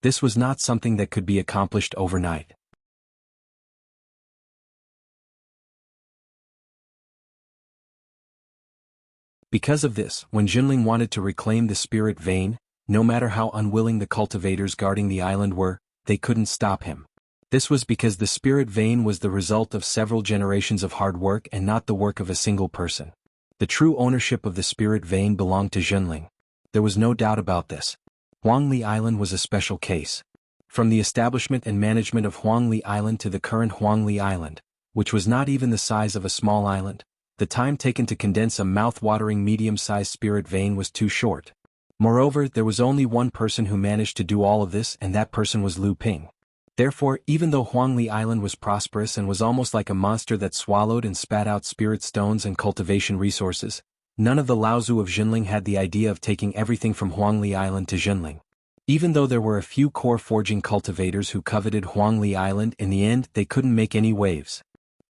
Speaker 1: This was not something that could be accomplished overnight. Because of this, when Jinling wanted to reclaim the spirit vein, no matter how unwilling the cultivators guarding the island were, they couldn't stop him. This was because the spirit vein was the result of several generations of hard work and not the work of a single person. The true ownership of the spirit vein belonged to Jinling. There was no doubt about this. Huangli Island was a special case. From the establishment and management of Huangli Island to the current Huangli Island, which was not even the size of a small island, the time taken to condense a mouth-watering medium-sized spirit vein was too short. Moreover, there was only one person who managed to do all of this, and that person was Lu Ping. Therefore, even though Huangli Island was prosperous and was almost like a monster that swallowed and spat out spirit stones and cultivation resources, none of the Laozu of Jinling had the idea of taking everything from Huangli Island to Jinling. Even though there were a few core forging cultivators who coveted Huangli Island, in the end they couldn't make any waves.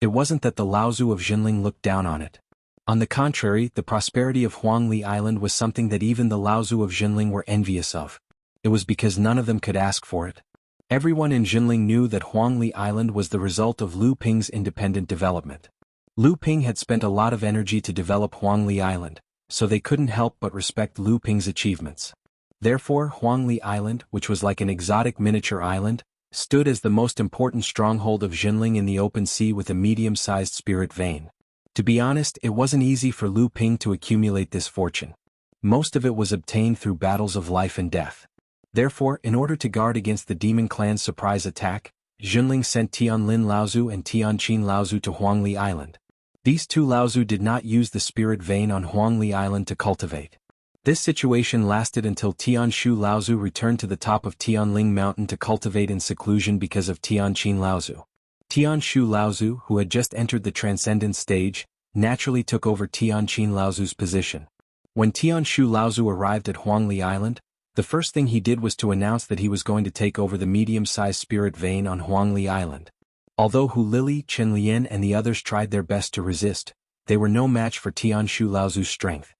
Speaker 1: It wasn't that the Laozu of Jinling looked down on it. On the contrary, the prosperity of Huangli Island was something that even the Laozu of Jinling were envious of. It was because none of them could ask for it. Everyone in Jinling knew that Huangli Island was the result of Lu Ping's independent development. Lu Ping had spent a lot of energy to develop Huangli Island, so they couldn't help but respect Lu Ping's achievements. Therefore, Huangli Island, which was like an exotic miniature island, stood as the most important stronghold of Jinling in the open sea with a medium-sized spirit vein. To be honest, it wasn't easy for Lu Ping to accumulate this fortune. Most of it was obtained through battles of life and death. Therefore, in order to guard against the Demon Clan's surprise attack, Jinling sent Tianlin Laozu and Tianqin Laozu to Huangli Island. These two Laozu did not use the spirit vein on Huangli Island to cultivate. This situation lasted until Tianshu Laozu returned to the top of Tianling Mountain to cultivate in seclusion because of Tianqin Laozu. Tianshu Laozu, who had just entered the transcendent stage, naturally took over Tianqin Laozu's position. When Tianshu Laozu arrived at Huangli Island, the first thing he did was to announce that he was going to take over the medium-sized spirit vein on Huangli Island. Although Hu Lili, Chen Lian and the others tried their best to resist, they were no match for Tianshu Laozu's strength.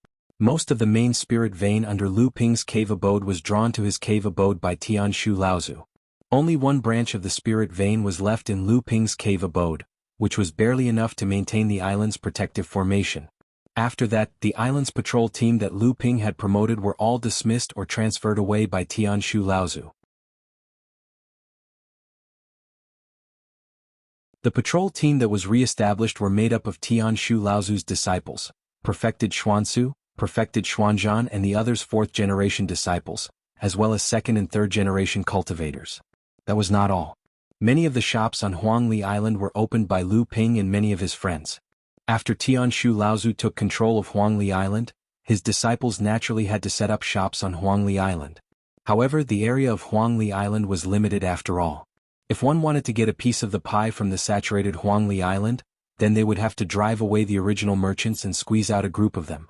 Speaker 1: Most of the main spirit vein under Lu Ping's cave abode was drawn to his cave abode by Tianshu Laozu. Only one branch of the spirit vein was left in Lu Ping's cave abode, which was barely enough to maintain the island's protective formation. After that, the island's patrol team that Lu Ping had promoted were all dismissed or transferred away by Tianshu Laozu. The patrol team that was re-established were made up of Tianshu Laozu's disciples, Perfected Xuansu, Perfected Xuanzhan and the others' fourth-generation disciples, as well as second- and third-generation cultivators. That was not all. Many of the shops on Huangli Island were opened by Lu Ping and many of his friends. After Tianshu Laozu took control of Huangli Island, his disciples naturally had to set up shops on Huangli Island. However, the area of Huangli Island was limited after all. If one wanted to get a piece of the pie from the saturated Huangli Island, then they would have to drive away the original merchants and squeeze out a group of them.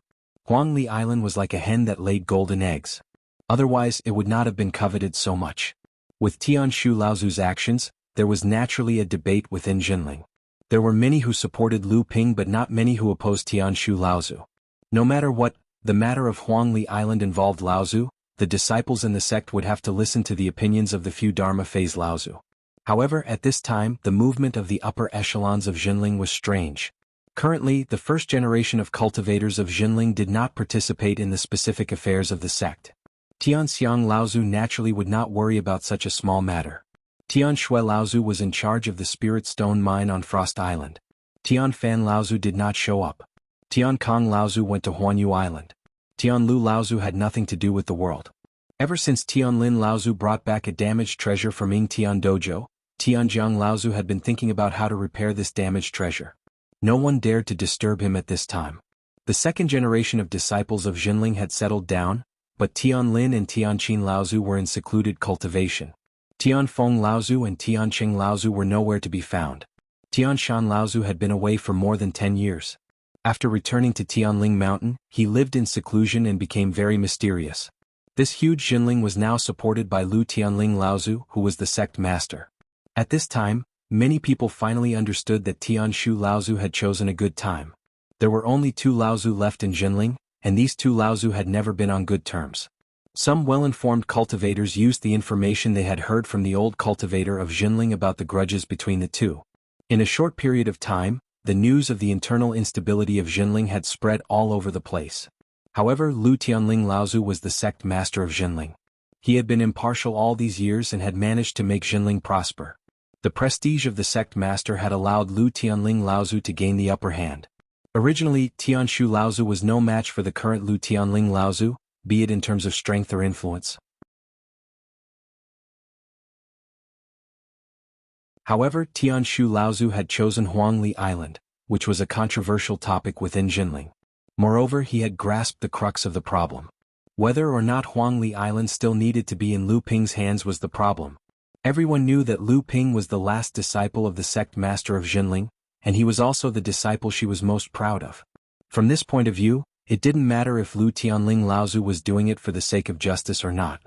Speaker 1: Huangli Island was like a hen that laid golden eggs. Otherwise, it would not have been coveted so much. With Tianshu Laozu's actions, there was naturally a debate within Jinling. There were many who supported Lu Ping but not many who opposed Tianshu Laozu. No matter what, the matter of Huangli Island involved Laozu, the disciples and the sect would have to listen to the opinions of the few Dharma phase Laozu. However, at this time, the movement of the upper echelons of Jinling was strange. Currently, the first generation of cultivators of Jinling did not participate in the specific affairs of the sect. Tianxiang Laozu naturally would not worry about such a small matter. Tian Shui Laozu was in charge of the Spirit Stone mine on Frost Island. Tian Fan Laozu did not show up. Tian Kong Laozu went to Huanyu Island. Tian Lu Laozu had nothing to do with the world. Ever since Tian Lin Laozu brought back a damaged treasure from Ying Tian Dojo, Tian Jiang Laozu had been thinking about how to repair this damaged treasure. No one dared to disturb him at this time. The second generation of disciples of Jinling had settled down, but Tian Lin and Tian Qin Laozu were in secluded cultivation. Tian Feng Laozu and Tian Qing Laozu were nowhere to be found. Tian Shan Laozu had been away for more than 10 years. After returning to Tianling Mountain, he lived in seclusion and became very mysterious. This huge Jinling was now supported by Lu Tianling Laozu, who was the sect master. At this time, many people finally understood that Tian Shu Laozu had chosen a good time. There were only 2 Laozu left in Jinling, and these 2 Laozu had never been on good terms. Some well-informed cultivators used the information they had heard from the old cultivator of Jinling about the grudges between the two. In a short period of time, the news of the internal instability of Jinling had spread all over the place. However, Lu Tianling Laozu was the sect master of Jinling. He had been impartial all these years and had managed to make Jinling prosper. The prestige of the sect master had allowed Lu Tianling Laozu to gain the upper hand. Originally, Tian Shu Laozu was no match for the current Lu Tianling Laozu, be it in terms of strength or influence. However, Tian Shu Laozu had chosen Huangli Island, which was a controversial topic within Jinling. Moreover, he had grasped the crux of the problem. Whether or not Huangli Island still needed to be in Lu Ping's hands was the problem. Everyone knew that Lu Ping was the last disciple of the sect master of Jinling, and he was also the disciple she was most proud of. From this point of view, it didn't matter if Lu Tianling Laozu was doing it for the sake of justice or not.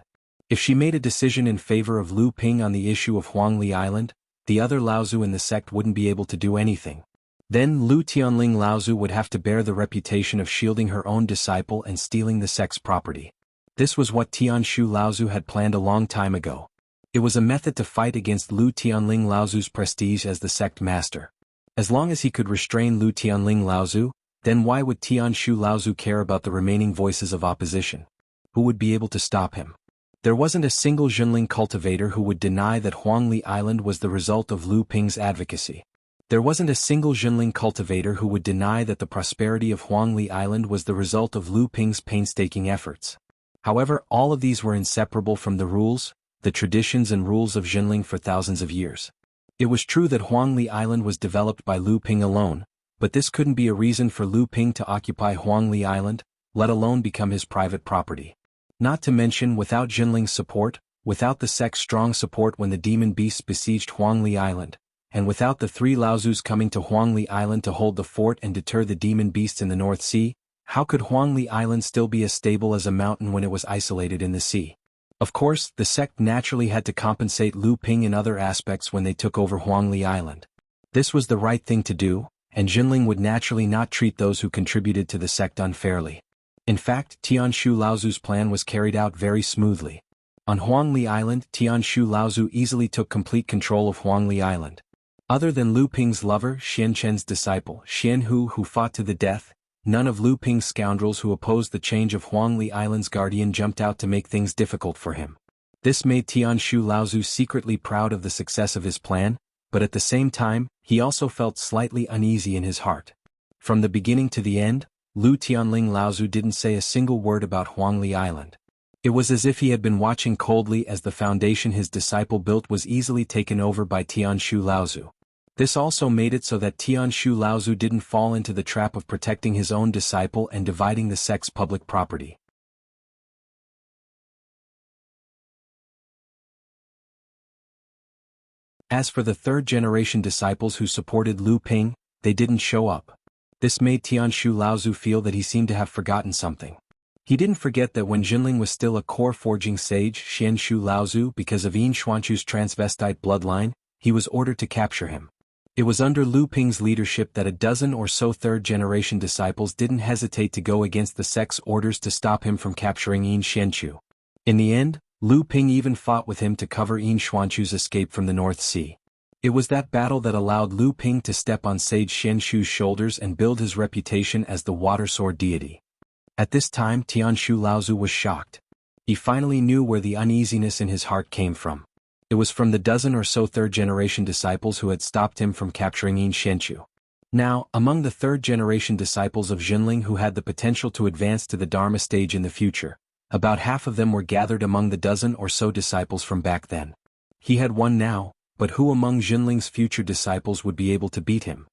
Speaker 1: If she made a decision in favor of Lu Ping on the issue of Huangli Island, the other Laozu in the sect wouldn't be able to do anything. Then Lu Tianling Laozu would have to bear the reputation of shielding her own disciple and stealing the sect's property. This was what Tian Shu Laozu had planned a long time ago. It was a method to fight against Lu Tianling Laozu's prestige as the sect master. As long as he could restrain Lu Tianling Laozu, then why would Tian Shu Laozu care about the remaining voices of opposition? Who would be able to stop him? There wasn't a single Jinling cultivator who would deny that Huangli Island was the result of Lu Ping's advocacy. There wasn't a single Jinling cultivator who would deny that the prosperity of Huangli Island was the result of Lu Ping's painstaking efforts. However, all of these were inseparable from the rules, the traditions and rules of Jinling for thousands of years. It was true that Huangli Island was developed by Lu Ping alone, but this couldn't be a reason for Lu Ping to occupy Huangli Island, let alone become his private property. Not to mention, without Jinling's support, without the sect's strong support when the demon beasts besieged Huangli Island, and without the 3 Laozus coming to Huangli Island to hold the fort and deter the demon beasts in the North Sea, how could Huangli Island still be as stable as a mountain when it was isolated in the sea? Of course, the sect naturally had to compensate Lu Ping in other aspects when they took over Huangli Island. This was the right thing to do, and Jinling would naturally not treat those who contributed to the sect unfairly. In fact, Tian Shu Laozu's plan was carried out very smoothly. On Huangli Island, Tian Shu Laozu easily took complete control of Huangli Island. Other than Lu Ping's lover, Xian Chen's disciple, Xian Hu, who fought to the death, none of Lu Ping's scoundrels who opposed the change of Huangli Island's guardian jumped out to make things difficult for him. This made Tian Shu Laozu secretly proud of the success of his plan, but at the same time, he also felt slightly uneasy in his heart. From the beginning to the end, Lu Tianling Laozu didn't say a single word about Huangli Island. It was as if he had been watching coldly as the foundation his disciple built was easily taken over by Tian Shu Laozu. This also made it so that Tian Shu Laozu didn't fall into the trap of protecting his own disciple and dividing the sect's public property. As for the third-generation disciples who supported Lu Ping, they didn't show up. This made Tian Shu Laozu feel that he seemed to have forgotten something. He didn't forget that when Jinling was still a core forging sage, Xian Shu Laozu, because of Yin Xuanchu's transvestite bloodline, he was ordered to capture him. It was under Lu Ping's leadership that a dozen or so third-generation disciples didn't hesitate to go against the sect's orders to stop him from capturing Yin Xianchu. In the end, Lu Ping even fought with him to cover Yin Xuanchu's escape from the North Sea. It was that battle that allowed Lu Ping to step on Sage Xianshu's shoulders and build his reputation as the water sword deity. At this time Tianshu Laozu was shocked. He finally knew where the uneasiness in his heart came from. It was from the dozen or so third-generation disciples who had stopped him from capturing Yin Xianshu. Now, among the third-generation disciples of Jinling who had the potential to advance to the Dharma stage in the future, about half of them were gathered among the dozen or so disciples from back then. He had one now, but who among Jinling's future disciples would be able to beat him?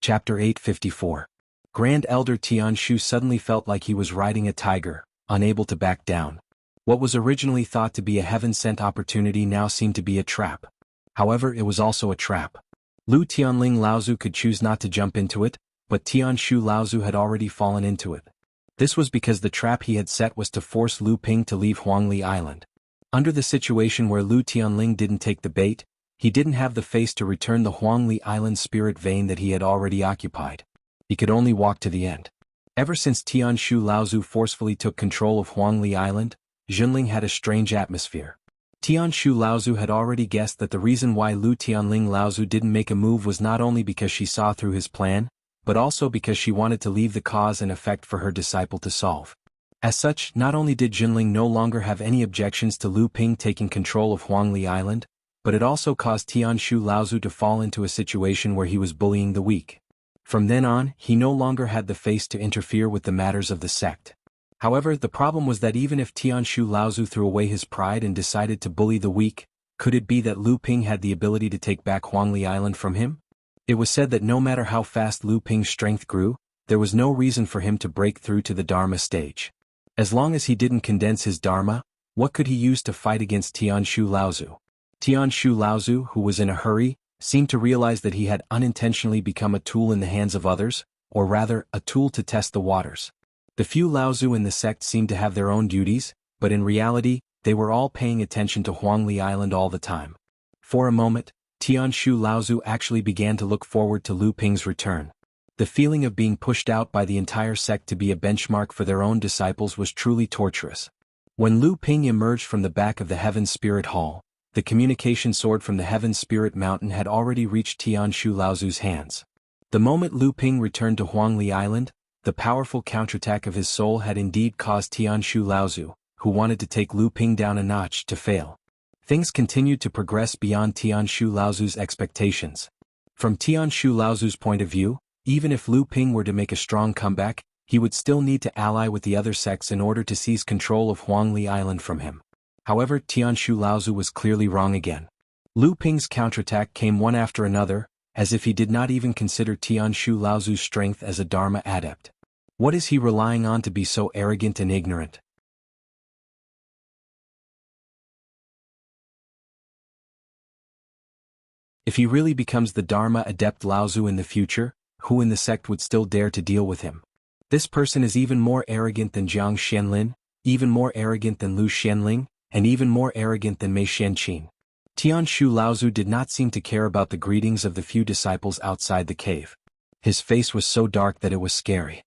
Speaker 1: Chapter 854. Grand Elder Tianshu suddenly felt like he was riding a tiger, unable to back down. What was originally thought to be a heaven-sent opportunity now seemed to be a trap. However, it was also a trap. Lu Tianling Laozu could choose not to jump into it, but Tianshu Laozu had already fallen into it. This was because the trap he had set was to force Lu Ping to leave Huangli Island. Under the situation where Lu Tianling didn't take the bait, he didn't have the face to return the Huangli Island spirit vein that he had already occupied. He could only walk to the end. Ever since Tianshu Laozu forcefully took control of Huangli Island, Jinling had a strange atmosphere. Tianshu Laozu had already guessed that the reason why Lu Tianling Laozu didn't make a move was not only because she saw through his plan, but also because she wanted to leave the cause and effect for her disciple to solve. As such, not only did Jinling no longer have any objections to Lu Ping taking control of Huangli Island, but it also caused Tianshu Laozu to fall into a situation where he was bullying the weak. From then on, he no longer had the face to interfere with the matters of the sect. However, the problem was that even if Tianshu Laozu threw away his pride and decided to bully the weak, could it be that Lu Ping had the ability to take back Huangli Island from him? It was said that no matter how fast Lu Ping's strength grew, there was no reason for him to break through to the Dharma stage. As long as he didn't condense his Dharma, what could he use to fight against Tianshu Laozu? Tianshu Laozu, who was in a hurry, seemed to realize that he had unintentionally become a tool in the hands of others, or rather, a tool to test the waters. The few Laozu in the sect seemed to have their own duties, but in reality, they were all paying attention to Huangli Island all the time. For a moment, Tianshu Laozu actually began to look forward to Lu Ping's return. The feeling of being pushed out by the entire sect to be a benchmark for their own disciples was truly torturous. When Lu Ping emerged from the back of the Heaven Spirit Hall, the communication sword from the Heaven Spirit Mountain had already reached Tianshu Laozu's hands. The moment Lu Ping returned to Huangli Island, the powerful counterattack of his soul had indeed caused Tianshu Laozu, who wanted to take Lu Ping down a notch, to fail. Things continued to progress beyond Tianshu Laozu's expectations. From Tianshu Laozu's point of view, even if Lu Ping were to make a strong comeback, he would still need to ally with the other sects in order to seize control of Huangli Island from him. However, Tianshu Laozu was clearly wrong again. Lu Ping's counterattack came one after another, as if he did not even consider Tianshu Laozu's strength as a Dharma adept. What is he relying on to be so arrogant and ignorant? If he really becomes the Dharma adept Laozu in the future, who in the sect would still dare to deal with him? This person is even more arrogant than Jiang Xianlin, even more arrogant than Lu Xianling, and even more arrogant than Mei Xianqin. Tianshu Laozu did not seem to care about the greetings of the few disciples outside the cave. His face was so dark that it was scary.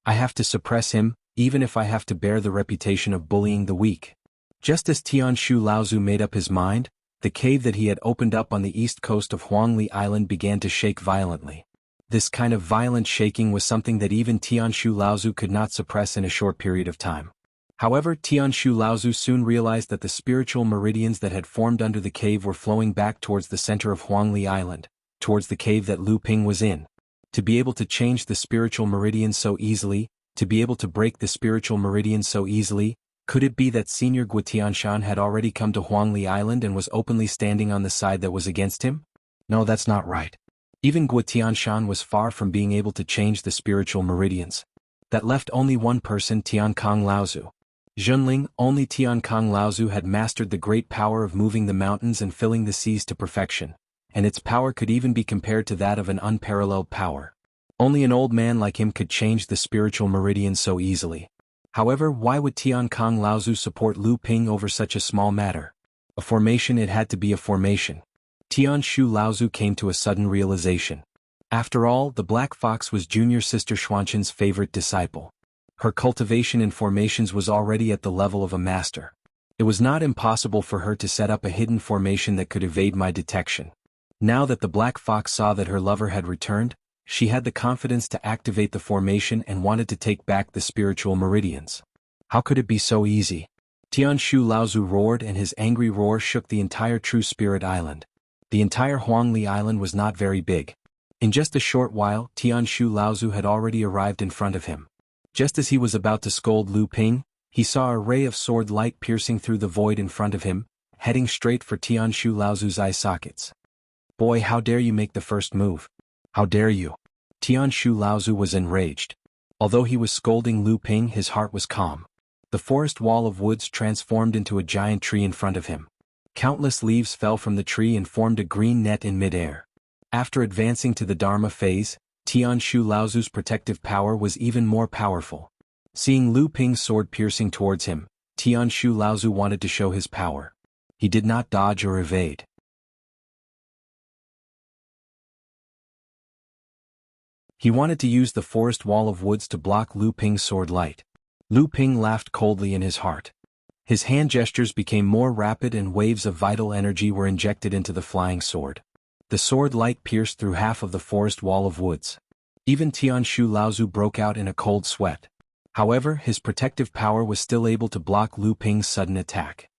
Speaker 1: I have to suppress him, even if I have to bear the reputation of bullying the weak. Just as Tianshu Laozu made up his mind, the cave that he had opened up on the east coast of Huangli Island began to shake violently. This kind of violent shaking was something that even Tianshu Laozu could not suppress in a short period of time. However, Tianshu Laozu soon realized that the spiritual meridians that had formed under the cave were flowing back towards the center of Huangli Island, towards the cave that Lu Ping was in. To be able to change the spiritual meridians so easily, to be able to break the spiritual meridians so easily, could it be that Senior Guotianshan had already come to Huangli Island and was openly standing on the side that was against him? No, that's not right. Even Guotianshan was far from being able to change the spiritual meridians. That left only one person, Tiankang Laozu. Junling, only Tiankang Laozu had mastered the great power of moving the mountains and filling the seas to perfection, and its power could even be compared to that of an unparalleled power. Only an old man like him could change the spiritual meridian so easily. However, why would Tiankang Laozu support Lu Ping over such a small matter? A formation, it had to be a formation. Tianshu Laozu came to a sudden realization. After all, the Black Fox was junior sister Xuanqin's favorite disciple. Her cultivation in formations was already at the level of a master. It was not impossible for her to set up a hidden formation that could evade my detection. Now that the Black Fox saw that her lover had returned, she had the confidence to activate the formation and wanted to take back the spiritual meridians. How could it be so easy? Tianshu Laozu roared, and his angry roar shook the entire True Spirit Island. The entire Huangli Island was not very big. In just a short while, Tianshu Laozu had already arrived in front of him. Just as he was about to scold Lu Ping, he saw a ray of sword light piercing through the void in front of him, heading straight for Tianshu Laozu's eye sockets. Boy, how dare you make the first move? How dare you? Tianshu Laozu was enraged. Although he was scolding Lu Ping, his heart was calm. The forest wall of woods transformed into a giant tree in front of him. Countless leaves fell from the tree and formed a green net in midair. After advancing to the Dharma phase, Tianshu Laozu's protective power was even more powerful. Seeing Lu Ping's sword piercing towards him, Tianshu Laozu wanted to show his power. He did not dodge or evade. He wanted to use the forest wall of woods to block Lu Ping's sword light. Lu Ping laughed coldly in his heart. His hand gestures became more rapid and waves of vital energy were injected into the flying sword. The sword light pierced through half of the forest wall of woods. Even Tianshu Laozu broke out in a cold sweat. However, his protective power was still able to block Lu Ping's sudden attack.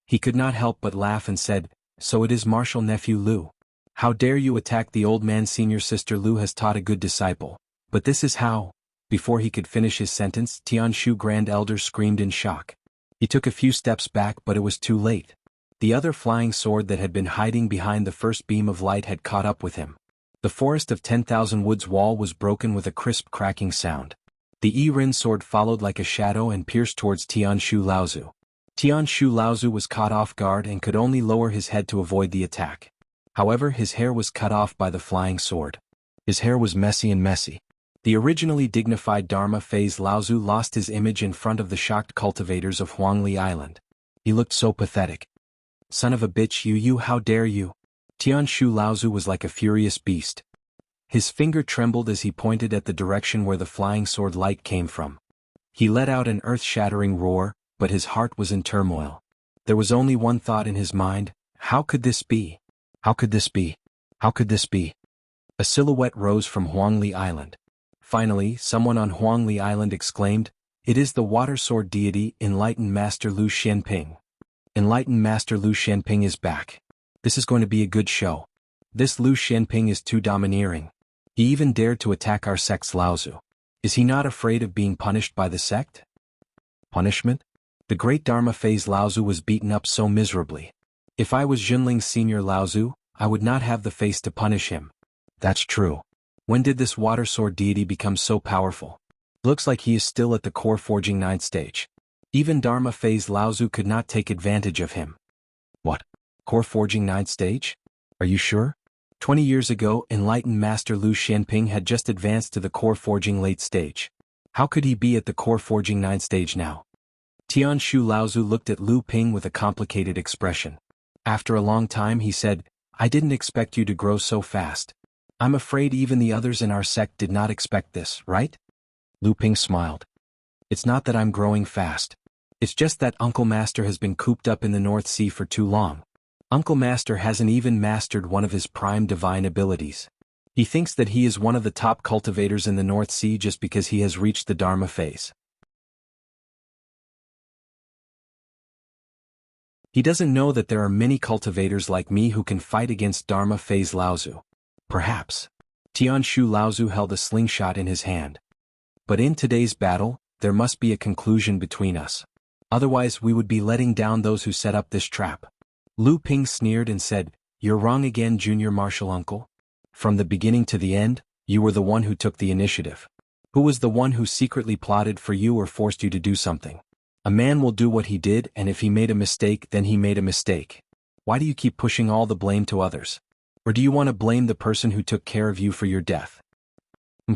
Speaker 1: He could not help but laugh and said, "So it is martial nephew Lu. How dare you attack the old man? Senior sister Lu has taught a good disciple. But this is how." Before he could finish his sentence, Tianshu Grand Elder screamed in shock. He took a few steps back, but it was too late. The other flying sword that had been hiding behind the first beam of light had caught up with him. The forest of 10,000 woods wall was broken with a crisp cracking sound. The Yi-Rin sword followed like a shadow and pierced towards Tianshu Laozu. Tianshu Laozu was caught off guard and could only lower his head to avoid the attack. However, his hair was cut off by the flying sword. His hair was messy. The originally dignified Dharma phase Laozu lost his image in front of the shocked cultivators of Huangli Island. He looked so pathetic. "Son of a bitch, you, how dare you?" Tianshu Laozu was like a furious beast. His finger trembled as he pointed at the direction where the flying sword light came from. He let out an earth-shattering roar, but his heart was in turmoil. There was only one thought in his mind: how could this be? How could this be? How could this be? A silhouette rose from Huangli Island. Finally, someone on Huangli Island exclaimed, "It is the water sword deity, Enlightened Master Lu Xianping. Enlightened Master Lu Xianping is back. This is going to be a good show. This Lu Xianping is too domineering. He even dared to attack our sect's Laozu. Is he not afraid of being punished by the sect?" Punishment? The great Dharma phase Laozu was beaten up so miserably. If I was Junling's senior Laozu, I would not have the face to punish him. That's true. When did this water sword deity become so powerful? Looks like he is still at the core forging 9th stage. Even Dharma phase Laozu could not take advantage of him. What? Core forging 9th stage? Are you sure? 20 years ago, Enlightened Master Lu Xianping had just advanced to the core forging late stage. How could he be at the core forging 9th stage now? Tianshu Laozu looked at Lu Ping with a complicated expression. After a long time he said, "I didn't expect you to grow so fast. I'm afraid even the others in our sect did not expect this, right?" Lu Ping smiled. "It's not that I'm growing fast. It's just that Uncle Master has been cooped up in the North Sea for too long. Uncle Master hasn't even mastered one of his prime divine abilities. He thinks that he is one of the top cultivators in the North Sea just because he has reached the Dharma phase. He doesn't know that there are many cultivators like me who can fight against Dharma phase Laozu. Perhaps." Tianshu Laozu held a slingshot in his hand. "But in today's battle, there must be a conclusion between us. Otherwise we would be letting down those who set up this trap." Lu Ping sneered and said, "You're wrong again, junior martial uncle. From the beginning to the end, you were the one who took the initiative. Who was the one who secretly plotted for you or forced you to do something? A man will do what he did, and if he made a mistake, then he made a mistake. Why do you keep pushing all the blame to others? Or do you want to blame the person who took care of you for your death?"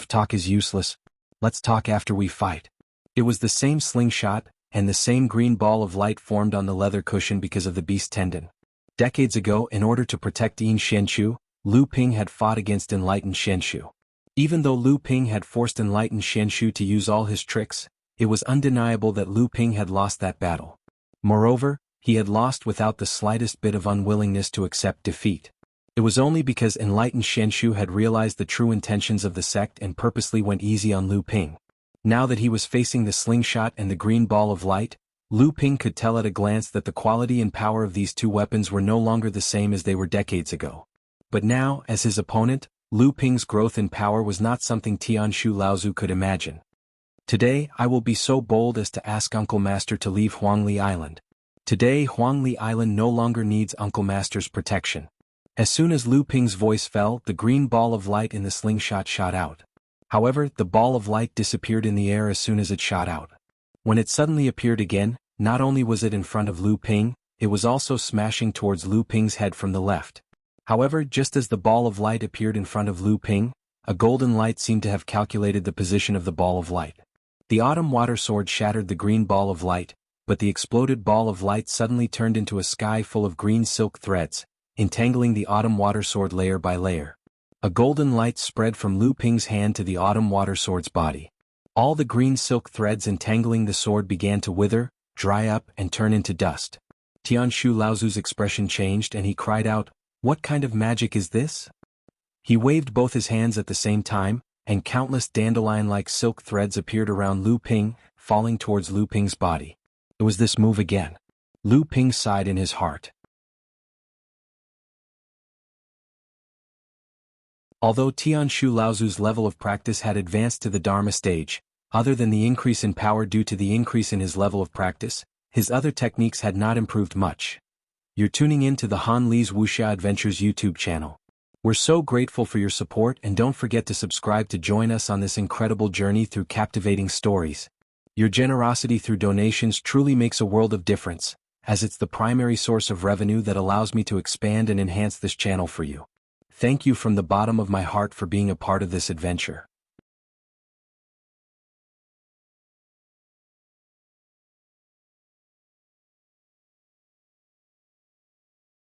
Speaker 1: Talk is useless. Let's talk after we fight." It was the same slingshot, and the same green ball of light formed on the leather cushion because of the beast tendon. Decades ago, in order to protect Yin Xianqu, Lu Ping had fought against enlightened Xianqu. Even though Lu Ping had forced enlightened Xianqu to use all his tricks, it was undeniable that Lu Ping had lost that battle. Moreover, he had lost without the slightest bit of unwillingness to accept defeat. It was only because enlightened Xianqu had realized the true intentions of the sect and purposely went easy on Lu Ping. Now that he was facing the slingshot and the green ball of light, Lu Ping could tell at a glance that the quality and power of these two weapons were no longer the same as they were decades ago. But now, as his opponent, Lu Ping's growth in power was not something Tianshu Laozu could imagine. Today, I will be so bold as to ask Uncle Master to leave Huangli Island. Today, Huangli Island no longer needs Uncle Master's protection. As soon as Lu Ping's voice fell, the green ball of light in the slingshot shot out. However, the ball of light disappeared in the air as soon as it shot out. When it suddenly appeared again, not only was it in front of Lu Ping, it was also smashing towards Lu Ping's head from the left. However, just as the ball of light appeared in front of Lu Ping, a golden light seemed to have calculated the position of the ball of light. The autumn water sword shattered the green ball of light, but the exploded ball of light suddenly turned into a sky full of green silk threads, entangling the autumn water sword layer by layer. A golden light spread from Lu Ping's hand to the autumn water sword's body. All the green silk threads entangling the sword began to wither, dry up, and turn into dust. Tianshu Laozu's expression changed and he cried out, "What kind of magic is this?" He waved both his hands at the same time, and countless dandelion-like silk threads appeared around Lu Ping, falling towards Lu Ping's body. It was this move again. Lu Ping sighed in his heart. Although Tianshu Laozu's level of practice had advanced to the Dharma stage, other than the increase in power due to the increase in his level of practice, his other techniques had not improved much. You're tuning in to the Han Li's Wuxia Adventures YouTube channel. We're so grateful for your support, and don't forget to subscribe to join us on this incredible journey through captivating stories. Your generosity through donations truly makes a world of difference, as it's the primary source of revenue that allows me to expand and enhance this channel for you. Thank you from the bottom of my heart for being a part of this adventure.